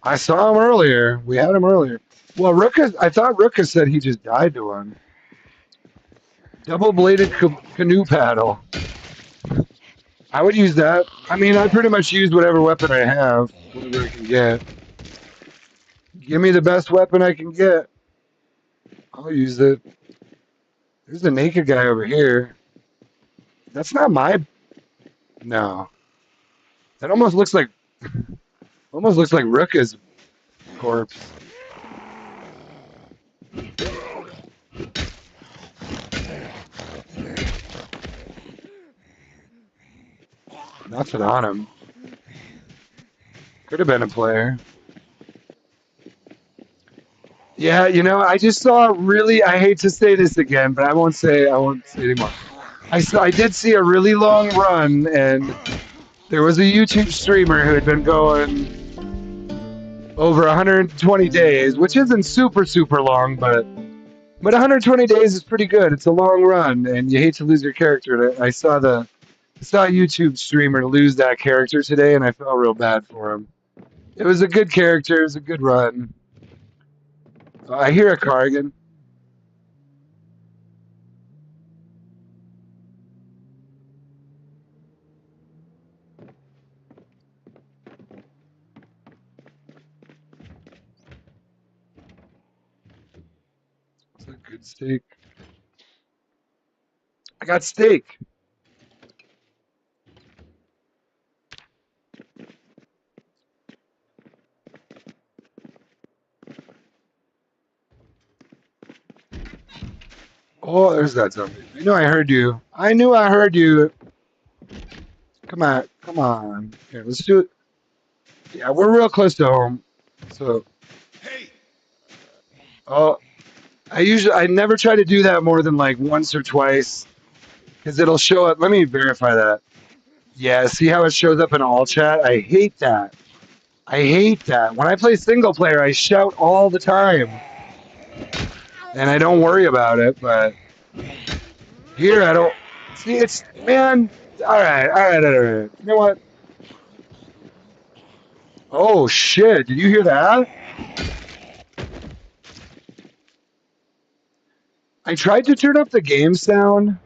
I saw him earlier. We had him earlier. Well, I thought Ruka said he just died to one. Double-bladed canoe paddle. I would use that. I mean, I pretty much use whatever weapon I have, whatever I can get. Give me the best weapon I can get. I'll use it. There's a naked guy over here. That's not my... No. That almost looks like Ruka's corpse. Nothing on him. Could have been a player. Yeah, you know, I just saw really. I hate to say this again, but I won't say anymore. I did see a really long run, and there was a YouTube streamer who had been going over 120 days, which isn't super long, but 120 days is pretty good. It's a long run, and you hate to lose your character. I saw a YouTube streamer lose that character today, and I felt real bad for him. It was a good character. It was a good run. I hear a car again. It's a good steak. I got steak. Oh, there's that zombie. I knew I heard you. I knew I heard you. Come on, come on. Here, let's do it. Yeah, we're real close to home. So, oh, I never try to do that more than like once or twice because it'll show up. Let me verify that. Yeah, see how it shows up in all chat? I hate that. I hate that. When I play single player, I shout all the time. And I don't worry about it, but here I don't. See, it's, man, all right. You know what? Oh, shit. Did you hear that? I tried to turn up the game sound.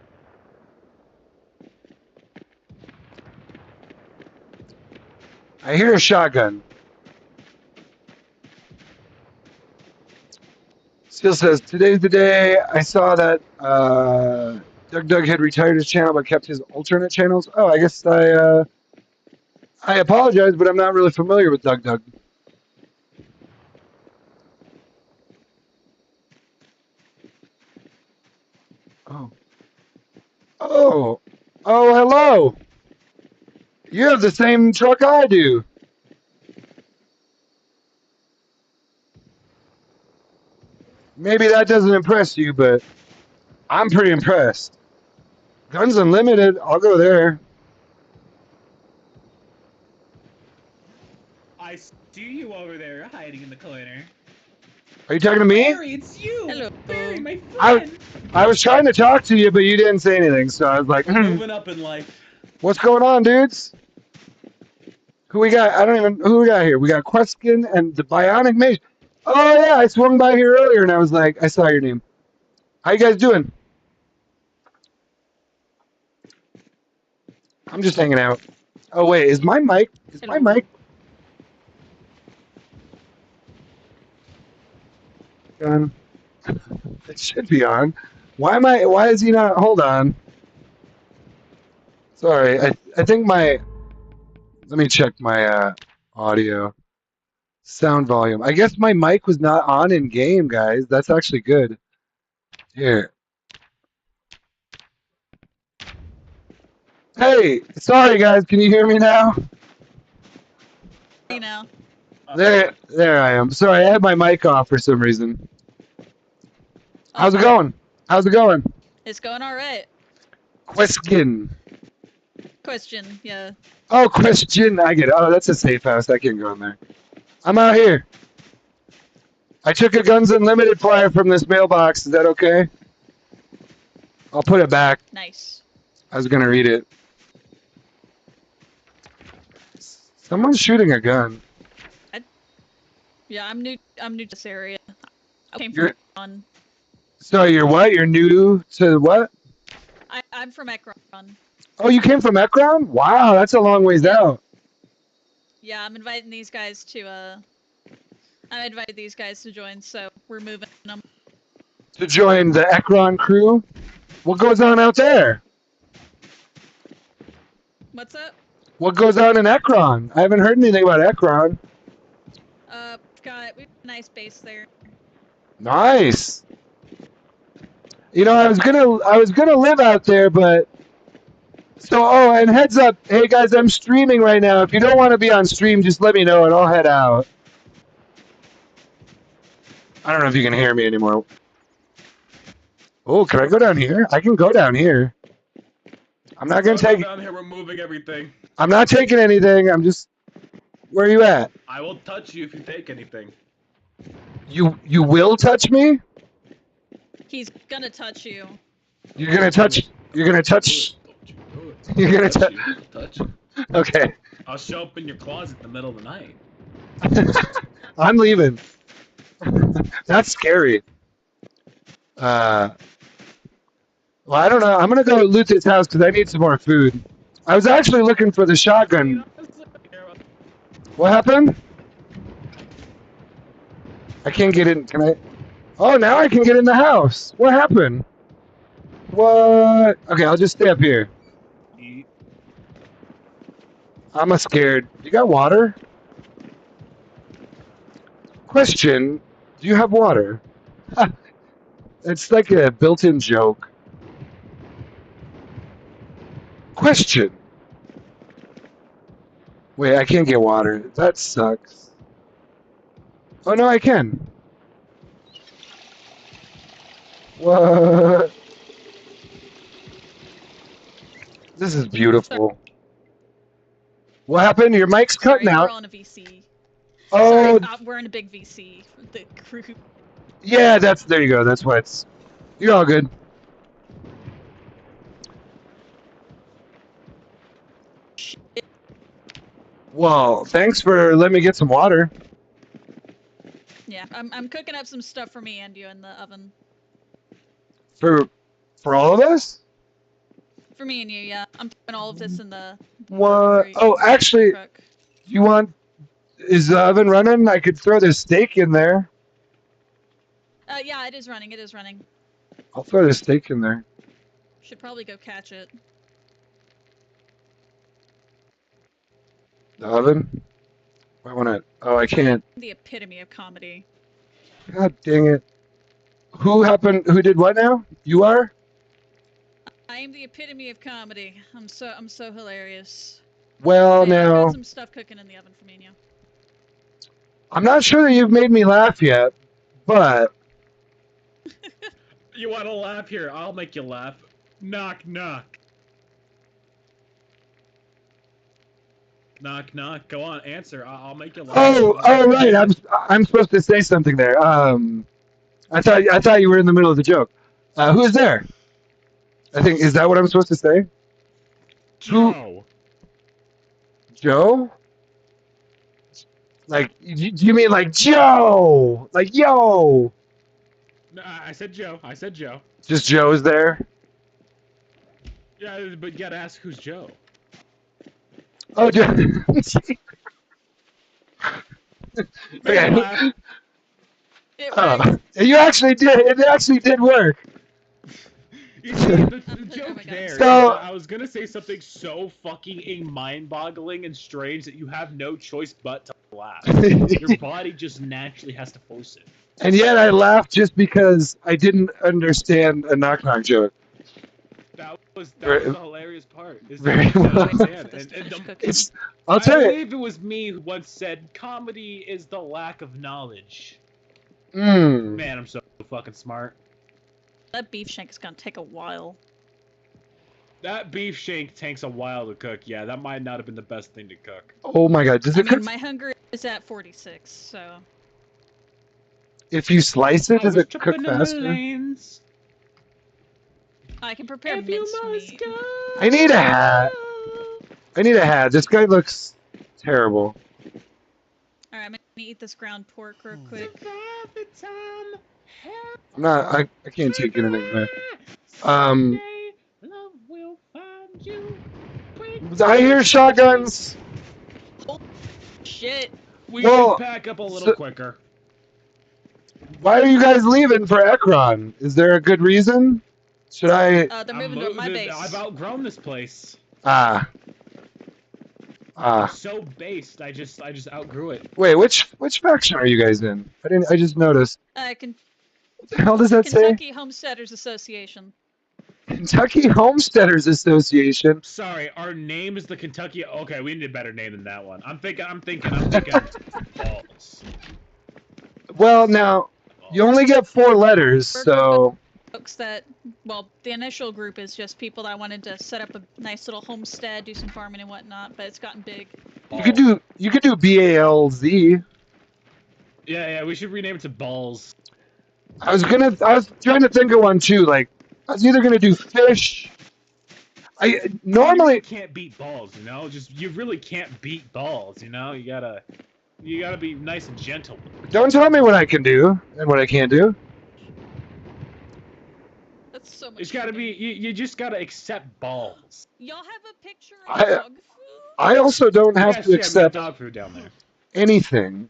I hear a shotgun. Still says, today's the day I saw that Doug had retired his channel but kept his alternate channels. Oh, I guess I apologize, but I'm not really familiar with Doug. Oh. Oh. Oh, hello. You have the same truck I do. Maybe that doesn't impress you, but I'm pretty impressed. Guns Unlimited, I'll go there. I see you over there hiding in the corner. Are you talking to me? Barry, it's you! Hello. Barry, my I, friend! I was trying to talk to you, but you didn't say anything, so I was like, We're moving up in life. what's going on, dudes? Who we got? Who we got here? We got Queskin and the Bionic Mage. Oh, yeah, I swung by here earlier, and I was like, I saw your name. How you guys doing? I'm just hanging out. Oh, wait, is my mic on? It should be on. Why is he not? Hold on. Sorry, I think let me check my audio. Sound volume. I guess my mic was not on in game, guys. That's actually good. Here. Hey, sorry guys, can you hear me now? You know. There I am. Sorry, I had my mic off for some reason. How's it going? How's it going? It's going all right. Question. Yeah. Oh, question. I get it. Oh, that's a safe house. I can go in there. I'm out here. I took a Guns Unlimited flyer from this mailbox. Is that okay? I'll put it back. Nice. I was gonna read it. Someone's shooting a gun. Yeah, I'm new to this area. I came from Ekron. Sorry, you're what? You're new to what? I'm from Ekron. Oh, you came from Ekron? Wow, that's a long ways out. Yeah, I'm inviting these guys to join, so we're moving them. To join the Ekron crew? What goes on out there? What's up? What goes on in Ekron? I haven't heard anything about Ekron. We have a nice base there. Nice. You know, I was gonna live out there, but and heads up, hey guys, I'm streaming right now. If you don't want to be on stream, just let me know and I'll head out. I don't know if you can hear me anymore. Oh, can I go down here? I can go down here. I'm not gonna take. Down here, we're moving everything. I'm not taking anything. I'm just. Where are you at? I will touch you if you take anything. You will touch me? He's gonna touch you. You're gonna touch. You're gonna touch. You're gonna touch. Touch. Okay. I'll show up in your closet in the middle of the night. I'm leaving. That's scary. Well, I don't know. I'm gonna go loot this house because I need some more food. I was actually looking for the shotgun. What happened? I can't get in. Can I? Oh, now I can get in the house. What happened? What? Okay, I'll just stay up here. I'm a scared. You got water? Question: do you have water? It's like a built-in joke. Question. Wait, I can't get water. That sucks. Oh, no, I can. What? This is beautiful. What happened? Your mic's cutting out. We're on a VC. Oh. Sorry, we're in a big VC. The crew. Yeah, there you go. That's why it's. You're all good. Well, thanks for letting me get some water. Yeah, I'm cooking up some stuff for me and you in the oven. For all of us? For me and you, yeah. I'm doing all of this in the. What? Oh, actually, you want? Is the oven running? I could throw this steak in there. Yeah, it is running. It is running. I'll throw the steak in there. Should probably go catch it. The oven? I want to. Oh, I can't. The epitome of comedy. God dang it. Who did what now? You are? I am the epitome of comedy. I'm so hilarious. Well, I've now. got some stuff cooking in the oven for me and you. I'm not sure that you've made me laugh yet, but. You want to laugh? Here, I'll make you laugh. Knock, knock. Knock, knock. Go on, answer. I'll make you laugh. Oh, right. I'm supposed to say something there. I thought you were in the middle of the joke. Who is there? I think is that what I'm supposed to say? Who? Joe. Joe? Like, do you mean like Joe? Like, yo? No, I said Joe. I said Joe. Just Joe's there? Yeah, but you gotta ask who's Joe. Oh, Joe. Okay. Laugh. It Oh, works. you actually did. It actually did work. You see, the Oh joke my God. there is So- that I was gonna say something so fucking mind-boggling and strange that you have no choice but to laugh. Your body just naturally has to force it. And yet I laughed just because I didn't understand a knock knock joke. That was Very- the hilarious part. Is very that you well. didn't understand. This And finished the- cooking. It's. I'll I tell you. believe it was me who once said, "Comedy is the lack of knowledge." Mm. Man, I'm so fucking smart. That beef shank is gonna take a while. That beef shank takes a while to cook. Yeah, that might not have been the best thing to cook. Oh my God! Does I it mean, cook? my hunger is at 46, so If you slice it, I does was it cook tripping in the faster? lanes. I can prepare If you must mincemeat. go. I need a hat. I need a hat. This guy looks terrible. All right, I'm gonna eat this ground pork real quick. Survive the time. I'm not. I can't take anything back. Someday love will find you. I hear shotguns. Shit. We Well, should pack up a little so- quicker. Why are you guys leaving for Ekron? Is there a good reason? Should I? They're I'm moving to my moving- base. I've outgrown this place. Ah. So based, I just outgrew it. Wait, which faction are you guys in? I just noticed. What the hell does that say? Kentucky Homesteaders Association. Kentucky Homesteaders Association. Sorry, our name is the Kentucky. Okay, we need a better name than that one. I'm thinking. Balls. Well, now you only get 4 letters, so Folks that, well, the initial group is just people that wanted to set up a nice little homestead, do some farming and whatnot, but it's gotten big. you could do BALZ. Yeah, we should rename it to Balls. I was trying to think of one too. Like I was either gonna do fish. I normally You can't beat balls, you know. You really can't beat balls, you know. You gotta be nice and gentle. don't tell me what I can do and what I can't do. That's so much. It's gotta be. cooking. You just gotta accept balls. Y'all have a picture I- of dog food? I also don't have Yes, to yeah, accept dog food down there. anything.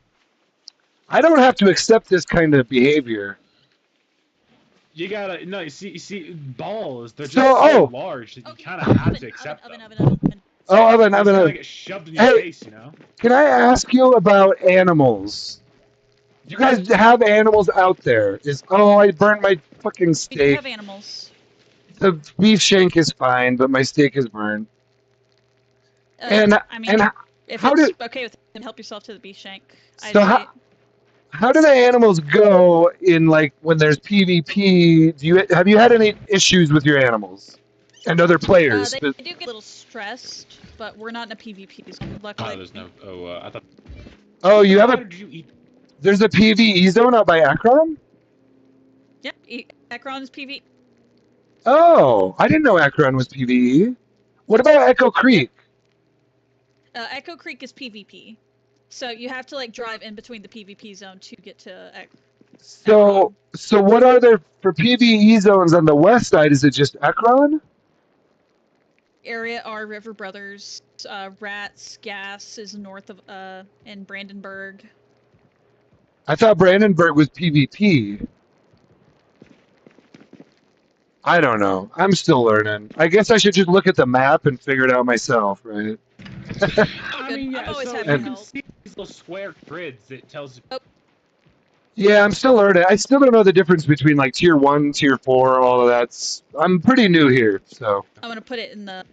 I don't have to accept this kind of behavior. You gotta no. You see, balls. They're just So- so oh. large that you Okay, kind of have oven, to accept oven, them. oven. Oh, They just kinda oven. get shoved in your Hey. face, you know. Can I ask you about animals? Do you guys have animals out there? I burned my fucking We do steak. have animals. The beef shank is fine, but my steak is burned. And I mean, and if how it's do- okay with him, help yourself to the beef shank. I'd So say- how do the animals go in like when there's PvP? Have you had any issues with your animals and other players? they do get a little stressed, but we're not in a PvP zone, luckily. Oh, there's no. Oh, I thought. Oh, you have How a did you eat? there's a PvE zone out by Akron? Yep, Ekron is PvE. Oh, I didn't know Akron was PvE. What about Echo Creek? Echo Creek is PvP. So you have to like drive in between the PvP zone to get to So what are there for PvE zones on the west side? Is it just Ekron? area are River Brothers, Rats, Gas is north of in Brandenburg. I thought Brandenburg was PvP. I don't know. I'm still learning. I guess I should just look at the map and figure it out myself, right? I Good. mean, yeah. I'm always So happy you to can help. see these little square grids that tells you. Yeah, I'm still learning. I still don't know the difference between like tier 1, tier 4, all of that. I'm pretty new here, so. I'm gonna put it in the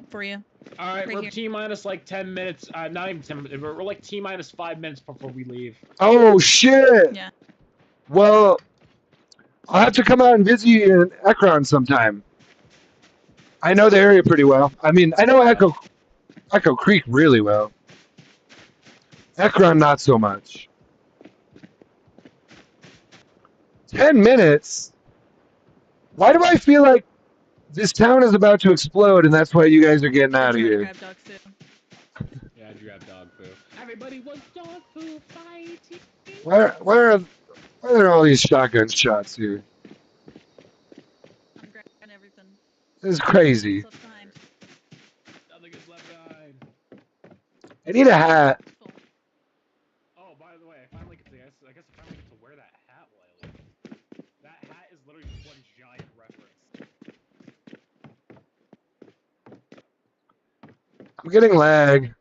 for you. All right, Right we're here. T minus like 10 minutes. Not even 10 minutes. We're like T minus 5 minutes before we leave. Oh shit! Yeah. Well, I'll have to come out and visit you in Ekron sometime. I know the area pretty well. I mean, I know Echo. Echo Creek really well. Ekron not so much. 10 minutes? Why do I feel like this town is about to explode and that's why you guys are getting I out of tried to here? grab dog food. Yeah, I grabbed dog food. Everybody wants dog food fighting. Why are all these shotgun shots here? I'm grabbing everything. This is crazy. What's left behind? Nothing is left behind. I need a hat. Full. Oh, by the way, I finally get to, I guess I finally get to wear that hat while I leave. That hat is literally just one giant reference. I'm getting lag.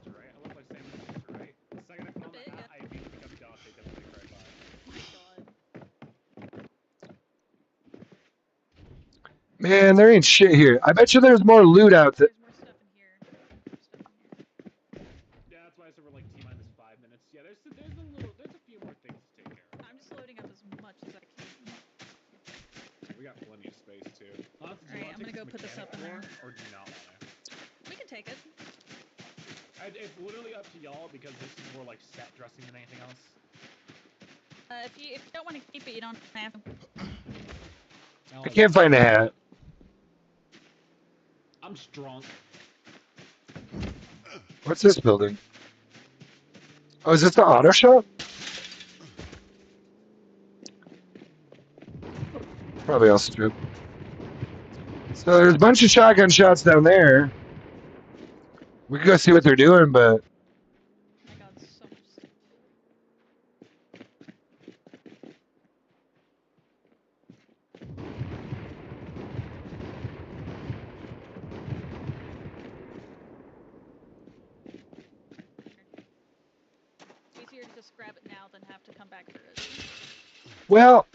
Right? I love my same right? The second I put on the hat, I immediately become Dante Devil May Cry 5. Oh my god. Man, there ain't shit here. I bet you there's more loot out there. There's more stuff in here. Yeah, that's why I said we're like T-minus 5 minutes. Yeah, there's a few more things to take care of. I'm just loading up as much as I can. We got plenty of space too. Honestly, do you Alright, want I'm to gonna take go put this up in there. or do you not want to? We can take it. It's literally up to y'all because this is more like set dressing than anything else. If you don't want to keep it, you don't have to. I can't find a hat. I'm strong. What's this building? Oh, is this the auto shop? Probably all strip. So there's a bunch of shotgun shots down there. We could go see what they're doing, but Oh my god, so much stuff. It's easier to just grab it now than have to come back for it. well,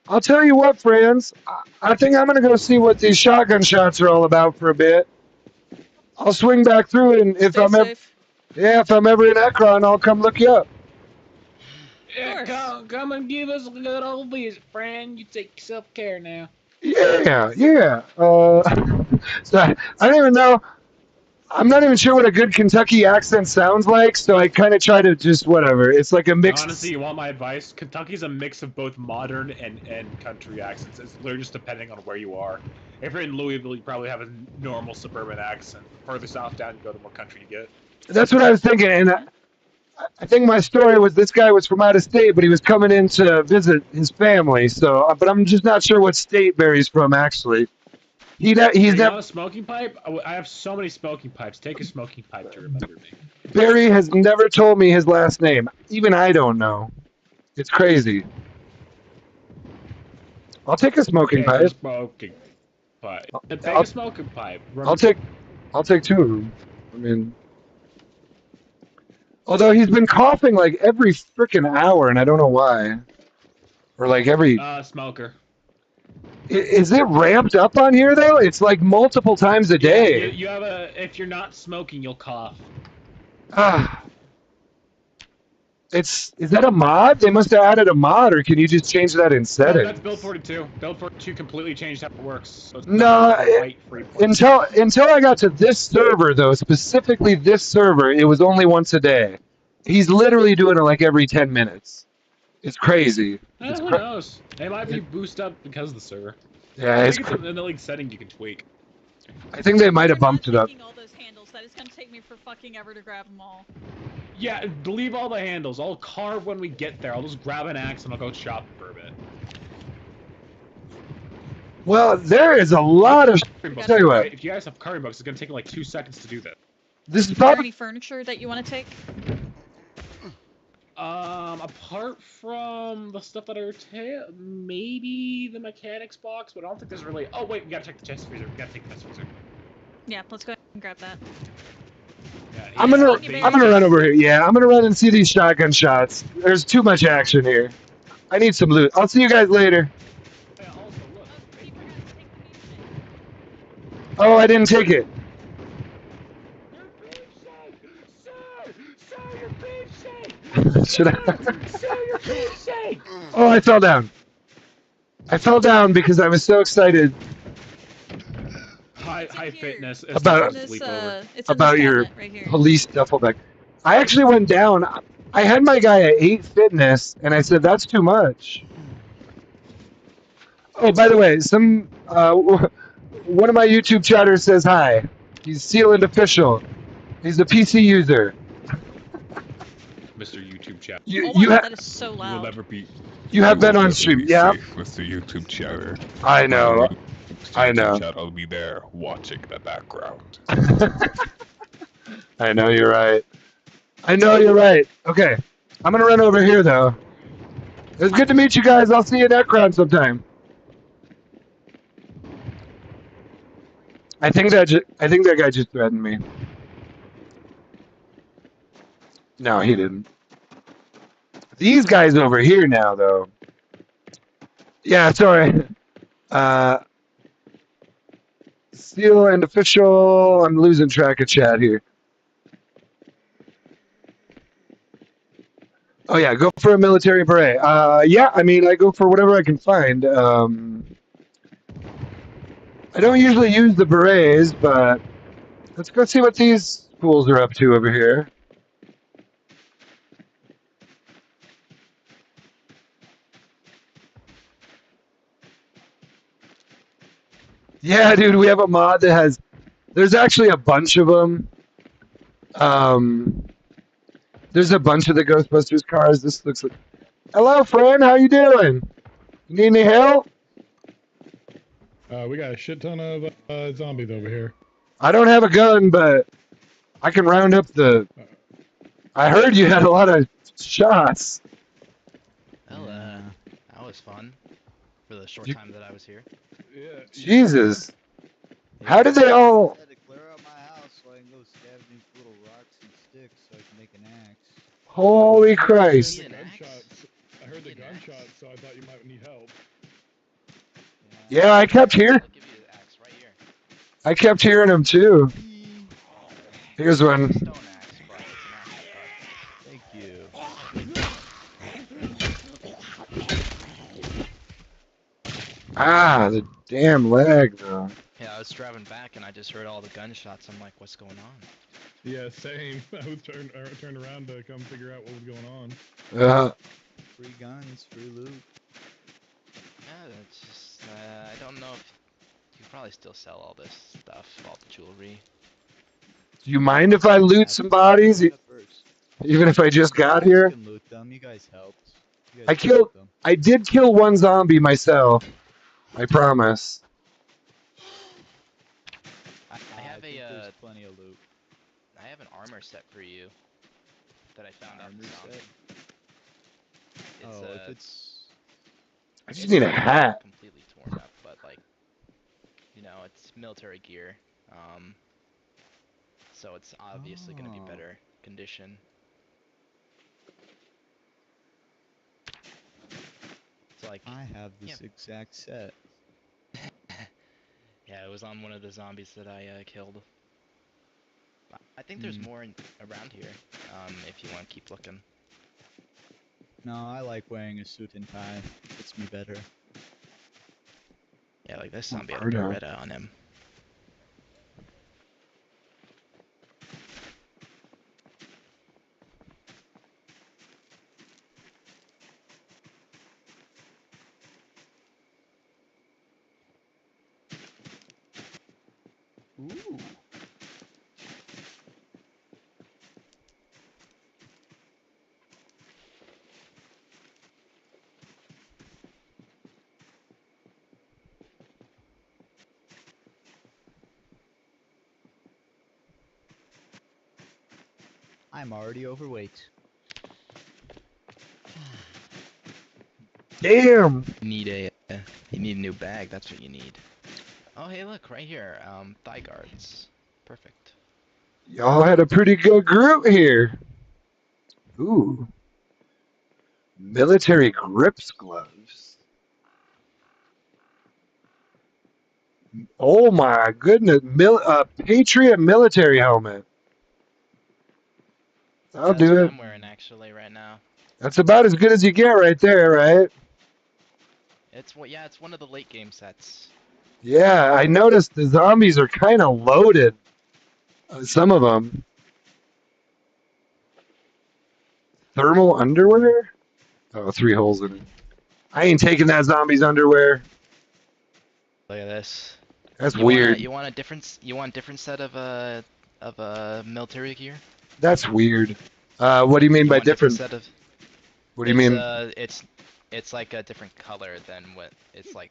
I'll tell you what, friends. I think I'm gonna go see what these shotgun shots are all about for a bit. I'll swing back through it, and if Stay I'm ever, safe. yeah, if I'm ever in Ekron, I'll come look you up. Yeah, course. come and give us a good old visit, friend. You take yourself care now. Yeah, yeah. So I don't even know. I'm not even sure what a good Kentucky accent sounds like, so I kind of try to just whatever. It's like a mix. Honestly, you want my advice? Kentucky's a mix of both modern and country accents. It's literally just depending on where you are. If you're in Louisville, you probably have a normal suburban accent. The further south down you go, the more country you get. That's what I was thinking, and I think my story was this guy was from out of state, but he was coming in to visit his family. So, but I'm just not sure what state Barry's from actually. He's You never. want a smoking pipe? I have so many smoking pipes. Take a smoking pipe to remember me. Barry has never told me his last name. Even I don't know. It's crazy. I'll take a smoking Take a pipe. smoking pipe. Take I'll- a smoking pipe. I'll take two of them. I mean, although he's been coughing like every freaking hour, and I don't know why. Or like every. Smoker. Is it ramped up on here though? It's like multiple times a day. You have a. If you're not smoking, you'll cough. Ah. Is that a mod? They must have added a mod, or can you just change that in No, settings? that's build 42. Build 42 completely changed how it works. So it's No, not a white free point. until I got to this server though, specifically this server, it was only once a day. He's literally doing it like every 10 minutes. It's crazy. It's Who knows? It might be boosted up because of the server. Yeah, I it's think it's an like setting you can tweak. I think they might have bumped it up. All those handles. That is gonna take me for fucking ever to grab them all. Yeah, leave all the handles. I'll carve when we get there. I'll just grab an axe and I'll go shopping for a bit. Well, there is a lot of. I'll tell you what. If you guys have carving books, it's gonna take like 2 seconds to do that. This is Is there probably. any furniture that you want to take? Apart from the stuff that I maybe the mechanics box, but I don't think there's really. Oh wait, we gotta check the chest freezer. We gotta take the chest freezer. Yeah, let's go ahead and grab that. Yeah, I'm gonna run over here. Yeah, I'm gonna run and see these shotgun shots. There's too much action here. I need some loot. I'll see you guys later. Yeah, also, look. Oh, you forgot to take the beef Oh, I didn't take it. Your beef shake! Sir, your beef shake! Should I? Sir, your beef shake! Oh, I fell down. I fell down because I was so excited. What's in high here? fitness. It's About- not It's a in this, sleepover. it's in About this your cabinet right here. police duffel bag. I actually went down. I had my guy at 8 fitness, and I said that's too much. Oh, by the way, one of my YouTube chatters says hi. He's Sealand Official. He's a PC user. Mr. YouTube chat. You Oh my you, god, ha- that is so You will loud. never be. you have You been will on never stream, be yeah. safe with the YouTube chatter. I When know. you post to I YouTube know. chat, I'll be there watching the background. I know you're right. I know you're right. Okay, I'm gonna run over here though. It was good to meet you guys. I'll see you in that crowd sometime. I think that guy just threatened me. No, he didn't. These guys over here now, though. Yeah, sorry. Seal and official. I'm losing track of chat here. Oh yeah, go for a military beret. Yeah, I mean, I go for whatever I can find. I don't usually use the berets, but let's go see what these fools are up to over here. Yeah, dude, we have a mod that has. There's actually a bunch of them. There's a bunch of the Ghostbusters cars. This looks like. Hello, friend. How you doing? You need any help? We got a shit ton of zombies over here. I don't have a gun, but I can round up the. I heard you had a lot of shots. Well, that was fun for the short time that I was here. Yeah. Jesus. How did they all? I had to clear out my house so I can go scavenging for little rocks and sticks so I can make an axe. Holy Christ. I heard the gunshots. I heard the gunshots, so I thought you might need help. Yeah, I kept hearing. I'll give you the axe right here. I kept hearing them too. Here's one. Stone axe, but it's an axe. Thank you. Ah, the damn leg though. Yeah, I was driving back and I just heard all the gunshots. I'm like, what's going on? Yeah, same. I was turned around to come figure out what was going on. Free guns, free loot. Yeah, it's just, I don't know if you can probably still sell all this stuff, all the jewelry. Do you mind if I loot some bodies, even if I just got here? You can loot them. You guys helped. You I guys killed- helped them. I did kill one zombie myself. I promise. I have think a, there's plenty of loot. I have an armor set for you that I found out in the Armor zombie. set? It's, Oh, if it's I just need a not hat. completely torn up, but like, you know, it's military gear. So it's obviously going to be Oh. better condition. It's like, I have this exact set. yeah, it was on one of the zombies that I killed. I think there's more around here, if you want to keep looking. No, I like wearing a suit and tie. Fits me better. Yeah, like this zombie had a Birdo. Beretta on him. Ooh. I'm already overweight. Damn. You need a new bag. That's what you need. Oh, hey, look right here. Thigh guards. Perfect. Y'all had a pretty good group here. Ooh. Military grips gloves. Oh my goodness. Patriot military helmet. I'll That's do what it. I'm wearing actually right now. That's about as good as you get right there, right? It's yeah, it's one of the late game sets. Yeah, I noticed the zombies are kind of loaded. Some of them. Thermal underwear? Oh, 3 holes in it. I ain't taking that zombie's underwear. Look at this. That's weird. You want a different set of military gear? That's weird. What do you mean You by want a different different? set of What do you mean? it's like a different color than what it's like,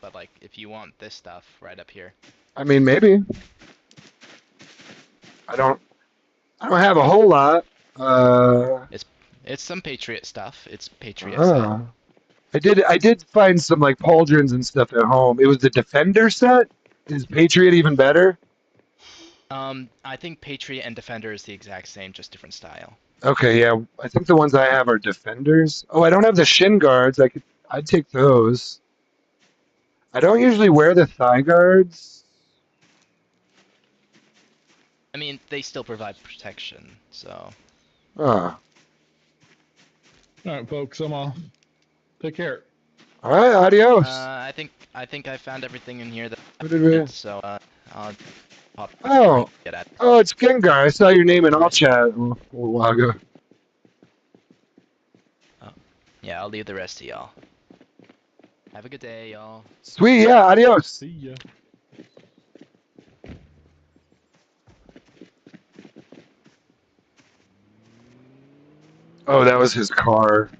but like if you want this stuff right up here. I mean, maybe. I don't. I don't have a whole lot. It's some Patriot stuff. It's Patriot set. Uh, I did find some like pauldrons and stuff at home. It was the Defender set. Is Patriot even better? I think Patriot and Defender is the exact same, just different style. Okay, yeah. I think the ones I have are Defenders. Oh, I don't have the shin guards. I'd take those. I don't usually wear the thigh guards. I mean, they still provide protection, so. Oh. All right, folks, I'm off. Take care. All right, adios. I think I found everything in here that What did we? so I'll pop. Oh. Get at. Oh, it's Gengar. I saw your name in all chat a little while ago. Yeah, I'll leave the rest to y'all. Have a good day, y'all. Sweet, yeah, adios. See ya. Oh, that was his car,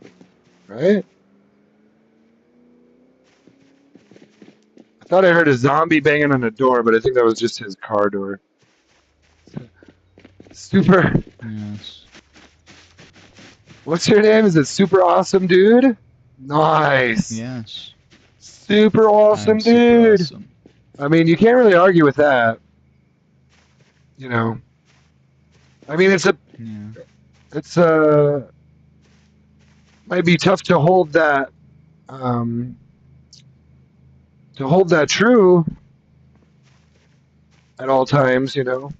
right? I thought I heard a zombie banging on a door, but I think that was just his car door. Super. Yes. What's your name? Is it Super Awesome Dude? Nice. Yes. Super awesome I'm super dude. awesome. I mean, you can't really argue with that. You know. I mean, Yeah. might be tough to hold that true at all times, you know.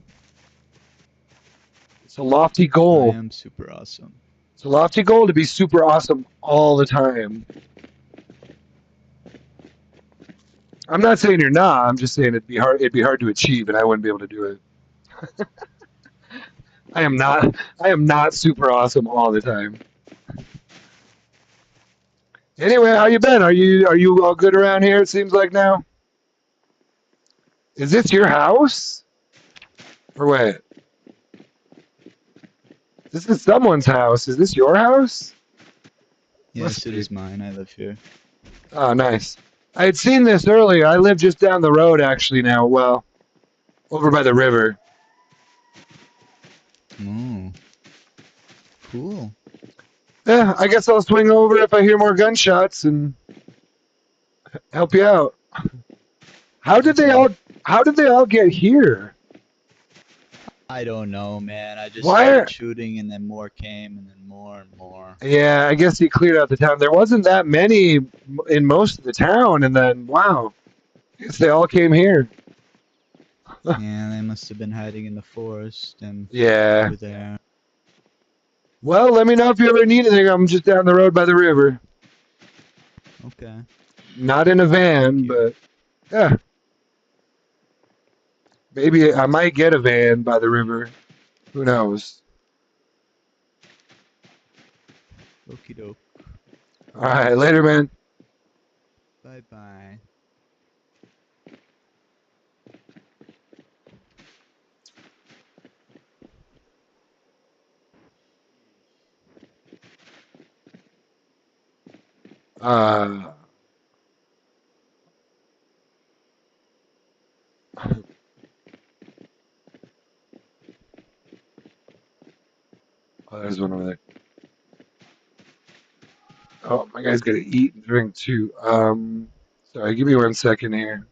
It's a lofty I goal. am super awesome. It's a lofty goal to be super awesome all the time. I'm not saying you're not. I'm just saying it'd be hard to achieve, and I wouldn't be able to do it. I am not super awesome all the time. Anyway, how you been? Are you all good around here? It seems like now. Is this your house? Or wait? This is someone's house. Is this your house? Yes, Must it be. is mine. I live here. Oh, nice. I had seen this earlier. I live just down the road, actually. Now, well, over by the river. Oh. Cool. Yeah, I guess I'll swing over if I hear more gunshots and help you out. How did they all get here? I don't know, man. I just Why started are- shooting, and then more came, and then more and more. Yeah, I guess he cleared out the town. There wasn't that many in most of the town, and then wow, I guess they all came here. Yeah, they must have been hiding in the forest and Yeah. over there. Well, let me know if you ever need anything. I'm just down the road by the river. Okay. Not in a van, Thank you. but yeah. Maybe I might get a van by the river. Who knows? Okie doke. All right, later, man. Bye bye. Uh, oh, there's one over there. Oh, my guy's got to eat and drink too. Sorry, give me 1 second here.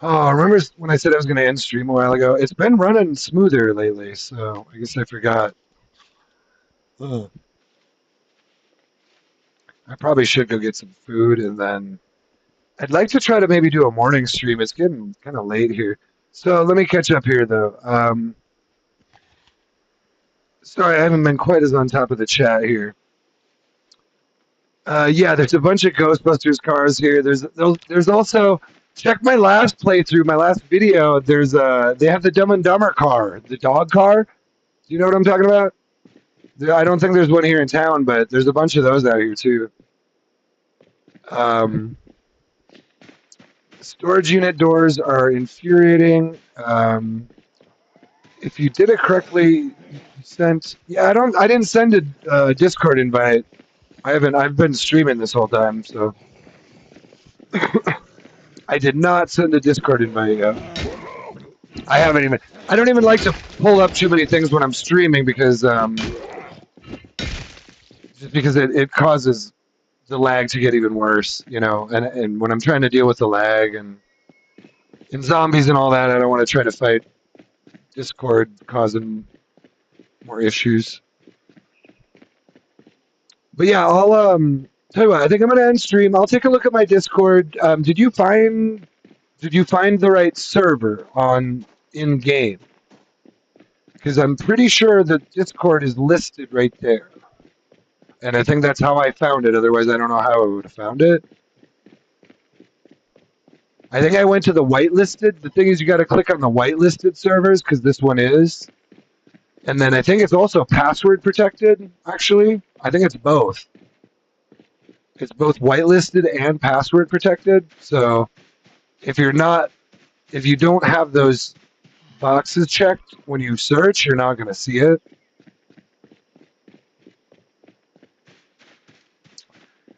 Oh, remember when I said I was going to end stream a while ago? It's been running smoother lately, so I guess I forgot. Ugh. I probably should go get some food, and then I'd like to try to maybe do a morning stream. It's getting kind of late here. So let me catch up here, though. Sorry, I haven't been quite as on top of the chat here. Yeah, there's a bunch of Ghostbusters cars here. There's also check my last playthrough, my last video. They have the Dumb and Dumber car, the dog car. Do you know what I'm talking about? I don't think there's one here in town, but there's a bunch of those out here too. Um, Storage unit doors are infuriating. If you did it correctly, you sent. Yeah, I didn't send a Discord invite. I've been streaming this whole time, so I did not send a Discord invite yet. I haven't even. I don't even like to pull up too many things when I'm streaming because just because it causes the lag to get even worse, you know. And when I'm trying to deal with the lag and zombies and all that, I don't want to try to fight Discord causing more issues. But yeah, I'll tell you what. I think I'm gonna end stream. I'll take a look at my Discord. Did you find the right server on in game? Because I'm pretty sure the Discord is listed right there, and I think that's how I found it. Otherwise, I don't know how I would have found it. I think I went to the whitelisted. The thing is, you got to click on the whitelisted servers because this one is, and then I think it's also password protected. Actually, I think it's both. It's both whitelisted and password protected. So if you don't have those boxes checked when you search, you're not going to see it.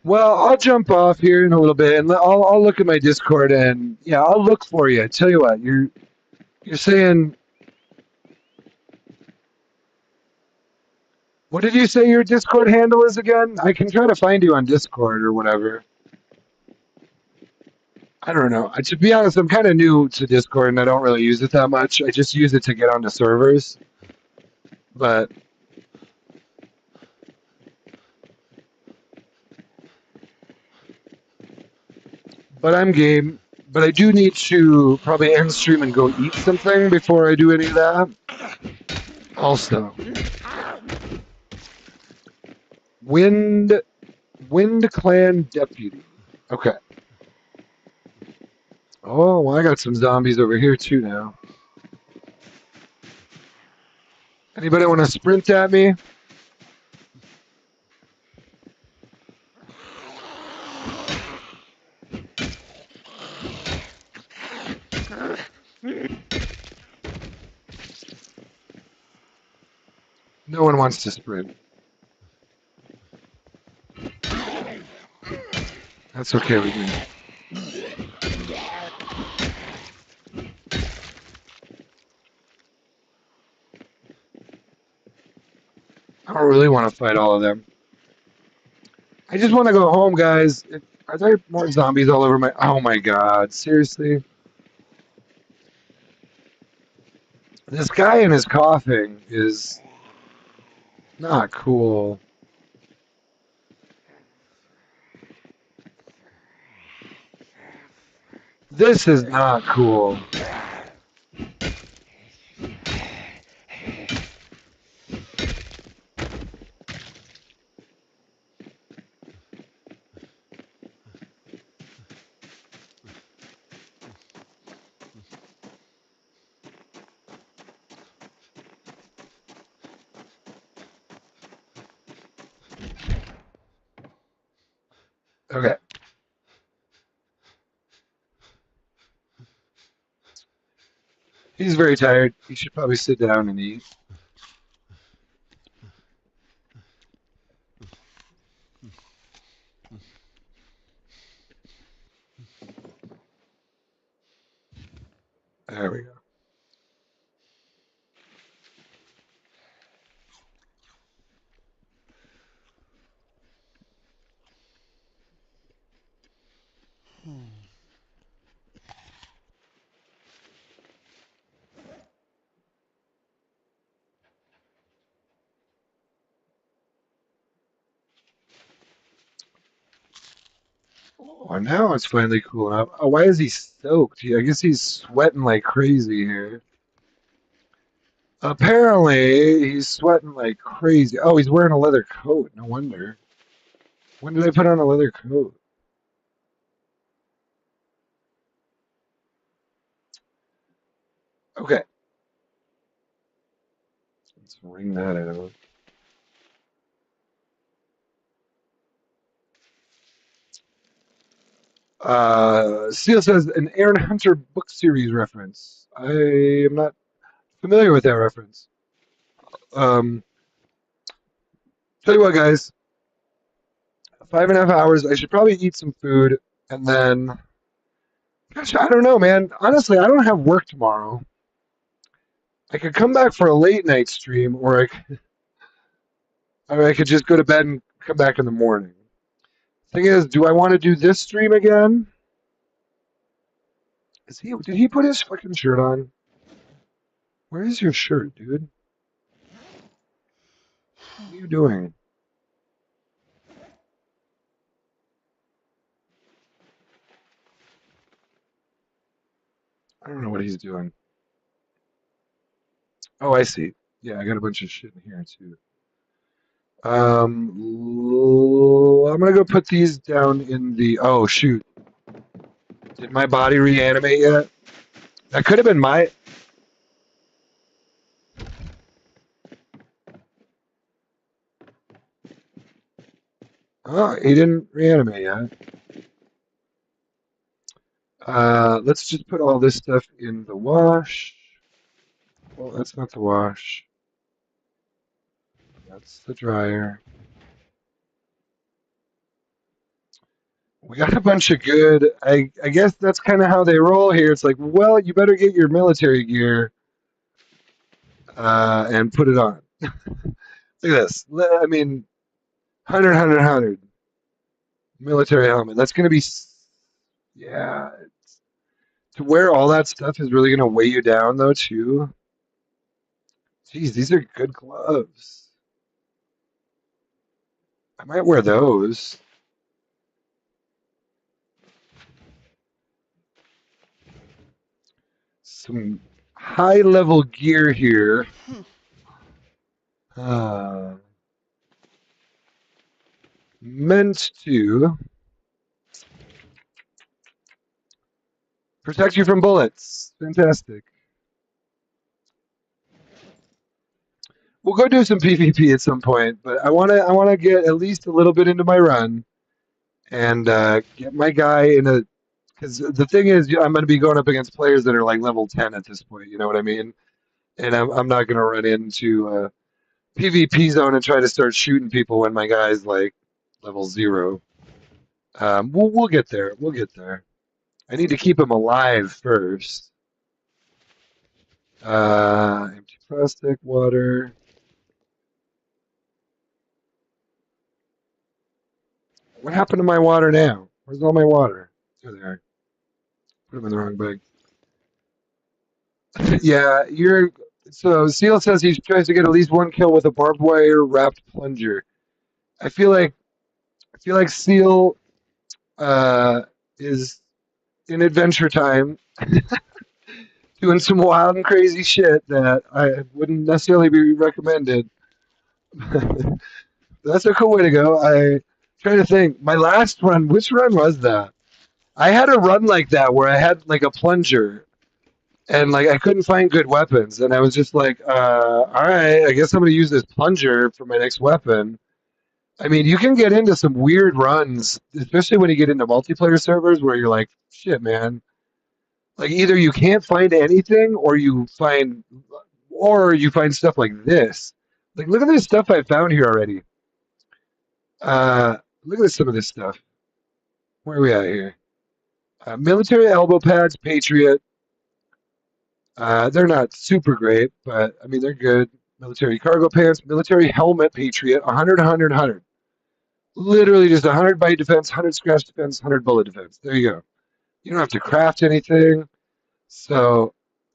Well, I'll jump off here in a little bit, and I'll look at my Discord, and yeah, I'll look for you. I tell you what, you're saying. What did you say your Discord handle is again? I can try to find you on Discord or whatever. I don't know. To be honest, I'm kind of new to Discord, and I don't really use it that much. I just use it to get onto servers. But I'm game. But I do need to probably end stream and go eat something before I do any of that. Also, Wind Clan Deputy. Okay. Oh, well, I got some zombies over here too now. Anybody want to sprint at me? No one wants to sprint. That's okay with me. I don't really want to fight all of them. I just want to go home, guys. Are there more zombies all over my... Oh my god, seriously? This guy in his coughing is not cool. This is not cool. Okay. He's very tired. He should probably sit down and eat. There we go. Oh, now it's finally cooling up. Oh, why is he soaked? I guess he's sweating like crazy here. Apparently, he's sweating like crazy. Oh, he's wearing a leather coat. No wonder. When did I put on a leather coat? Okay. Let's ring that out. Seal says an Aaron Hunter book series reference. I am not familiar with that reference. Um, tell you what, guys. 5.5 hours. I should probably eat some food, and then, gosh, I don't know, man. Honestly, I don't have work tomorrow. I could come back for a late night stream, or I could just go to bed and come back in the morning. Thing is, do I want to do this stream again? Did he put his fucking shirt on? Where is your shirt, dude? What are you doing? I don't know what he's doing. Oh, I see. Yeah, I got a bunch of shit in here too. I'm gonna go put these down in the. Oh shoot! Did my body reanimate yet? That could have been my. Oh, he didn't reanimate yet. Let's just put all this stuff in the wash. Well, that's not the wash. That's the dryer. We got a bunch of good. I guess that's kind of how they roll here. It's like, well, you better get your military gear and put it on. Look at this. I mean, 100. Military helmet. That's going to be, yeah. To wear all that stuff is really going to weigh you down, though, too. Jeez, these are good gloves. I might wear those. Some high-level gear here. Meant to protect you from bullets. Fantastic. We'll go do some PvP at some point, but I wanna get at least a little bit into my run and get my guy in a. Because the thing is, I'm going to be going up against players that are like level 10 at this point. You know what I mean? And I'm not going to run into a PvP zone and try to start shooting people when my guy's like level 0. We'll get there. We'll get there. I need to keep him alive first. Empty plastic, water. What happened to my water now? Where's all my water? There they are. Put them in the wrong bag. Yeah, you're. So Seal says he tries to get at least one kill with a barbed wire wrapped plunger. I feel like Seal is in Adventure Time doing some wild and crazy shit that I wouldn't necessarily be recommended. That's a cool way to go. I trying to think. My last run, which run was that? I had a run like that where I had like a plunger and like I couldn't find good weapons, and I was just like, all right, I guess I'm gonna use this plunger for my next weapon. I mean, you can get into some weird runs, especially when you get into multiplayer servers where you're like, shit, man. Like either you can't find anything, or you find stuff like this. Like, look at this stuff I found here already. Look at some of this stuff. Where are we at here? Military elbow pads, Patriot. They're not super great, but I mean they're good. Military cargo pants, military helmet, Patriot, 100, 100, 100. Literally just 100 bite defense, 100 scratch defense, 100 bullet defense. There you go. You don't have to craft anything. So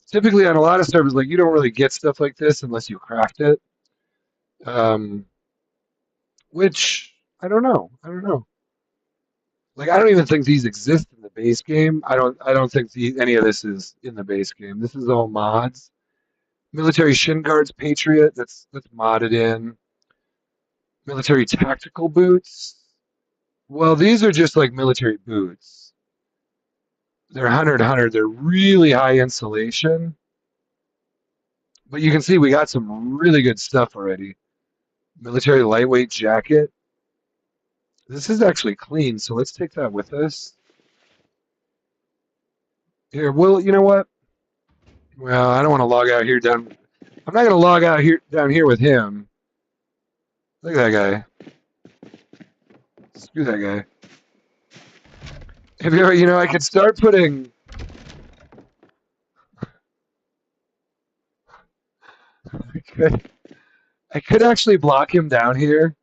typically on a lot of servers, like you don't really get stuff like this unless you craft it. Which I don't know. I don't know. Like I don't even think these exist in the base game. I don't think any of this is in the base game. This is all mods. Military shin guards, Patriot. That's modded in. Military tactical boots. Well, these are just like military boots. They're 100. They're really high insulation. But you can see we got some really good stuff already. Military lightweight jacket. This is actually clean, so let's take that with us. Here, well, you know what? Well, I don't want to log out here down. I'm not going to log out here down here with him. Look at that guy. Screw that guy. Have you ever, I could start putting. I could actually block him down here.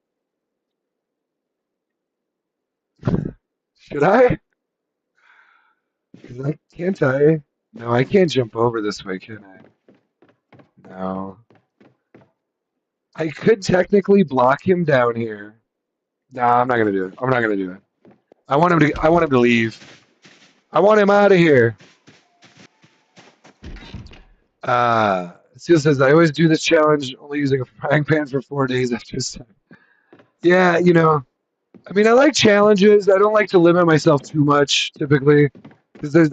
Should I? Can't I? No, I can't jump over this way, can I? No. I could technically block him down here. No, I'm not gonna do it. I'm not gonna do it. I want him to. I want him to leave. I want him out of here. Seal says I always do this challenge only using a frying pan for 4 days after sun. Yeah, I mean, I like challenges. I don't like to limit myself too much typically, because there's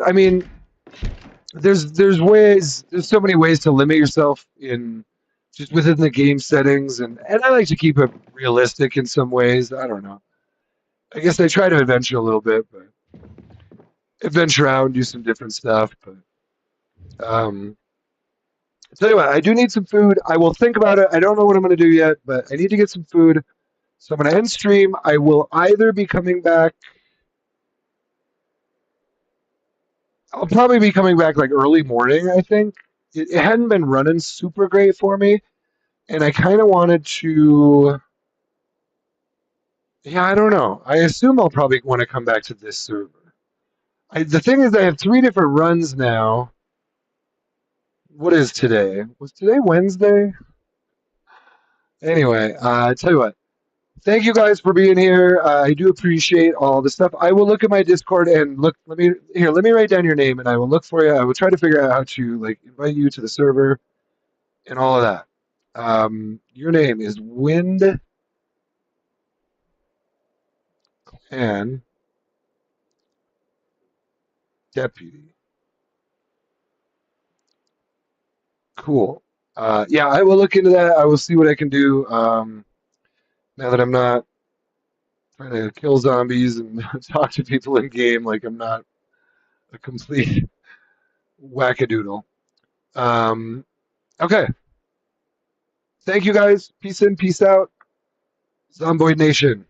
ways. There's so many ways to limit yourself in just within the game settings, and I like to keep it realistic in some ways. I don't know. I guess I try to adventure a little bit, but adventure out and do some different stuff. But I'll tell you what, I do need some food. I will think about it. I don't know what I'm going to do yet, but I need to get some food. So I'm going to end stream. I will either be coming back. I'll probably be coming back like early morning, I think. It hadn't been running super great for me. And I kind of wanted to. Yeah, I don't know. I assume I'll probably want to come back to this server. The thing is, I have 3 different runs now. What is today? Was today Wednesday? Anyway, I tell you what. Thank you guys for being here. I do appreciate all the stuff. I will look at my Discord and look. Let me write down your name, and I will look for you. I will try to figure out how to invite you to the server and all of that. Your name is Wind and Deputy. Cool. Yeah, I will look into that. I will see what I can do. Now that I'm not trying to kill zombies and talk to people in game like I'm not a complete wackadoodle. Okay. Thank you guys. Peace in, peace out. Zomboid Nation.